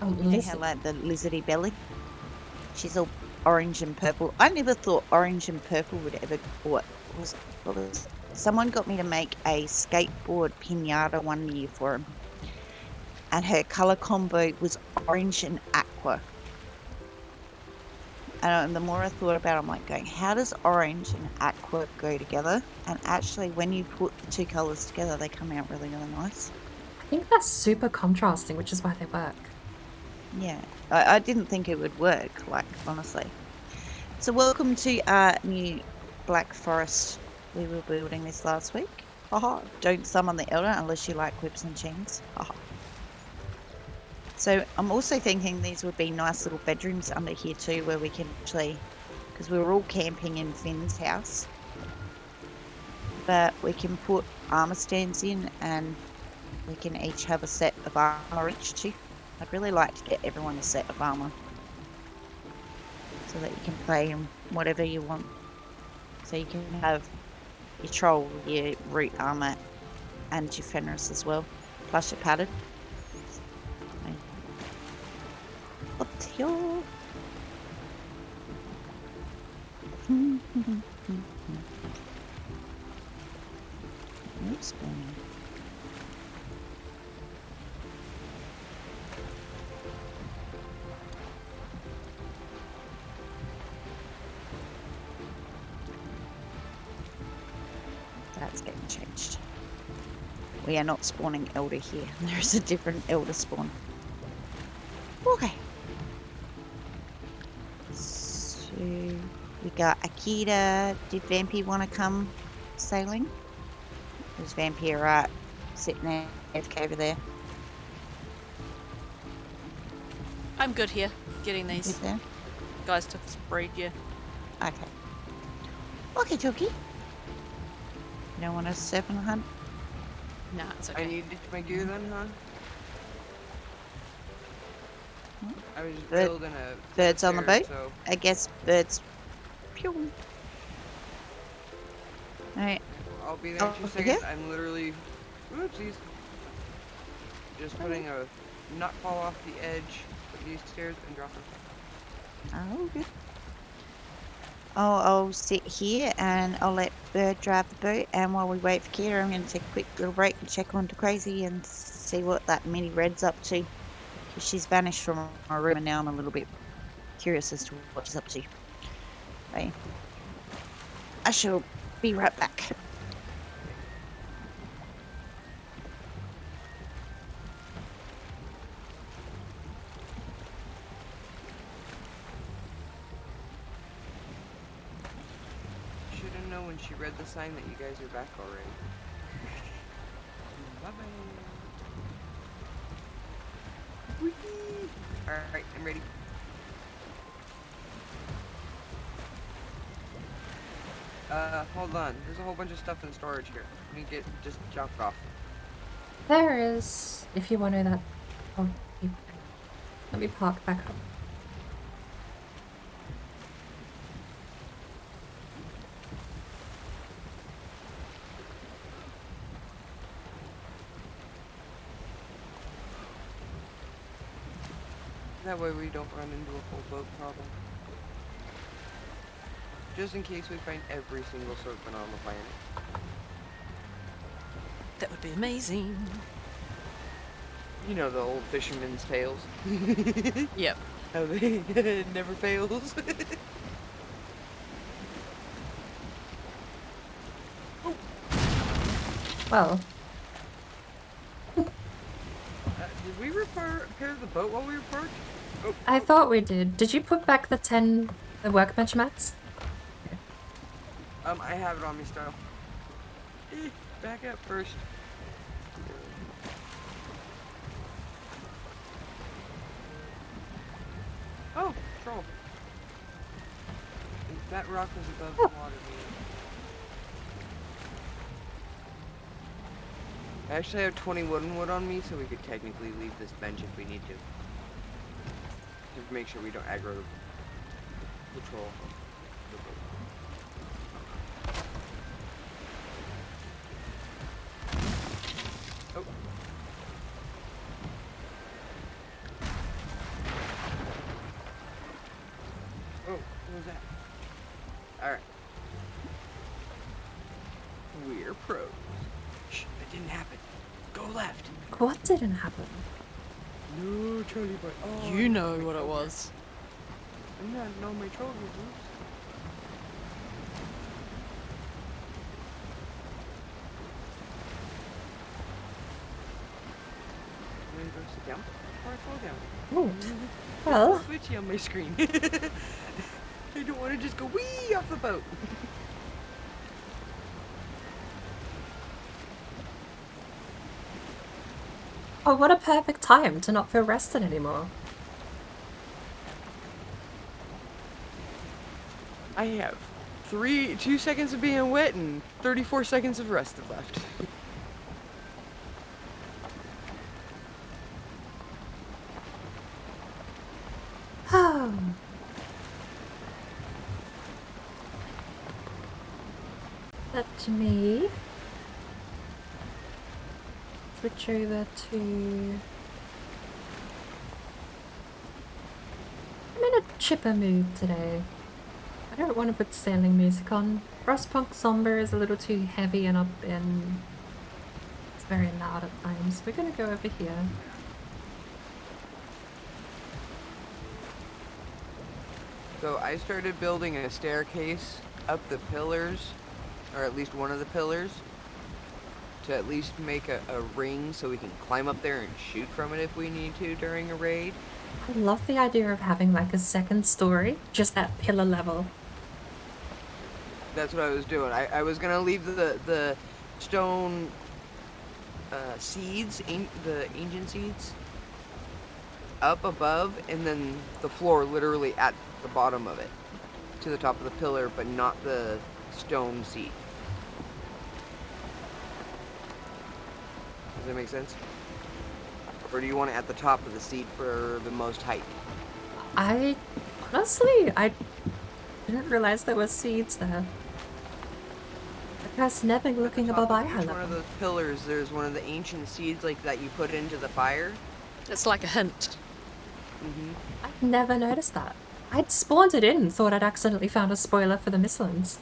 Oh, You know how lizard. like the lizardy belly? She's all orange and purple. I never thought orange and purple would ever... What was someone got me to make a skateboard pinata one year for him. And her colour combo was orange and aqua. And the more I thought about it, I'm like going, how does orange and aqua go together? And actually, when you put the 2 colours together, they come out really, really nice. I think they're super contrasting, which is why they work. Yeah, I didn't think it would work, like, honestly. So welcome to our new Black Forest. We were building this last week. Haha, don't summon the Elder unless you like whips and chains. Haha. So I'm also thinking these would be nice little bedrooms under here too, where we can actually, because we were all camping in Finn's house, but we can put armor stands in and we can each have a set of armor each too. I'd really like to get everyone a set of armor so that you can play in whatever you want. So you can have your troll, your root armor, and your Fenris as well, plus your padded. Up to you. Oops. That's getting changed. We are not spawning Elder here. There is a different Elder spawn. Okay. So we got Akita. Did Vampy want to come sailing? There's Vampy right sitting there, AFK over there. I'm good here, getting With these them. guys to breed, yeah. Okay. Okay, Jokey. You don't want to serpent hunt? Nah, it's I okay. need to ditch my gear then, huh? I was just Bird- building a birds on the stairs, boat? So I guess birds. Pew. Alright. I'll be there in 2 Oh, seconds. yeah? I'm literally, whoopsies, just putting a nut fall off the edge of these stairs and drop them. Oh, good. I'll sit here and I'll let Bird drive the boat. And while we wait for Kira, I'm going to take a quick little break and check on to Crazy and see what that mini Red's up to. Because she's vanished from my room and now I'm a little bit curious as to what she's up to. Right. I shall be right back. Should have known when she read the sign that you guys are back already. Bye bye. Alright, I'm ready. Hold on. There's a whole bunch of stuff in storage here. Let me just jump off. There is, if you want to know that. Oh, let me park back up. That way we don't run into a full boat problem. Just in case we find every single serpent on the planet. That would be amazing. You know the old fisherman's tales. Yep. How they it never fails. Well, Did we repair the boat while we were parked? Oh, I thought we did. Did you put back the workbench mats? I have it on me still. Back up first. Oh, troll. If that rock was above the water, I actually have 20 wooden wood on me, so we could technically leave this bench if we need to. Just make sure we don't aggro the troll. Oh. Oh, what was that? Alright. We're pros. Shh, that didn't happen. Go left. What didn't happen? No, Charlie boy. Oh, You know what it was. I'm not know my troll moves. I'm gonna go sit down before I fall down. Oh, well, It's switchy on my screen. I don't want to just go wee off the boat. oh, what a perfect time to not feel rested anymore. I have 2 seconds of being wet and 34 seconds of rest left. Let me switch over to... I'm in a chipper mood today. I don't want to put sailing music on. Frostpunk Somber is a little too heavy and up and it's very loud at times. We're gonna go over here. So I started building a staircase up the pillars, or at least one of the pillars, to at least make a ring so we can climb up there and shoot from it if we need to during a raid. I love the idea of having like a second story, just at pillar level. That's what I was doing. I was gonna leave the stone seeds, the ancient seeds, up above, and then the floor literally at the bottom of it, to the top of the pillar, but not the stone seed. Does that make sense? Or do you want it at the top of the seed for the most height? I didn't realize there were seeds there. I guess never At the looking top above of eye each one level. of those pillars, there's one of the ancient seeds like that you put into the fire. It's like a hint. I've never noticed that. I'd spawned it in and thought I'd accidentally found a spoiler for the Misslins.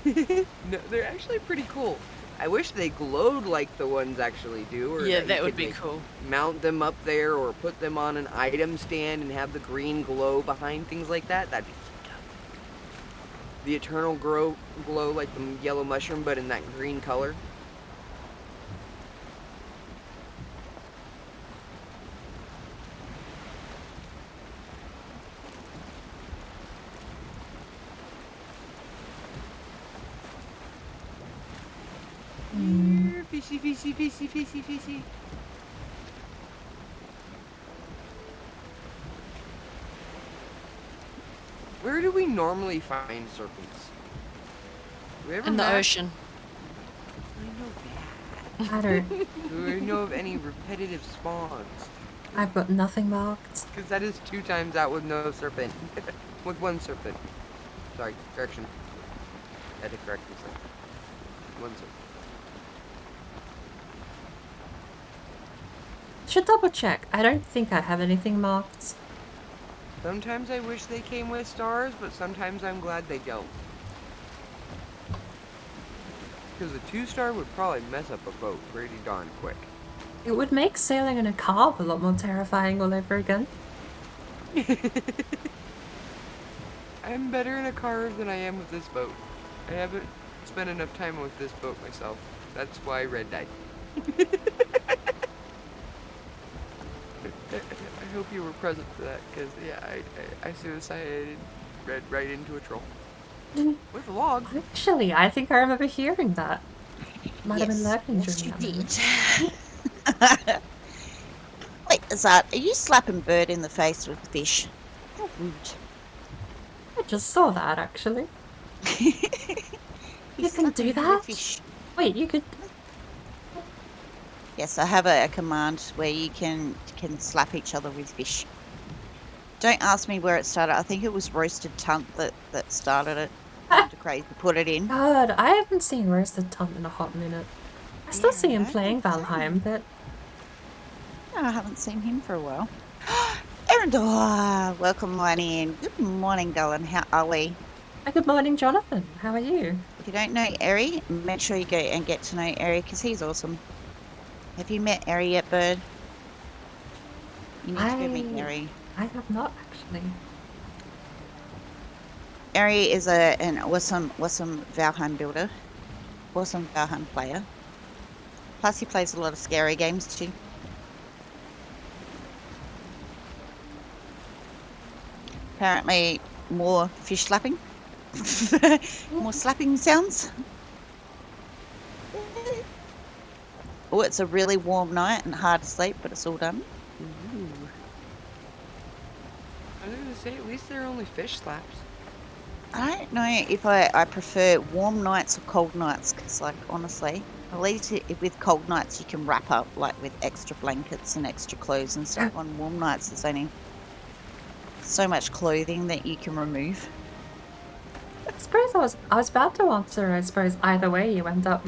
No, they're actually pretty cool. I wish they glowed like the ones actually do. Or Yeah, you that would could, be like, cool. Mount them up there or put them on an item stand and have the green glow behind things like that. That'd be so dope. The eternal glow like the yellow mushroom, but in that green color. Here, fishy, fishy, fishy, fishy, fishy. Where do we normally find serpents? Do we ever In the map? ocean. I know that. I don't. Do we know of any repetitive spawns? I've got nothing marked. Because that is 2 times out with no serpent. With 1 serpent. Sorry, correction. I had to correct myself. 1 serpent. Should double check. I don't think I have anything marked. Sometimes I wish they came with stars, but sometimes I'm glad they don't. Because a 2-star would probably mess up a boat pretty darn quick. It would make sailing in a cave a lot more terrifying all over again. I'm better in a carve than I am with this boat. I haven't spent enough time with this boat myself. That's why Red died. I hope you were present for that, because, yeah, I suicided Red right into a troll. With a log. Actually, I think I remember hearing that. Might have been lurking yes, during you that did. moment. Wait, Azad, are you slapping Bird in the face with fish? How rude. I just saw that, actually. You can do that? Fish. Wait, you could... Yes, I have a command where you can slap each other with fish. Don't ask me where it started. I think it was Roasted Tunt that started it. To crazy put it in. God, I haven't seen Roasted Tunt in a hot minute. I still see him playing Valheim, but... No, I haven't seen him for a while. Erendor, welcome on in. Good morning, darling. How are we? Good morning, Jonathan. How are you? If you don't know Eri, make sure you go and get to know Eri because he's awesome. Have you met Eri yet, Bird? You need to go meet Eri. I have not, actually. Eri is an awesome Valheim builder. Awesome Valheim player. Plus he plays a lot of scary games too. Apparently more fish slapping. More slapping sounds. Oh, it's a really warm night and hard to sleep, but it's all done. Ooh. I was gonna say, at least they're only fish slaps. I don't know if I prefer warm nights or cold nights, because, like, honestly, at least with cold nights you can wrap up, like, with extra blankets and extra clothes and stuff. On warm nights there's only so much clothing that you can remove. I suppose I was about to answer, I suppose either way you end up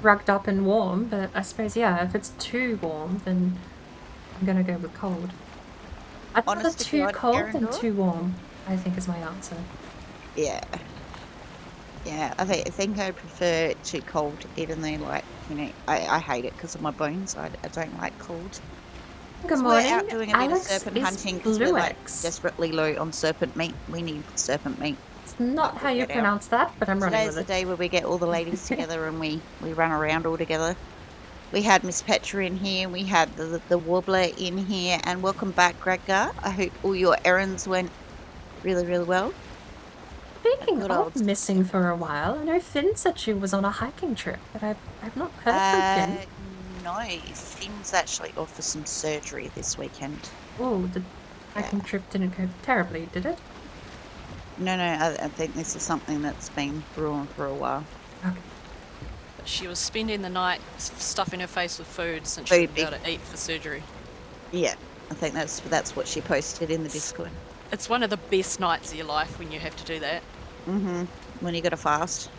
rugged up and warm, but I suppose, yeah, if it's too warm, then I'm gonna go with cold. I'd rather too cold than too warm, I think is my answer. Yeah. Yeah, I think I prefer too cold, even though, like, you know, I hate it because of my bones. I don't like cold. Good morning. We're out doing a bit of Alex serpent is hunting because we're, like, Bluex. desperately low on serpent meat. We need serpent meat. It's not how you pronounce that, but I'm running Today's with the it. day where we get all the ladies together and we run around all together. We had Miss Petra in here, we had the Warbler in here, and welcome back, Greggar. I hope all your errands went really, really well. Speaking of missing for a while, I know Finn said she was on a hiking trip, but I've not heard from Finn. No, Finn's actually off for some surgery this weekend. Oh, the hiking trip didn't go terribly, did it? No, I think this is something that's been brewing for a while. Okay. But she was spending the night stuffing her face with food since she Food wouldn't be able to eat for surgery. Yeah, I think that's what she posted in the Discord. It's one of the best nights of your life when you have to do that. When you got to fast.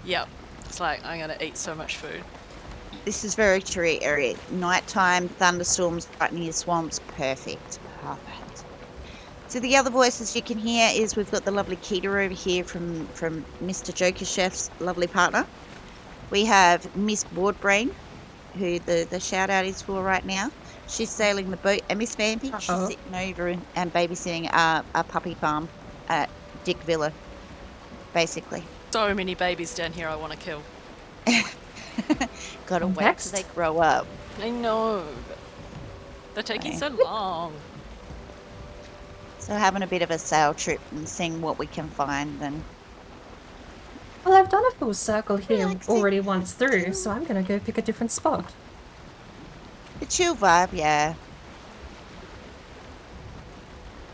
Yep. It's like, I'm going to eat so much food. This is very true, area. Nighttime, thunderstorms, right near swamps, perfect. Perfect. So the other voices you can hear is we've got the lovely Keita over here from Mr. Joker Chef's lovely partner. We have Miss Boardbrain, who the shout out is for right now. She's sailing the boat, and Miss Vampy, she's sitting over and babysitting a puppy farm at Dick Villa, basically. So many babies down here I want to kill. Gotta wait till they grow up. I know. But they're taking so long. So having a bit of a sail trip and seeing what we can find and... Well, I've done a full circle here already once through, so I'm gonna go pick a different spot. The chill vibe, yeah.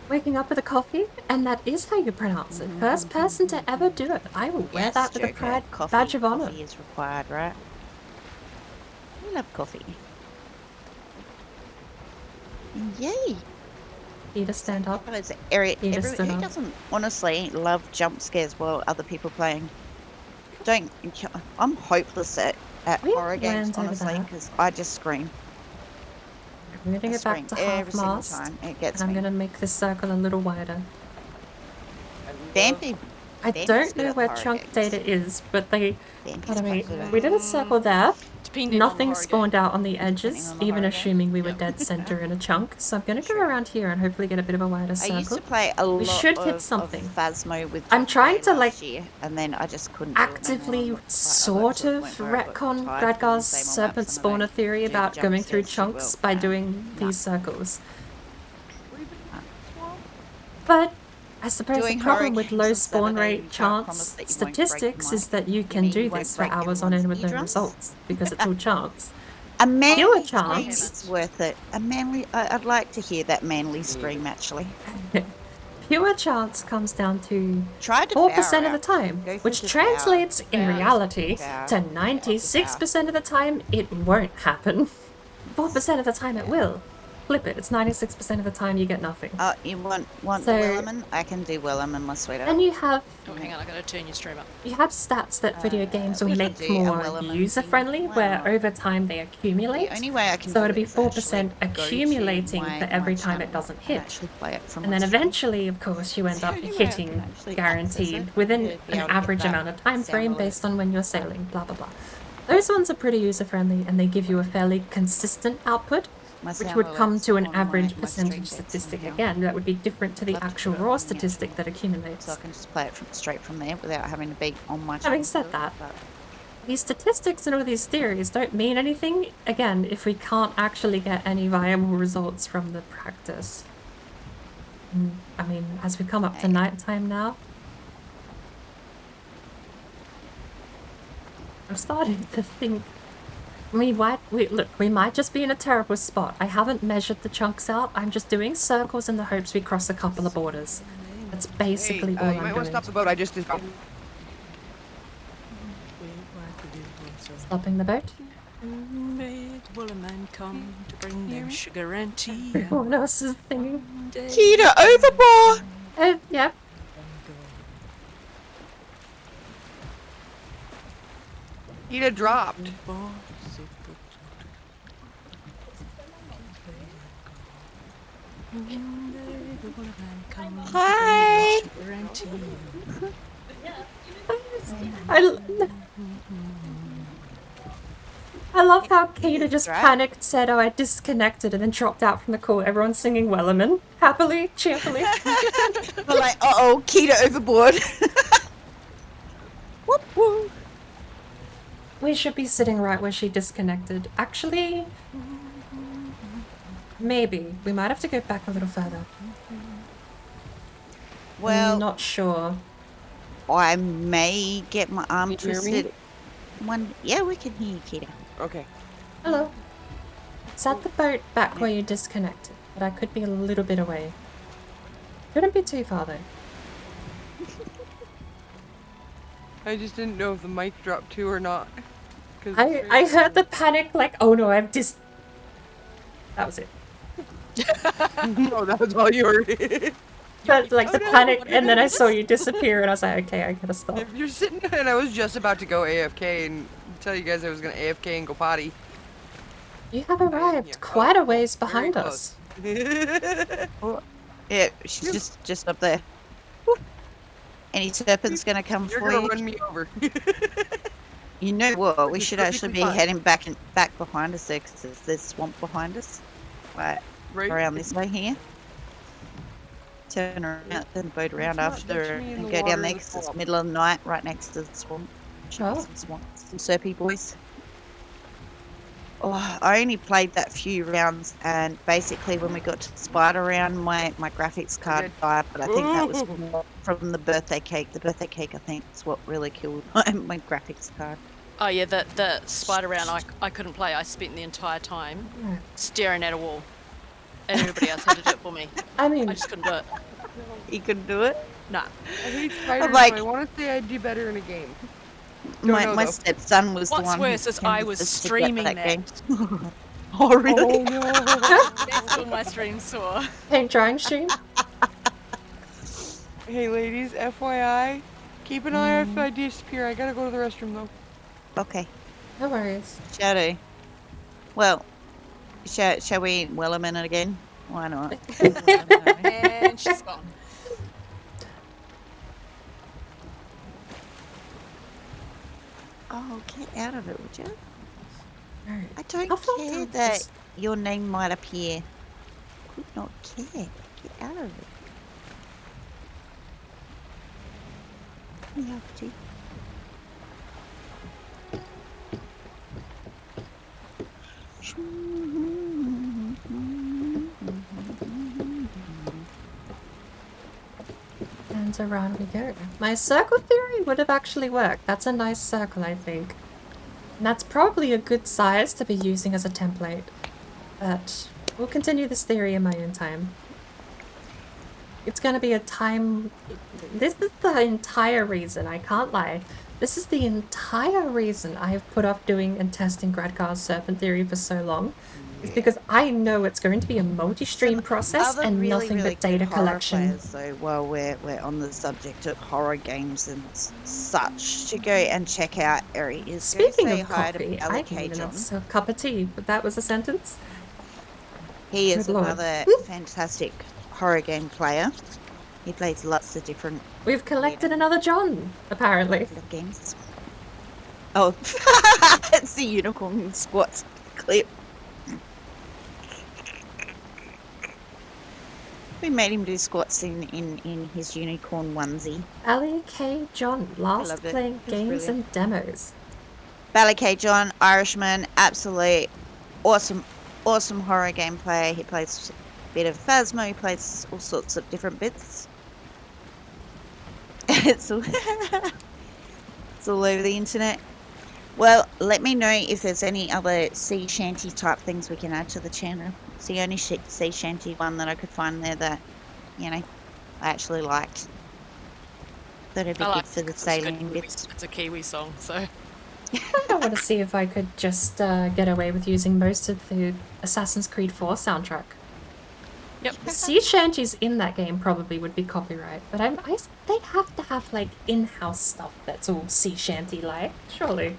Waking up with a coffee, and that is how you pronounce it. First person to ever do it. I will wear that with a pride badge of honor. Coffee is required, right? We love coffee. And yay! Keita, stand up. Keita, Who stood up. doesn't honestly love jump scares while other people playing? I'm hopeless at We horror games, land over honestly, there. because I just scream. I'm moving it back to half every single mast, time. It and gets I'm me. gonna make this circle a little wider. Vampy. I Vampy's don't good know at where horror chunk games. data is, but they... Vampy's Pardon me. quite good at We did a circle there. Depending on the Nothing horror spawned game. out on the edges, on the even horror assuming we were dead center in a chunk. So I'm gonna go around here and hopefully get a bit of a wider I used circle. to play a lot We should hit of something. Phasmo with I'm trying Jay to, like, last year, and then I just couldn't do it no more. actively I got sort to the of point where I got retcon tired of doing the Gradgar's same old serpent maps and I spawner don't theory do about jump going through scares too chunks well. by doing No. these circles. But I suppose Doing the problem horror with games low on spawn Saturday, rate you can't promise chance that you won't break statistics your is that you can mean do you won't this for break hours on anyone's end with no eardrums? results because it's all chance. A manly Pure scream chance. is worth it. A manly. I'd like to hear that manly scream actually. Pure chance comes down to Try to 4% of the time, Go for which the translates in Devour. reality Devour. to 96% of the time it won't happen. 4% of the time it will. Flip it, it's 96% of the time you get nothing. You want So- Wellerman? I can do Wellerman, my sweetheart. And you have Oh, hang on, I gotta turn your stream up. stats that video games will we can make do a more Wellerman user-friendly, thing. where Wow. over time they accumulate. The only way I can So do it'll be it is 4% actually go to accumulating my- for every my time it channel doesn't and hit. actually play it from And my then stream. eventually, of course, you end up the only way I can hitting actually guaranteed access it. within Yeah, be an able to get average that amount of time sound frame alert. based on when you're sailing, blah blah blah. Those ones are pretty user-friendly and they give you a fairly consistent output, My which sound would come alerts to an on my- average my percentage stream decks statistic somehow. again. That would be different to the Love to actual put it raw on the statistic actual- that accumulates. So I can just play it straight from there without having to be on my Having channel. said that, But these statistics and all these theories don't mean anything, again, if we can't actually get any viable results from the practice. I mean, as we come up to nighttime now, I'm starting to think we might just be in a terrible spot. I haven't measured the chunks out. I'm just doing circles in the hopes we cross a couple of borders. That's basically all you I'm might want doing. to stop the boat. I just did. Stopping the boat. May the Wellerman come to bring them sugar and tea. Everyone else is singing. Keita, overboard! Yeah. Keita dropped. Hi! I love how Keita just Right. panicked, said, "Oh, I disconnected," and then dropped out from the call. Everyone's singing Wellerman happily, cheerfully. We're like, uh-oh, Keita overboard. Whoop whoop. We should be sitting right where she disconnected. Actually, maybe we might have to go back a little further. Well, Not sure. I may get my arm Can you hear me? twisted. Yeah, we can hear you, Keita. Okay. Hello. It's at the boat back where you disconnected, but I could be a little bit away. Couldn't be too far though. I just didn't know if the mic dropped too or not. I heard the panic, like, oh no, I've just. That was it. No, that was all you heard. But like Oh, the no, panic, what and then I is saw this? you disappear, and I was like, okay, I gotta stop. If you're sitting and I was just about to go AFK and tell you guys I was gonna AFK and go potty. You have arrived Yeah. quite Oh, a ways very behind close. us. Yeah, she's just up there. Woo. Any serpent's gonna come You're for gonna you? run me over. You know what? We It's should actually be perfectly fine. heading back behind us there, because there's swamp behind us. Right, Right? around this way here. Turn around, turn the boat around Let's not after ditch me in and the go water down of there the because it's swamp. middle of the night, right next to the swamp. Should be Oh. some swamp, some Serpy boys. Oh, I only played that few rounds, and basically when we got to the spider round, my graphics card did. died, but I think that was Ooh. more from the birthday cake. The birthday cake, I think, is what really killed my graphics card. Oh yeah, the spider round I couldn't play. I spent the entire time staring at a wall, and everybody else had to do it for me. I mean, I just couldn't do it. You couldn't do it? Nah. I hate spiders, like- so I want to say I'd do better in a game. Don't know, My though. stepson was the What's one worse who is I tended was to stick streaming that that. game. Oh, really? Oh no! That's all my stream saw. paint drying stream. Hey ladies, FYI, keep an eye out if I disappear. I gotta go to the restroom though. Okay, No worries. Shadow. Well, shall we well a minute again? Why not? And she's gone. Oh, get out of it, would you? Alright. I don't How far care down that is- your name might appear. Could not care. Get out of it. Yeah, gee. And around we go. My circle theory would have actually worked. That's a nice circle, I think. And that's probably a good size to be using as a template. But we'll continue this theory in my own time. It's going to be a time... This is the entire reason, I can't lie. This is the entire reason I have put off doing and testing Gradgar's serpent theory for so long. It's because I know it's going to be a multi-stream Some process other and really, nothing really but data good horror collection. players, though, while we're on the subject of horror games and such, to go and check out Eri is Speaking go say of hi coffee, to I LK can John. that's a cup of tea, but that was a sentence. He is Good lord. another fantastic horror game player. He plays lots of different We've collected another John, apparently. games. Oh, it's the unicorn squats clip. We made him do squats in his unicorn onesie. LK John, last loved it. playing It was games brilliant. and demos. Ballycay John, Irishman, absolute awesome horror game player. He plays a bit of Phasmo, he plays all sorts of different bits. It's all, it's all over the internet. Well, let me know if there's any other sea shanty type things we can add to the channel. It's the only sea shanty one that I could find there that, you know, I actually liked. Thought it'd be I good like for it the 'cause it's good. sailing bits. It's a Kiwi song, so I want to see if I could just get away with using most of the Assassin's Creed 4 soundtrack. yep. The sea shanties in that game probably would be copyright, but they'd have to have like in-house stuff that's all sea shanty-like, surely.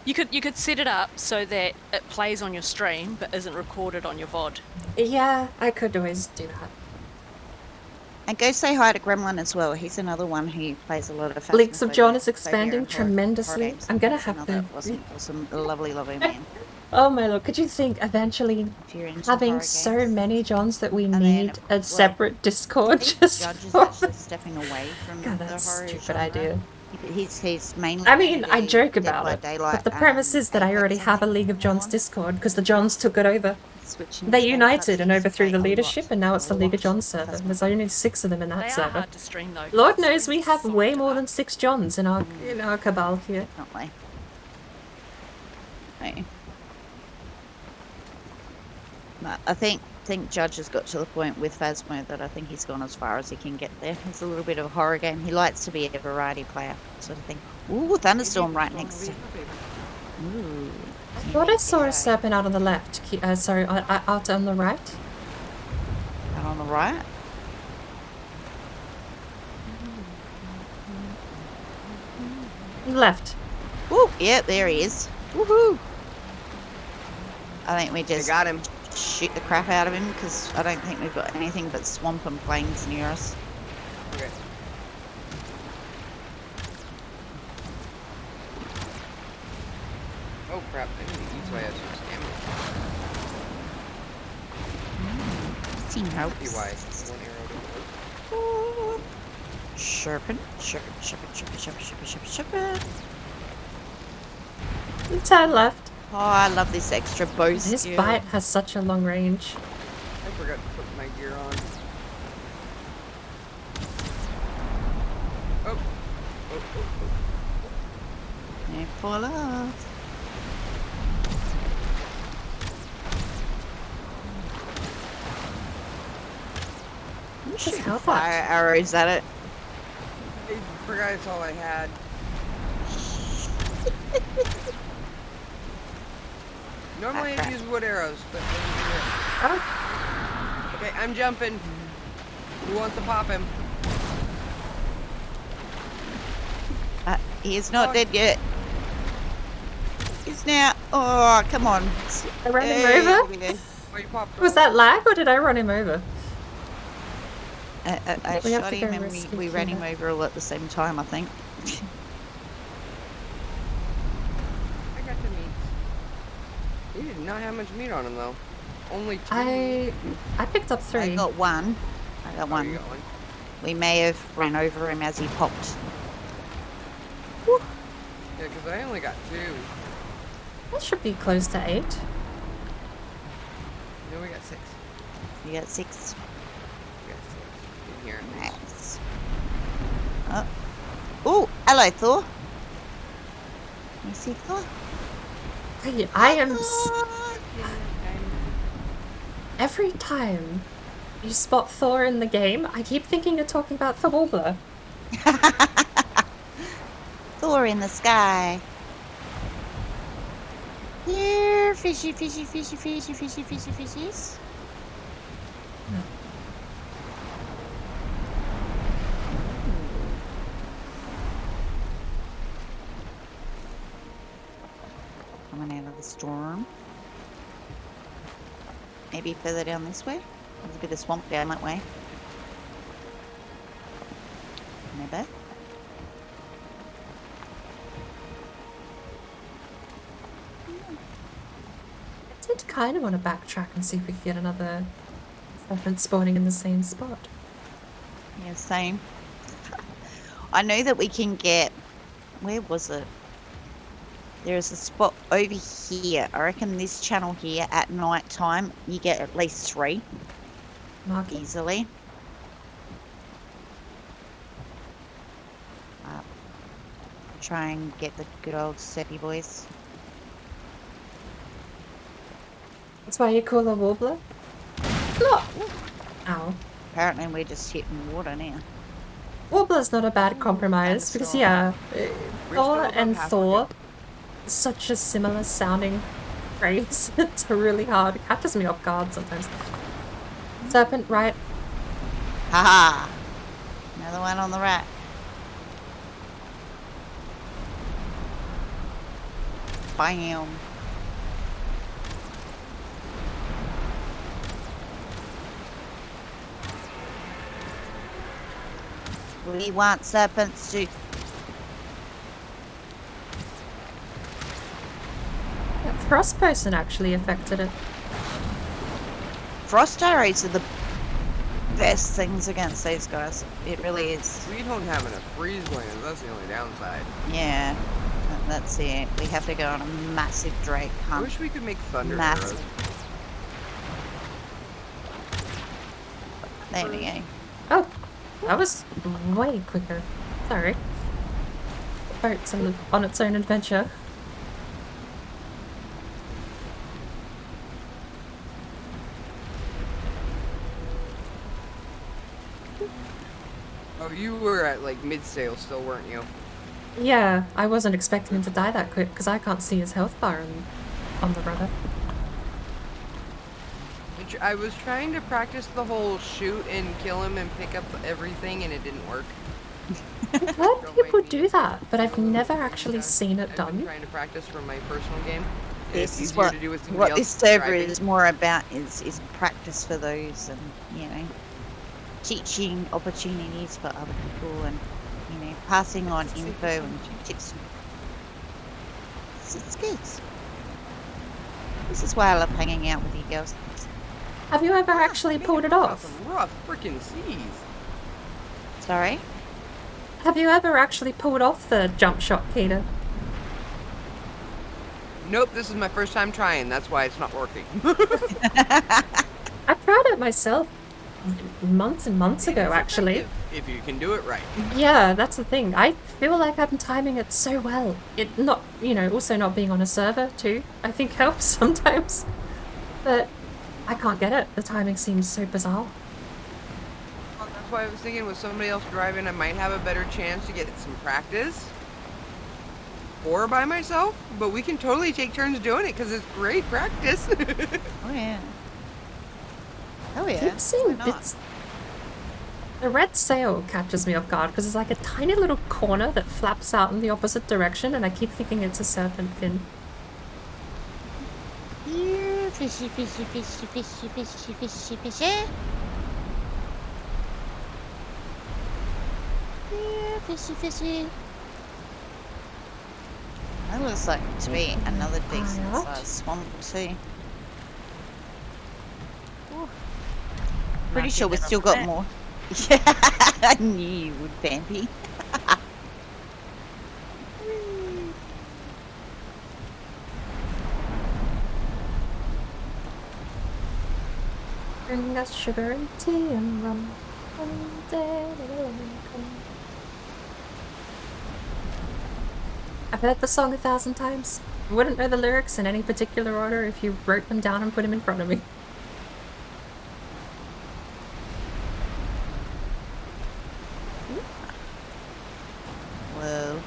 You could set it up so that it plays on your stream but isn't recorded on your VOD. Yeah, I could always do that. And go say hi to Gremlin as well. He's another one who plays a lot of Leaks of John is Phasmophobia expanding and horror tremendously. games. I'm gonna He's have another to... awesome, lovely man. Oh my lord, could you think eventually If you're into having horror so games. many Johns that we And then, need a like, separate Discord I think just Judge is for... actually stepping away from God, the that's a horror stupid genre. idea. He's mainly. I mean, I gonna do joke Dead about by it, Daylight but the premise and is that I already Apex, have a think, League of Johns on. Discord because the Johns took it over. Switching They small united and cutscenes overthrew play the a lot, leadership, and now it's the a League of lot Johns server. Phasmo. There's only 6 of them in They that are server. hard to stream though. Lord 'cause knows we have so way more dark. than 6 Johns in our cabal here. Definitely. Right. But I think Judge has got to the point with Phasmo that I think he's gone as far as he can get there. It's a little bit of a horror game. He likes to be a variety player, sort of thing. Ooh, Thunderstorm right next to Ooh. I thought I saw a Yeah. serpent out on the left. Sorry, out on the right. And on the right? Left. Ooh, yeah, there he is. Woohoo! I think we I just got him. shoot the crap out of him because I don't think we've got anything but swamp and plains near us. Okay. Oh crap! I need to eat so I have some stamina. Team See helps. why one arrow didn't work. Serpent, serpent, serpent, serpent, serpent, serpent, serpent, serpent. Turn left. Oh, I love this extra bow His skill. bite has such a long range. I forgot to put my gear on. Oh. Don't fall off. I'm Just shooting help fire that. arrows at it. I forgot it's all I had. Normally I use wood arrows, but Oh, okay, I'm jumping. Who wants to pop him? He is not Oh. dead yet. He's now. Oh, come on. I ran him Hey, over? there we go. Oh, you popped Was that lag or did I run him over? I We have shot to him go and rescue we ran him Kira. over all at the same time, I think. I got the meat. He did not have much meat on him though. Only 2. I picked up 3. I got one. I got Oh, one. you got one. We may have ran over him as he popped. Yeah, because I only got 2. That should be close to 8. No, we got 6. You got 6. We got 6. In here. Nice. Oh. Oh, hello, Thor. You see Thor? I am. Every time you spot Thor in the game, I keep thinking you're talking about the Warbler. Thor in the sky. Here, fishy, fishy, fishy, fishy, fishy, fishy, fishies. Coming out of the storm. Maybe further down this way? There's a bit of swamp down that way. Maybe. I did kind of want to backtrack and see if we could get another serpent spawning in the same spot. Yeah, same. I know that we can get... Where was it? There's a spot over here. I reckon this channel here at night time, you get at least 3 Mark it. easily. Try and get the good old Seppi boys. That's why you call a Warbler? Look! Ow. Apparently we're just hitting water now. Warbler's not a bad compromise because, yeah, Thor still and above Thor, such a similar sounding phrase. It's really hard. It catches me off guard sometimes. Serpent, right? Haha! Another one on the right. Bam! We want serpents to... That Frost Person actually affected it. Frost arrows are the best things against these guys. It really is. We don't have enough freeze lands. That's the only downside. Yeah, that's it. We have to go on a massive Drake I hunt. wish we could make thunder Massive. arrows. There we go. Oh, that was way quicker. Sorry. The boat's on its own adventure. Oh, you were at like mid-sail still, weren't you? Yeah, I wasn't expecting him to die that quick because I can't see his health bar on the rudder. I was trying to practice the whole shoot and kill him and pick up everything, and it didn't work. I've heard people do that, but I've never actually seen it I've been done. trying to practice for my personal game. This It's is easier what, to do with somebody else this server driving. is more about is practice for those, and you know, teaching opportunities for other people, and you know, passing on info and tips. It's good. This is why I love hanging out with you girls. Have you ever actually Man, pulled it we're on off? Some rough freaking seas. Sorry. Have you ever actually pulled off the jump shot, Peter? Nope, this is my first time trying. That's why it's not working. I tried it myself months and months ago, actually. If you can do it right. Yeah, that's the thing. I feel like I'm timing it so well. It not, you know, also not being on a server too, I think helps sometimes. But I can't get it. The timing seems so bizarre. Well, that's why I was thinking with somebody else driving, I might have a better chance to get some practice. Or by myself, but we can totally take turns doing it because it's great practice. Oh yeah. Oh I yeah. keep seeing Why not? bits. The red sail catches me off guard because it's like a tiny little corner that flaps out in the opposite direction, and I keep thinking it's a serpent fin. Yeah, fishy, fishy, fishy, fishy, fishy, fishy, fishy. Yeah, fishy, fishy. That looks like to be another decent Alright. sized swamp too. Pretty sure we still got more. Yeah, I knew you would, Vampy. Bring us sugar and tea and rum. One day it'll come. I've heard the song 1,000 times. I wouldn't know the lyrics in any particular order if you wrote them down and put them in front of me. Whoa.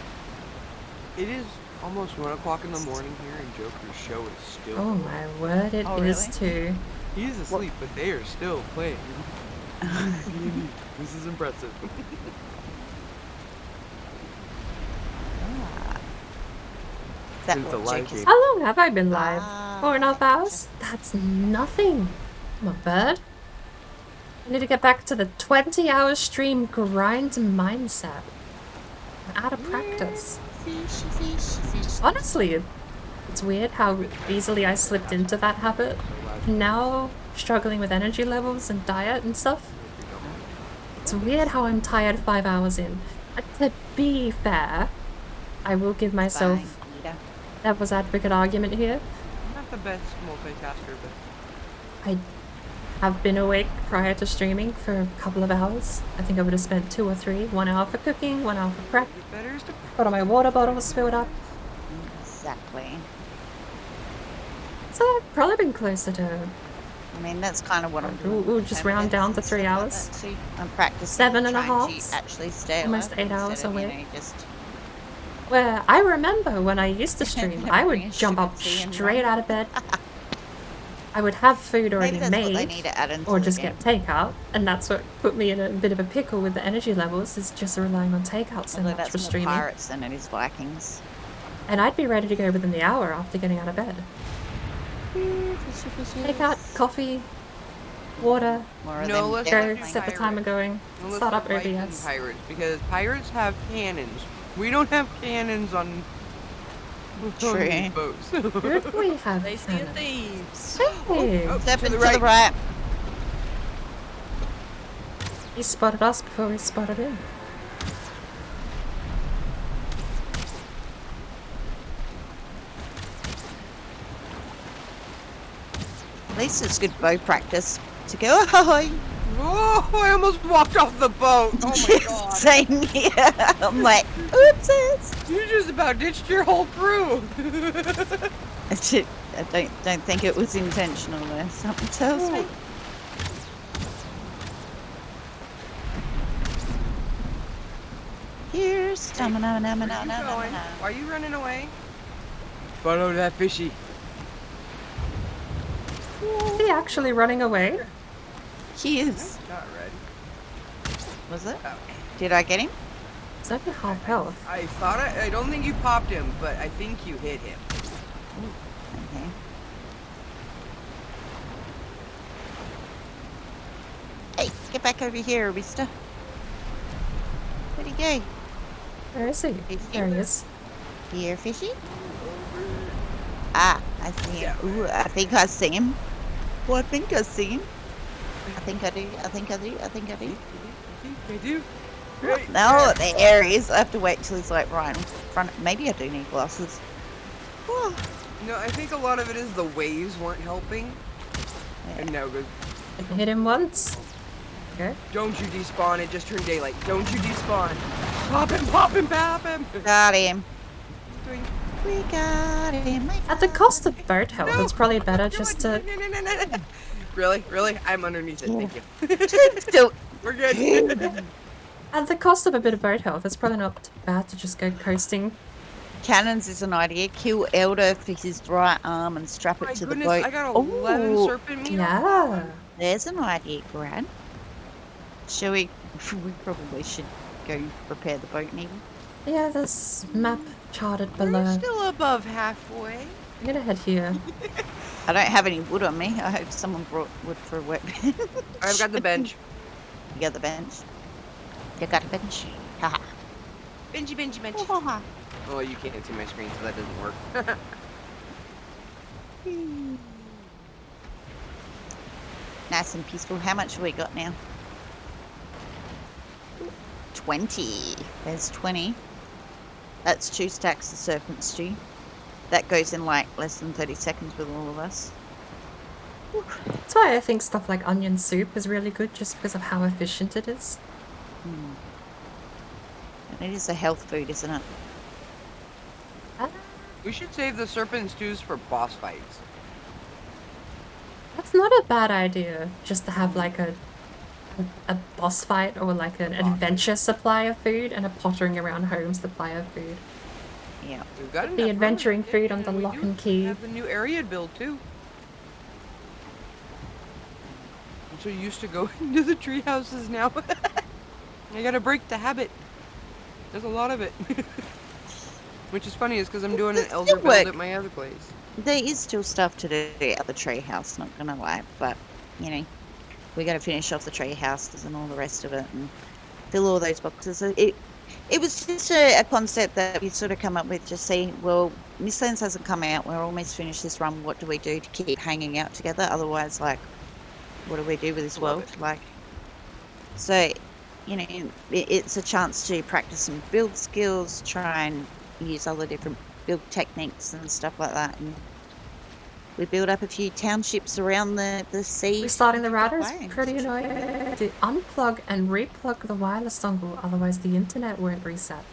It is almost 1 o'clock in the morning here, and Joker's show is still. Oh my word, it is Oh, too. He's asleep, but they are still playing. This is impressive. Is that It's a what live Jake is? game. How long have I been live? Ah, 4.5 hours? That's nothing. I'm a bird. I need to get back to the 20-hour stream grind mindset. I'm out of practice. Fishy, fishy, fishy. Honestly, it's weird how easily I slipped into that habit. Now, struggling with energy levels and diet and stuff, it's weird how I'm tired 5 hours in. To be fair, I will give myself Fine, Peter. devil's advocate argument here. I'm not the best multitasker, but I have been awake prior to streaming for a couple of hours. I think I would have spent 2 or 3. 1 hour for cooking, 1 hour for prep. it better is to Got all my water bottles filled up. Exactly. So I've probably been closer to I mean, that's kind of what I'm doing. We'll just round down to 3 hours. I'm practicing 7 and a trying half, to actually stay almost alive 8 hours instead of, you awake. know, just where I remember when I used to stream, I Bring a would jump sugar up tea and straight run. out of bed. I would have food already maybe that's what they made, need to add into or the just game. get takeout, and that's what put me in a bit of a pickle with the energy levels, is just relying on takeout so Although much that's for more streaming. pirates than it is Vikings. And I'd be ready to go within the hour after getting out of bed. Takeout, coffee, water, More of No, them let's devil go, do things. set the timer going, Unless start up we're fighting OBS. pirates, because pirates have cannons. We don't have cannons on True. these boats. Who do we have? They see cannon? thieves. Hey! Oh, Step to into the right. the right. He spotted us before we spotted him. At least it's good bow practice to go, ahoy! Oh, I almost walked off the boat. Oh my god. Same here. I'm like, oopsies. You just about ditched your whole crew. I don't think it was intentional there. Something tells me. Here first. Hey, where you going? Why are you running away? Follow that fishy. Is he actually running away? He is. Not red. Was it? Oh. Did I get him? It's only half health. I thought I don't think you popped him, but I think you hit him. Okay. Hey, get back over here, Mister. Where'd he go? Where is he? There he is. Here, fishy? Ah, I see him. Ooh, I think I see him. Well, I think I see him. I think I do. I think I do. I think I do. I do. Right. No, there he is. I have to wait till he's like right in front. Maybe I do need glasses. Whew. No, I think a lot of it is the waves weren't helping. Yeah. And now goes. I hit him once. Okay. Don't you despawn, it just turned daylight. Don't you despawn. Pop him, pop him, pop him. Got him. Doing- We got him. At the cost of boat health, No. it's probably better just to... No. Really? Really? I'm underneath it, thank you. Still. We're good. At the cost of a bit of boat health, it's probably not bad to just go coasting. Cannons is an idea. Kill Elder for his right arm and strap it My to goodness, the boat. I got 11 Ooh, serpent meat. Yeah. there's an idea, Grad. Shall we? We probably should go prepare the boat, maybe. Yeah, there's map charted We're below. still above halfway. I'm gonna head here. I don't have any wood on me. I hope someone brought wood for a workbench. I've got the bench. You got the bench? You got a bench? Haha. Benji. Oh, you can't see my screen, so that doesn't work. Nice and peaceful. How much have we got now? 20. There's 20. That's 2 stacks of serpent stew. That goes in like less than 30 seconds with all of us. That's why I think stuff like onion soup is really good, just because of how efficient it is. And it is a health food, isn't it? We should save the serpent stews for boss fights. That's not a bad idea, just to have like a boss fight or like an adventure supply of food and a pottering around home supply of food. Yeah. We've got The enough adventuring room, food on the we lock do and key. have the new area build too. I'm so used to going to the tree houses now. I gotta break the habit. There's a lot of it. Which is funny, is because I'm doing an elder still build work. at my other place. There is still stuff to do at the tree house, not gonna lie, but you know, we gotta finish off the tree houses and all the rest of it and fill all those boxes. It was just a concept that we sort of come up with, just see, well, Mistlands hasn't come out, we're almost finished this run, what do we do to keep hanging out together? Otherwise, like, what do we do with this world? Like, so, you know, it's a chance to practice some build skills, try and use other different build techniques and stuff like that. And we build up a few townships around the sea. Restarting the router is Fine. pretty annoying. To unplug and replug the wireless dongle, otherwise the internet won't reset.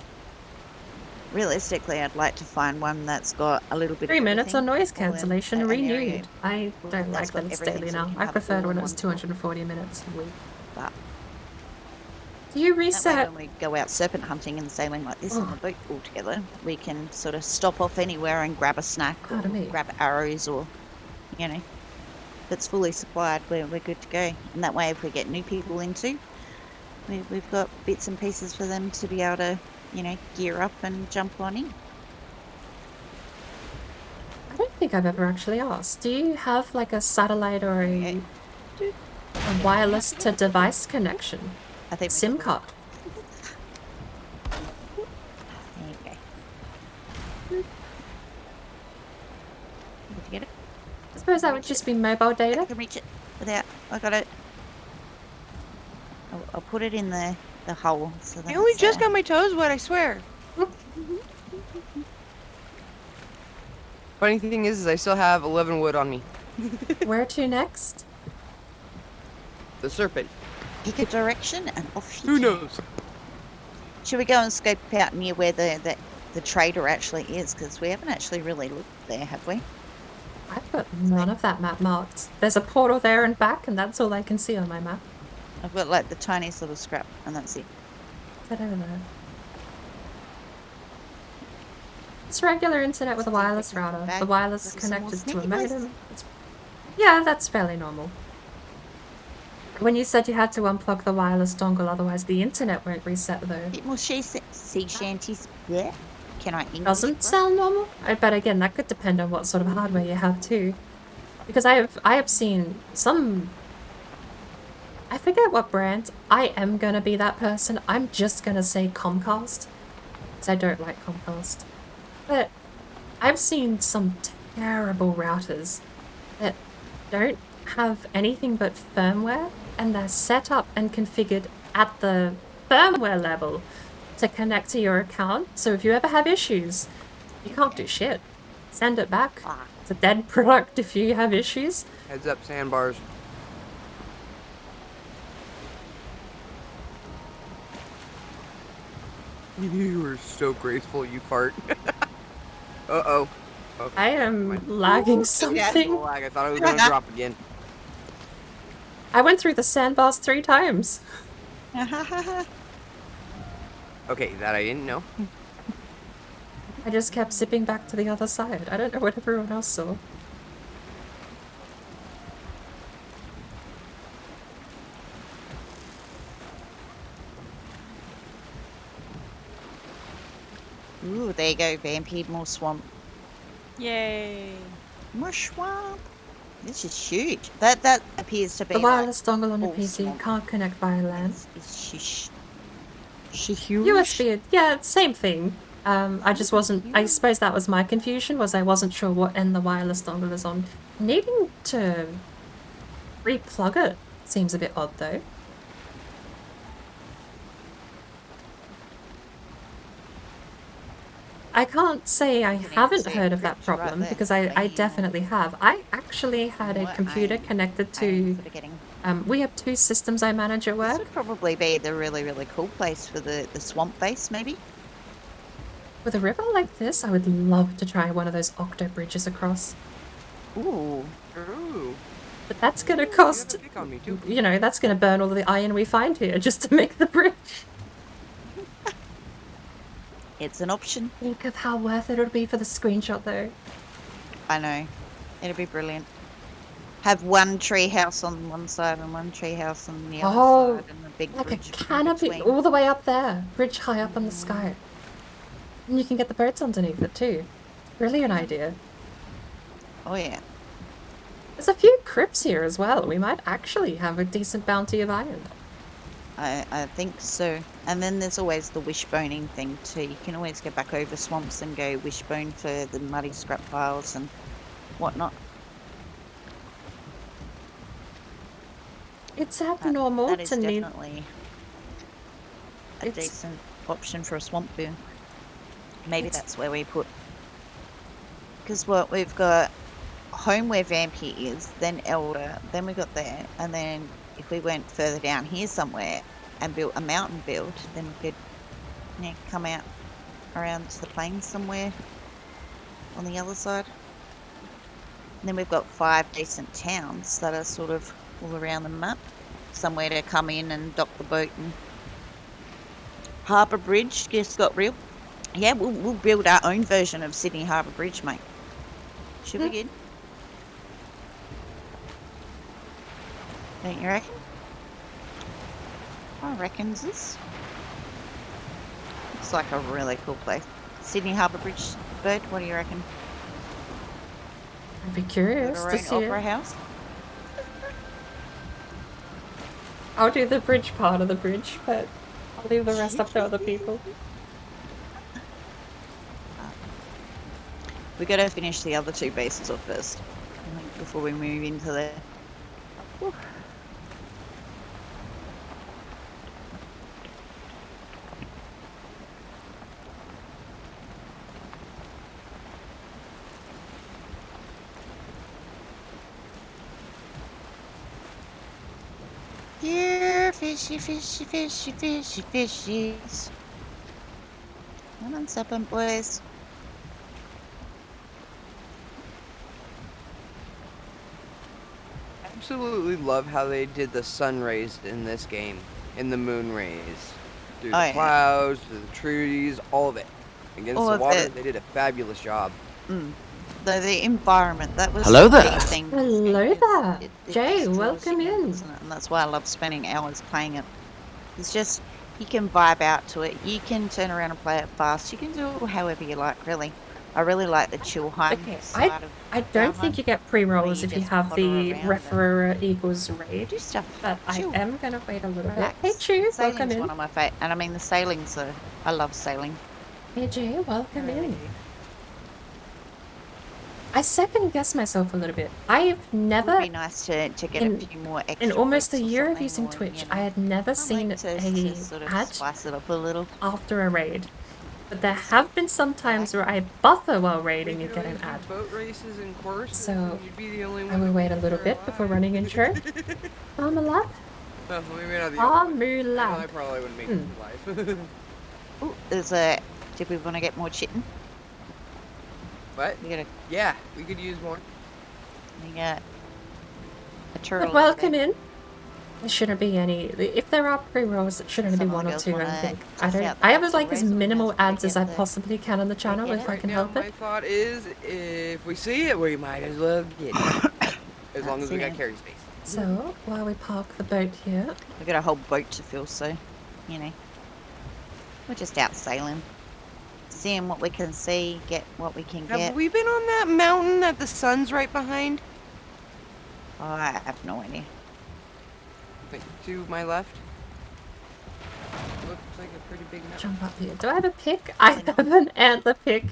Realistically, I'd like to find one that's got a little bit 3 of minutes on everything, noise cancellation all in an area. renewed. I don't like That's got that it's everything daily so we now. can I have it preferred all when it in was one 240 minutes a week. But Do you that way reset? when we go out serpent hunting and sailing like this on the boat all together, we can sort of stop off anywhere and grab a snack or Pardon me. grab arrows or, you know, if it's fully supplied, we're good to go. And that way, if we get new people into, we've got bits and pieces for them to be able to, you know, gear up and jump on in. I don't think I've ever actually asked. Do you have like a satellite or a wireless to device connection? I think we SIM can- card. There you go. Did you get it? I suppose that would just be mobile I data. can reach it without. I got it. I'll put it in the hole. So that I only it's, just got my toes wet, I swear. Funny thing is I still have 11 wood on me. Where to next? The serpent. pick a direction and off you Who go. knows? Should we go and scope out near where the trader actually is? Because we haven't actually really looked there, have we? I've got none of that map marked. There's a portal there and back, and that's all I can see on my map. I've got like the tiniest little scrap, and that's it. Is that over there? It's regular internet with a Just think wireless they can router. back The wireless little some more connected to a sneaky boys. modem. Yeah, that's fairly normal. When you said you had to unplug the wireless dongle, otherwise the internet won't reset though. Bit more sea shanties. Yeah. Can I English? Doesn't bro? sound normal. But again, that could depend on what sort of hardware you have too. Because I have seen some. I forget what brand. I am gonna be that person. I'm just gonna say Comcast, because I don't like Comcast. But I've seen some terrible routers that don't have anything but firmware, and they're set up and configured at the firmware level to connect to your account. So if you ever have issues, you can't do shit. Send it back. Ah, It's a dead product if you have issues. Heads up, sandbars. You were so graceful, you fart. Uh-oh. Okay, I never am mind. lagging That's a something. lag. I thought I was gonna drop again. I went through the sandbars 3 times. Okay, that I didn't know. I just kept zipping back to the other side. I don't know what everyone else saw. Ooh, there you go, Vampire. More swamp. Yay. More swamp. This is huge. That appears to be The wireless dongle on your all PC swamp. can't connect via LAN. She huge. USB, yeah, same thing. I just wasn't. I suppose that was my confusion. Was I wasn't sure what end the wireless dongle is on. Needing to replug it seems a bit odd though. I can't say I haven't see heard the of that picture right problem there. because I Bam. definitely have. I actually had a What computer I'm- connected I'm to. sort of getting. We have 2 systems I manage at This work. would probably be the really, really cool place for the swamp base, maybe. With a river like this, I would love to try one of those octo bridges across. Ooh. Ooh. But that's gonna You have cost, a pick on me too. you know, that's gonna burn all the iron we find here just to make the bridge. It's an option. Think of how worth it would be for the screenshot though. I know. It'd be brilliant. Have one tree house on one side and one tree house on the other Oh, side, and a big like a bridge in canopy between. all the way up there. Bridge high up in the sky. And you can get the birds underneath it too. Brilliant idea. Oh yeah. There's a few crypts here as well. We might actually have a decent bounty of iron. I think so. And then there's always the wishboning thing too. You can always go back over swamps and go wishbone for the muddy scrap piles and whatnot. It's abnormal That is to need. definitely a It's- decent option for a swamp boom. Maybe It's- that's where we put. Because what we've got home where Vampy is, then Elder, then we got there, and then if we went further down here somewhere and built a mountain build, then we could come out around to the plains somewhere on the other side. And then we've got 5 decent towns that are sort of all around the map. Somewhere to come in and dock the boat and Harbour Bridge just got real. Yeah, we'll build our own version of Sydney Harbour Bridge, mate. Should be good. Don't you reckon? I reckons this. Looks like a really cool place. Sydney Harbour Bridge, Bird, what do you reckon? I'd be Got curious our to own see opera it. house? I'll do the bridge part of the bridge, but I'll leave the rest up to other people. We gotta finish the other 2 bases off first, I think, before we move into there. Whew. Here, fishy, fishy, fishy, fishy, fishies. Come on, Serpent boys. Absolutely love how they did the sun rays in this game, and the moon rays. Through the Oh, yeah. clouds, through the trees, all of it. Against All the of water, it. they did a fabulous job. The environment, that was Hello the there. key thing. Hello is there. it Jay, just draws welcome you in. doesn't it? And that's why I love spending hours playing it. It's just, you can vibe out to it. You can turn around and play it fast. You can do it however you like, really. I really like the Chilheim Okay, side of I don't think Valheim, you get pre-rolls you if you just have potter the around and Referer Eagles raid, do stuff. but I Chill. am gonna wait a little bit. Relax. Hey Chew, welcome Sailing's in. one of my favorite, and I mean the sailing's I love sailing. Hey Jay, I welcome really in. do. I second guess myself a little bit. I've It would never, be nice to get a few more extra in almost a points or year of something, using or, Twitch, you know, I had never seen something to a sort of ad spice it up a little. after a raid. But there have been some times where I buffer while We raiding, you could get always an do ad. boat races and courses, So, and you'd be the only one I will to wait be a little there bit before alive. running intro. Marmalade? Well, maybe not the only one. I know I Marmalade. probably wouldn't make it to life. Ooh, did we want to get more chitin? What? Yeah, we could use more. We got a turtle. Welcome in. There shouldn't be any. If there are pre-rolls, it should only be Some one or girls two, I wanna think. test out the I have box like as always, or minimal has to ads as get I the- possibly can on the channel get if it? I Right can now, help my it. thought is, if we see it, we might as well get it. As long as we got carry space. So, while we park the boat here, We've got a whole boat to fill, so, you know. We're just out sailing. Seeing what we can see, get what we can Have get. we been on that mountain that the sun's right behind? Oh, I have no idea. Like, to my left? Looks like a pretty big mountain. jump up here. Do I have a pick? I have an antler pick.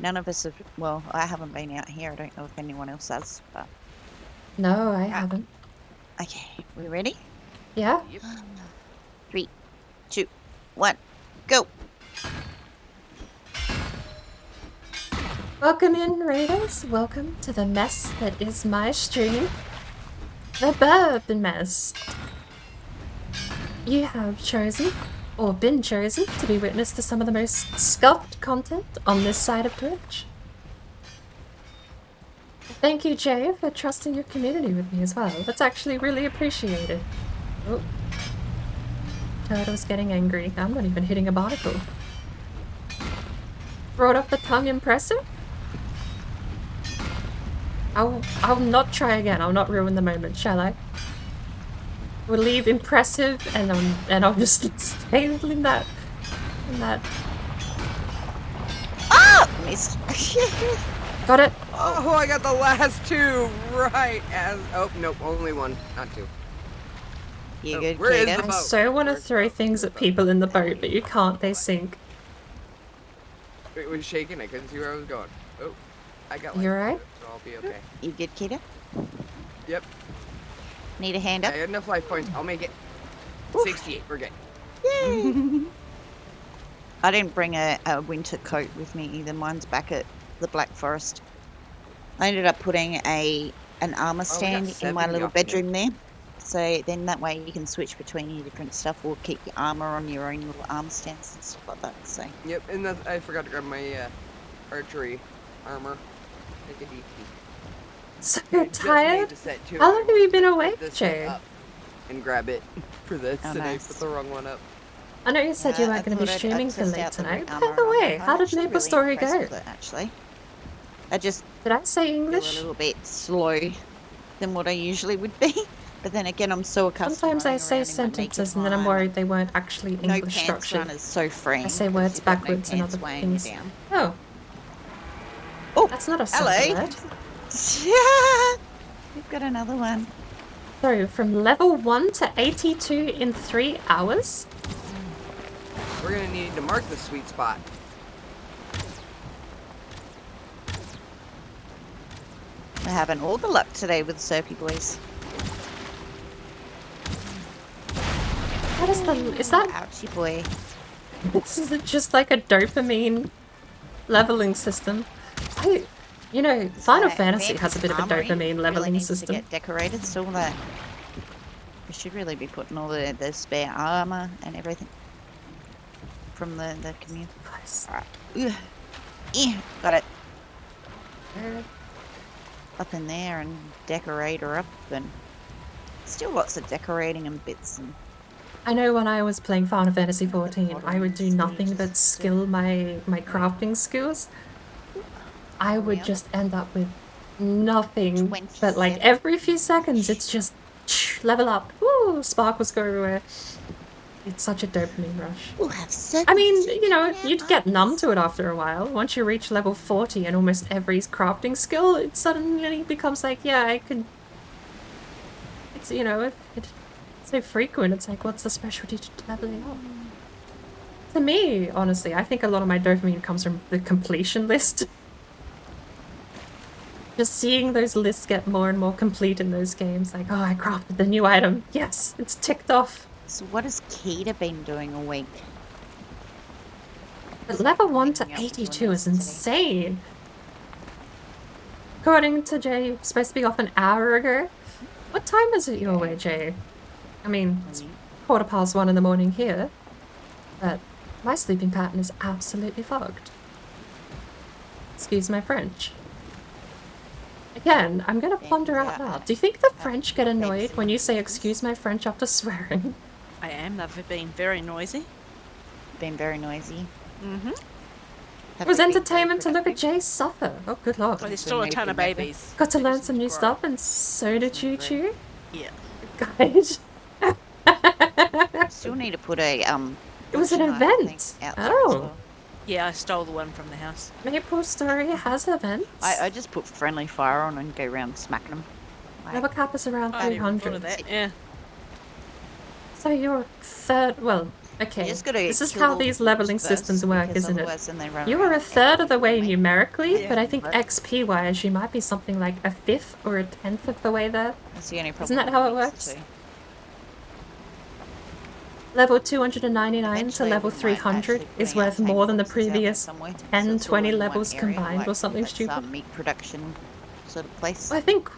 None of us have, well, I haven't been out here. I don't know if anyone else has, but. No, I haven't. Okay, we ready? Yeah? 3, 2, 1, go! Welcome in, raiders. Welcome to the mess that is my stream. The Bourbon Mess. You have chosen, or been chosen, to be witness to some of the most scuffed content on this side of Twitch. Thank you, Jay, for trusting your community with me as well. That's actually really appreciated. Oh. Turtle's getting angry. I'm not even hitting a barnacle. Brought up the tongue impressive? I'll not try again. I'll not ruin the moment, shall I? We'll leave impressive and I'll just stay in that. Ah! Missed. Got it. Oh, I got the last two right as. Oh, nope, only one, not two. You Oh, good, where is Kata? the I boat? so want to throw things at people in the boat, but you can't. They sink. It was shaking. I couldn't see where I was going. Oh, I got like You alright? so I'll be okay. You good, Kata? Yep. Need a hand I up? had enough life points. I'll make it. 68. We're good. Yay! I didn't bring a winter coat with me either. Mine's back at the Black Forest. I ended up putting an armor stand in my 70 little off the bedroom there. So then that way you can switch between your different stuff or keep your armor on your own little armor stands and stuff like that. So Yep, and that's, I forgot to grab my archery armor. Take a DP. So I just tired? made the set too. How long have you been I put awake, this set Jay? up and grab it for this, Oh, and nice. I put the wrong one up. I know you said you I weren't going to be thought I'd streaming for test late out the tonight. ring By armor the on way, that. how I'm did actually Maple really Story impressed go? with it, actually. I just Did I say feel a English? little bit slow than what I usually would be. But then again, I'm so accustomed Sometimes I running say around in my naked sentences and then I'm time, worried they weren't actually no English pants structured. run is so freeing. I say 'cause words you've got no backwards and pants other weighing things. you down. Oh, Oh, that's not a hello. self-alert. We've got another one. So, from level 1 to 82 in 3 hours? We're gonna need to mark the sweet spot. We're having all the luck today with Serpy Boys. What is that? Ouchie boy. This is just like a dopamine leveling system. Final Fantasy has a bit of a Armory dopamine really leveling needs system. to get decorated, so that we should really be putting all the spare armor and everything from the community. Nice. Alright. Yeah, got it. Up in there and decorate her up, and still lots of decorating and bits and I know when I was playing Final Fantasy XIV, I would do nothing but skill my crafting skills. I would just end up with nothing, but like 27. every few seconds it's just level up. Woo! Sparkles go everywhere. It's such a dopamine rush. We'll have so I mean, you know, you'd get numb to it after a while. Once you reach level 40 and almost every crafting skill, it suddenly becomes like, yeah, I could... It's, you know, it's so frequent. It's like, what's the specialty to leveling up? To me, honestly, I think a lot of my dopamine comes from the completion list. Just seeing those lists get more and more complete in those games. Like, oh, I crafted the new item. Yes, it's ticked off. So what has Keita been doing a week? But level 1 to 82 is insane. According to Jay, you're supposed to be off an hour ago. What time is it your way, Jay? I mean, it's 1:15 in the morning here. But my sleeping pattern is absolutely fogged. Excuse my French. Again, I'm gonna ponder out loud. Do you think the French get annoyed when you say excuse my French after swearing? I am. They've been very noisy. Been very noisy. Mm-hmm. It was entertainment to look at Jay suffer. Oh, good lord. Well, there's still a ton of babies. Got to learn some new stuff, and so did Choo Choo. Yeah. Guys. Still need to put a It was an auction item thing event. out there as Oh. well. Yeah, I stole the one from the house. Maple Story has events. I just put friendly fire on and go around smacking them. Level cap is around I didn't even thought 300. of that. Yeah. So you're third. Well, okay. You just gotta This is kill how all the these leveling first, systems work, because isn't it? otherwise then they run You are around a third of the way anyway. numerically, Yeah. but I think Right. XP wise, you might be something like a fifth or a tenth of the way there. That's the only problem. Isn't that how it with works? Ensue. Level 299 to Eventually, level we might 300 actually is bring our worth more than the tank boxes out there previous somewhere, 10, so it's all 20 in one levels area, combined like or something that's, stupid. meat production sort of place. I think,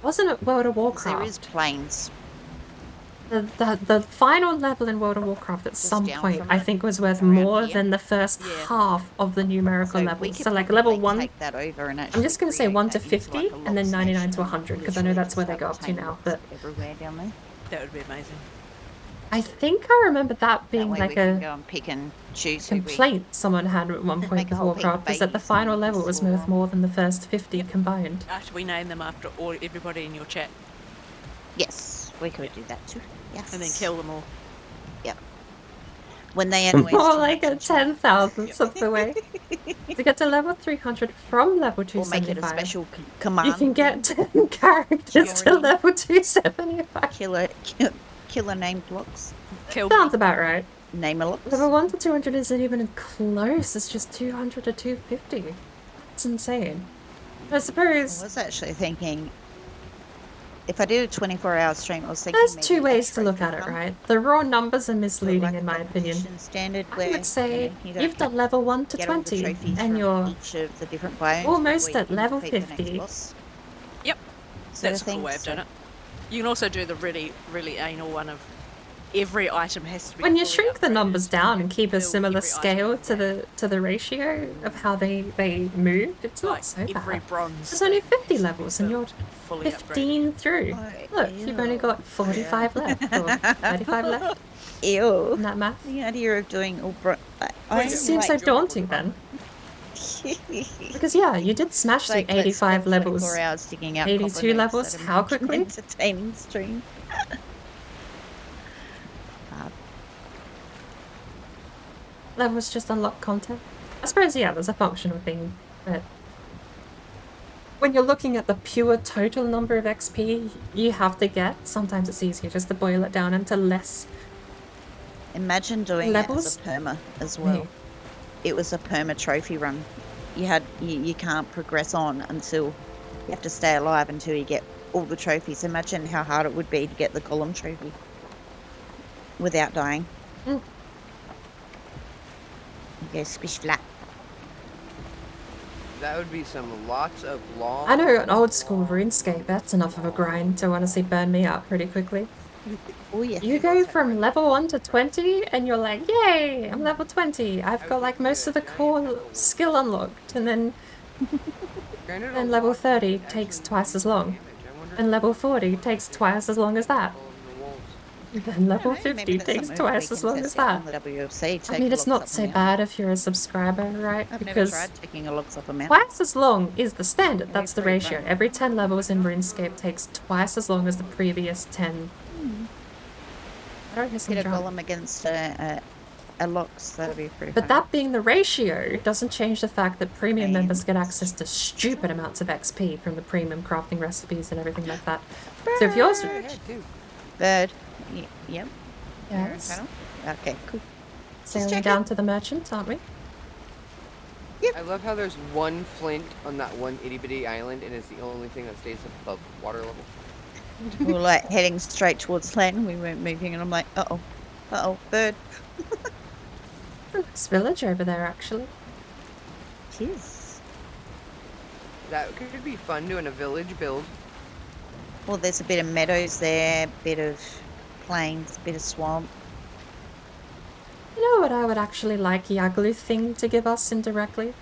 wasn't it World of 'Cause there Warcraft? is planes. The final level in World of Warcraft at some down point from I it, think was worth around more here. than the first Yeah. half of the numerical So we levels. could So like level probably 1, take that over and I'm actually just going to say create 1 to that into, 50 like, a and then lock 99 station to 100 because I know literally that's where they just go have up to tank now. boxes But everywhere down there. That would be amazing. I think I remember that That being way like we can a go and pick and choose who we complaint someone had at one point Make a with whole heap of Warcraft is that the babies and final we can level was slaughter worth 'em. more than the first 50 combined. After we name them after everybody in your chat, Yes, we could do that too. Yes. and then kill them all. When they annoy us More too like much a in chat. 10,000th of the way. To get to level 300 from level Or make it a 275, special command. you can get 10 characters to Already. level 275. Killer name blocks. Kill Sounds me. about right. Name a locks. Level 1 to 200 isn't even close, it's just 200 to 250. It's insane. I I suppose was actually thinking, if I did a 24-hour stream, I was thinking there's maybe two a ways to trophy look at it, run, right? The raw numbers are but misleading like in a my opinion. competition standard I where, would say you don't you've have done to level 1 to get all the 20 trophies and from you're each of the different biomes almost before you at can level defeat the next 50. boss, Yep. sort That's of a cool thing, way of doing so- it. You can also do the really, really anal one of every item has to be. When you fully shrink the upgraded. numbers down and keep a Build similar every item scale with to that. the ratio of how they move, it's Like not so every bad. bronze. There's only thing 50 has to be levels and you're built and fully 15 through. Oh, Look, you've only got 45 left or 35 left. Ew. Isn't that math? The idea of doing all It just seems so daunting then. Because yeah, you did smash the like, let's 85 spend 24 levels. hours digging out 82 copper notes levels, at a how much more quickly? entertaining stream. Levels just unlock content. I suppose, yeah, there's a functional thing, but when you're looking at the pure total number of XP you have to get, sometimes it's easier just to boil it down into less. Imagine doing Levels? it as a perma as well. Yeah. It was a perma trophy run. You can't progress on until you have to stay alive until you get all the trophies. Imagine how hard it would be to get the column trophy without dying. Mm. You go squish flat. That would be some lots of long. I know an old school RuneScape, that's enough of a grind to honestly burn me out pretty quickly. Oh yeah. You go from level 1 to 20 and you're like, yay, I'm level 20. I've got like most of the core skill unlocked, and then level 30 takes twice as long. And level 40 takes twice as long as that. Then level I don't know, maybe 50 that's takes something twice we as can long test as out that. on the WFC. I Take mean, a it's look not up so a mountain. bad if you're a subscriber, right? I've never Because tried taking a looks up a mountain. twice as long is the standard. Can we That's the free ratio. run? Every 10 levels in RuneScape takes twice as long as the previous 10. I don't hear some Get a drum. golem against a Lox, that'd be pretty But fun. that being the ratio doesn't change the fact that premium members get And- access to stupid amounts of XP from the premium crafting recipes and everything like that. So if yours... Bird. Yep. You're in Yes. tunnel? Okay, cool. Sailing checking. down to the merchant, aren't we? I love how there's one flint on that one itty bitty island, and it's the only thing that stays above water level. We were like heading straight towards land. We weren't moving, and I'm like, bird. Nice village over there, actually. Cheers. That could be fun doing a village build. Well, there's a bit of meadows there, bit of plains, bit of swamp. You know what I would actually like Yaglu Thing to give us indirectly?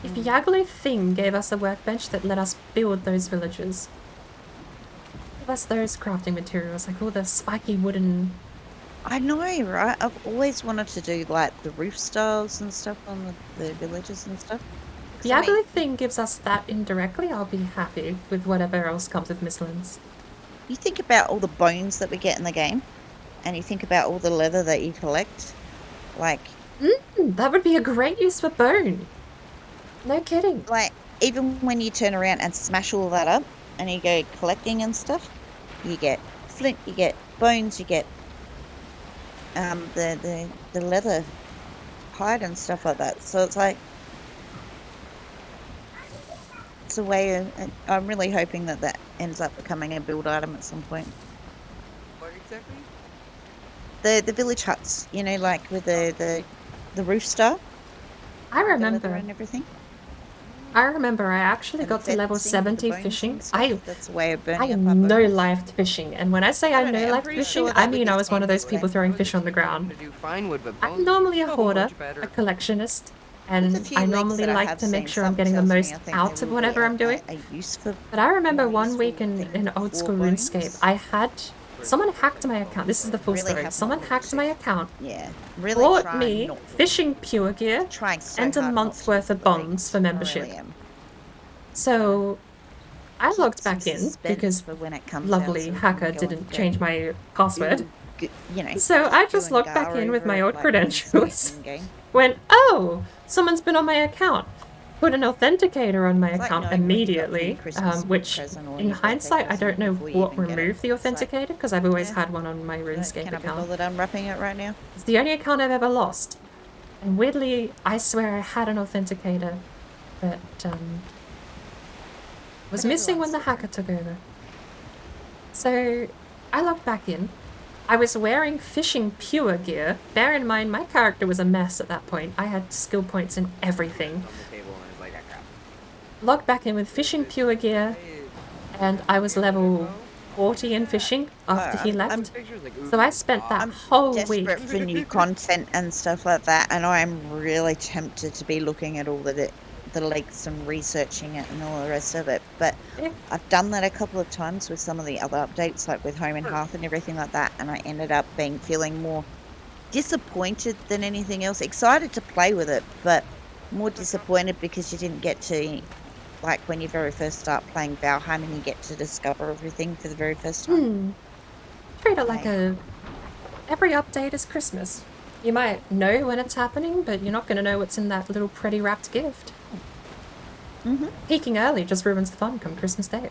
If Yaglu Thing gave us a workbench that let us build those villages. Give us those crafting materials, like all the spiky wooden... I know, right? I've always wanted to do like the roof styles and stuff on the villages and stuff. If 'Cause I mean, Yaglu Thing gives us that indirectly, I'll be happy with whatever else comes with Mistlands. you think about all the bones that we get in the game, and you think about all the leather that you collect. Like, That would be a great use for bone. No kidding. like even when you turn around and smash all that up, and you go collecting and stuff, you get flint, you get bones, you get the leather hide and stuff like that. So it's like it's a way of, I'm really hoping that that ends up becoming a build item at some point. What exactly? The village huts, you know, like with the roof star, I the leather remember. and everything. I actually And got the to level fencing with the 70 bones fishing. and stuff, I that's a way of burning up our no bones. lifed fishing, and when I say I don't know, no I'm lifed pretty fishing, sure I that mean with I this was one of game those people throwing fish on the ground. To do fine wood, but I'm bones normally a so hoarder, much better. a collectionist, With a and few I leaks normally that I like have to make seen, sure I'm something getting the tells me most I think out there of will whatever be I'm doing. a use for But I remember more one useful week in thing old for school bones. RuneScape, I had someone hacked my account. This is the full Really story. have Someone not hacked my account, Yeah, really brought trying me not fishing pure gear trying so and a hard not month's to worth of for the bonds leaks. for I membership. really am. So I Keep logged some back in suspense because for when it comes lovely out, so we hacker can go and didn't go change my password. you know, So I go just and logged back gar in with over my it old like when it's credentials. in-game. Went, oh, someone's been on my account. Put an authenticator on my It's like account knowing when you got your immediately, Christmas which present or in your birthday hindsight I present don't know before you what even get it. removed the It's like, authenticator because I've always yeah, had one on my RuneScape can I be account. bothered unwrapping it right now? It's the only account I've ever lost. And weirdly, I swear I had an authenticator that was missing when the hacker took over. So I logged back in. I was wearing fishing pure gear. Bear in mind, my character was a mess at that point. I had skill points in everything. On the table and it's like that crap. Logged back in with fishing pure gear, and I was level 40 in fishing after he left. So I spent that whole week. Desperate for new content and stuff like that, and I am really tempted to be looking at all the leaks and researching it and all the rest of it. But Yeah. I've done that a couple of times with some of the other updates, like with Home and Hearth and everything like that, and I ended up feeling more disappointed than anything else. Excited to play with it, but more disappointed because you didn't get to, like when you very first start playing Valheim and you get to discover everything for the very first time. Treat it like every update is Christmas. You might know when it's happening, but you're not going to know what's in that little pretty wrapped gift. Peaking early just ruins the fun come Christmas Day.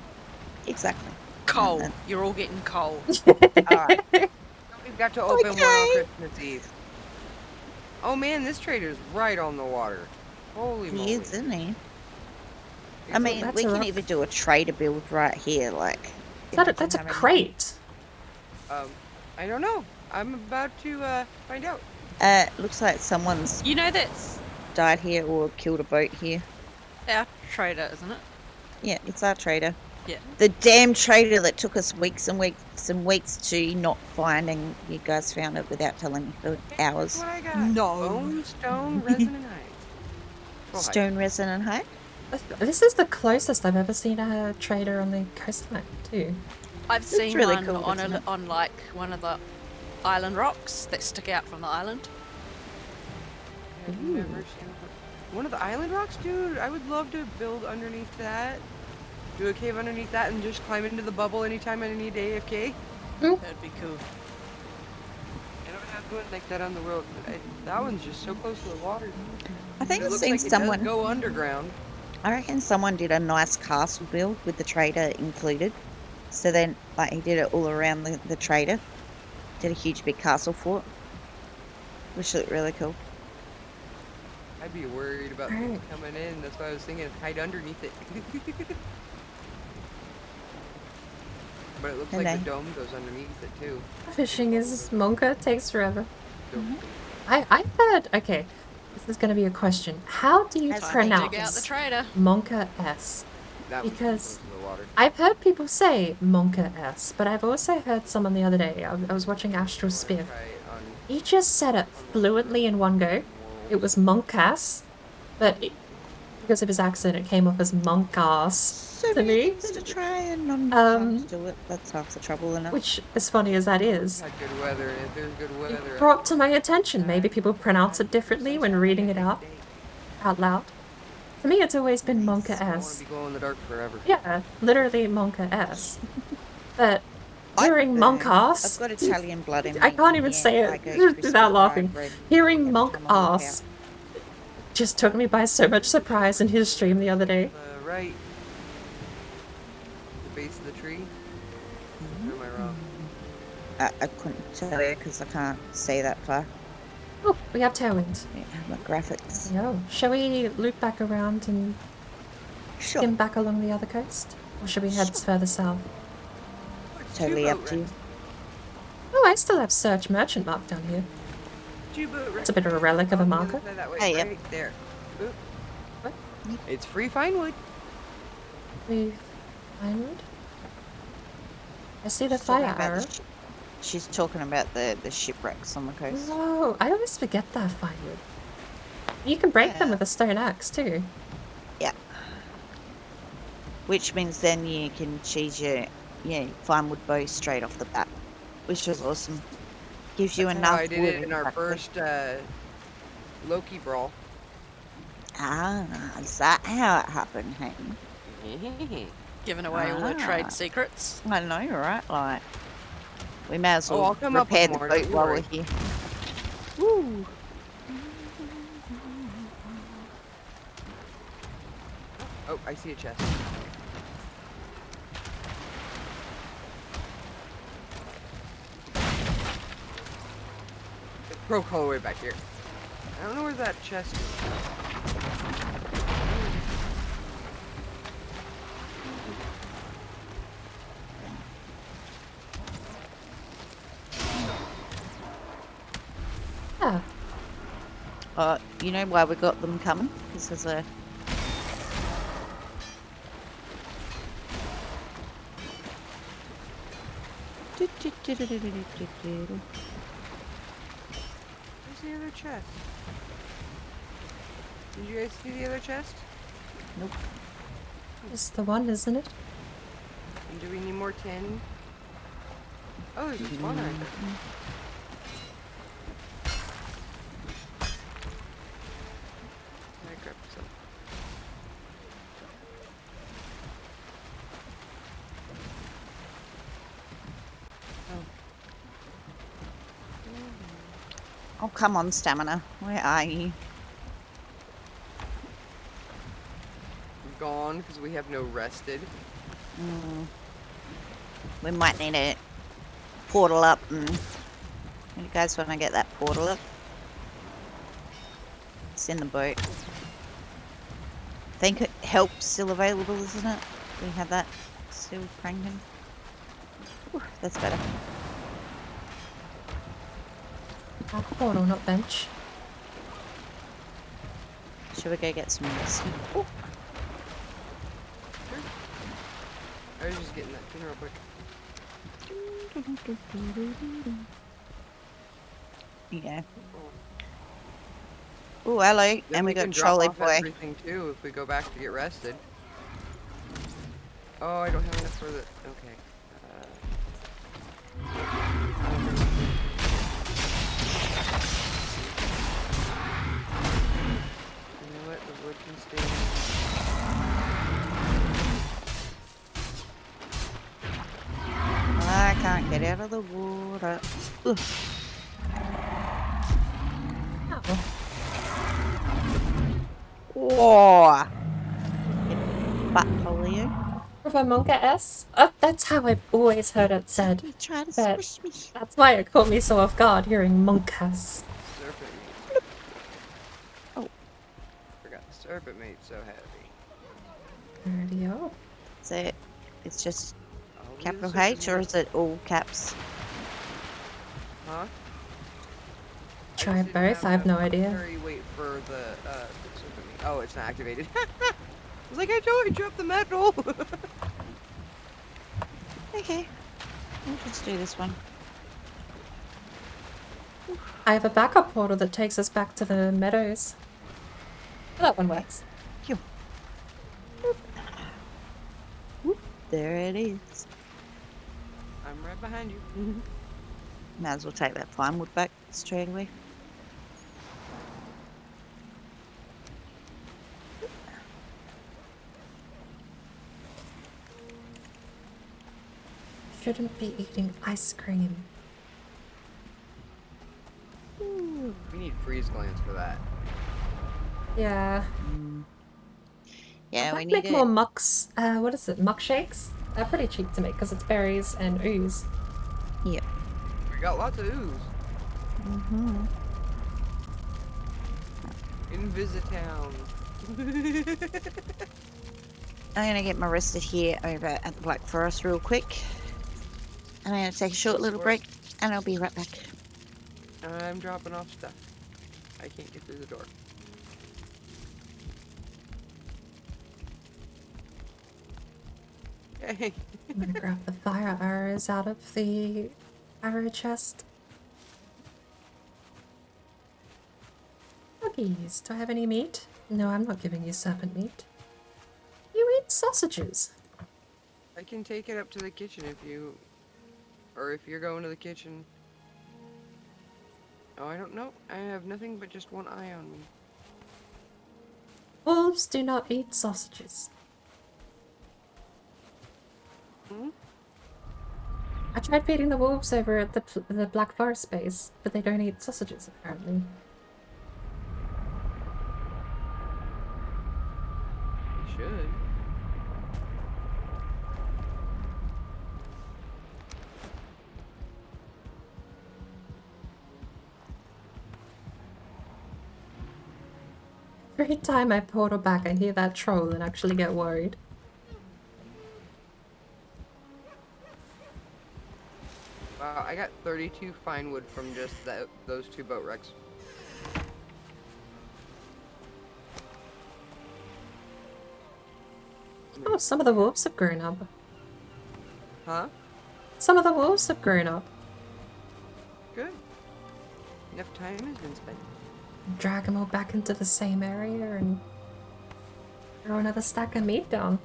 Exactly. Coal. You're all getting coal. Alright. We've got to open one on Christmas Eve. Oh man, this trader's right on the water. Holy moly. He is, isn't he? I mean, we can even do a trader build right here, like. That's a crate. I don't know. I'm about to find out. Looks like someone's You know that's died here or killed a boat here. our trader, isn't it? Yeah, it's our trader. Yeah. The damn trader that took us weeks and weeks and weeks to not find, and you guys found it without telling me for hours. What I got? No. Bone, stone, resin, and hide. Well, hide. Stone, resin, and hide. This is the closest I've ever seen a trader on the coastline, too. I've seen really one cool, on isn't it? on like one of the island rocks that stick out from the island. I've never seen one of the island rocks, dude. I would love to build underneath that. Do a cave underneath that and just climb into the bubble anytime I need AFK. That'd be cool. I don't have one like that on the world. That one's just so close to the water. I think It I've looks seen like it someone. does go underground. I reckon someone did a nice castle build with the trader included. So then, like, he did it all around the trader. Did a huge big castle fort. Which looked really cool. I'd be worried about things coming in. That's why I was thinking hide underneath it. But it looks And like they- the dome goes underneath it too. Fishing is Monka. It takes forever. Mm-hmm. I heard. Okay, this is going to be a question. How do you Time to pronounce dig out the trader. Monka S? That one's Because close to the water. I've heard people say Monka S, but I've also heard someone the other day. I was watching Astral Spiff. He just said it fluently in one go. It was Monkass, but because of his accent, it came off as Monkass So to many me. things to try and none time to do it. That's half the trouble in it. Which, as funny as that is, Had good weather, and if there's good weather, brought to my attention. Maybe people pronounce it differently when reading it out loud. To me, it's always been Monka I want S. to be glow in the dark forever. Yeah, literally Monka S. But hearing I've Monkass, got Italian blood in me. I can't even Yeah, say I it go crispy without fried laughing. bread. Hearing Every Monk time I walk Ass just took me by so much surprise in his stream the other day. Right. The base of the tree. Or am I wrong? I couldn't tell you because I can't see that far. Oh, we have tailwind. Yeah, my graphics. Yo, shall we loop back around and Sure. skim back along the other coast? Or should we head further south? Totally up to you. Oh, I still have Search Merchant marked down here. It's a bit of a relic of a marker. That way, Hey, yep. right there. Oop. What? It's free fine wood. We Ironwood? I see the She's talking fire about arrow. She's talking about the shipwrecks on the coast. Oh, I always forget that firewood. You can break them with a stone axe too. Yeah. Which means then you can choose your fine wood bow straight off the bat, which is awesome. Gives you That's enough how I did wood, it in our exactly. first Loki brawl. Ah, is that how it happened, hey? Giving away all the Ah. trade secrets. I know, you're right, like. We may as well I'll come up with repair the more, boat don't while worry. we're here. Woo! Oh, I see a chest. It broke all the way back here. I don't know where that chest is. Yeah. You know why we got them coming? Because there's a... Where's the other chest? Did you guys see the other chest? Nope. It's the one, isn't it? And do we need more tin? Oh, there's a spawner right there. I grabbed some. Oh, come on, stamina. Where are you? We're gone because we have no rested. We might need a portal up and... You guys want to get that portal up? It's in the boat. I think help's still available, isn't it? We have that still cranking. Whew, that's better. Portal, not bench. Should we go get some rest? I was just getting that tin real quick. Yeah. Oh, hello. Then And we can got drop trolley off boy. everything too if we go back to get rested. Oh, I don't have enough for the. Okay. Get out of the water. Ugh. Oh. Whoa! Butt polio. River Monka S? That's how I've always heard it said. You try to But squish me. that's why it caught me so off guard hearing Monkas. Serpent meat. Oh. Forgot the serpent meat so heavy. Radio. So it's just Always capital serpent H or meat. is it all caps? Huh? I Try just didn't both, I have no idea. Hurry, wait for the serpent meat. Oh, it's not activated. I was like, I dropped the metal. Okay. We'll just do this one. I have a backup portal that takes us back to the meadows. That one works. Phew. Whoop. There it is. I'm right behind you. Might as well take that pine wood back straight away. Shouldn't be eating ice cream. We need freeze glands for that. Yeah. Yeah, I'd we like to need make more mucks. What is it? Muck shakes? They're pretty cheap to make because it's berries and ooze. Yep. We got lots of ooze. Mm-hmm. Invisitown. I'm gonna get my rested here over at the Black Forest real quick. And I'm gonna take a short little break and I'll be right back. I'm dropping off stuff. I can't get through the door. Hey. I'm gonna grab the fire arrows out of the arrow chest. Doggies, do I have any meat? No, I'm not giving you serpent meat. You eat sausages. I can take it up to the kitchen if you... Or if you're going to the kitchen. Oh, I don't know. I have nothing but just one eye on me. Wolves do not eat sausages. Hmm? I tried feeding the wolves over at the Black Forest base, but they don't eat sausages apparently. You should. Every time I portal back, I hear that troll and actually get worried. Wow, I got 32 fine wood from just those 2 boat wrecks. Oh, some of the wolves have grown up. Huh? Some of the wolves have grown up. Good. Enough time has been spent. Drag them all back into the same area and throw another stack of meat down.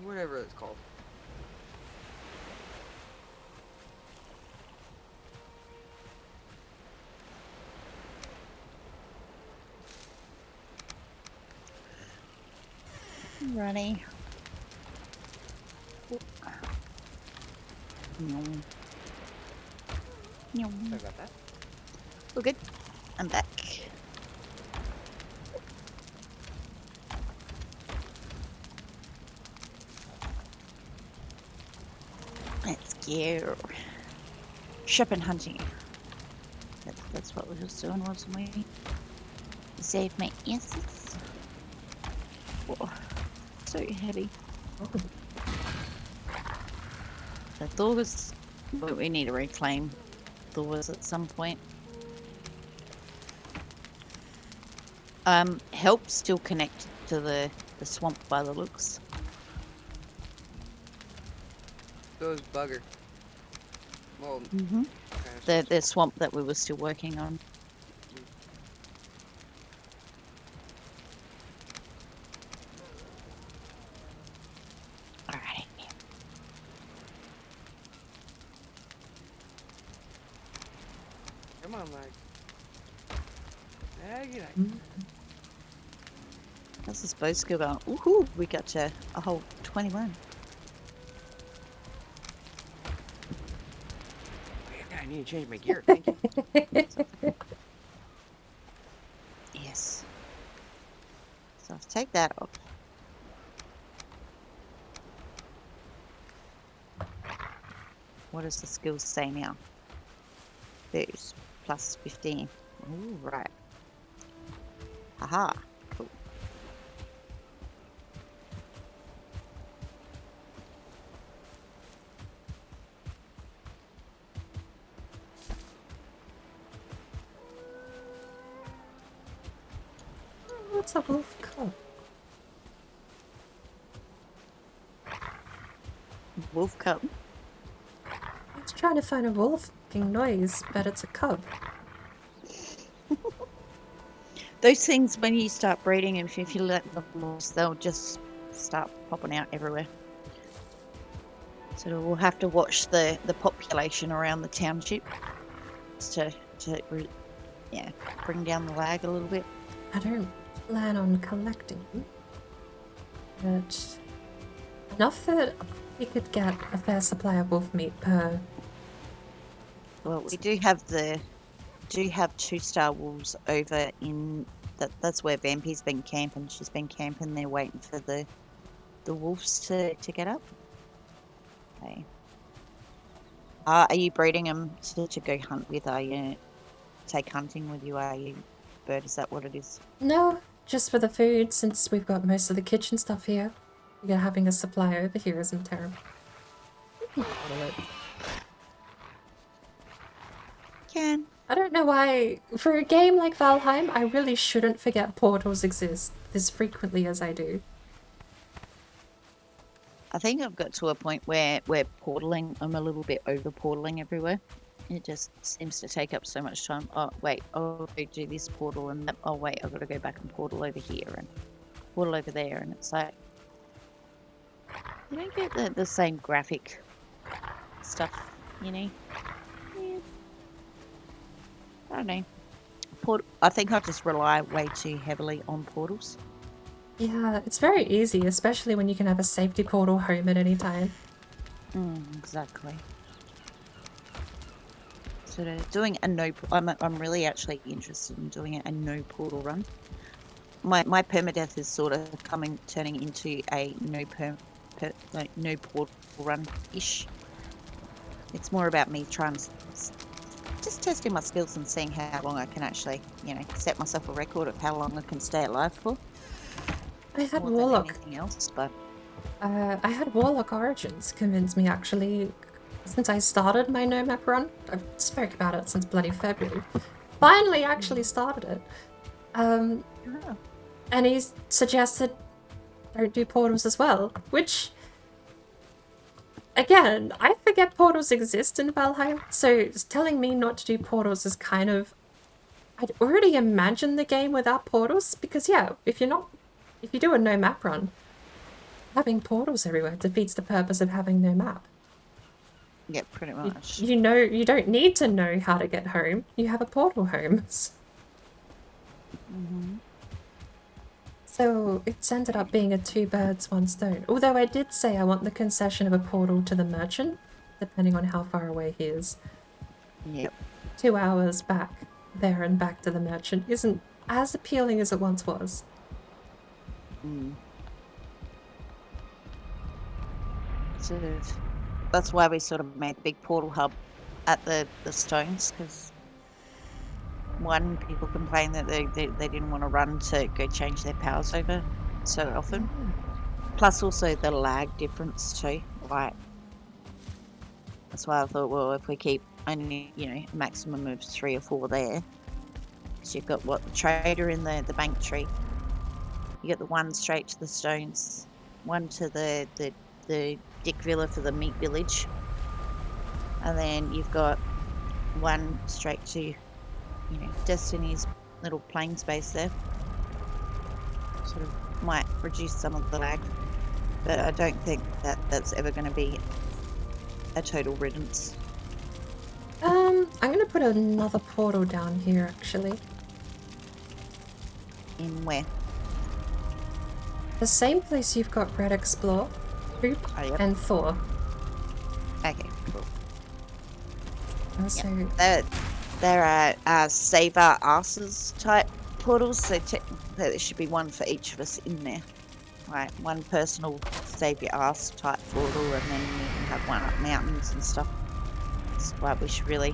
Whatever it's called. Ready. Sorry about that. We're good. I'm back. Let's go. Ship and hunting. That's what we were doing, wasn't we? Save my asses. Whoa. So heavy. The Thor's, but we need to reclaim Thor's at some point. Help still connected to the swamp by the looks. Those bugger. Well, The swamp that we were still working on. Alright. Come on, Mike. How's this boat skill going? Woohoo! We got to a whole 21. I need to change my gear. Thank you. Yes. So I'll take that off. What does the skills say now? Boost plus 15. Ooh, right. Haha. Cool. What's a wolf cub? Wolf cub. I was trying to find a wolf making noise, but it's a cub. Those things, when you start breeding them, if you let them loose, they'll just start popping out everywhere. So we'll have to watch the population around the township to bring down the lag a little bit. I don't plan on collecting them, but enough that we could get a fair supply of wolf meat per. Well, we do have 2-star wolves over in that's where Vampy's been camping. She's been camping there waiting for the wolves to get up. Okay. Are you breeding them to go hunt with? Are you take hunting with you? Are you bird? Is that what it is? No, just for the food, since we've got most of the kitchen stuff here. Yeah, having a supply over here isn't terrible. Can. I don't know why, for a game like Valheim, I really shouldn't forget portals exist as frequently as I do. I think I've got to a point where portaling, I'm a little bit over portaling everywhere. It just seems to take up so much time. Oh, wait, I'll go do this portal and that. Oh, wait, I've got to go back and portal over here and portal over there. And it's like, you don't get the same graphic stuff, you know? Yeah. I don't know. I think I just rely way too heavily on portals. Yeah, it's very easy, especially when you can have a safety portal home at any time. Exactly. Sort of doing a no. I'm really actually interested in doing a no portal run. My permadeath is sort of turning into a no portal run ish. It's more about me trying to just testing my skills and seeing how long I can actually, set myself a record of how long I can stay alive for. I had more Warlock. Than anything else, but I had Warlock Origins convince me actually, since I started my no map run. I've spoke about it since bloody February. Finally, actually started it. And he suggested don't do portals as well, which. Again, I forget portals exist in Valheim, so telling me not to do portals is kind of... I'd already imagined the game without portals, because yeah, if you do a no map run, having portals everywhere defeats the purpose of having no map. Yeah, pretty much. You don't need to know how to get home, you have a portal home. So it's ended up being a 2 birds, 1 stone. Although I did say I want the concession of a portal to the merchant, depending on how far away he is. Yep. 2 hours back there and back to the merchant isn't as appealing as it once was. Sort of. That's why we sort of made a big portal hub at the stones, because one, people complained that they didn't want to run to go change their powers over so often. Plus also the lag difference too. Like, that's why I thought, well, if we keep only, a maximum of 3 or 4 there, because you've got the trader in the bank tree. You get the one straight to the stones, one to the Dick Villa for the meat village, and then you've got one straight to Destiny's little playing space there. Sort of might reduce some of the lag, but I don't think that's ever going to be a total riddance. I'm gonna put another portal down here actually. In where? The same place you've got Red Explore, Poop, Oh, yep. and Thor. Okay, cool. Also, There are save our asses type portals, so there should be one for each of us in there. Right, one personal save your ass type portal, and then you can have one up mountains and stuff. That's why we should really,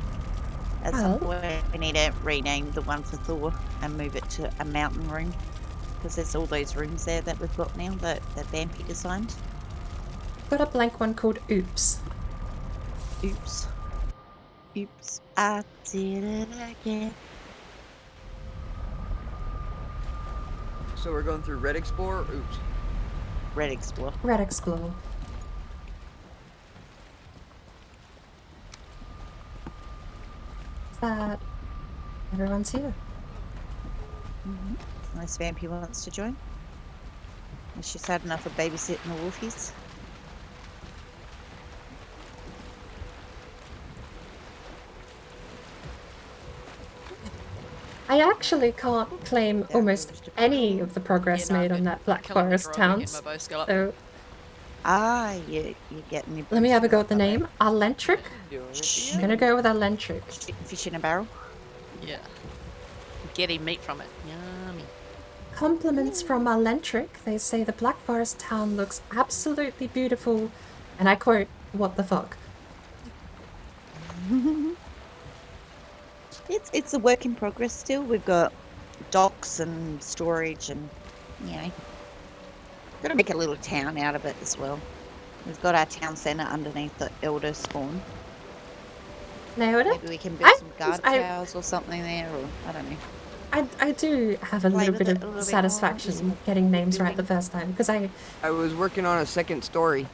at some point, we need to rename the one for Thor and move it to a mountain room. Because there's all those rooms there that we've got now that Vampy designed. got a blank one called Oops. Oops. Oops, I did it again. So we're going through Red Explorer. Oops. Red Explore. Red Explore. Is that everyone's here? Unless Vampy wants to join. Unless she's had enough of babysitting the wolfies. I actually can't claim almost any of the progress Yeah, no, made on that Black killing me Forest for opening towns. my bow skill up. So You're getting your let me have a go boost at the up, name. Alentric. Doing it I'm again. gonna go with Alentric. Fish in a barrel. Yeah. Getting meat from it. Yummy. Compliments from Alentric. They say the Black Forest town looks absolutely beautiful, and I quote, "What the fuck?" It's a work in progress still. We've got docks and storage and, you know, got to make a little town out of it as well. We've got our town centre underneath the Elder spawn. Nailed it. Maybe we can build some guard I- towers or something there, or I don't know. I do have a Play little with bit it a of little bit more, satisfaction just getting names right building. the first time, because I I was working on a second story.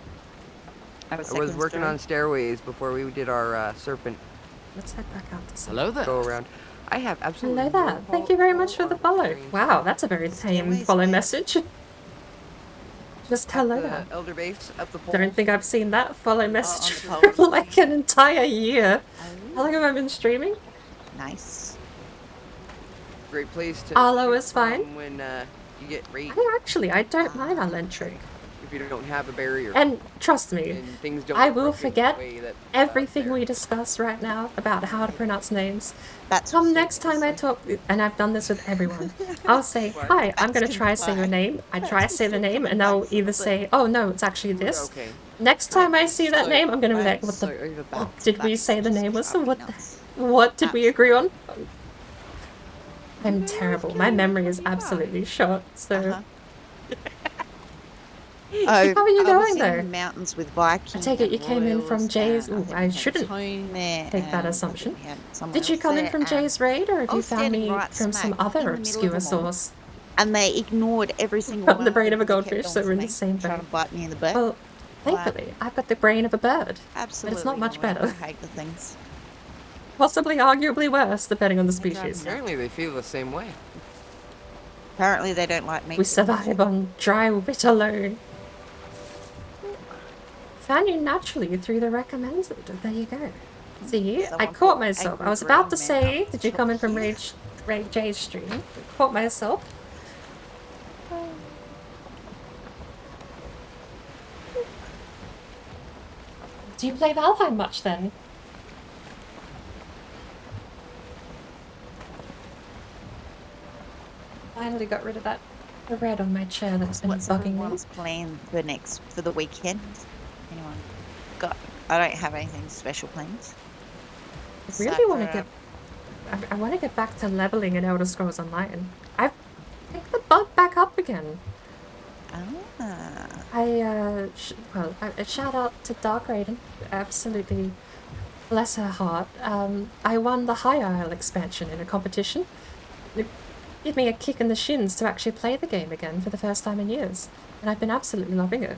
I was working on stairways before we did our serpent let's head back out to see. Hello there. go around. I have absolutely Hello there. no Thank you very much for the fault follow. sharing Wow, that's a very tame Stairways follow where? message. Just hello the there. elder base up the pole. Don't think I've seen that follow message on for the pole. like an entire year. How Oh, long have I been streaming? nice. Great place to Arlo shoot is fine. from when you get raided I don't mind Alentric. if you don't have a barrier And trust me, and things don't. I will work in the forget way that, everything there. we discuss right now about how to pronounce names. That's Come what's next time I talk, and I've done this with everyone, I'll say, What? hi, I'm going to That's try say your fine. name. I That's try what's say the still name, coming and back they'll some either of it. say, oh no, it's actually this. Okay. Next time I see that So- name, I'm going to be like, I'm what so the over fuck bugs, did we bugs say the just name was? drive me What, nuts. what did we agree on? I'm They terrible. always My kill you memory is before you absolutely short, so... Uh-huh. How are you I was going in though? the mountains with Viking. I take it and you came in from Royals, Jay's... and Ooh, think I we had a shouldn't tone there, take that and I assumption. think we had someone Did you else come in there, from and Jay's raid, or have I you was found standing me right from some smack other in the middle of obscure them all. source? And they ignored every single Got one the of brain them of a because they goldfish, kept so on we're in to the me, same trying boat. to bite me in the butt. Well, thankfully, I've got the brain of a bird. Absolutely. But it's not much annoying. better. I hate the things. Possibly arguably worse, depending on the They drive me species. Apparently they feel the same way. Apparently they don't like me. We survive on dry wit alone. Found you naturally through the recommended. There you go. See, I Someone caught put myself. I angry was about to brown men say, up did you top come in from here. Rage J's stream? Caught myself. Do you play Valheim much then? Finally got rid of that red on my chair that's been What's bugging me. everyone's plan for the weekend? Anyone got? I don't have anything special planned. Really want to get... I want to get back to leveling in Elder Scrolls Online. I've picked the bug back up again. Ah. A shout out to Dark Raiden. Absolutely, bless her heart. I won the High Isle expansion in a competition. It gave me a kick in the shins to actually play the game again for the first time in years, and I've been absolutely loving it.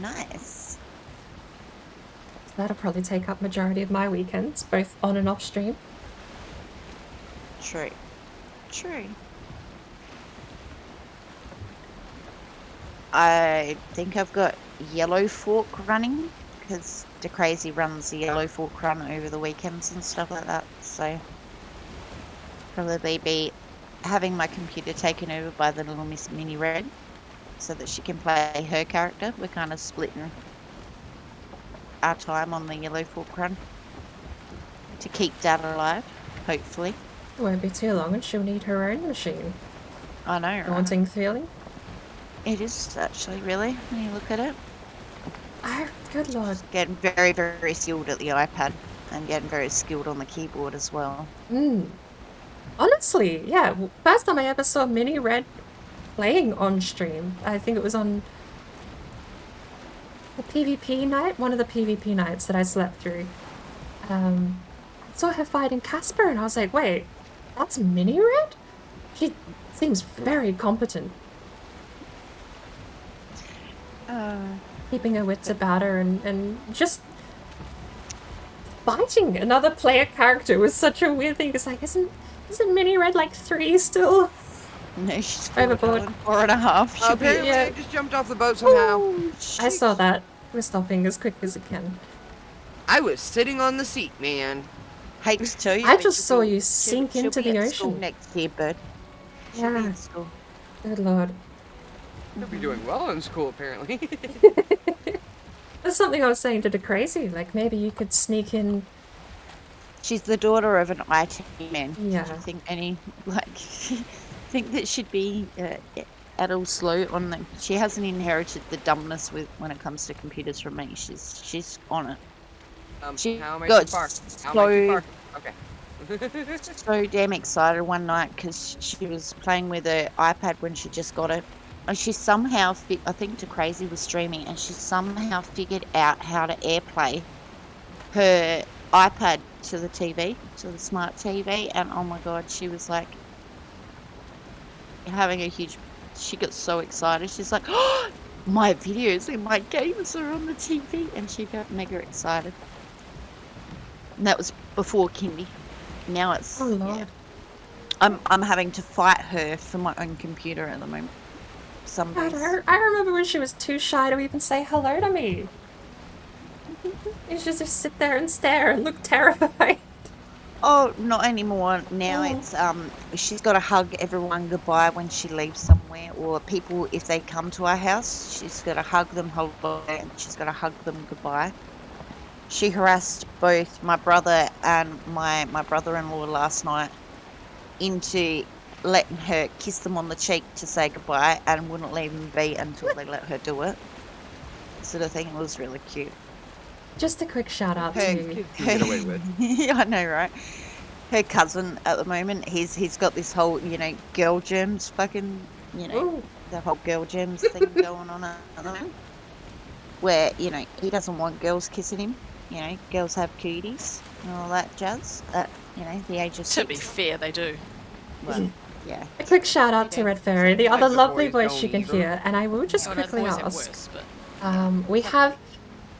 Nice. That'll probably take up majority of my weekends, both on and off stream. True. True. I think I've got Yellow Fork running because DeCrazy runs the Yellow Fork run over the weekends and stuff like that. So probably be having my computer taken over by the little Miss Mini Red so that she can play her character. We're kind of splitting our time on the Yellow Fork run to keep Dad alive, hopefully. It won't be too long and she'll need her own machine. I know, right? Daunting feeling. It is actually, really, when you look at it. Oh, good lord. Getting very, very skilled at the iPad and getting very skilled on the keyboard as well. Honestly, yeah. First time I ever saw Mini Red playing on stream, I think it was on the PvP night, one of the PvP nights that I slept through. I saw her fighting Casper and I was like, wait, that's Mini Red? She seems very competent. Keeping her wits about her and just fighting another player character was such a weird thing. It's like, isn't Mini Red like 3 still? No, she's Overboard. 4.5. She'll be- Apparently, I just jumped off the boat somehow. I saw that. We're stopping as quick as it can. I was sitting on the seat, man. Hate to tell you, I but just she'll saw be- you she'll- sink she'll into be the at school ocean. next year, Bird. She'll be Yeah. in school. Good lord. You'll be doing well in school, apparently. That's something I was saying to the crazy. Like, maybe you could sneak in. She's the daughter of an IT man. Yeah. Do you think any, like, think that she'd be at all slow on the... She hasn't inherited the dumbness when it comes to computers from me. She's on it. She how am I got too far? How am I too far? Okay. so damn excited one night because she was playing with her iPad when she just got it. And she somehow, I think to Crazy was streaming, and she somehow figured out how to AirPlay her iPad to the TV, to the smart TV, and oh my god, she was like having a huge... She got so excited. She's like, oh, my videos and my games are on the TV, and she got mega excited. And that was before kindy. Now it's... Oh lord. Yeah. I'm having to fight her for my own computer at the moment. Some God, days. I remember when she was too shy to even say hello to me. You should just sit there and stare and look terrified. Oh, not anymore. Now Oh. it's she's got to hug everyone goodbye when she leaves somewhere, or people if they come to our house, she's got to hug them hello, and she's got to hug them goodbye. She harassed both my brother and my brother-in-law last night into letting her kiss them on the cheek to say goodbye, and wouldn't leave them be until they let her do it. Sort of thing. It was really cute. Just a quick shout out Her- to Get away with. Yeah, I know, right? Her cousin at the moment, he's got this whole, girl germs fucking, Ooh. the whole girl germs thing going on at the moment. Where, he doesn't want girls kissing him. Girls have cooties and all that jazz at, the age of 6. To be fair, they do. Well, yeah. a quick shout out to Red Fairy, the Like other the lovely boys voice don't you can either. hear, and I will just Oh, no, the quickly boys are ask. worse, but We have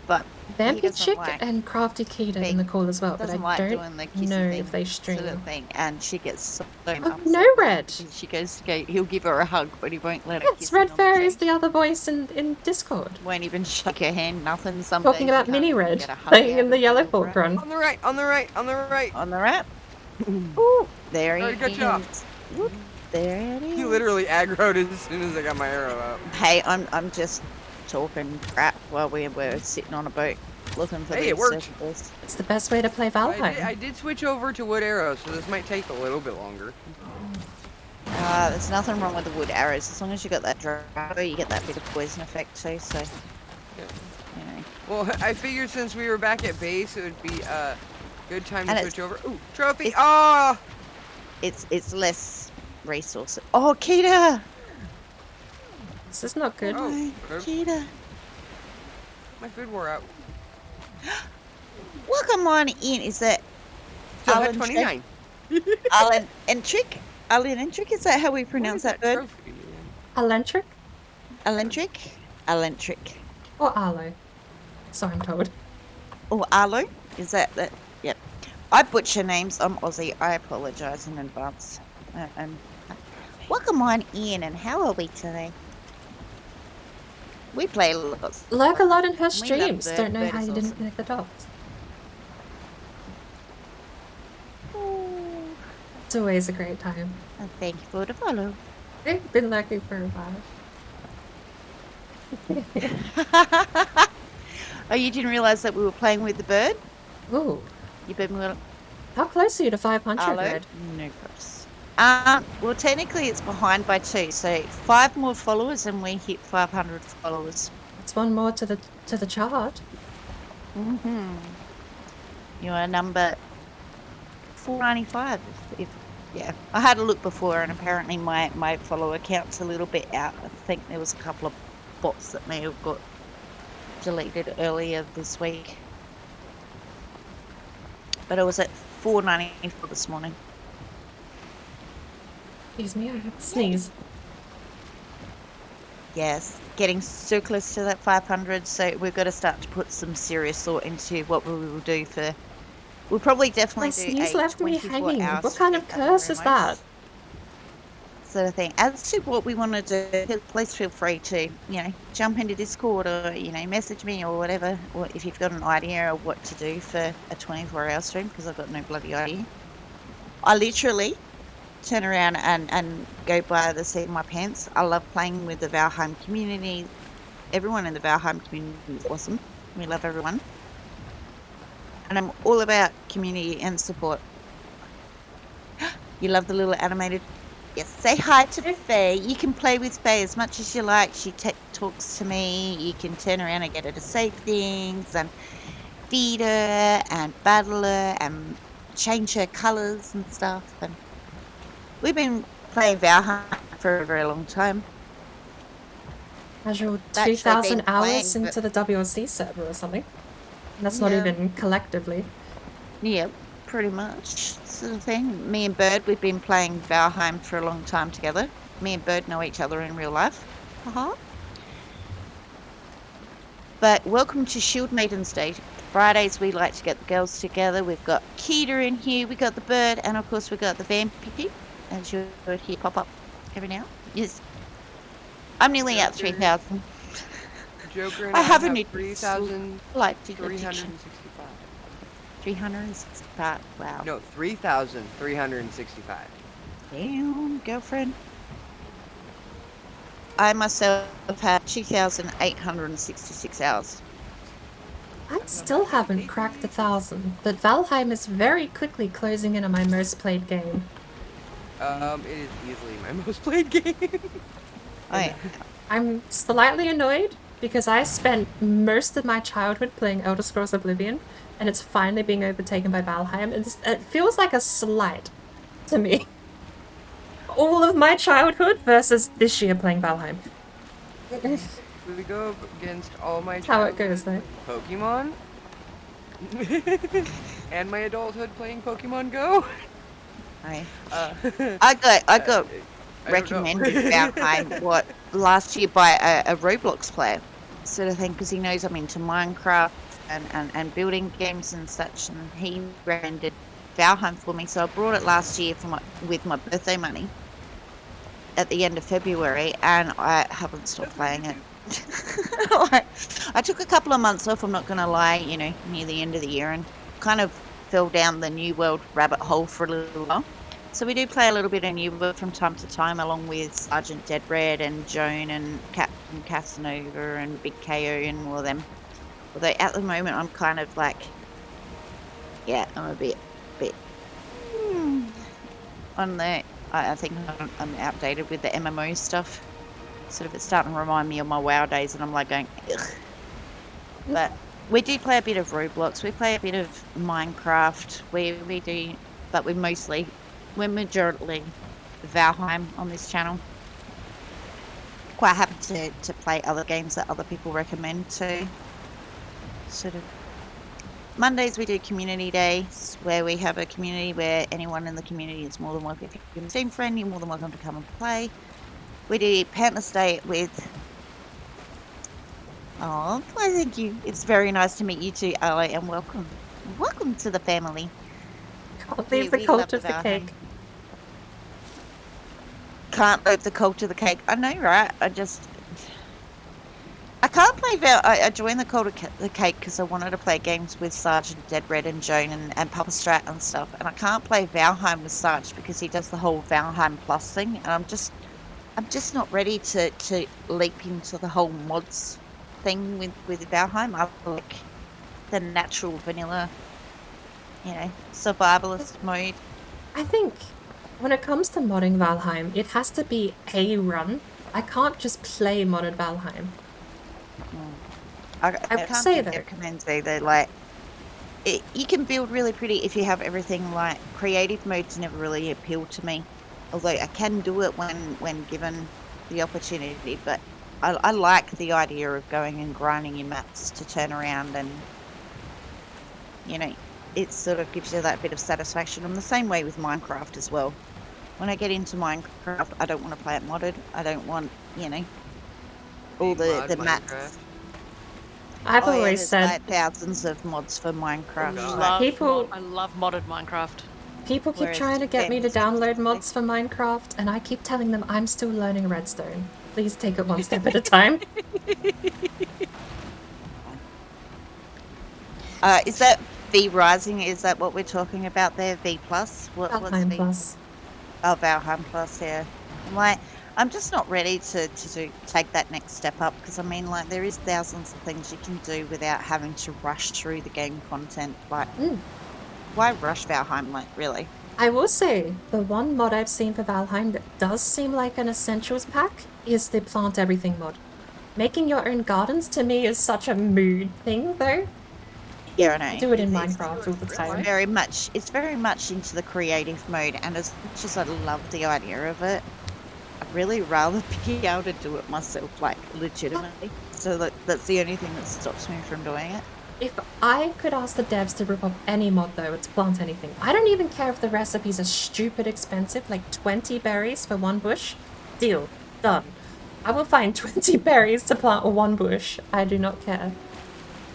But he Vampy doesn't Chick like and Crafty Keita in being- the call as well, but I doesn't like don't doing the kissy know thing, if they stream. sort of thing, and she gets so Oh, upset. no, Red. She goes to go, he'll give her a hug, but he won't let her kiss Yes, him Red on Fairy is cheek. the other voice in Discord. Won't even shake her hand, nothing. Some Talking days you about can't Mini even Red get a hug playing out in the of Yellow little Fork brat. run. On the right, on the right, on the right. On the wrap. Ooh, there he Sorry to cut is. you off. Whoop, there it is. He literally aggroed as soon as I got my arrow out. Hey, I'm just talking crap while we were sitting on a boat looking for Hey, these it worked. surfers. It's the best way to play I Valheim. did switch over to wood arrows, so this might take a little bit longer. There's nothing wrong with the wood arrows as long as you got that drago, you get that bit of poison effect too. So, Well, I figured since we were back at base, it would be a good time to And switch over. Ooh, trophy! it's- Ah! it's less resources. Oh, Kita! This is not good. Oh, Oh, oops. Kita. My food wore out. Welcome on in. Is that Still Alan had 29. Alan Entrick? Alan Entrick? Is that how we pronounce that bird? Trophy? Alentric Alentrick? Alentrick. or Arlo? So I'm told. Or Arlo? Is that? Yep. I butcher names. I'm Aussie. I apologise in advance. Welcome on in, and how are we today? We play a lot. Lurk a lot in her love streams. Bird. Don't know Bird how is you didn't awesome. connect the dots. It's always a great time. And thank you for the follow. I've been lurking for a while. Oh, you didn't realise that we were playing with the bird? Ooh, You've been how close are you to 500, Arlo? Red? No problems. Well, technically it's behind by 2, so 5 more followers and we hit 500 followers. It's one more to the chart. You are number 495. If yeah, I had a look before, and apparently my follower count's a little bit out. I think there was a couple of bots that may have got deleted earlier this week, but I was at 494 this morning. Excuse me, I have to sneeze. Yes, getting so close to that 500, so we've got to start to put some serious thought into what we will do for. We'll probably definitely My do sneeze a left me 24 hanging. hour What kind of stream at the curse is very that? most. Sort of thing. As to what we want to do, please feel free to, jump into Discord or, message me or whatever, or if you've got an idea of what to do for a 24-hour stream, because I've got no bloody idea. I literally turn around and go by the seat of my pants. I love playing with the Valheim community. Everyone in the Valheim community is awesome. We love everyone. And I'm all about community and support. You love the little animated... Yes, say hi to Faye. You can play with Faye as much as you like. She talks to me. You can turn around and get her to say things and feed her and battle her and change her colours and stuff. And we've been playing Valheim for a very long time. Casual Actually 2,000 been hours playing, into the WLC server or something. And that's not even collectively. Yeah, pretty much sort of thing. Me and Bird, we've been playing Valheim for a long time together. Me and Bird know each other in real life. But welcome to Shield Maidens Day. Fridays we like to get the girls together. We've got Keita in here, we got the Bird, and of course we got the Vampy, as you heard here pop up every now. Yes. I'm nearly at 3,000. Joker and I have a have new 3,365. 365. Wow. No, 3,365. Damn, girlfriend. I myself have 2,866 hours. I still haven't cracked 1,000, but Valheim is very quickly closing in on my most played game. It is easily my most played game. Oh, yeah. I'm slightly annoyed because I spent most of my childhood playing Elder Scrolls Oblivion, and it's finally being overtaken by Valheim, and it feels like a slight to me. All of my childhood versus this year playing Valheim. We go up against all my How it goes, though. Pokemon. And my adulthood playing Pokemon Go. I got recommended Valheim last year by a Roblox player sort of thing, because he knows I'm into Minecraft and building games and such, and he recommended Valheim for me, so I brought it last year with my birthday money at the end of February, and I haven't stopped playing it. I took a couple of months off, I'm not going to lie, near the end of the year, and kind of fell down the New World rabbit hole for a little while. So we do play a little bit of New World from time to time, along with Sergeant Deadred and Joan and Captain Casanova and Big KO and all of them. Although at the moment I'm kind of like, I'm a bit on the... I think I'm outdated with the MMO stuff. Sort of, it's starting to remind me of my WoW days, and I'm like going, ugh. But we do play a bit of Roblox. We play a bit of Minecraft. We do, but we're majority Valheim on this channel. Quite happy to play other games that other people recommend too. Sort of. Mondays we do community days, where we have a community where anyone in the community is more than welcome. If you're a team friend, you're more than welcome to come and play. We do Pantless Day with... Oh, thank you. It's very nice to meet you too, Ali, and welcome. Welcome to the family. Can't leave the cult of the cake. Can't leave the cult of the cake. I know, right? I can't play I joined the Cult of the Cake because I wanted to play games with Sarge and Dead Red and Joan and Papa Strat and stuff, and I can't play Valheim with Sarge because he does the whole Valheim Plus thing, and I'm just not ready to leap into the whole mods thing with Valheim. I like the natural vanilla, survivalist mode. I think when it comes to modding Valheim, it has to be a run. I can't just play modded Valheim. I would can't say give though- their commands either. Like, you can build really pretty if you have everything. Like, creative modes never really appeal to me, although I can do it when given the opportunity. But I like the idea of going and grinding your maps to turn around, and it sort of gives you that bit of satisfaction. I'm the same way with Minecraft as well. When I get into Minecraft, I don't want to play it modded. I don't want all the maps. I've Oh, yeah, always there's said like thousands of mods for Minecraft. I love modded Minecraft. people keep Whereas trying to get me to James- download mods for Minecraft, and I keep telling them I'm still learning Redstone. Please take it one step at a time. Is that V Rising? Is that what we're talking about there? V Plus? What's Valheim V? Plus. Oh, Valheim Plus. Yeah. I'm just not ready to take that next step up because there is thousands of things you can do without having to rush through the game content. Like, why rush Valheim? Like, really? I will say, the one mod I've seen for Valheim that does seem like an essentials pack is the plant everything mod. Making your own gardens to me is such a mood thing, though. Yeah, I know. I do it in It's- Minecraft all the time. It's very much into the creative mode, and as much as I love the idea of it, I'd really rather be able to do it myself, like, legitimately. So that's the only thing that stops me from doing it. If I could ask the devs to rip off any mod, though, it's plant anything. I don't even care if the recipes are stupid expensive, like 20 berries for one bush. Deal. Done. I will find 20 berries to plant one bush. I do not care.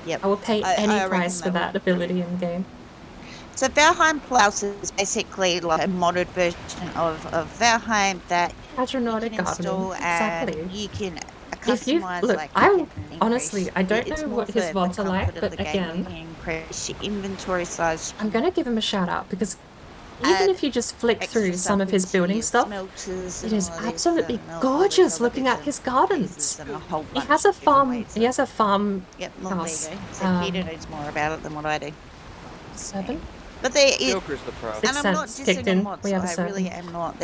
Yep. I will pay I any reckon price for that ability in the game. So Valheim Plus is basically like a modded version of Valheim that Patriotic you can install gardening. and Exactly. you can If you customize. look, like, I you will can honestly, increase- I don't it's know more what his for mods the are like, comfort of but the game. again, You can increase your inventory size. I'm gonna give him a shout out because even if you just flick extra through some of his into building your stuff, smelters it and is all of this, absolutely and all these gorgeous other looking bits at and his pieces gardens. and a whole He bunch has a of different farm. ways He has a farm Yep, well, house. there you go. So Peter knows more about it than what I do. Serpent? But there is, Joker's the pro. Sixth and I'm not Sense kicked dissing on in. mods. We have a I really serpent. am not.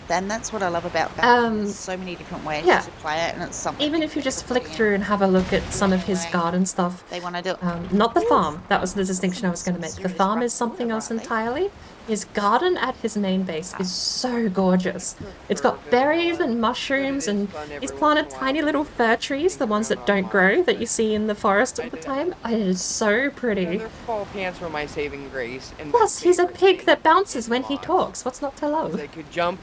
And that's what I love about Valheim. There's so many different ways yeah. to play it, and it's something. Even if you just flick through and have a look at some of his garden stuff. They want to do. Not the farm. That was the distinction I was going to make. The farm is something else entirely. His garden at his main base is so gorgeous. It's got berries and mushrooms, and he's planted tiny little fir trees, the ones that don't grow, that you see in the forest all the time. It is so pretty. Their fall pants were my saving grace. And Plus, he's a pig that bounces when he talks. What's not to love? I could jump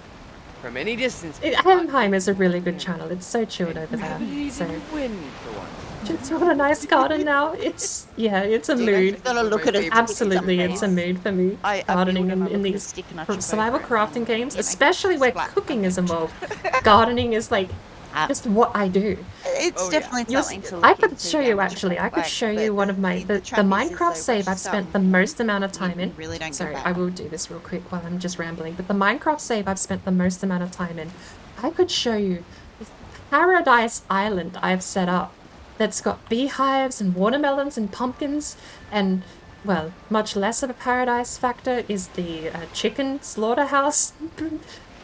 from any distance. Helmheim is a really good channel. It's so chilled over there. So, Win for once. just what a nice garden now. It's a mood. Gotta look at it. Absolutely, it's a mood for me. Gardening in these survival crafting games, especially where cooking is involved. Gardening is like just what I do. It's definitely something to look I could into show you down actually. I could track, show but you one of my the trouble is, Minecraft though, save once you I've start spent the most amount of time in. really don't go Sorry, back. I will do this real quick while I'm just rambling. But the Minecraft save I've spent the most amount of time in. I could show you this paradise island I've set up that's got beehives and watermelons and pumpkins and, well, much less of a paradise factor is the chicken slaughterhouse.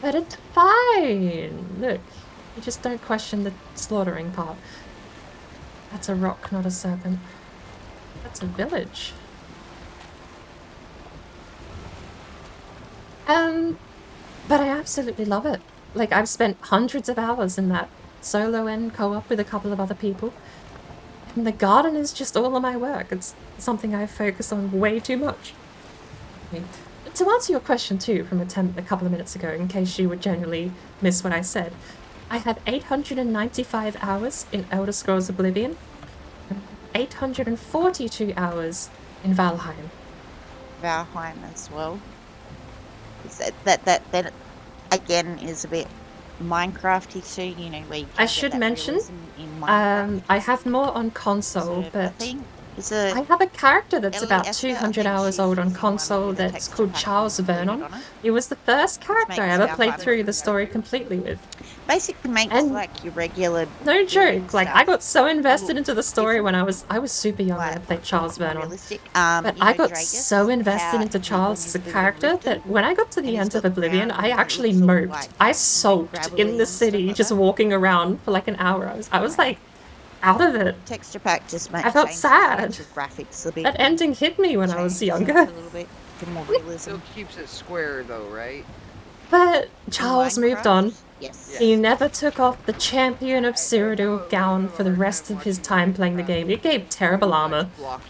But it's fine. Look, you just don't question the slaughtering part. That's a rock, not a serpent. That's a village. But I absolutely love it. Like, I've spent hundreds of hours in that solo and co-op with a couple of other people. And the garden is just all of my work. It's something I focus on way too much. I mean, to answer your question too, from a couple of minutes ago, in case you would generally miss what I said, I have 895 hours in Elder Scrolls Oblivion, and 842 hours in Valheim. Valheim as well. That again is a bit Minecrafty too, you know, where you can I get should that mention, realism in Minecraft I have more on console, sort of a but thing. It's I a have a character that's Ellie about Esther, I 200 think hours she's old on using one console with a that's texture called pack Charles included Vernon. on it, It was the first which character I makes ever our played fun. through the story completely with. Basically makes And like your regular no building joke, like I stuff got so invested look into the story different, when I was super young when I like played Charles more Vernon. realistic. But You I know, got Dragus, so invested how into when Charles as he's a building character Riften, that when I got to the and he's end of got the Oblivion, ground I and it actually looks all moped. like I sulked gravelly in the and stuff city like just that. walking around for like an hour. I was like out of it. Texture pack just I felt changes sad. the actual graphics a bit. That ending hit me when I was Changes it younger. a little bit for more realism. Still keeps it square though, right? But In Charles moved Minecraft, on. yes. He never took off the Champion of Cyrodiil gown for the rest of his time playing the game. It gave terrible armor.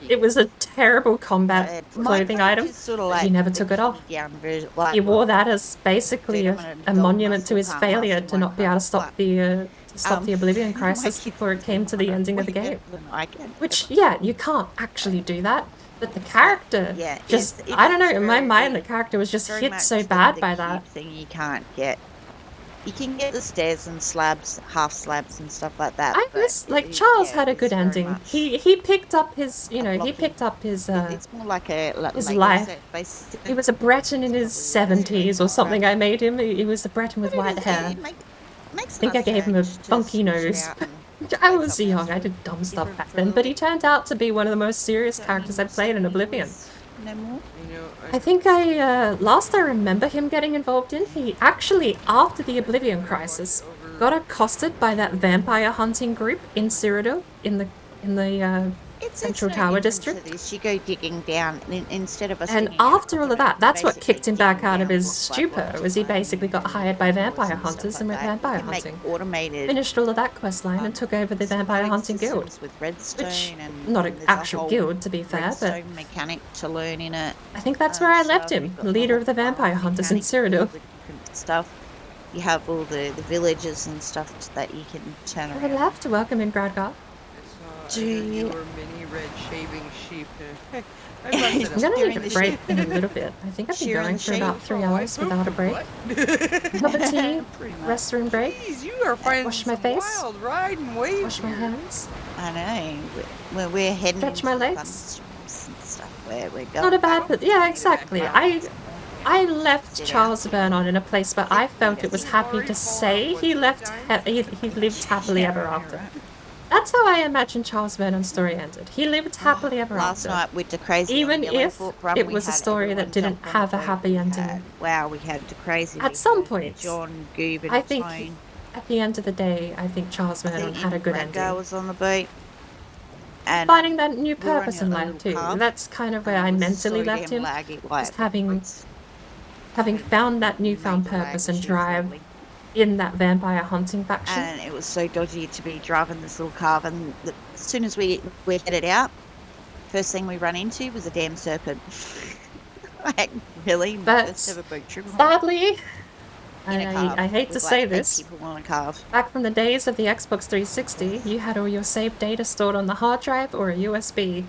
It was a terrible combat clothing Minecraft item, is sort of but like he never the took it off. down version. Like, He wore that as basically dude, I'm a an adult monument to muscle his car failure master to not be able to stop the Oblivion my crisis kids before it came to the ending of the game. than I can. Which, yeah, you can't actually do that. But the character Yeah, just, it's I don't know, in my very- mind the character was just very hit much so the bad by cube that. thing you can't get. You can get the stairs and slabs, half slabs and stuff like that. I but miss, like, it- Charles yeah, had a it's good very ending. much He picked up his, you a know, he blocking- picked up his It's more like a his Lego life. set, basically. He was a Breton in his 70s or something. I made him. He was a Breton with But it white is- hair. it makes I think I nice gave him a change to funky switch nose. out and I play was something else young. I did dumb stuff different back for a then, little but he bit. turned out to be one of the most serious Don't characters need I've played in so many Oblivion. noise No more. You know, I think last I remember him getting involved in, he actually, after the Oblivion crisis, got accosted by that vampire hunting group in Cyrodiil, in the It's Central no Tower different to District. this. You go digging down instead of us. And getting out after all of that, that's what basically kicked him back digging out of down his block by stupor, block to was he find basically got doors hired by vampire and stuff hunters and like went that. vampire You can make hunting. automated Finished all of that quest line and took over the vampire loading hunting guild. systems with redstone Which, and not and an there's a actual whole guild to be fair, but redstone mechanic to learn in it. I think that's where I left So him, you've got the leader whole of the vampire hunters in mechanics with Cyrodiil. all the different stuff. You have all the villages and stuff that you can turn I would around. love to welcome in Gradgar. Do you- Your mini red shaving sheep. I'm gonna need Shearing a the break sheep. in a little bit. I think I've been Shearing going the for about sheep. 3 hours without a break. Cup of tea, restroom break, Jeez, you are finding wash my some face, wild ride and waves wash my here. hands. I know. We're heading Stretch into my the legs. thunderstorms and stuff where we're going. Not a bad, but yeah, exactly. I left Sit Charles down. Vernon in a place where I felt it was happy to say he lived happily ever after. That's how I imagine Charles Vernon's story ended. He lived happily ever Last after. night with the crazy Even on Yellow if Fork Run, it we was a had story that everyone didn't jump on have a the boat. happy We ending. had- Wow, we had the crazy. At with, some point, John, Goob, and I think Tone. at the end of the day, I think Charles I Vernon think had a good Rhaegar ending. was on the boat. And Finding that new we were purpose on in a life little too. path, That's kind of where and I it was mentally so left damn him. laggy, like, Just having it's- found that newfound made the lag purpose and issues drive lovely. in that vampire hunting faction. And it was so dodgy to be driving this little car. And as soon as we headed out, first thing we run into was a damn serpent. Like, really? But First ever boat trip. sadly, In a car I hate to with, say like, 8 this, people on a car. back from the days of the Xbox 360, you had all your saved data stored on the hard drive or a USB.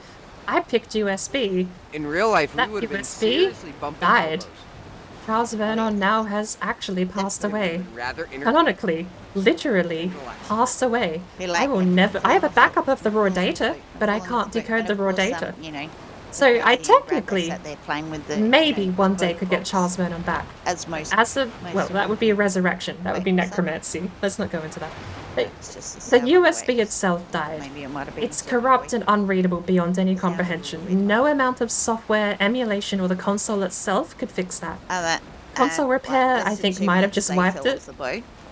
I picked USB. In real life, we That would have been USB seriously bumping died. elbows. Charles Vernon now has actually passed It would have away. been rather entertaining. Canonically, literally, passed away. Be I like, will never. I have a backup of the raw data, but I can't decode the raw data. You know, So I the rabbits technically, that they're playing with the, maybe you know, one day boat could get box, Charles Vernon back. as most. As a, most well, that of would be a resurrection. That would be Wait, so- necromancy. Let's not go into that. But it's just the sound of USB waves. itself died. Maybe it might have been It's separate corrupt waves. and unreadable beyond any Sound comprehension. No amount of software, emulation, or the console itself could fix that. That Console repair, I think, might have just wiped it.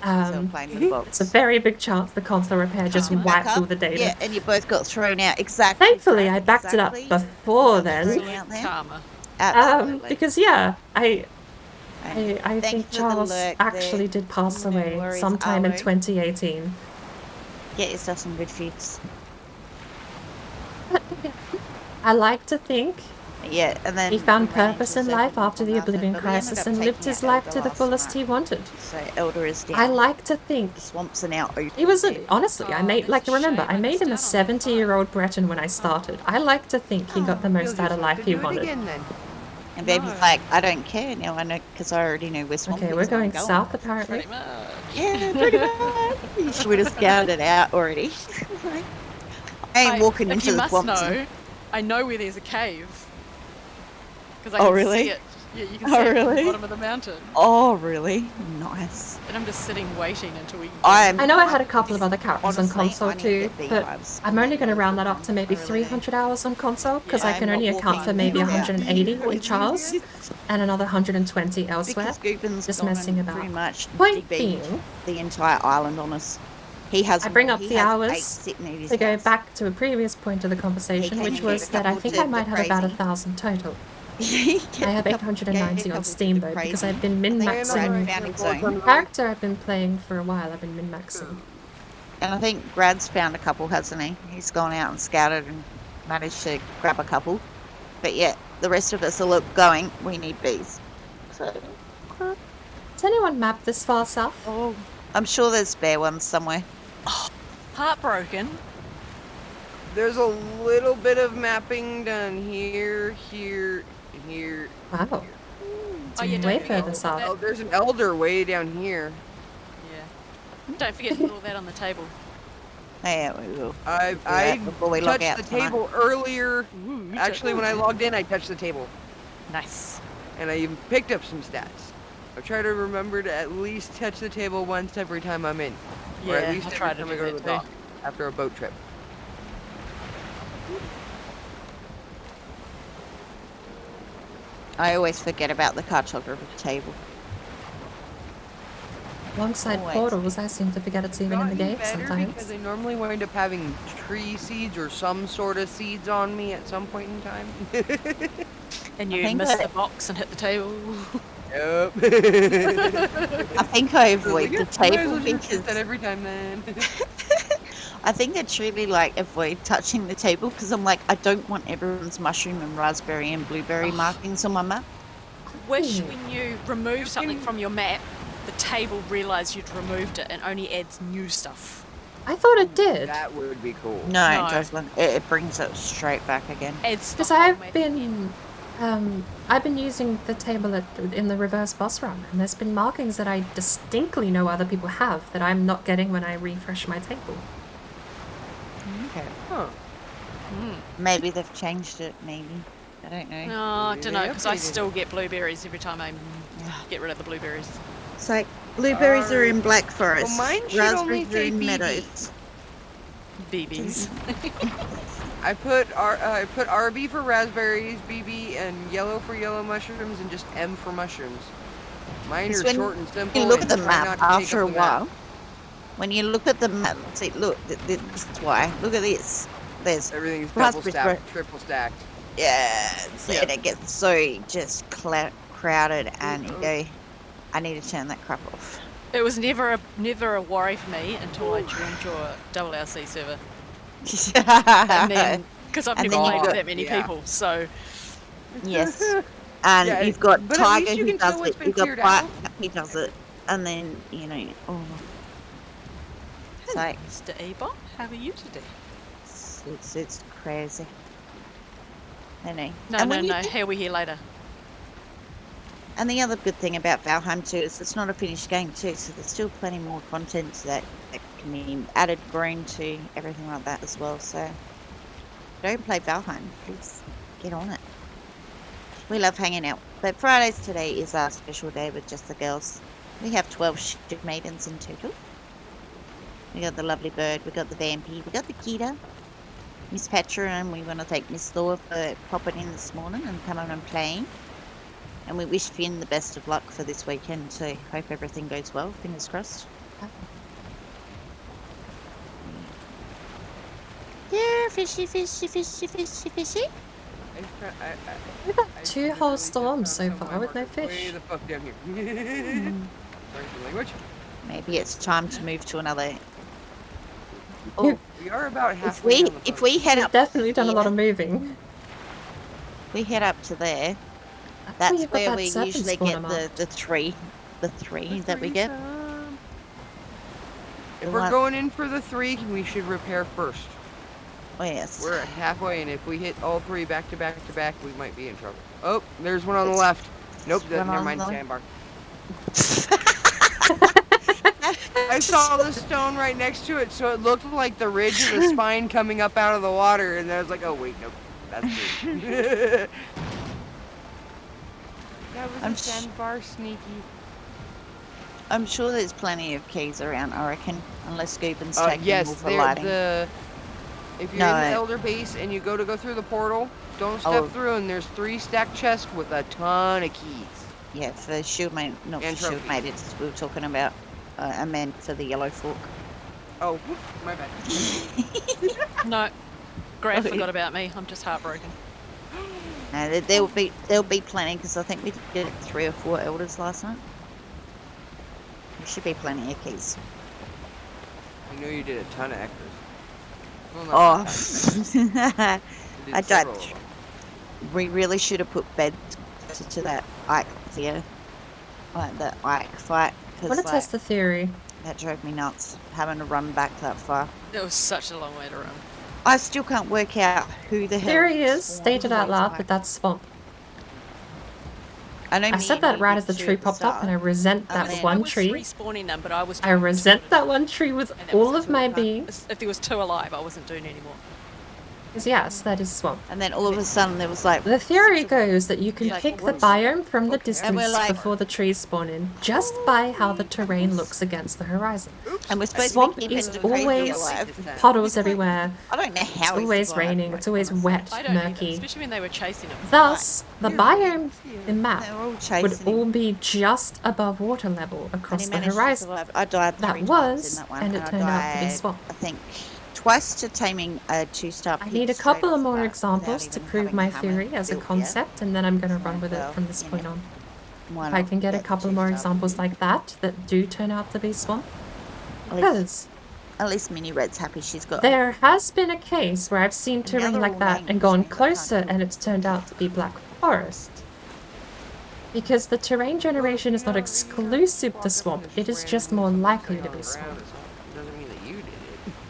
It's a very big chance the console repair just Come back wiped up. all the data. Yeah, and you both got thrown out. Exactly. Thankfully, Brad, I backed it up exactly. before then. Thrown out there. Karma. Absolutely. Because yeah, I And thank think you for the Charles lurk actually there. did pass No away worries, sometime in Arlo. 2018. Get yourself some good foods. I like to think Yeah, and then he found we ran purpose into in a life serpent after the on nothing, Oblivion but we ended crisis up and taking lived his out life Elder to the last fullest night. he wanted. So Elder is down. I like to think The swamps are now open. he was honestly. I Oh, made that's a remember shame. I I made him a missed out on the 70-year-old Breton when I started. I like to think he got the most You'll out of just life have he to do it wanted. again, then. And Baby's No. like, I don't care now. I know because I already know where Swamp Okay, is. we're I'm going south apparently. Pretty much. Yeah, pretty much. She would have scouted it out already. I ain't walking if into you the must swamp. know, I know where there's a cave. Because I Oh, can really? see it. Yeah, you can Oh, see it from the really? bottom of the mountain. Oh, really? Nice. And I'm just sitting waiting until we. I know I had a couple of other characters on Honestly, console I need to too, get but beehives. I'm only going to round that up to maybe I really do. 300 hours on console because Yeah, I can I'm only not account for walking maybe without 180 in beehives. Charles and another 120 elsewhere. Because Goopin's Just gone messing and about. pretty much Point debeamed being, the entire island on us. He has I bring up he the has hours 8 sitting at his to go house. back to a previous point of the conversation, came which and gave was a that I couple think to I the might have about crazy. 1,000 total. He I have gave a couple- 890 gave a on couple to Steam the though because crazy. I've been min And I maxing found his own. the character I've been playing for a while. I've been min maxing. And I think Brad's found a couple, hasn't he? He's gone out and scouted and managed to grab a couple. But yeah, the rest of us are going. We need bees. So, Has anyone mapped this far south? oh, I'm sure there's spare ones somewhere. Heartbroken. There's a little bit of mapping done here, here, here. Wow. Oh, yeah, way don't forget. further south. Oh, there's an elder way down here. Yeah. Don't forget to put all that on the table. Yeah, we will. I before we log touched out the tonight. table earlier. Ooh, Actually, when I logged in, I touched the table. Nice. And I even picked up some stats. I try to remember to at least touch the table once every time I'm in. Or Yeah, at least I every try to time do I go to that the too. dock after a boat trip. I always forget about the cartography table. Alongside Always. portals, I seem to forget it's even in the Gotten game better sometimes. because I normally wind up having tree seeds or some sort of seeds on me at some point in time. And I you think miss that- the box and hit the table. Yep. I think I avoid the Might as table well just hit that because every time then. I think I truly like avoid touching the table because I'm like, I don't want everyone's mushroom and raspberry and blueberry markings on my map. Wish Hmm. when you remove something from your map, the table realised you'd removed it and only adds new stuff. I thought it did. That would be cool. No, No. it doesn't. It brings it straight back again. Adds the Because whole I've map been using the table in the reverse boss run, and there's been markings that I distinctly know other people have that I'm not getting when I refresh my table. Okay. Huh. Maybe they've changed it, maybe. I don't know. No, I Maybe don't they know, because I updated it. still get blueberries every time I get rid of the blueberries. It's like blueberries are in Black Forest. mine should only Raspberries are say in BB. Meadows. BBs. I put RB for raspberries, BB and yellow for yellow mushrooms, and just M for mushrooms. Mine are When short and simple. you look at and the try map not to take after a up the map. while, when you look at the map, see, look, this is why. Look at this. There's Everything's double raspberries, stacked, triple stacked. yeah, Yeah. and it gets so just crowded, and you go, I need to turn that crap off. It was never a worry for me until I joined your LLC server. And then, because I've And never then you played got- with that many yeah. people, so Yes. And Yeah, you've got but at least Tiger you who can tell does what's it. been You've got cleared Black, out. he does it. And then, oh, it's like, Mr. Ebot, how are you today? it's crazy. I know. No, And no, when you no. Here we hear later. And the other good thing about Valheim 2 is it's not a finished game too, so there's still plenty more content that can be added, grown to, everything like that as well. So don't play Valheim, please get on it. We love hanging out. But Fridays today is our special day with just the girls. We have 12 ship maidens in total. We got the lovely bird, we got the vampy, we got the Kita, Miss Petra, and we want to thank Miss Thor for popping in this morning and coming and playing. And we wish Finn the best of luck for this weekend too. Hope everything goes well. Fingers crossed. Yeah, fishy, fishy, fishy, fishy, fishy. We've had 2 whole storms so far with no Way fish. the fuck down here. Sorry for the language. Maybe it's time to move to another. Oh, We are about halfway down the If we head we've up, definitely done a lot of moving. we head up to there. Oh, That's you've got where that we serpent usually spawner get marked. the three that we get. If we're going in for the 3, we should repair first. Oh, yes. We're at halfway, and if we hit all three back to back to back, we might be in trouble. Oh, there's one on the left. Nope, One never on mind, the- sandbar. I saw the stone right next to it, so it looked like the ridge of the spine coming up out of the water, and I was like, oh, wait, nope, that's me. That was a sandbar, sneaky. I'm sure there's plenty of keys around, I reckon, unless Goobin's taking them Yes, all for lighting. If you're in the Elder Base and you go through the portal, don't step through, and there's 3 stacked chests with a ton of keys. Yeah, for shield maiden, not And for shield trophies. maidens. We were talking about. I meant for the yellow fork. Oh, whoops, my bad. No, Grant Okay. forgot about me. I'm just heartbroken. No, there'll be plenty because I think we did get 3 or 4 elders last night. There should be plenty of keys. I know you did a ton of extras. Well, not Oh, that I You did died. several of them. We really should have put beds closer to that Ike there, like the Ike fight, I because want to test the theory. that drove me nuts having to run back that far. It was such a long way to run. I still can't work out who the hell. Theory is, spawned stated out these loud, Ike. that that's swamp. I know. I said that right as the tree popped up, and I resent that then- one I was tree. respawning them, but I was. I doing resent two that one tree with and that all was of my two. being. If there was 2 alive, I wasn't doing any more. Because yes, that is swamp. And then all of a sudden there was like. The theory goes that you can Yeah, pick the what? biome from the Okay. distance And we're like- before the trees spawn in, just by how the terrain looks against the horizon. And we're supposed Swamp to be keeping is the crazy always alive. puddles everywhere. I don't know It's how. he always survived, raining. like, It's always honestly. wet, I don't either, murky. especially when they were chasing him. Thus, the biome in map They're all would chasing him. all be just above water level And across he the managed to horizon. survive. I died That 3 times was, in that one, and it I turned out to be died, swamp. I think twice to taming a 2-star. I need a couple of more examples to prove my theory as a concept, and then I'm going to run with it from this point on. If I can get a couple more examples like that do turn out to be swamp. Because At least Mini Red's happy she's got. there has been a case where I've seen terrain they're like all that named and gone the same, I can't closer, and it's turned out to be black forest. Because the terrain generation is not exclusive to swamp, it is just more likely to be swamp. Doesn't mean that you did it.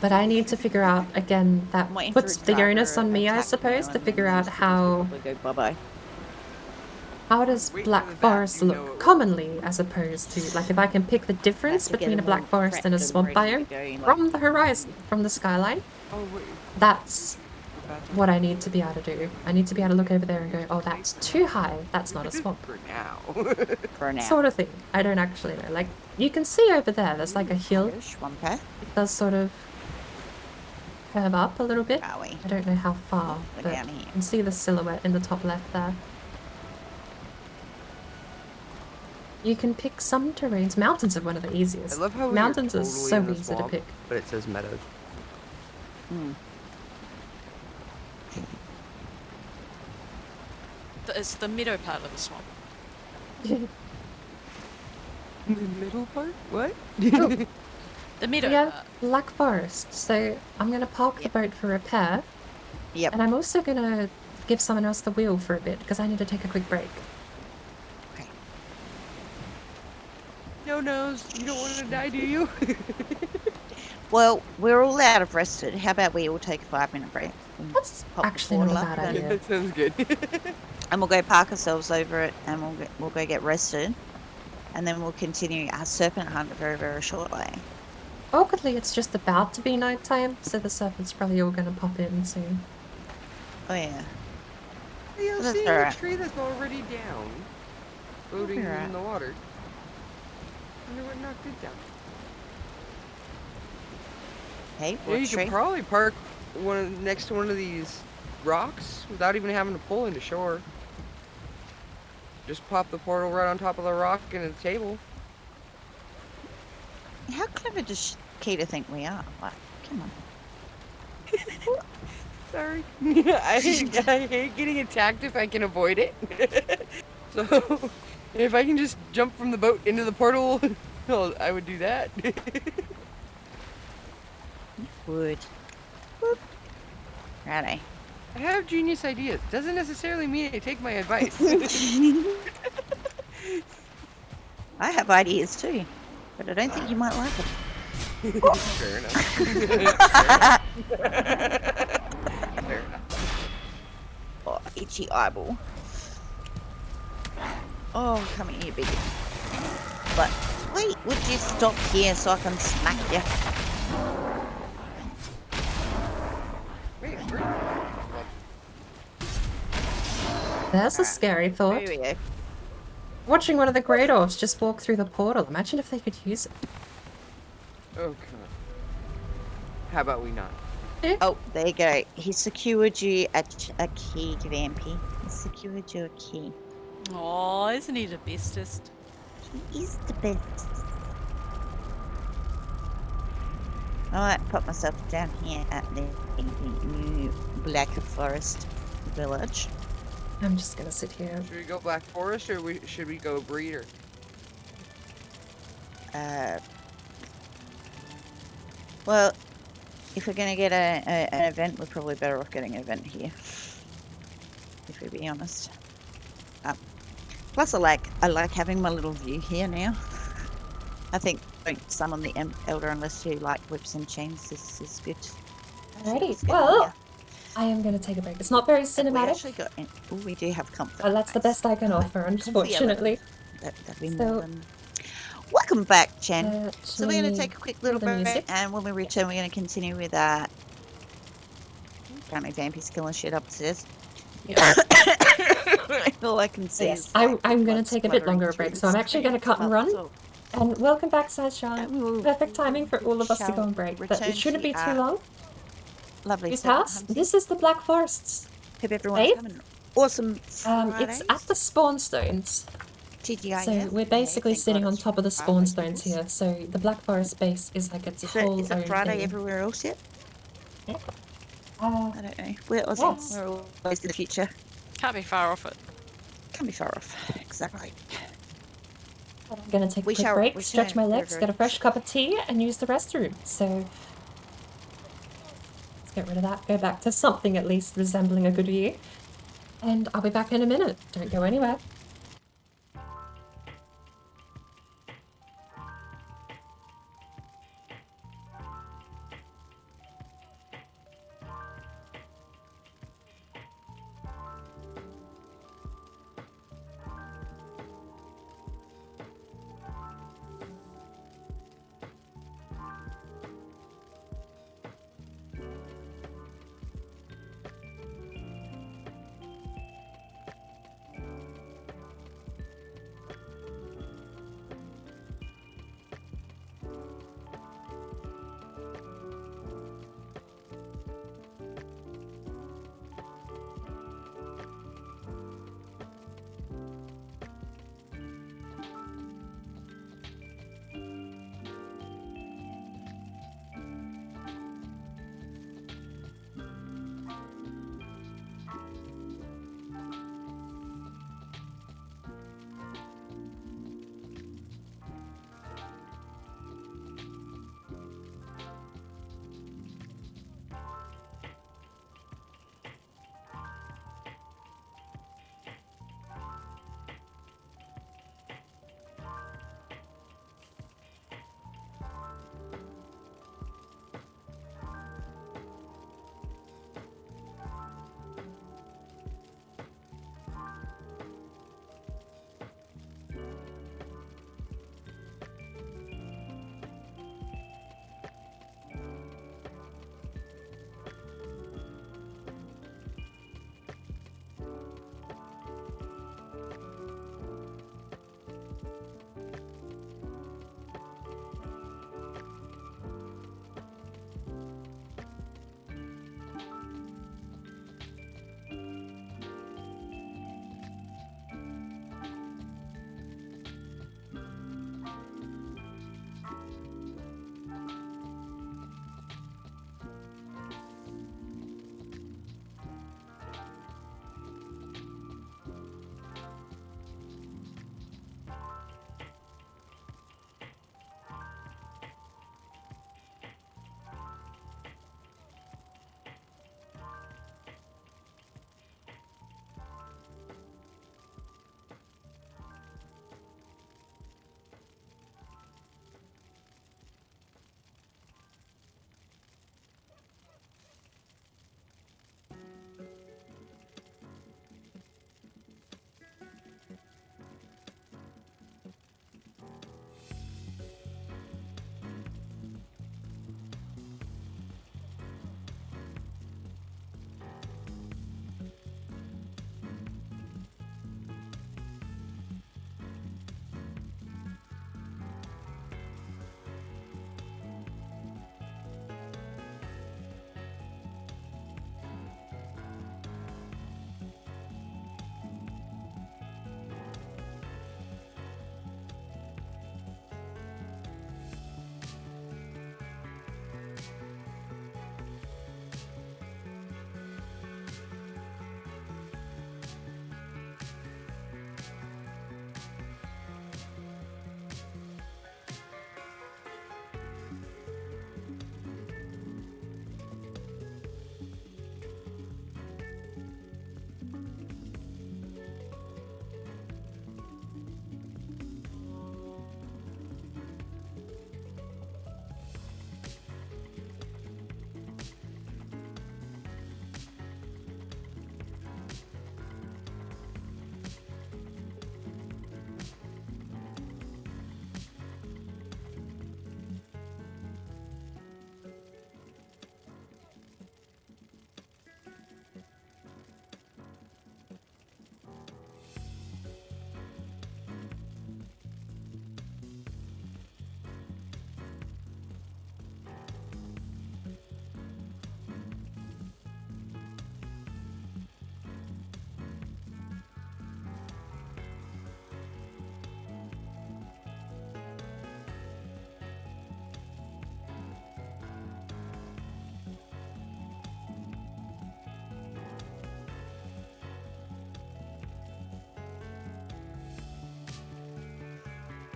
But I need to figure out, again, that I'm waiting for puts a the onus driver on me, I attacking suppose, you, to and figure then out these how people go bye-bye. how does Wait black till the back, forest you know look it commonly as opposed to, like, if I can pick the difference Have to get between a them black all forest and a prepped and swamp ready to biome go, like- from the horizon, from the skyline, Oh, wait. that's what I need to be able to do. I need to be able to look over there and go, oh, that's too high, that's not a swamp. For now. For now. Sort of thing. I don't actually know. Like, you can see over there, there's like a hill. Hello, Schwamper. It does sort of curve up a little bit. Are we? I don't know how far, We're but down here. you can see the silhouette in the top left there. You can pick some terrains. Mountains are one of the easiest. I love how Mountains we're are totally so in the easy to swamp, pick. but it says meadows. It's the meadow part of the swamp. The middle part? What? The meadow We have part. Black Forest, so I'm going to park the boat for repair, Yep. and I'm also going to give someone else the wheel for a bit, because I need to take a quick break. No nose. You don't want to die, do you? Well, we're all out of rested. How about we all take a 5-minute break? And That's pop the actually not a portal up bad and- idea. That sounds good. And we'll go park ourselves over it, and we'll go get rested, and then we'll continue our serpent hunt very, very shortly. Awkwardly, it's just about to be nighttime, so the serpent's probably all going to pop in soon. Oh yeah. You'll That's see alright. a tree that's already down, floating Alright. in the water. I wonder what knocked it down. Hey, Yeah, what you tree? could probably park next to one of these rocks without even having to pull into shore. Just pop the portal right on top of the rock and a table. How clever does Keita think we are? Like, come on. Sorry. I hate getting attacked if I can avoid it. So, if I can just jump from the boat into the portal, well, I would do that. Would. Whoop. Righty. I have genius ideas. Doesn't necessarily mean I take my advice. I have ideas too, but I don't think you might like it. Fair enough. itchy eyeball. Oh, come here, baby. But wait, would you stop here so I can smack you? Wait, There's a scary thought. There we go. Watching one of the Grey Dwarfs just walk through the portal. Imagine if they could use it. Oh, come on. How about we not? Oh, there you go. He secured you a key, Vampy. He secured you a key. Oh, isn't he the bestest? He is the best. Alright, put myself down here at the new Black Forest village. I'm just gonna sit here. Should we go Black Forest or should we go Breeder? Well, if we're gonna get an event, we're probably better off getting an event here. If we be honest. Plus, I like having my little view here now. I think don't summon the elder unless you like whips and chains. This is good. Alrighty, well, I am gonna take a break. It's not very We cinematic, actually got. Oh, we do have comfort. but that's the best I can offer, unfortunately. That'd be So, more than. Welcome back, Chen. So we're going to actually, take a quick little the break, music. and when we return, we're going to continue with apparently Vampy's killing shit upstairs. All I can see Yes, is I'm blood going to take a bit splattering longer a through break, the so I'm actually going to cut and run. so- And welcome back, Sunshine. and we will- Perfect timing for all of us to go shall on break, but return it shouldn't to be too our long. Lovely Whose segment, house? Humpty. This is the Black Forests. Hope everyone's Faith? having an awesome Friday. It's at the spawn stones. TGIF. So we're basically Thank sitting God on it's top of the Friday, spawn stones peoples. here. So the Black Forest base is like its whole Is own it Friday thing. everywhere else yet? Uh, I don't know. We're Aussie. yes. We're always in the future. Can't be far off it. Can't be far off. Exactly. I'm gonna take a We quick shall break, stretch return my legs, very, get a very fresh cup of tea, and use the restroom. So let's get rid of that. Go back to something at least resembling a good year. And I'll be back in a minute. Don't go anywhere.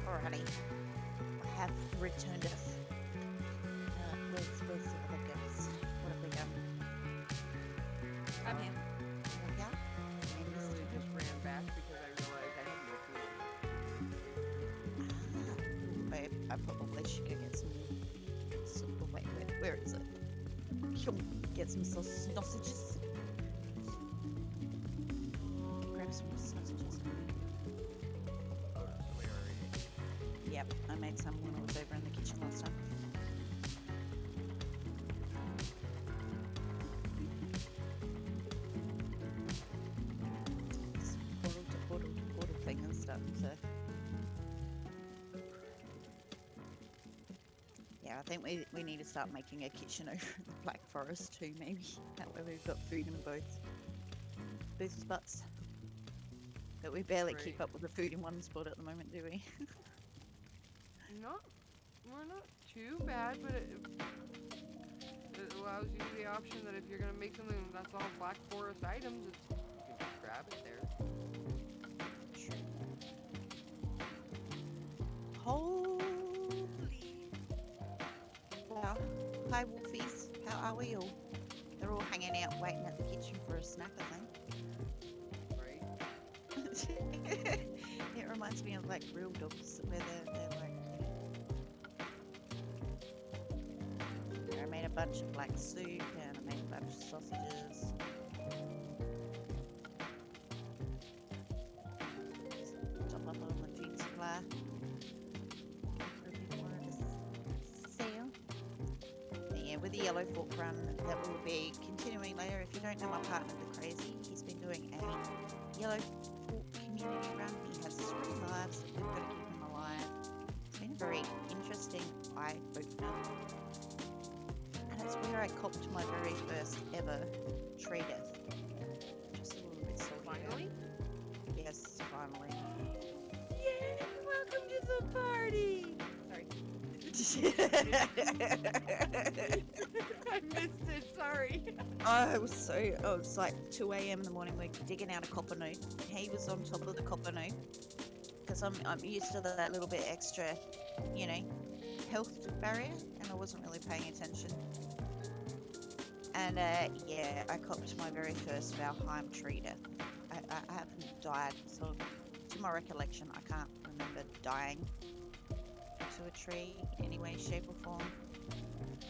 Alrighty. I have returned it. Where's the other gifts? What have we done? I'm here. Yeah. I literally just ran back because I realized I had no food. I probably should go get some. Wait, where is it? Get some sausages. Grab some sausages. Oh, we already. Yep, I made some when I was over in the kitchen last time. This portal thing and stuff, so. Yeah, I think we need to start making a kitchen over in the Black Forest too, maybe. That way we've got food in both spots. But we barely keep up with the food in one spot at the moment, do we? We're not too bad, but it allows you the option that if you're gonna make something that's all Black Forest items, you can just grab it there. True. Holy! Well, hi Wolfies, how are we all? They're all hanging out waiting at the kitchen for a snack, I think. Right? It reminds me of like real dogs where they're like, I made a bunch of black soup and I made a bunch of sausages. Top up on the food supply. For a bit more of a sale. But yeah, with the yellow fork run that will be continuing later. If you don't know my partner, the Crazy, he's been doing a yellow fork community run. He has 3 lives. We've got to keep him alive. It's been a very interesting eye-opener. And it's where I copped my very first ever tree death. Just a little bit salty. Finally? Yes, finally. Yay! Welcome to the party! Sorry. I missed it, sorry. I was like 2 a.m. in the morning, we're digging out a copper node. He was on top of the copper node. Because I'm used to that little bit extra, health barrier, and I wasn't really paying attention. And yeah, I copped my very first Valheim tree death. I haven't died, so to my recollection, I can't remember dying to a tree in any way, shape or form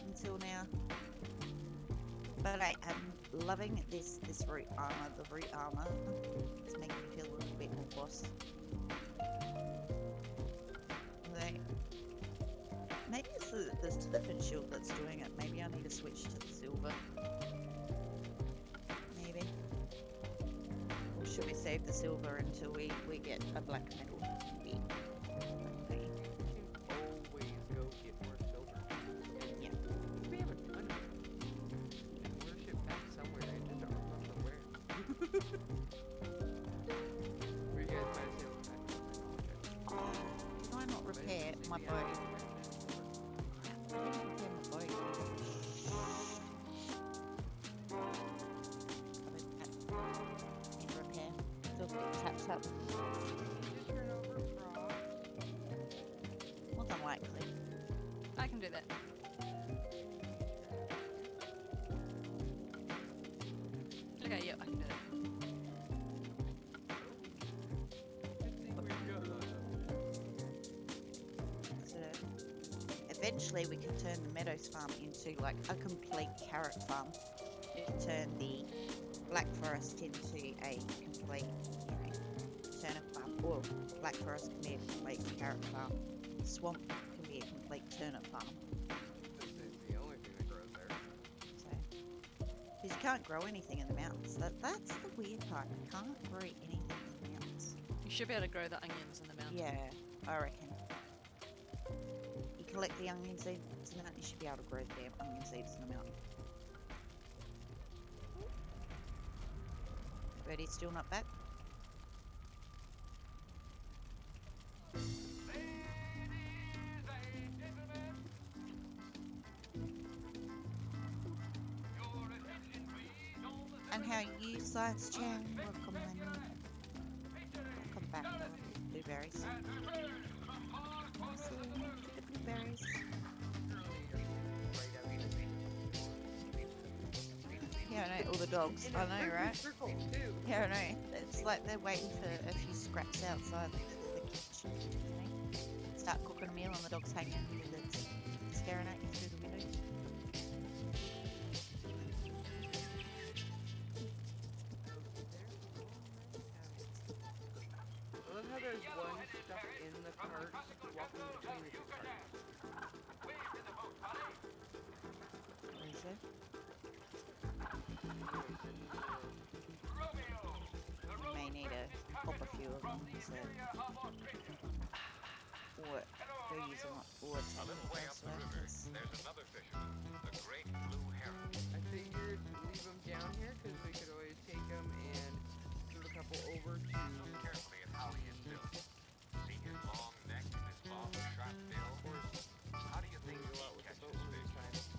until now. But I'm loving this root armor. The root armor is making me feel a little bit more boss. Maybe it's the serpent shield that's doing it. Maybe I need to switch to the silver. Maybe. Or should we save the silver until we get a black metal? Maybe. Always go get more silver. Yeah. We have a ton of it. Worship back somewhere, I just don't remember where. Where you guys buy silver back? Can I not repair my boat? I didn't repair my boat. Need to repair. Still tap. Turn over frogs. More than likely. I can do that. Okay, yeah, I can do that. So eventually we can turn the Meadows farm into like a complete carrot farm. Turn the Black Forest into a complete, turnip farm. Or Black Forest can be a complete carrot farm. Swamp can be a complete turnip farm. This is the only thing that grows there. So, because you can't grow anything in the mountains. That's the weird part. You can't grow anything in the mountains. You should be able to grow the onions in the mountain. Yeah, I reckon. You collect the onion seeds in the mountain, you should be able to grow the damn onion seeds in the mountain. Birdie's still not back. And how are you, Science Chan? Welcome back, blueberries. the blueberries. Yeah, I know, all the dogs. I know, right? Circle too. Yeah, I know. It's like they're waiting for a few scraps outside the kitchen. You know? Start cooking a meal and the dog's hanging with it, staring at you through the window. I love how there's one stuck in the carts, walking between the two carts. What is it? We may need to pop a few of them, so... Or go use them or take them elsewhere, because... There's another fisherman, the great blue heron. I figured leave them down here because we could always take them and move a couple over to... Look carefully at how he is built. See his long neck and his long, sharp bill? Of course, How do you think go he out with the catches boat when fish? it's time.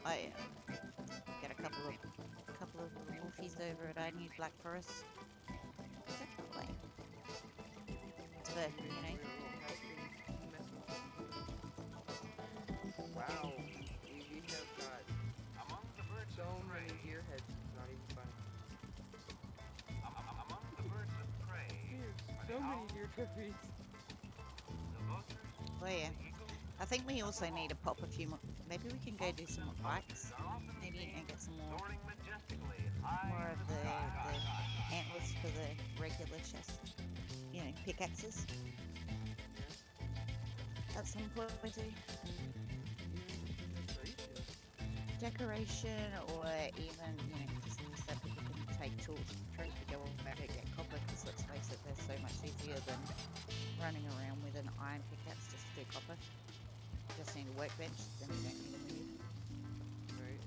I get a couple of little wolfies over at our new Black Forest. Definitely. It's the, you know... Wow, we have got Among the birds so of many prey, deer heads, it's not even funny. among the birds of prey, So many deer trophies. the vultures, Oh yeah. I think we also need to pop a few more... Maybe we can go do some more hikes. Maybe and get some more soaring majestically high more in of the antlers for the regular chest, you know, pickaxes. At some point we do decoration, or even, you know, just so people can take tools from the tree to go back and get copper, because let's face it, they're so much easier than running around with an iron pickaxe just to do copper. Just need a workbench, then you don't need a move. Right.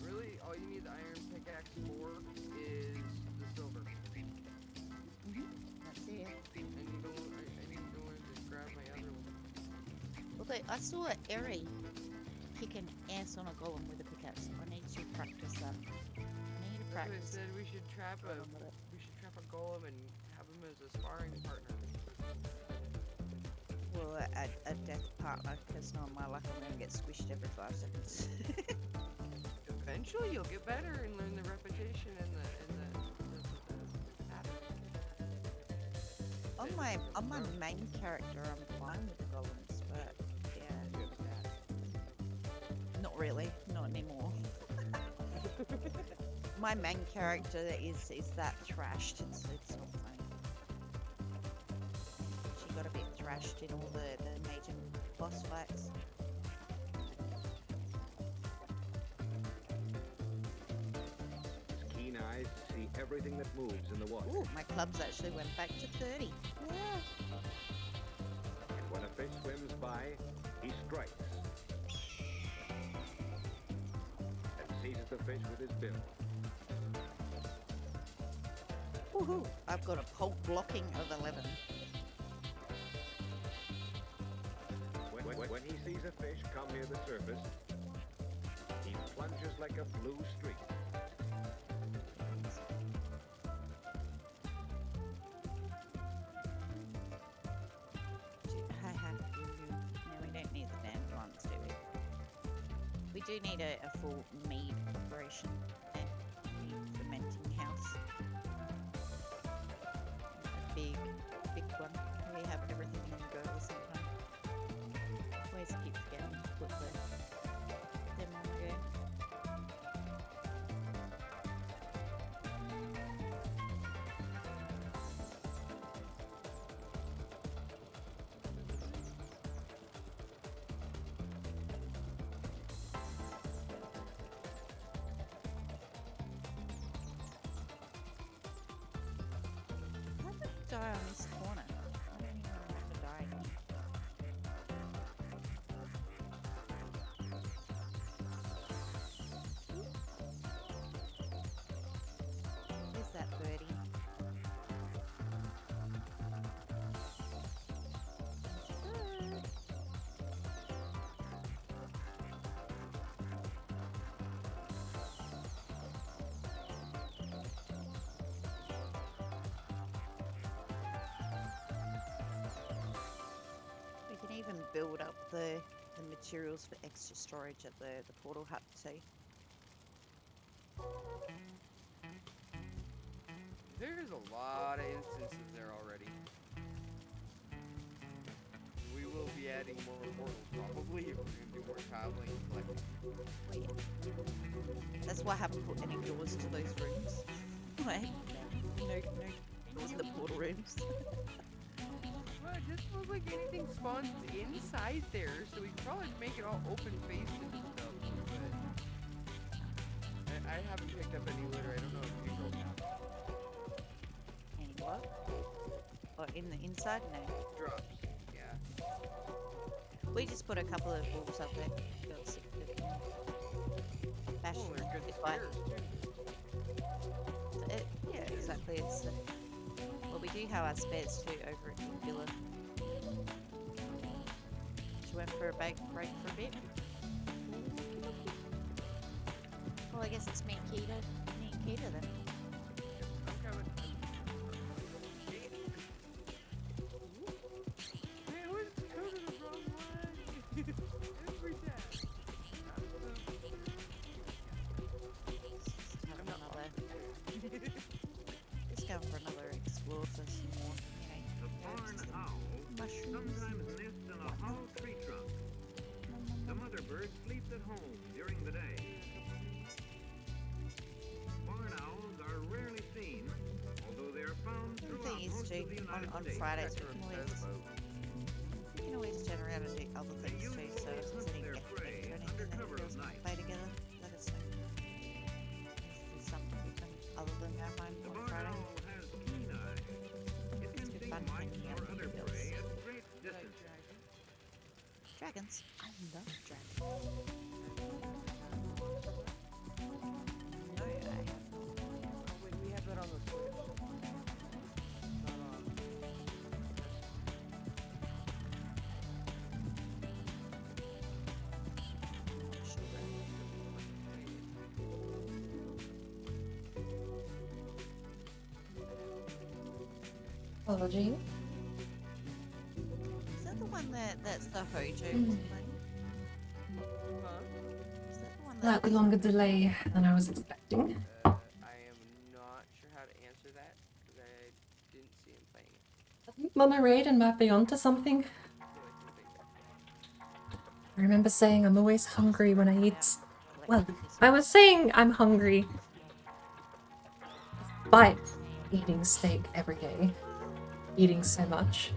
Really, all you need the iron pickaxe for is the silver. That's it. I need to grab my other one. Although I saw Eri pick an ass on a golem with a pickaxe. I need to practice that. I need to That's what I practice. said. We should trap a golem and have him as a sparring partner. Well, a death partner, because not my luck, I'm going to get squished every 5 seconds. Eventually, you'll get better and learn the repetition and the pattern. On my main character, I'm fine with the golems, but yeah, not really, not anymore. My main character is that thrashed. It's not funny. She got a bit thrashed in all the major boss fights. keen eyes to see everything that moves in the water. Ooh, my clubs actually went back to 30. Yeah. And when a fish swims by, he strikes. And seizes the fish with his bill. Woohoo! I've got a pulp blocking of 11. When he sees a fish come near the surface, he plunges like a blue streak. No, we don't need the damn plants, do we? We do need a full mead operation and mead fermenting house. A big one. We have everything in the go at the same time. Always keep forgetting to put them on the go. How did I die on this corner? I don't even remember dying. Where's that birdie? Bird. build up the materials for extra storage at the portal hut too. There's a lot of instances there already. We will be adding more portals probably if we're gonna do more traveling and collecting. Oh, yeah. That's why I haven't put any doors to those rooms. Like, no doors to the portal rooms. Well, it just feels like anything spawns inside there, so we could probably make it all open faced and stuff. But I haven't picked up any litter. I don't know if you girls have. Any what? Or in the inside? No. Drops. Yeah. We just put a couple of wolves up there. Got sick of it. Fashion. Oh, they're good It's fine. spares too. Yeah, exactly. It's well, we do have our spares too over at Villa. She went for a break for a bit. Well, I guess it's me and Keita. Me and Keita then. I'm coming. Man, I was going to the wrong way. Every time. Just going for another explore for some more, The barn owl mushrooms. sometimes nests in a hollow tree trunk. The mother bird sleeps at home during the day. Barn owls are rarely seen, although they are found throughout They used most to of the United on States. Fridays. Back to repair the boat. We can always turn around and do other They things too. usually So if there's hunt any their get prey or anything under that cover girls of can night. play together, let us know. If there's something we can other than our home The on barn Friday. owl has keen eyes. It can good see fun mice hanging out or with other the prey girls. at great distance. Dragons. I love dragons. No, I have not. Oh, wait, we have that on the Switch. Not on. Apology. Is that the one that's the Hojo was playing? Huh? Is that the one Slightly longer delay than I was expecting. I am not sure how to answer that because I didn't see him playing it. I think Mama Raiden might be onto something. So I think I remember saying I'm always hungry when I eat. Well, this I was saying I'm hungry by eating steak every day, eating so much.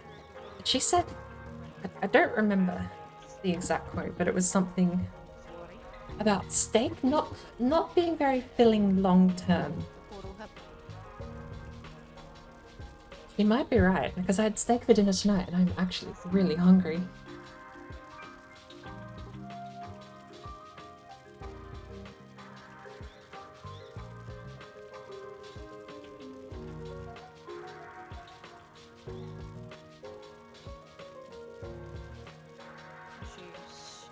But she said, I don't remember the exact quote, but it was something about steak not being very filling long term. portal hub? She might be right, because I had steak for dinner tonight and I'm actually really hungry. Shoes.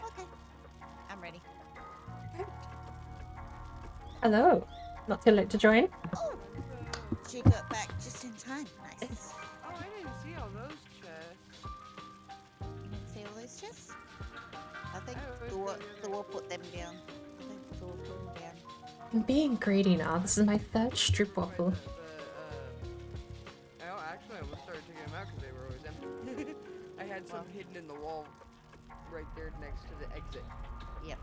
Okay. I'm ready. Hello. Not too late to join. Oh! She got back just in time. Nice. Oh, I didn't see all those chests. You didn't see all those chests? I think I always Thor, go the other Thor put them down. I think Thor put them down. I'm being greedy now. This is my third strip waffle. Actually, I almost started taking them out because they were always empty. I had some hidden in the wall right there next to the exit. Yep.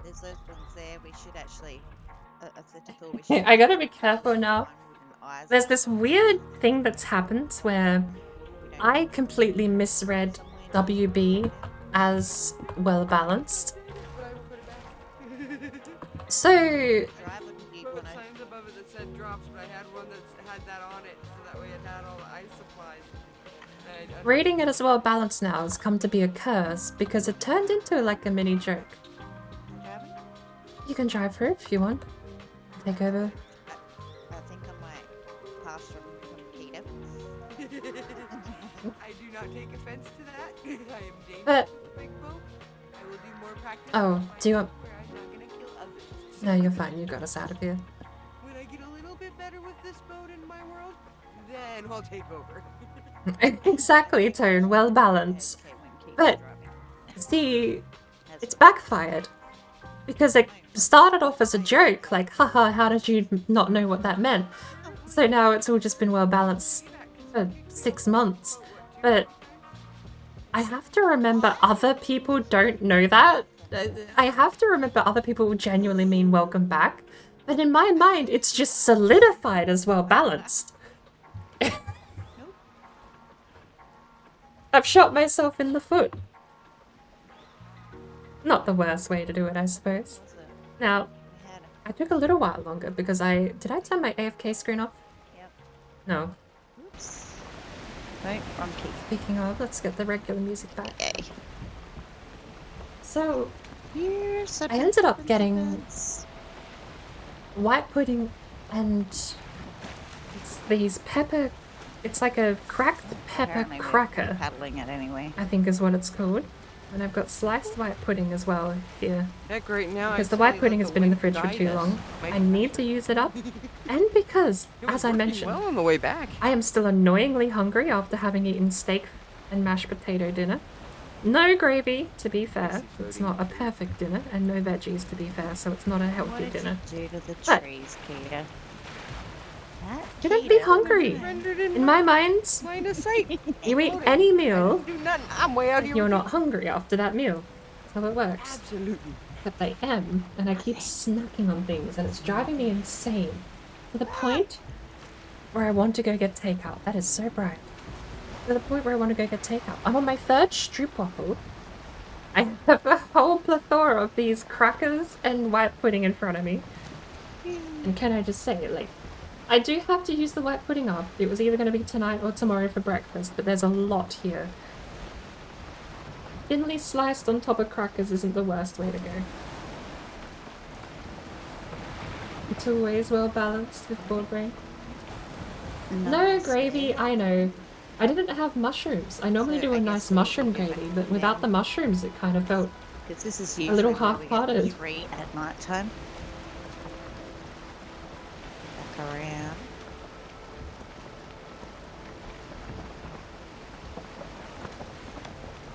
There's those ones there. We should actually. I said to Thor, we should. I gotta be careful now. find wooden eyes There's this weird thing that's happened where we don't I completely misread somewhere. WB as well balanced. But I put it back. So Drive wouldn't be Put one of signs above it that said drops, but I had one that had that on it, so that way it had all the ice supplies. And I reading it as well balanced now has come to be a curse because it turned into like a mini joke. driving. You can drive through if you want. Take over. I think I might pass from Peter. I do not take offense to that. I am dangerous But with the big bow. I will do more practice. oh, do you want? Where I'm not gonna kill others. No, you're fine. You got us out of here. When I get a little bit better with this boat in my world, then I'll take over. Exactly, Tone. Well balanced. Okay, when Keith's But- driving. See, That's it's what- backfired. Because it started off as a joke, like, haha, how did you not know what that meant? So now it's all just been well balanced for 6 months. But I have to remember other people don't know that. I have to remember other people genuinely mean welcome back. But in my mind, it's just solidified as well balanced. I've shot myself in the foot. Not the worst way to do it, I suppose. Now, We had I took a little while longer because did I turn my AFK screen off? Yep. No. Oops. No, I'm Keith. Speaking of, let's get the regular music back. Yay. So, Here's I ended up getting white pudding and it's these pepper, it's like a cracked pepper Apparently we're cracker, paddling it anyway. I think is what it's called. And I've got sliced white pudding as well here. Heck, right now, Because the I'd white say pudding let has been in the wind fridge for guide too us. long. Might I be need to use it up. And because, It was as I working mentioned, well on the way back. I am still annoyingly hungry after having eaten steak and mashed potato dinner. No gravy, to be fair. It's not a perfect dinner, and no veggies, to be fair, so it's not a What healthy did dinner. you do to the But- trees, Keita? That Shouldn't be Keita, hungry. Rendered In my mind, line of sight. you eat any I meal, didn't do nothing. I'm way out here. you're with not you. hungry after that meal. That's how it works. Absolutely. Except I am, and I keep snacking on things, and it's driving me insane. To the point where I want to go get takeout. That is so bright. To the point where I want to go get takeout. I'm on my third stroopwafel. I have a whole plethora of these crackers and white pudding in front of me. And can I just say, like, I do have to use the white pudding up. It was either going to be tonight or tomorrow for breakfast, but there's a lot here. Thinly sliced on top of crackers isn't the worst way to go. It's always well balanced with board brain. No gravy, I know. I didn't have mushrooms. I normally So do I a guess nice we'll mushroom go back gravy, but without down. the mushrooms it kind of felt... Because this is A usually little where we get half-hearted. 3 at night time. Back around.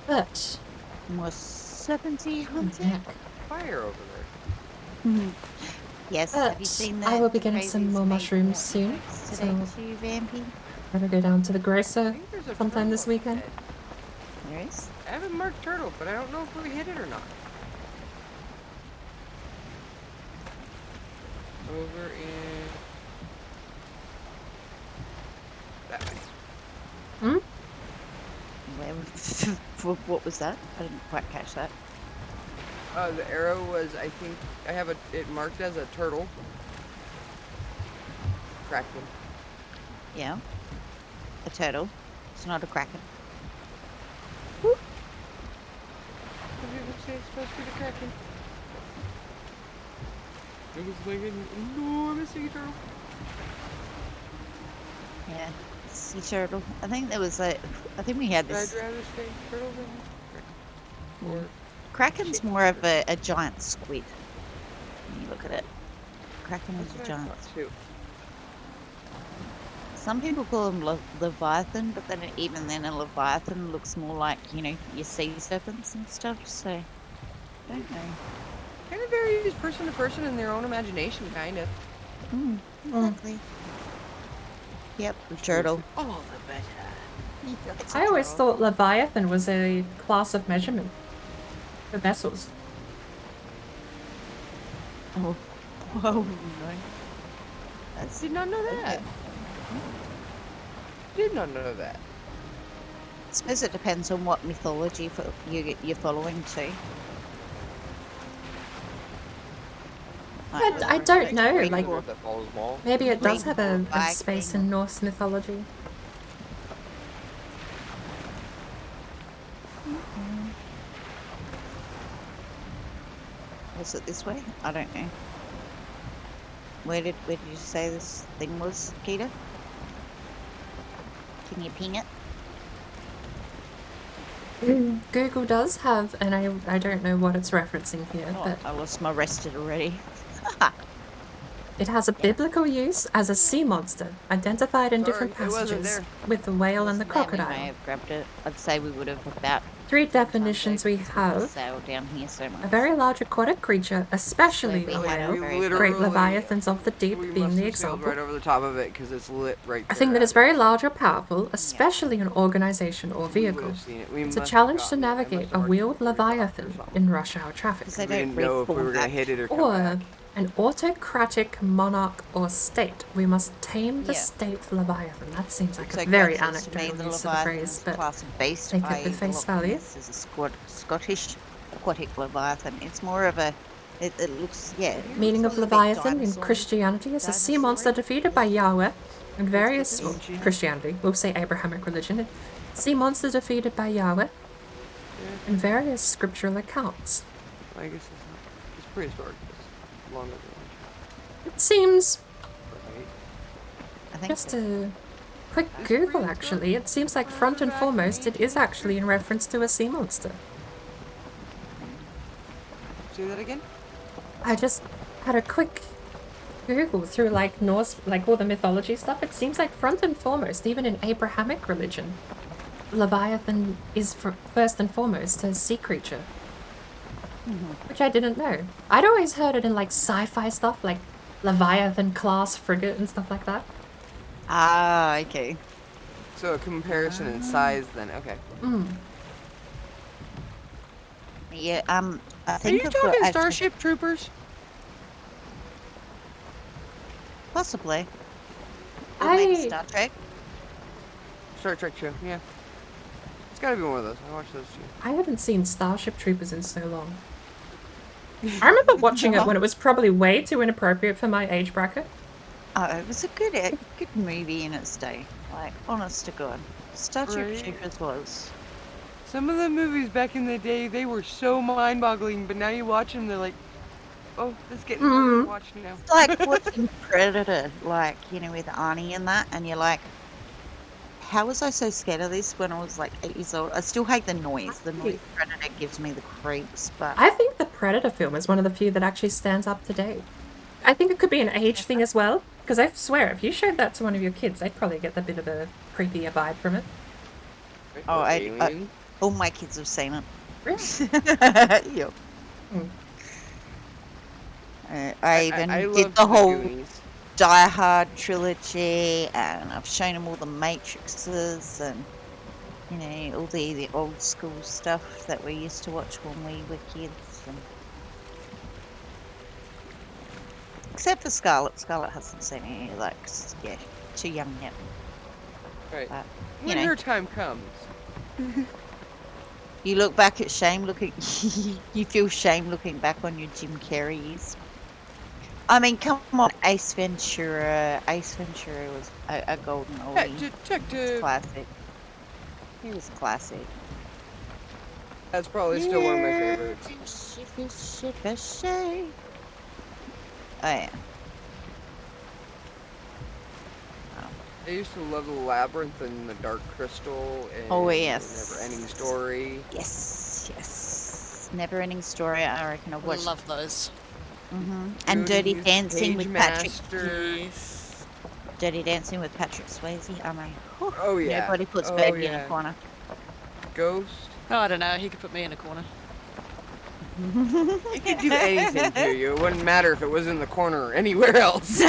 But... More 70 oh, hunting. heck. Fire over there. Yes, have you But seen I that? will be the getting some crazies more made mushrooms more soon, jokes so today too, Vampy? I'm gonna go down to the I grocer think there's a sometime turtle this up weekend. ahead. There is? I have a marked turtle, but I don't know if we hit it or not. Over in that way. Hmm? Where, what was that? I didn't quite catch that. The arrow was, I think, I have it marked as a turtle. Kraken. Yeah. A turtle. It's not a kraken. What did it say it's supposed to be the kraken? It was like an enormous sea turtle. Yeah. Sea turtle. I think there was a. I think we had I'd this. rather say turtle than kraken. Or Kraken's more of a giant squid. When you look at it. Kraken that's is a what I giant. thought too. Some people call them leviathan, but then even then a leviathan looks more like, you know, your sea serpents and stuff. So, don't know. Kind of varies person to person in their own imagination, kind of. Exactly. Yep. Turtle. All the better. It's a I always turtle. thought Leviathan was a class of measurement for vessels. Oh. Whoa. No. I did not know that. Did not know that. I suppose it depends on what mythology you're following too. But I don't know, Greek like, or- That falls small. maybe it does Greek have a or space Viking. in Norse mythology. Was it this way? I don't know. Where did you say this thing was, Keita? Can you ping it? Google does have, and I don't know what it's referencing here, Oh, but I lost my rested already. It has a biblical use as a sea monster, identified in different Sorry, it wasn't passages, there. with the whale and the Wasn't there, we may crocodile. have grabbed it. I'd say we would have about 3 10 times definitions over we because have. sailed down here so much. A very large aquatic creature, especially We a had whale. a very Great literally- leviathans of the deep We being must the have sailed example. right over the top of it because it's lit right A there. thing that at is it. very large or powerful, especially an organization or We would vehicle. have seen it. We It's a must have challenge to gotten it. I must navigate have a already wheeled figured it out or leviathan something. in rush hour traffic. Because they We don't didn't know if we respawn were gonna back. hit it or come Or back. an autocratic monarch or state. We must tame the Yeah. state leviathan. That seems like So a very quite says to me, anecdotal the use of the Leviathan phrase, is a but class of beast. take it I.e. with the face Loch value. Ness is a Scottish aquatic Leviathan. It's more of a. It looks, yeah. it Meaning looks of a little bit Leviathan in dinosaur-y. Christianity is a sea Dinosaur-y. monster defeated by Yahweh in various good. well, Christianity. We'll say Abrahamic religion. Sea monster defeated by Yahweh in various scriptural accounts. I guess it's prehistoric. It's longer than It seems right? I think just so. a quick Google actually. It seems like front and foremost it is actually in reference to a sea monster. Say that again? I just had a quick Google through like Norse, like all the mythology stuff. It seems like front and foremost, even in Abrahamic religion, Leviathan is first and foremost a sea creature. Which I didn't know. I'd always heard it in like sci-fi stuff, like Leviathan class frigate and stuff like that. Ah, okay. So a comparison in size then, okay. Yeah, I Are think you I've got talking actually- Starship Troopers? Possibly. Or maybe Star Trek. Star Trek show, yeah. It's gotta be one of those. I watched those two. I haven't seen Starship Troopers in so long. I remember watching it when it was probably way too inappropriate for my age bracket. Oh, it was a good movie in its day. Like, honest to God. Star Trek Right. Troopers was. Some of the movies back in the day, they were so mind-boggling, but now you watch them, they're like, oh, this is getting harder to watch now. It's like watching Predator, like, you know, with Arnie and that, and you're like, how was I so scared of this when I was like 8 years old? I still hate the noise. The noise of Predator gives me the creeps, but I think the Predator film is one of the few that actually stands up to date. I think it could be an age thing as well, because I swear, if you showed that to one of your kids, they'd probably get a bit of a creepier vibe from it. Oh, Alien? all my kids have seen it. Really? Yep. Hmm. I even I did loved the whole Goonies. Die Hard trilogy, and I've shown them all the Matrixes and, you know, all the old school stuff that we used to watch when we were kids. And... Except for Scarlett. Scarlett hasn't seen any of that 'cause, yeah, too young yet. Right. But, you When know, her time comes. you look back at shame looking, you feel shame looking back on your Jim Carrey years. I mean, come on, Ace Ventura. Ace Ventura was a golden oldie. He was Detective. classic. He was classic. That's probably still one of my favorites. Oh yeah. I used to love the Labyrinth and the Dark Crystal and Oh, the yes. Never-Ending Story. Yes, yes. Never ending story. I reckon I've watched. Love those. And Dirty Goonies, Dancing with Patrick. Pagemaster. Yes. Dirty Dancing with Patrick Swayze. I mean, whew, Oh yeah. nobody puts Oh, baby in yeah. a corner. Ghost. Oh, I don't know. He could put me in a corner. He could do anything to you. It wouldn't matter if it was in the corner or anywhere else.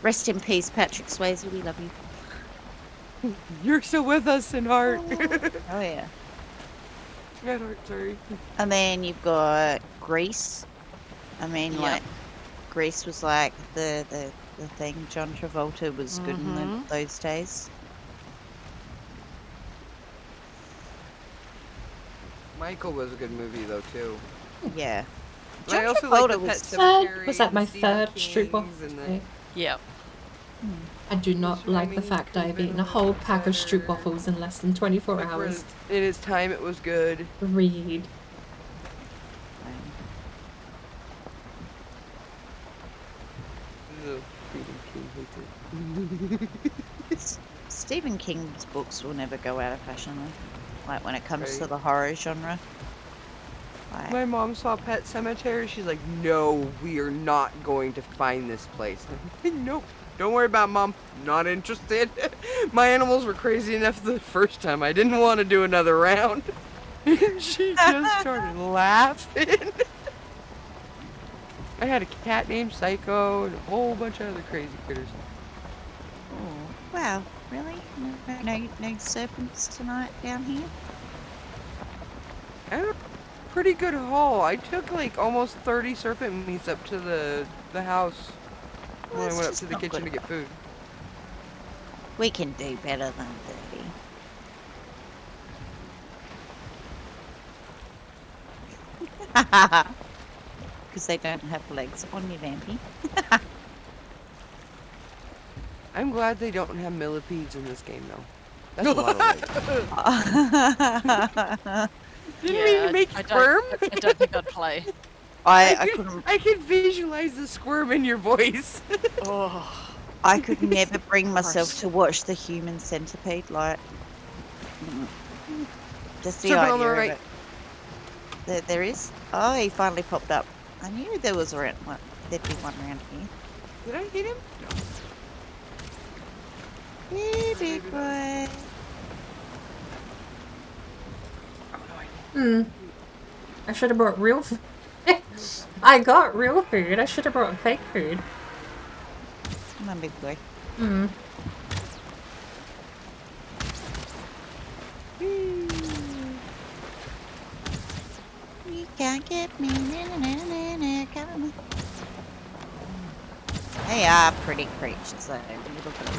Rest in peace, Patrick Swayze. We love you. You're still with us in heart. Oh yeah. At heart, sorry. And then you've got Grease. I mean, Yeah. like, Grease was like the thing. John Travolta was good in those days. Michael was a good movie though too. Yeah. And I John also like Travolta the Pet was Cemetery. Was that my and Stephen third Stroop King's Waffles and the- today? Yeah. I do not like the Shining fact I have Coven eaten a whole pack of Stroop Better. Waffles in less than 24 Like, for hours. In its time, it was good. Read. Ugh, Stephen King hates it. Stephen King's books will never go out of fashion, though. Like when it comes to Right. the horror genre. Like, My mom saw Pet Cemetery. She's like, no, we are not going to find this place. Nope. Don't worry about it, Mom. Not interested. My animals were crazy enough the first time. I didn't want to do another round. And she just started laughing. I had a cat named Psycho and a whole bunch of other crazy critters. oh, wow, really? No serpents tonight down here? I had a pretty good haul. I took like almost 30 serpent meats up to the house Well, when I that's went up just to the not kitchen good to get food. We can do better than 30. Because they don't have legs on you, Vampy. I'm glad they don't have millipedes in this game, though. That's a lot of legs. Didn't mean to make you squirm. I don't think I'd play. I couldn't. I could visualize the squirm in your voice. Oh, I could never bring myself gross. to watch the human centipede. Like, just the Serpent on the idea of right. it. There is. Oh, he finally popped up. I knew there was there'd be one around here. Did I hit him? No. Hey, big boy. Oh no, I didn't. I should have brought real food. I got real food. I should have brought fake food. Come on, big boy. You can't get me. Come on. They are pretty creatures, though. Little bit.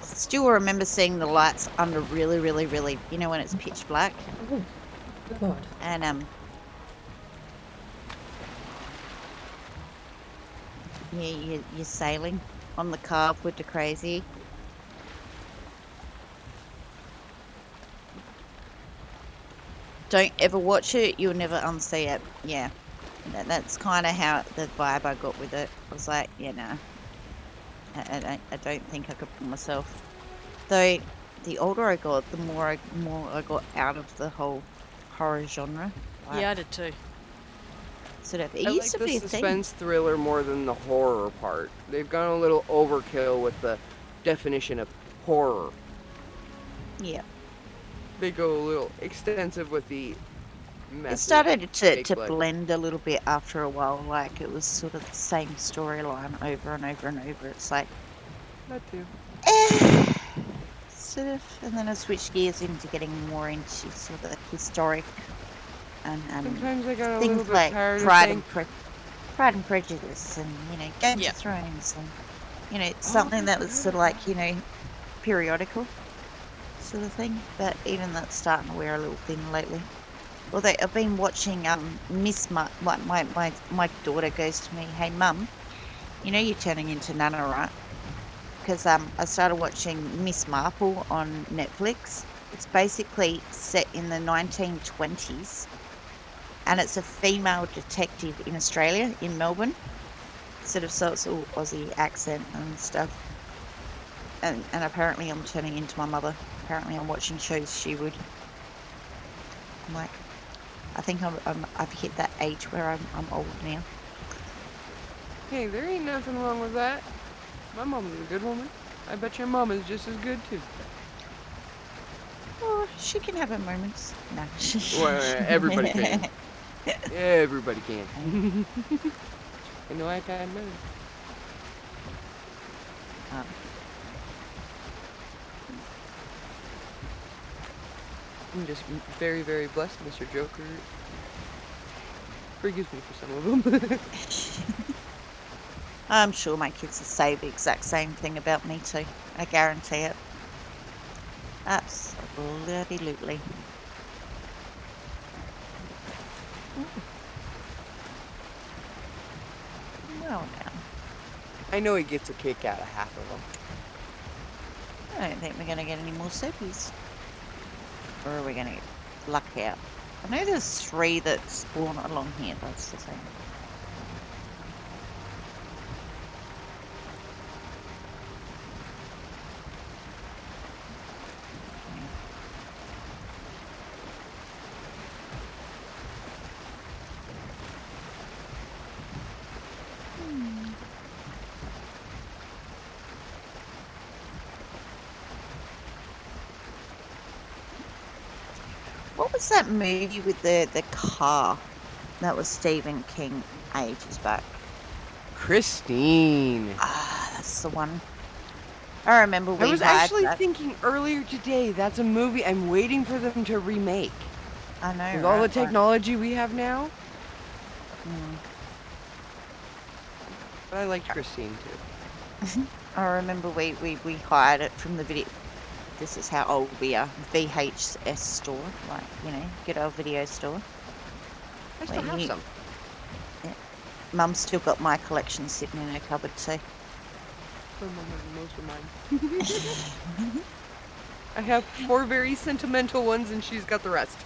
Still remember seeing the lights under really, you know, when it's pitch black. Oh, good lord. And, yeah, you're sailing on the carve with the crazy. Don't ever watch it, you'll never unsee it. Yeah. That's kind of how the vibe I got with it. I was like, yeah, no. I don't think I could put myself. Though, the older I got, the more I got out of the whole horror genre. Like, Yeah, I did too. sort of, it I used like to be the a thing. suspense thriller more than the horror part. They've gone a little overkill with the definition of horror. Yeah. They go a little extensive with the It message. started fake to blood. blend a little bit after a while, like it was sort of the same storyline over and over and over. It's like, That too. sort of, and then I switched gears into getting more into sort of the historic and Sometimes I got a things little bit like tired of Pride saying, and Prejudice and, you know, Game Yeah. of Thrones and, you know, something that was sort of like, you know, periodical sort of thing. But even that's starting to wear a little thin lately. Although I've been watching Miss my daughter goes to me, hey mum, you know you're turning into Nana, right? Because I started watching Miss Marple on Netflix. It's basically set in the 1920s, and it's a female detective in Australia, in Melbourne. Sort of, so it's all Aussie accent and stuff. And apparently I'm turning into my mother. Apparently I'm watching shows she would. I'm like, I think I've hit that age where I'm old now. hey, there ain't nothing wrong with that. My mom is a good woman. I bet your mom is just as good too. Oh, she can have her moments. No. Well, everybody can. Everybody can. I know I've had mine. I'm just very, very blessed, Mr. Joker. Forgives me for some of them. I'm sure my kids will say the exact same thing about me too. I guarantee it. Absolutely. Well now. I know he gets a kick out of half of them. I don't think we're going to get any more soapies. Or are we going to get lucky out? I know there's 3 that spawn along here, that's the thing. What was that movie with the car? That was Stephen King ages back. Christine. Ah, that's the one. I remember we I was hired actually that. thinking earlier today, that's a movie I'm waiting for them to remake. I know, With all the right? technology we have now. Mm. But I liked Christine too. I remember we hired it from the video. This is how old we are. VHS store, like, you know, good old video store. I still Where have you- some. Mum's still got my collection sitting in her cupboard too. Most of mine. I have 4 very sentimental ones, and she's got the rest.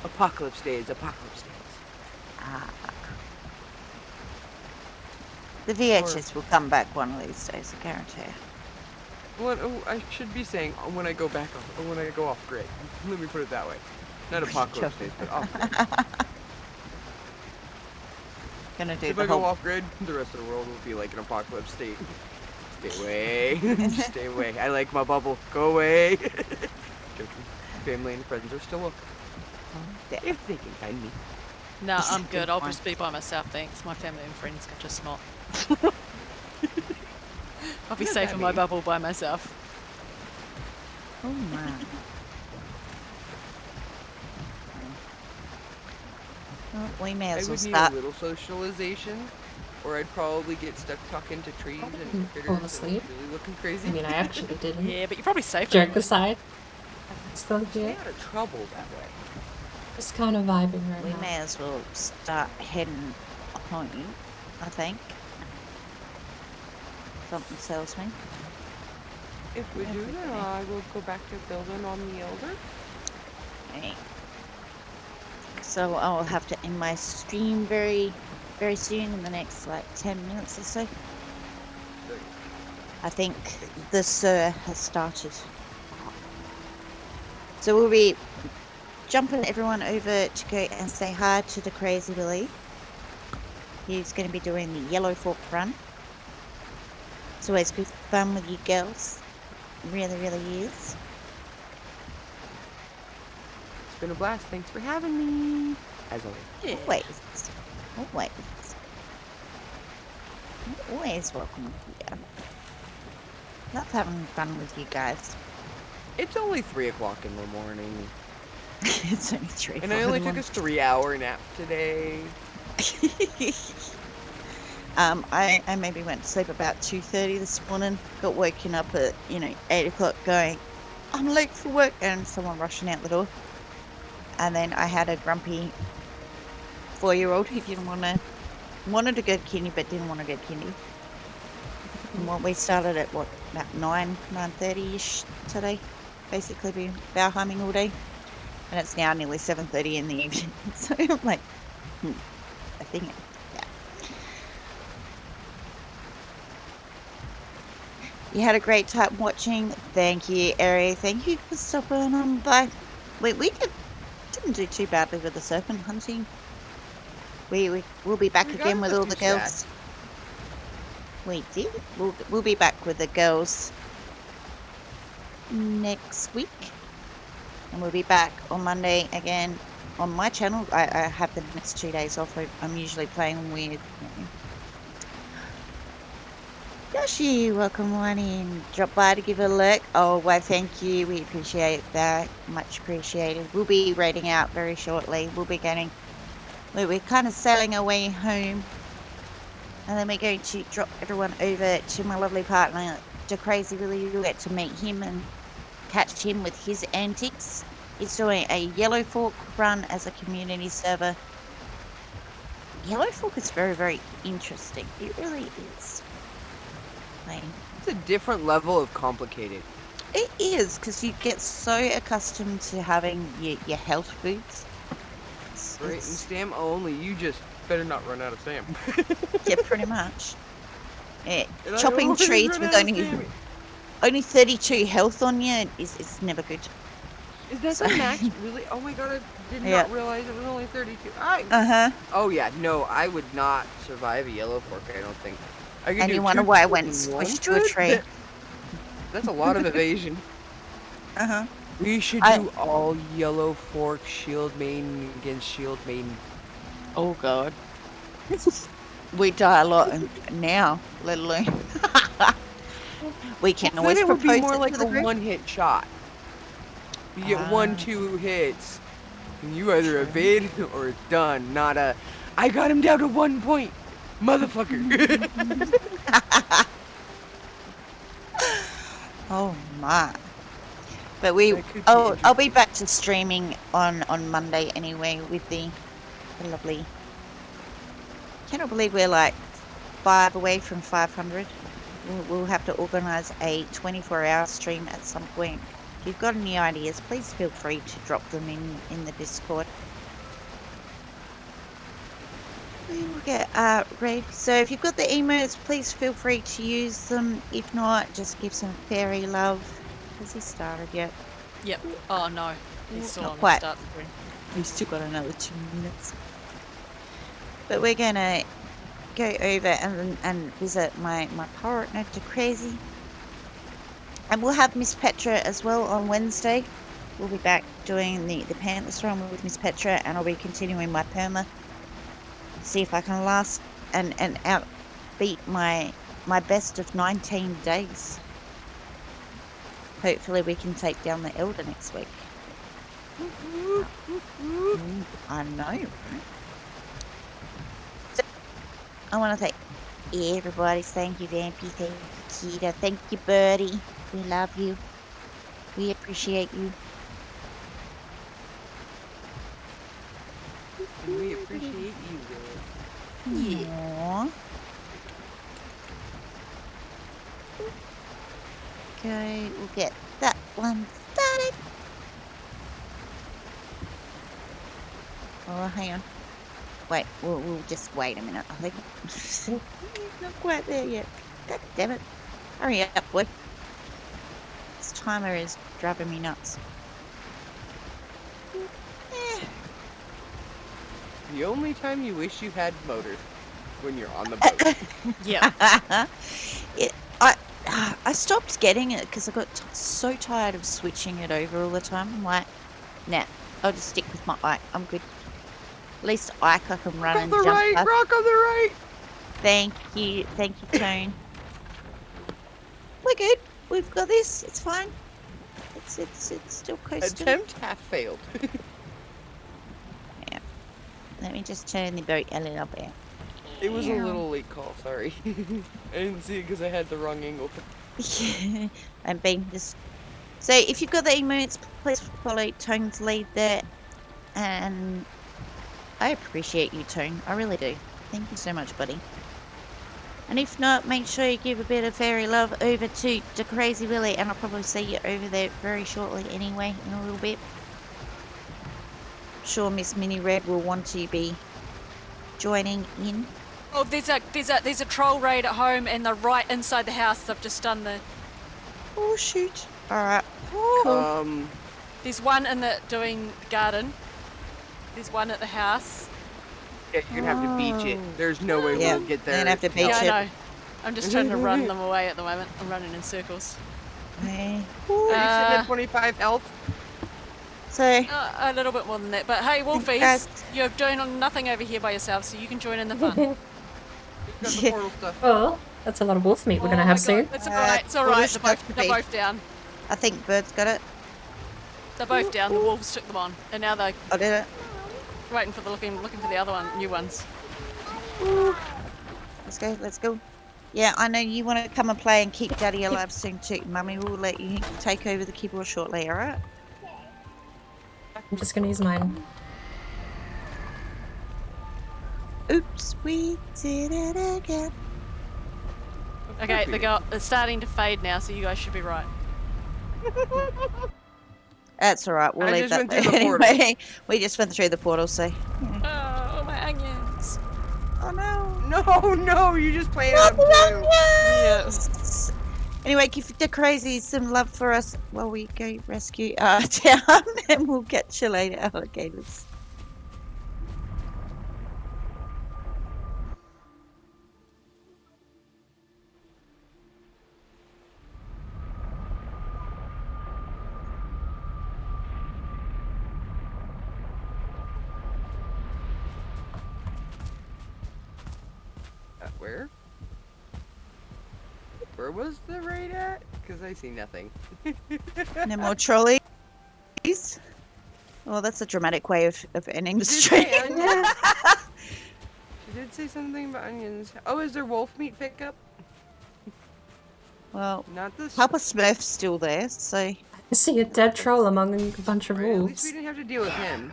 Apocalypse Days. Ah. The VHS will come back one of these days, I guarantee you. What I should be saying when I go back off, or when I go off grid. Let me put it that way. Not Apocalypse Days, but off grid. Gonna do If the I go whole... off grid, the rest of the world will be like an apocalypse state. Stay away. Stay away. I like my bubble. Go away. Joking. Family and friends are still welcome. If they can find me. No, Is I'm that good. good I'll point? just be by myself, thanks. My family and friends can just not. I'll be Not safe that in my mean. bubble by myself. Oh man. Well, we may I as well would need start. a little socialization, or I'd probably get stuck talking to trees and critters Fall and asleep. really looking crazy. I mean, I actually didn't. Yeah, but you're probably safer. Joke anyway. aside, I'm still Stay here. out of trouble that way. Just kind of vibing right We now. may as well start heading home, I think. Something tells me. If we do, then I will go back to building on the Elder. Okay. So I'll have to end my stream very soon, in the next like 10 minutes or so. I think the Sir has started. So we'll be jumping everyone over to go and say hi to the Crazy Willy. He's going to be doing the Yellow Fork run. It's always good fun with you girls. Really, really is. It's been a blast. Thanks for having me. As always. Yeah. Always welcome here. Love having fun with you guys. It's only 3 o'clock in the morning. It's only 3 And I only took a 3-hour nap today. I maybe went to sleep about 2:30 this morning. Got woken up at 8 o'clock, going, I'm late for work, and someone rushing out the door. And then I had a grumpy 4-year-old who wanted to go to kindy but didn't want to go to kindy. And what we started at about 9:30ish today. Basically been bowhumming all day, and it's now nearly 7:30 in the evening. So I'm like, I think. You had a great time watching. Thank you, Eri. Thank you for stopping on by. We didn't do too badly with the serpent hunting. We'll be back We got again him with a all few the girls. We did. We'll be back with the girls next week, and we'll be back on Monday again on my channel. I have the next 2 days off. I'm usually playing with. Yoshi, welcome on in. Drop by to give a look. Oh, why, thank you. We appreciate that. Much appreciated. We'll be raiding out very shortly. We're kind of sailing our way home. And then we're going to drop everyone over to my lovely partner, the Crazy Willy. You'll get to meet him and catch him with his antics. He's doing a Yellow Fork run as a community server. Yellow Fork is very, very interesting. It really is. It's a different level of complicated. It is, because you get so accustomed to having your health foods. Right, and stam only, you just better not run out of stam. Yeah, pretty much. Yeah, And I chopping always trees run with out of stammy. only 32 health on you is never good. Is that So- the max? Really? Oh my god, I did Yeah. not realize it was only 32. Uh-huh. Oh yeah, no, I would not survive a yellow fork, I don't think. I could And do you wonder 2 why I went in and one squished to a foot? tree. That's a lot of evasion. Uh-huh. We should I- do all yellow fork shield main against shield main. Oh god. We die a lot now, let alone. We can Then always it would be propose more it like to a the group. one-hit shot. You get Ah. 1-2 hits, and you either True. evade or it's done. Not a, I got him down to 1 point, motherfucker. Oh my. But we That could be I'll be interesting. back to streaming on Monday anyway with the lovely. Cannot believe we're like 5 away from 500. We'll have to organize a 24-hour stream at some point. If you've got any ideas, please feel free to drop them in the Discord. We will get ready. So if you've got the emotes, please feel free to use them. If not, just give some fairy love. Has he started yet? Yep. Oh no, he's still Not on the quite. start screen. We've still got another 2 minutes. But we're gonna go over and visit my partner to Crazy. And we'll have Miss Petra as well on Wednesday. We'll be back doing the Pantless run with Miss Petra, and I'll be continuing my perma. See if I can last and outbeat my best of 19 days. Hopefully we can take down the Elder next week. I know, right? So, I want to thank everybody. Thank you, Vampy. Thank you, Kita. Thank you, Birdie. We love you. We appreciate you. And we appreciate you, girl. Yeah. Okay, we'll get that one started. Oh, hang on. Wait, we'll just wait a minute, I think. He's not quite there yet. God damn it. Hurry up, boy. This timer is driving me nuts. The only time you wish you had motor, when you're on the boat. Yeah. I stopped getting it because I got so tired of switching it over all the time. I'm like, nah, I'll just stick with my Ike. I'm good. At least Ike I can run Rock on and the jump right, past. rock on the right. Thank you, Tone. We're good. We've got this. It's fine. It's still coasting. Attempt half failed. Yeah. Let me just turn the boat a little bit. It was a little late call, sorry. I didn't see it because I had the wrong angle. Yeah, I'm being just. So if you've got the emotes, please follow Tone's lead there. And I appreciate you, Tone. I really do. Thank you so much, buddy. And if not, make sure you give a bit of fairy love over to Crazy Willy, and I'll probably see you over there very shortly anyway, in a little bit. I'm sure Miss Minnie Red will want to be joining in. Oh, there's a troll raid at home, and they're right inside the house. They've just done the. Oh shoot! All right. Cool. There's one in the doing the garden. There's one at the house. Yeah, you're gonna have to beach it. There's no way Yeah, we'll get there. you're gonna have to beach Yeah, it. I know. I'm just trying to run them away at the moment. I'm running in circles. Okay. Are you sitting at 25 health? So A little bit more than that, but hey, Wolfies, guys- you're doing nothing over here by yourself, so you can join in the fun. We've got the portal stuff. Oh, that's a lot of wolf meat we're Oh gonna my have God, soon. It's alright. It's alright. Polish They're stuff both, to be. they're both down. I think Bird's got it. They're both down. The wolves took them on, and now they're I did it. waiting for the looking for the other one, new ones. Let's go. Let's go. Yeah, I know you want to come and play and keep Daddy alive soon too. Mummy will let you take over the keyboard shortly. All right. I'm just gonna use mine. Oops, we did it again. Okay, they're starting to fade now, so you guys should be right. That's all right. We'll I leave just that went through the portal. anyway. We just went through the portal, so. Oh, my onions. Oh no. No, you just playing Not out the blue. onions! Anyway, give the crazy some love for us while we go rescue town, and we'll catch you later, alligators. Where? Where was the raid at? Because I see nothing. No more trolleys. Well, that's a dramatic way of ending the Did stream. say onions. She did say something about onions. Oh, is there wolf meat pickup? Well, Not this. Papa Smurf's still there, so I see a dead troll among a bunch of Right, at least we wolves. didn't have to deal with him.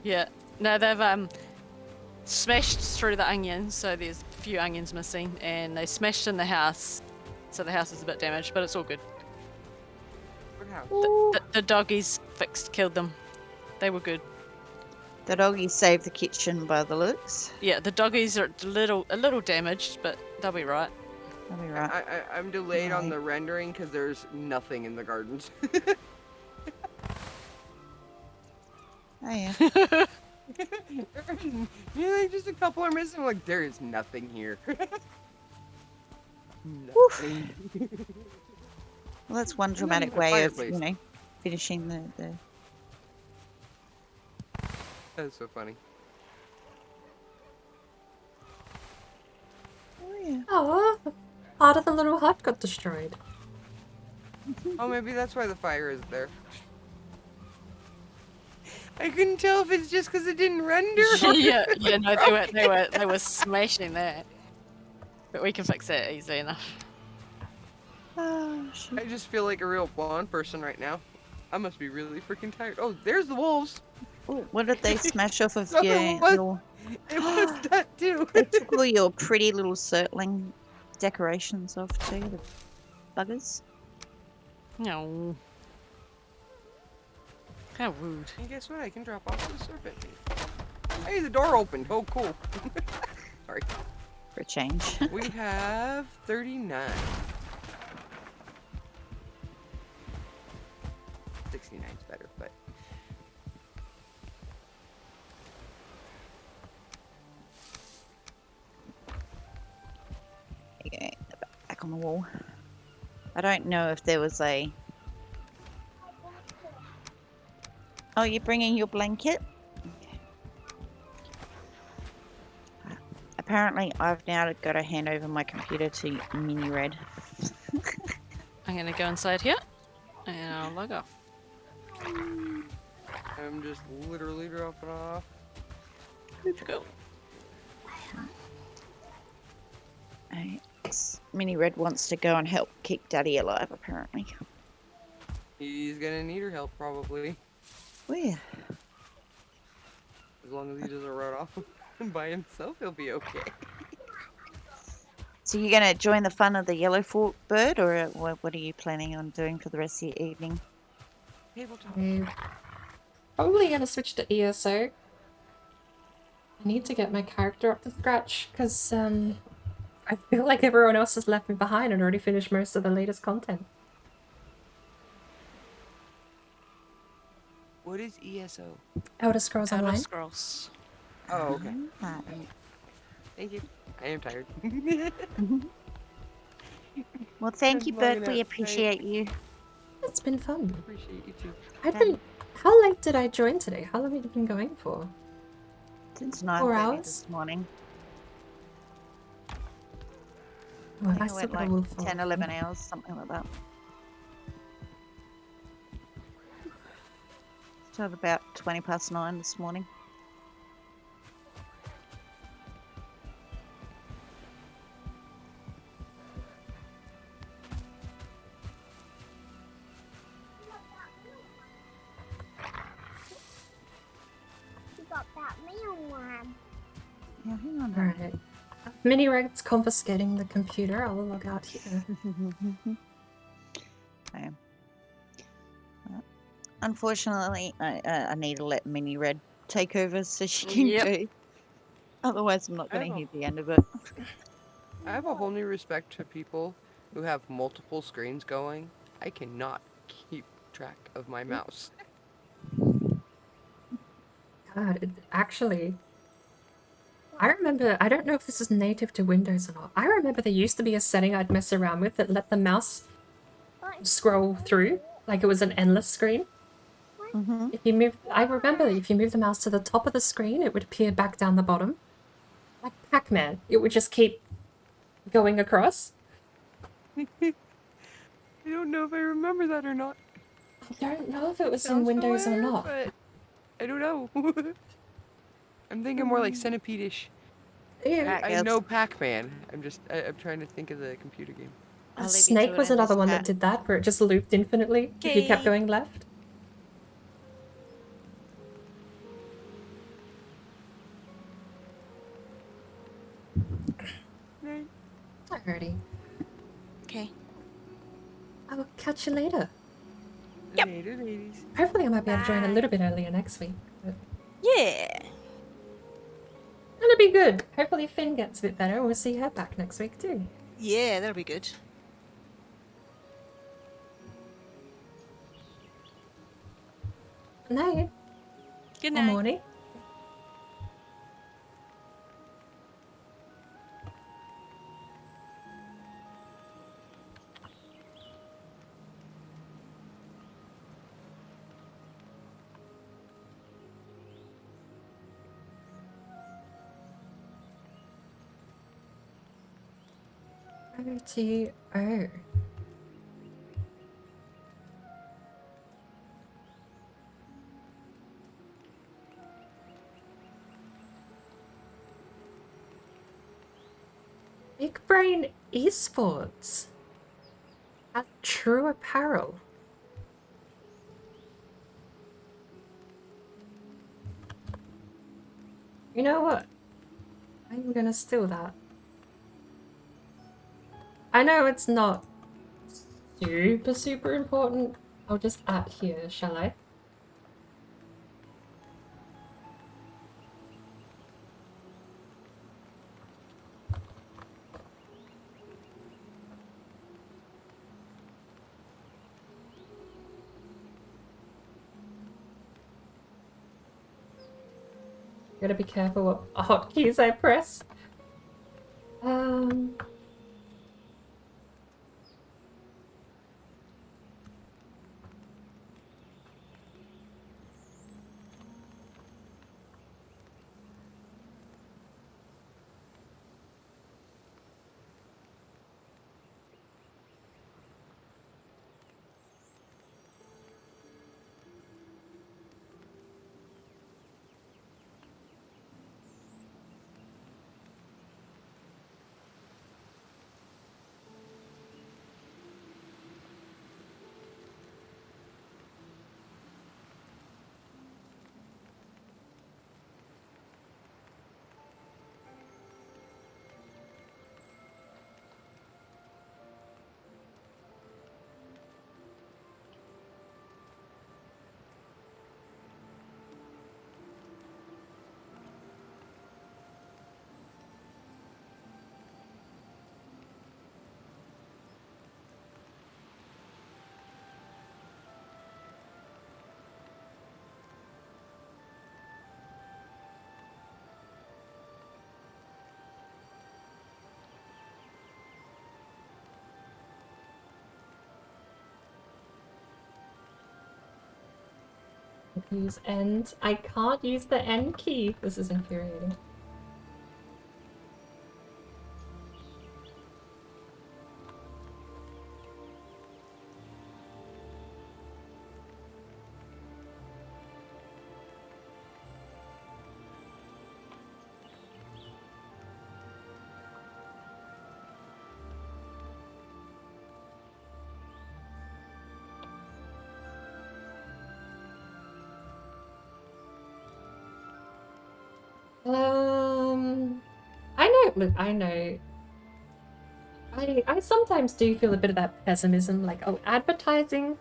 Yeah. No, they've smashed through the onions, so there's a few onions missing, and they smashed in the house, so the house is a bit damaged, but it's all good. What house? The doggies killed them. They were good. the doggy saved the kitchen by the looks. Yeah, the doggies are a little damaged, but they'll be right. That'll be right. I'm delayed on Right. the rendering because there's nothing in the gardens. Oh yeah. Yeah, just a couple are missing. Like, there is nothing here. Nothing. Well, that's one then dramatic the way of, fireplace. finishing the. That's so funny. Oh yeah. Oh, part of the little hut got destroyed. Oh, maybe that's why the fire is there. I couldn't tell if it's just because it didn't render. yeah, no, they were smashing that. But we can fix that easy enough. Oh shit. I just feel like a real blonde person right now. I must be really freaking tired. Oh, there's the wolves. Oh, what did they smash off of No, your? it was that too. They took all your pretty little circling decorations off too. The buggers. No. How rude. And guess what? I can drop off the serpent. Hey, the door opened. Oh, cool. Sorry. For a change. We have 39. 69's better, but. Okay, back on the wall. I don't know if there was a. Oh, you're bringing your blanket? Okay. Apparently, I've now got to hand over my computer to Mini Red. I'm gonna go inside here, and I'll log off. I'm just literally dropping off. Go. Mini Red wants to go and help keep Daddy alive, apparently. He's gonna need her help, probably. Where? As long as he doesn't run off by himself, he'll be okay. So you're going to join the fun of the yellow fork bird, or what are you planning on doing for the rest of your evening? Tabletop. I'm probably gonna switch to ESO. I need to get my character up to scratch because I feel like everyone else has left me behind and already finished most of the latest content. What is ESO? Elder Scrolls Elder Online. Scrolls. Oh, okay. Ah, Thank you. I am tired. well, thank you, Long Bird. enough, We right? appreciate you. It's been fun. Appreciate you too. I don't. How late did I join today? How long have you been going for? Since 4 9:30 hours? this morning. Oh, I I think I still went got a like wolf 10, 11 hours, something like that. Started about 20 past 9 this morning. You got that meal one. Yeah, hang on. Alright. Mini Reg's confiscating the computer. I will log out here. Okay. Unfortunately, I need to let Mini Red take over so she can Yep. go. Otherwise, I'm not going I to know. hear the end of it. I have a whole new respect to people who have multiple screens going. I cannot keep track of my mouse. God, actually, I remember, I don't know if this is native to Windows or not. I remember there used to be a setting I'd mess around with that let the mouse scroll through, like it was an endless screen. Mm-hmm. If you move, I remember that if you move the mouse to the top of the screen, it would appear back down the bottom. Like Pac-Man, it would just keep going across? I don't know if I remember that or not. I don't know if it was in Sounds Windows or familiar, not. but I don't know. I'm thinking more like Centipede-ish. Yeah. Alright, I girls. know Pac-Man. I'm trying to think of the computer game. I'll leave you to Snake it was in another this one that chat. did that, where it just looped infinitely if you kept Okay. going left. Right. Alrighty. Okay. I will catch you later. Yep. Later, ladies. Hopefully I might be able to join a Bye. little bit earlier next week. But Yeah. it'll be good. Hopefully Finn gets a bit better. We'll see her back next week too. Yeah, that'll be good. Night. Good Or night. morning. O-T-O. Big Brain Esports. At True Apparel. You know what? I'm gonna steal that. I know it's not super important. I'll just add here, shall I? Gotta be careful what hotkeys I press. Use end. I can't use the end key. This is infuriating. I know, look, I know. I sometimes do feel a bit of that pessimism, like, oh, advertising.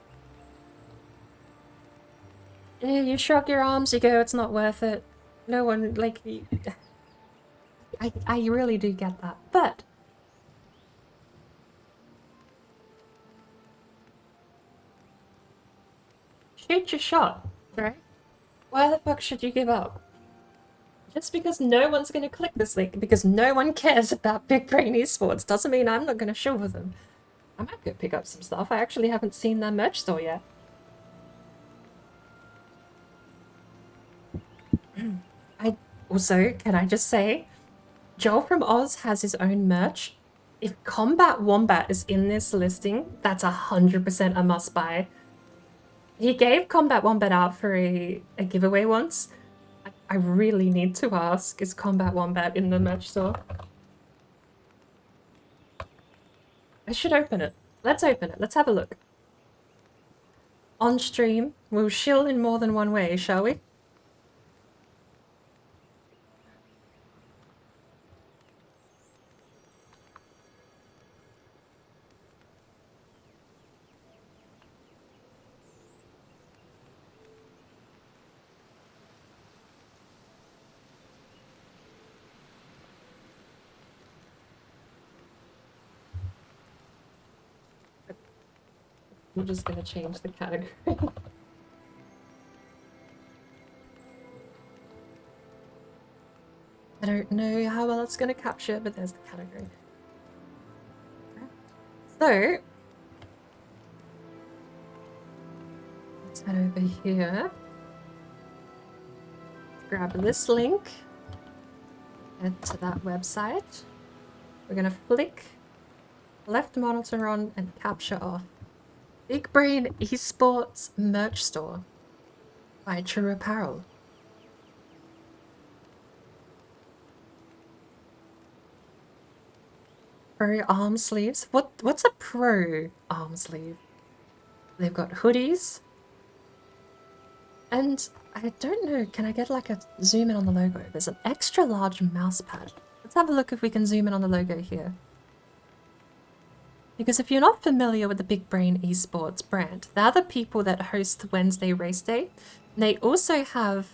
Yeah, you shrug your arms, you go, it's not worth it. No one, like, I really do get that, but shoot your shot, right? Why the fuck should you give up? Just because no one's going to click this link, because no one cares about Big Brain Esports, doesn't mean I'm not going to show them. I might go pick up some stuff. I actually haven't seen their merch store yet. Also, can I just say, Joel from Oz has his own merch. If Combat Wombat is in this listing, that's 100% a must buy. He gave Combat Wombat out for a giveaway once. I really need to ask, is Combat Wombat in the merch store? I should open it. Let's open it. Let's have a look. On stream, we'll shill in more than one way, shall we? I'm just gonna change the category. I don't know how well it's gonna capture, but there's the category. So, let's head over here. Grab this link. Head to that website. We're gonna flick left monitor on and capture off. Big Brain Esports Merch Store by True Apparel. Pro arm sleeves. What's a pro arm sleeve? They've got hoodies. And I don't know, can I get like a zoom in on the logo? There's an extra large mouse pad. Let's have a look if we can zoom in on the logo here. Because if you're not familiar with the Big Brain Esports brand, they're the people that host Wednesday Race Day. And they also have,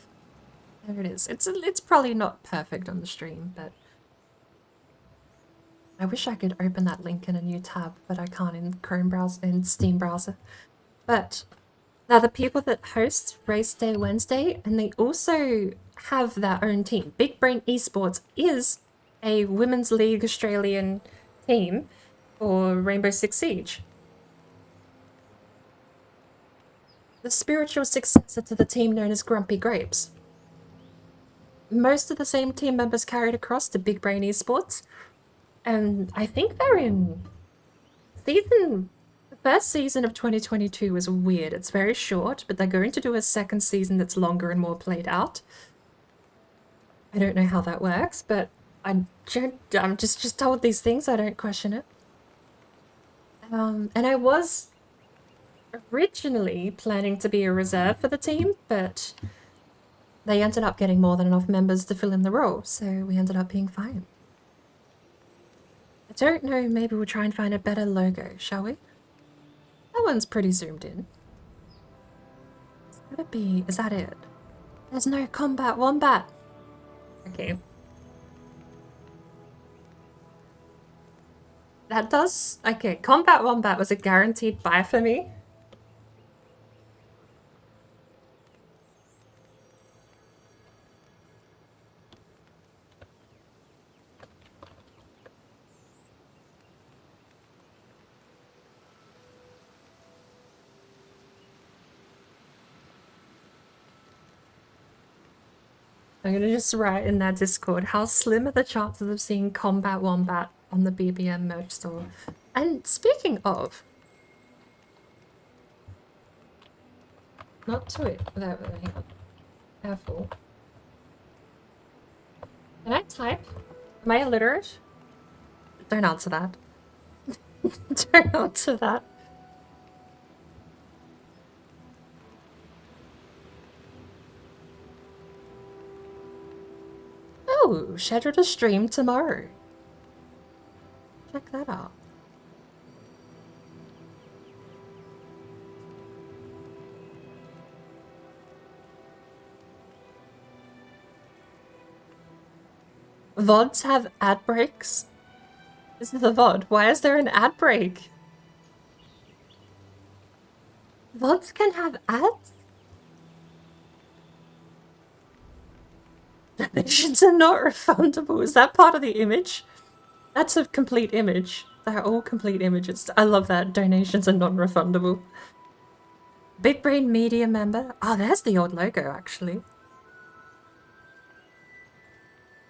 there it is. It's probably not perfect on the stream, but I wish I could open that link in a new tab, but I can't in Chrome browser, in Steam browser. But they're the people that host Race Day Wednesday, and they also have their own team. Big Brain Esports is a Women's League Australian team for Rainbow Six Siege. The spiritual successor to the team known as Grumpy Grapes. Most of the same team members carried across to Big Brain Esports, and I think they're in the first season of 2022 was weird. It's very short, but they're going to do a second season that's longer and more played out. I don't know how that works, but I'm just told these things. I don't question it. And I was originally planning to be a reserve for the team, but they ended up getting more than enough members to fill in the role, so we ended up being fine. I don't know, maybe we'll try and find a better logo, shall we? That one's pretty zoomed in. It's gotta be, is that it? There's no Combat Wombat! Okay. That does, okay, Combat Wombat was a guaranteed buy for me. I'm gonna just write in that Discord, how slim are the chances of seeing Combat Wombat on the BBM merch store? And speaking of, not to it, without, hang on, careful. Can I type? Am I illiterate? Don't answer that. Don't answer that. Oh, scheduled a stream tomorrow. Check that out. VODs have ad breaks? This is the VOD. Why is there an ad break? VODs can have ads? Donations are not refundable. Is that part of the image? That's a complete image. They're all complete images. I love that. Donations are non-refundable. Big Brain Media member. Oh, there's the old logo, actually.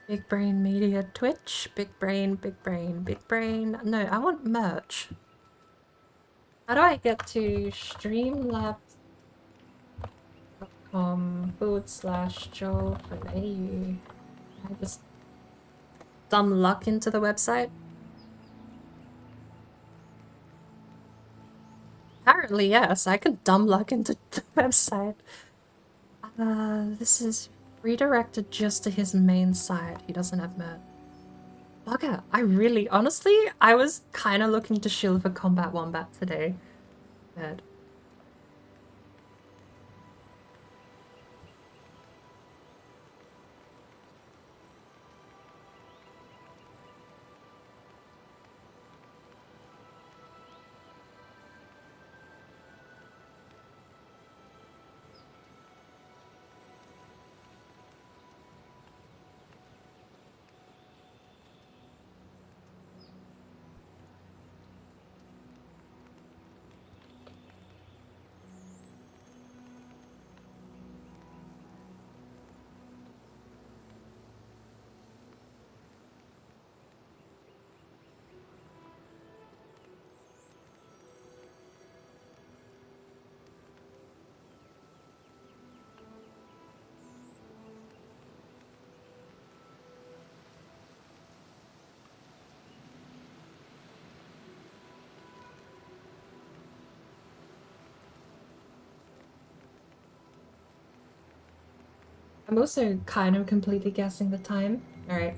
Big Brain Media Twitch. Big Brain, Big Brain, Big Brain. No, I want merch. How do I get to streamlabs.com/Joel.au? I just dumb luck into the website? Apparently, yes, I could dumb luck into the website. This is redirected just to his main site. He doesn't have merch. Bugger, honestly, I was kind of looking to shill for Combat Wombat today. But I'm also kind of completely guessing the time. Alright.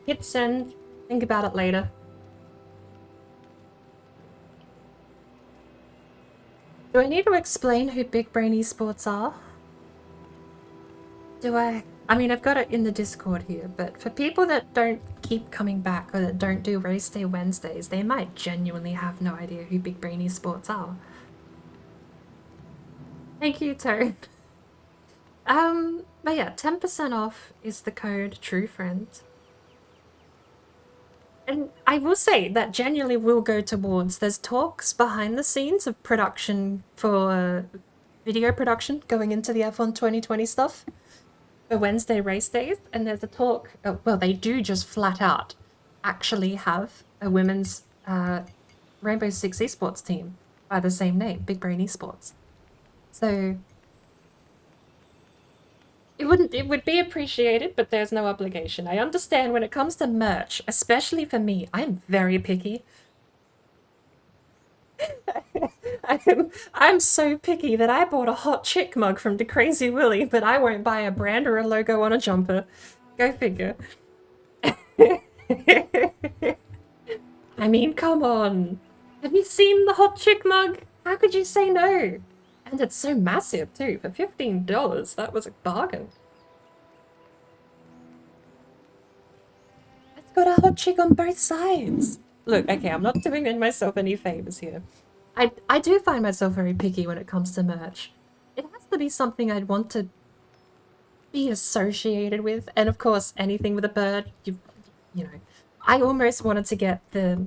Hit send. Think about it later. Do I need to explain who Big Brain Esports are? Do I? I mean, I've got it in the Discord here, but for people that don't keep coming back or that don't do Race Day Wednesdays, they might genuinely have no idea who Big Brain Esports are. Thank you, Toad. But yeah, 10% off is the code TrueFriend. And I will say that genuinely will go towards, there's talks behind the scenes of production for video production going into the F1 2020 stuff for Wednesday race days. And there's a talk, well, they do just flat out actually have a women's Rainbow Six esports team by the same name, Big Brain Esports. So it would be appreciated, but there's no obligation. I understand when it comes to merch, especially for me, I'm very picky. I'm so picky that I bought a hot chick mug from the Crazy Willy, but I won't buy a brand or a logo on a jumper. Go figure. I mean, come on. Have you seen the hot chick mug? How could you say no? And it's so massive too. For $15, that was a bargain. It's got a hot chick on both sides. Look, okay, I'm not doing myself any favors here. I do find myself very picky when it comes to merch. It has to be something I'd want to be associated with. And of course, anything with a bird, you know. I almost wanted to get the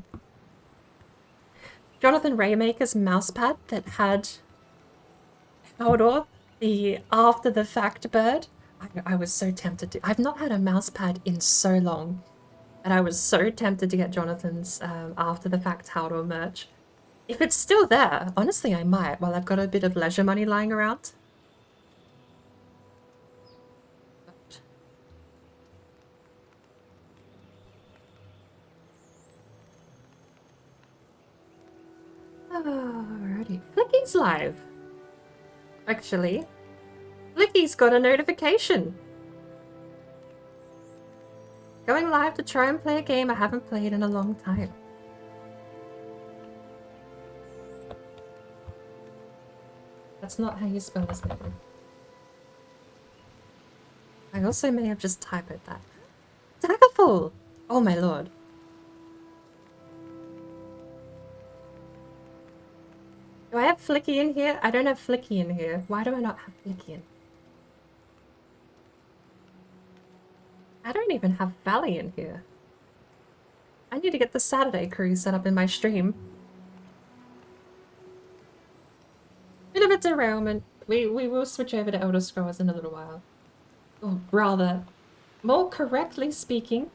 Jonathan Raymaker's mousepad that had Haldor, the after the fact bird. I was so tempted to. I've not had a mousepad in so long. And I was so tempted to get Jonathan's after the fact Haldor merch. If it's still there, honestly, I might, while I've got a bit of leisure money lying around. Alrighty. Flicky's live. Actually, Flicky's got a notification. Going live to try and play a game I haven't played in a long time. That's not how you spell his name. I also may have just typed that. Daggerfall! Oh my lord. Do I have Flicky in here? I don't have Flicky in here. Why do I not have Flicky in? I don't even have Valley in here. I need to get the Saturday crew set up in my stream. Bit of a derailment. We will switch over to Elder Scrolls in a little while. Or rather, more correctly speaking,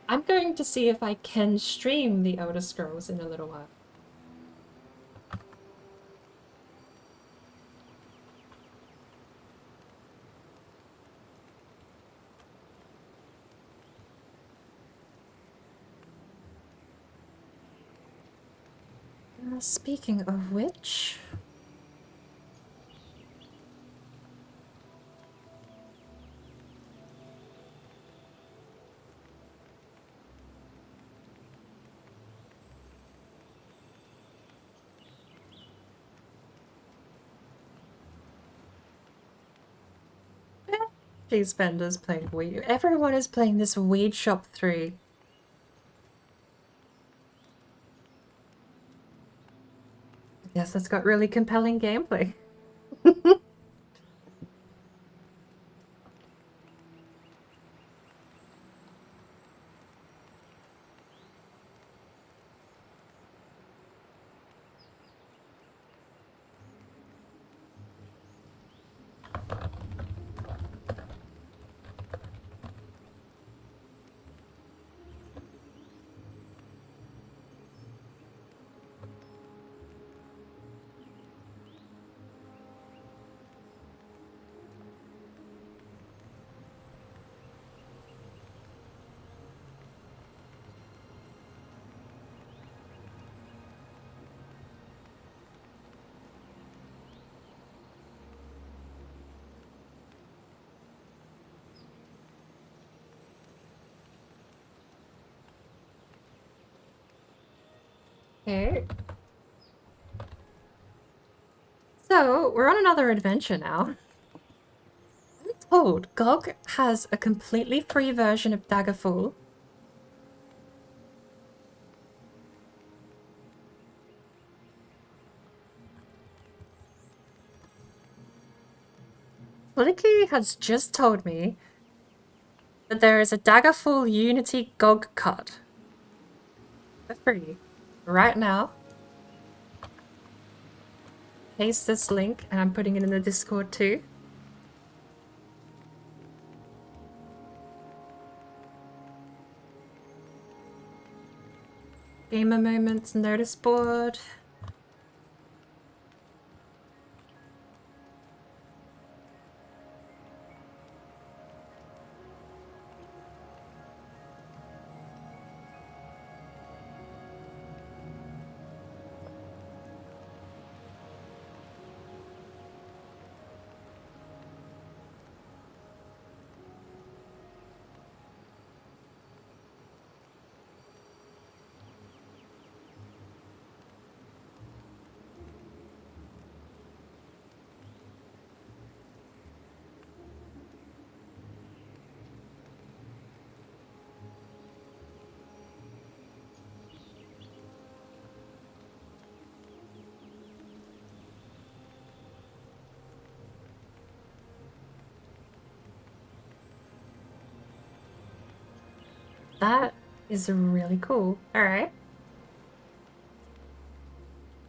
I'm going to see if I can stream the Elder Scrolls in a little while. Speaking of which... These vendors playing Weed. Everyone is playing this Weed Shop 3. I guess it's got really compelling gameplay. Okay. So, we're on another adventure now. I'm told GOG has a completely free version of Daggerfall. Flicky has just told me that there is a Daggerfall Unity GOG cut for free right now. Paste this link and I'm putting it in the Discord too. Gamer Moments notice board. That is really cool. Alright.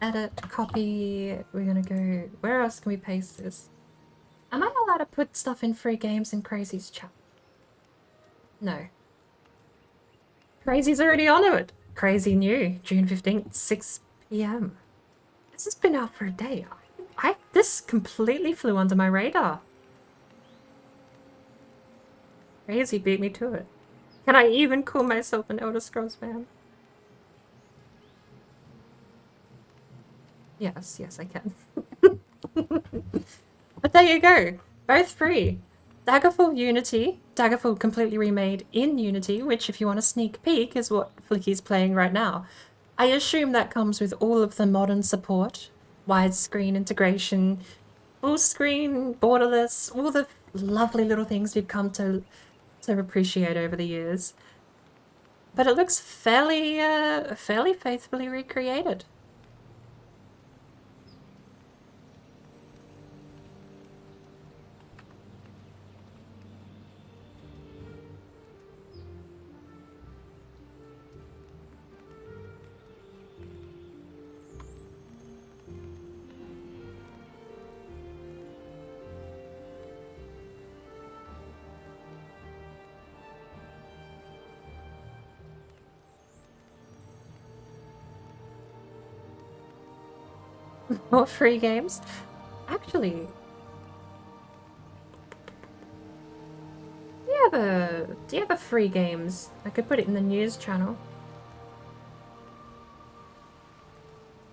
Edit, copy. We're gonna go... Where else can we paste this? Am I allowed to put stuff in free games in Crazy's chat? No. Crazy's already on it. Crazy new, June 15th, 6 p.m. This has been out for a day. This completely flew under my radar. Crazy beat me to it. Can I even call myself an Elder Scrolls fan? Yes, I can. But there you go. Both free. Daggerfall Unity. Daggerfall completely remade in Unity, which if you want a sneak peek is what Flicky's playing right now. I assume that comes with all of the modern support. Widescreen integration, full screen, borderless, all the lovely little things we've come to appreciate over the years. But it looks fairly faithfully recreated. More free games. Actually, do you have a free games? I could put it in the news channel.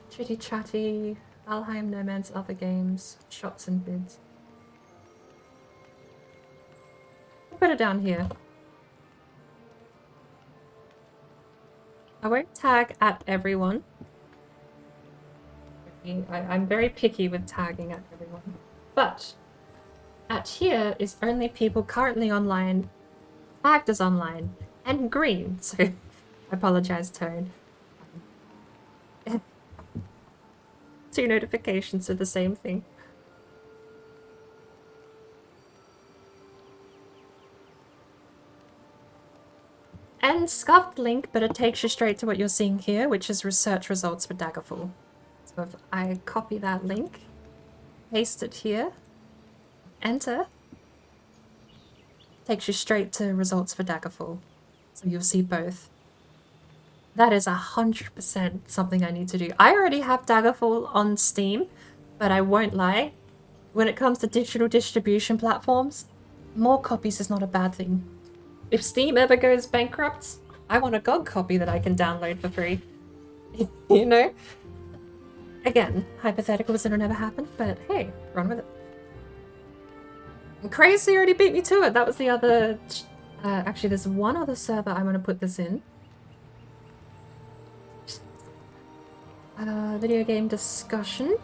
Chitty Chatty, Valheim, No Man's Other Games, Shots and Bids. I'll put it down here. I won't tag at everyone. I'm very picky with tagging at everyone. But at here is only people currently online, tagged as online, and green. So I apologize, Tone. 2 notifications are the same thing. And scuffed link, but it takes you straight to what you're seeing here, which is research results for Daggerfall. So if I copy that link, paste it here, enter, takes you straight to results for Daggerfall. So you'll see both. That is 100% something I need to do. I already have Daggerfall on Steam, but I won't lie. When it comes to digital distribution platforms, more copies is not a bad thing. If Steam ever goes bankrupt, I want a GOG copy that I can download for free. You know? Again, hypotheticals that'll never happen, but hey, run with it. And Crazy already beat me to it. That was the other... actually, there's one other server I want to put this in. Video game discussion.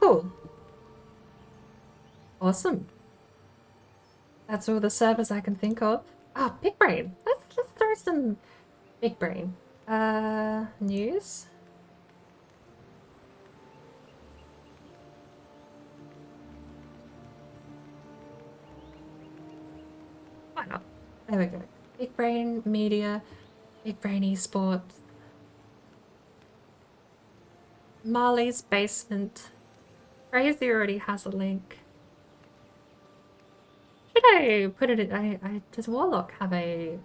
Cool. Awesome. That's all the servers I can think of. Ah, Big Brain. Let's throw some Big Brain. News. Why not? There we go. Big Brain Media, Big Brain Esports, Marley's Basement. Crazy already has a link. Should I put it in? Does Warlock have a...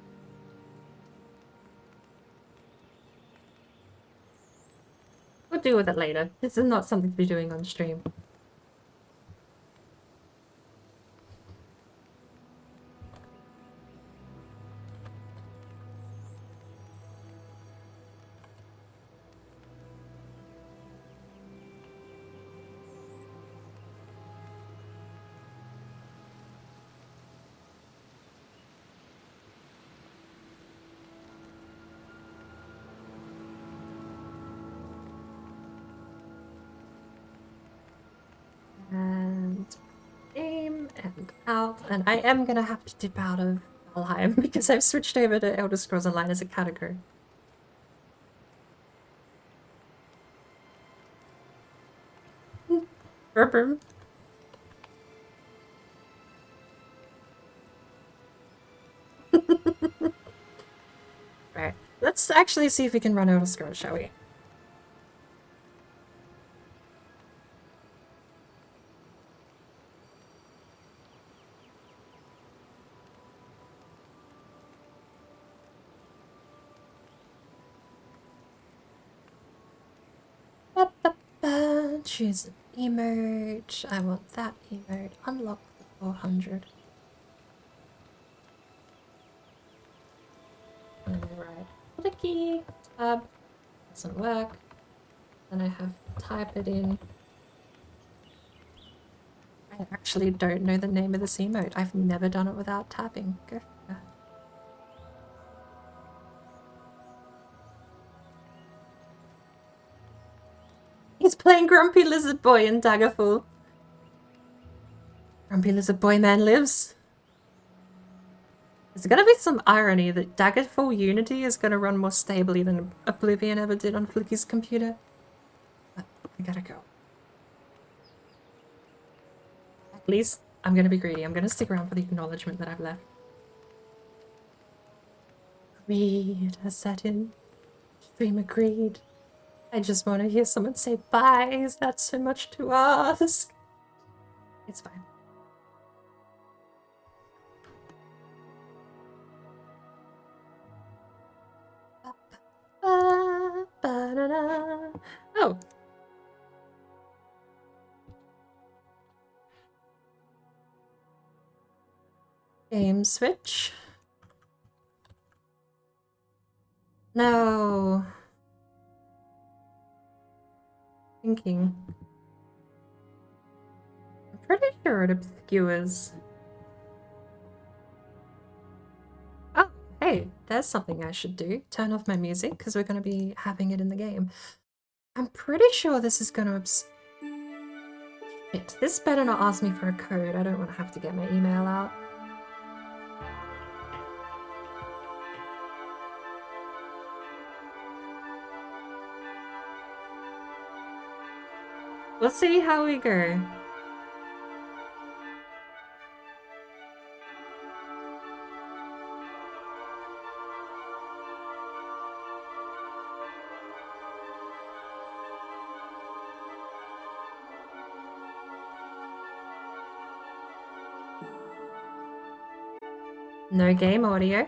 We'll deal with it later. This is not something to be doing on stream. And game and out. And I am gonna have to dip out of Valheim because I've switched over to Elder Scrolls Online as a category. Burp. Right. Let's actually see if we can run Elder Scrolls, shall we? Choose an emote. I want that emote. Unlock the 400. Alright. Clicky. Tab. Doesn't work. Then I have to type it in. I actually don't know the name of this emote. I've never done it without tapping. Go. He's playing Grumpy Lizard Boy in Daggerfall. Grumpy Lizard Boy man lives. There's gonna be some irony that Daggerfall Unity is gonna run more stably than Oblivion ever did on Flicky's computer. But I gotta go. At least I'm gonna be greedy. I'm gonna stick around for the acknowledgement that I've left. Greed has set in. Stream agreed. I just want to hear someone say bye. Is that so much to ask? It's fine. Ba-da-da. Oh. Game switch. No. Thinking. I'm pretty sure it obscures. Oh, hey, there's something I should do. Turn off my music because we're going to be having it in the game. I'm pretty sure this is going to Shit, this better not ask me for a code. I don't want to have to get my email out. We'll see how we go. No game audio.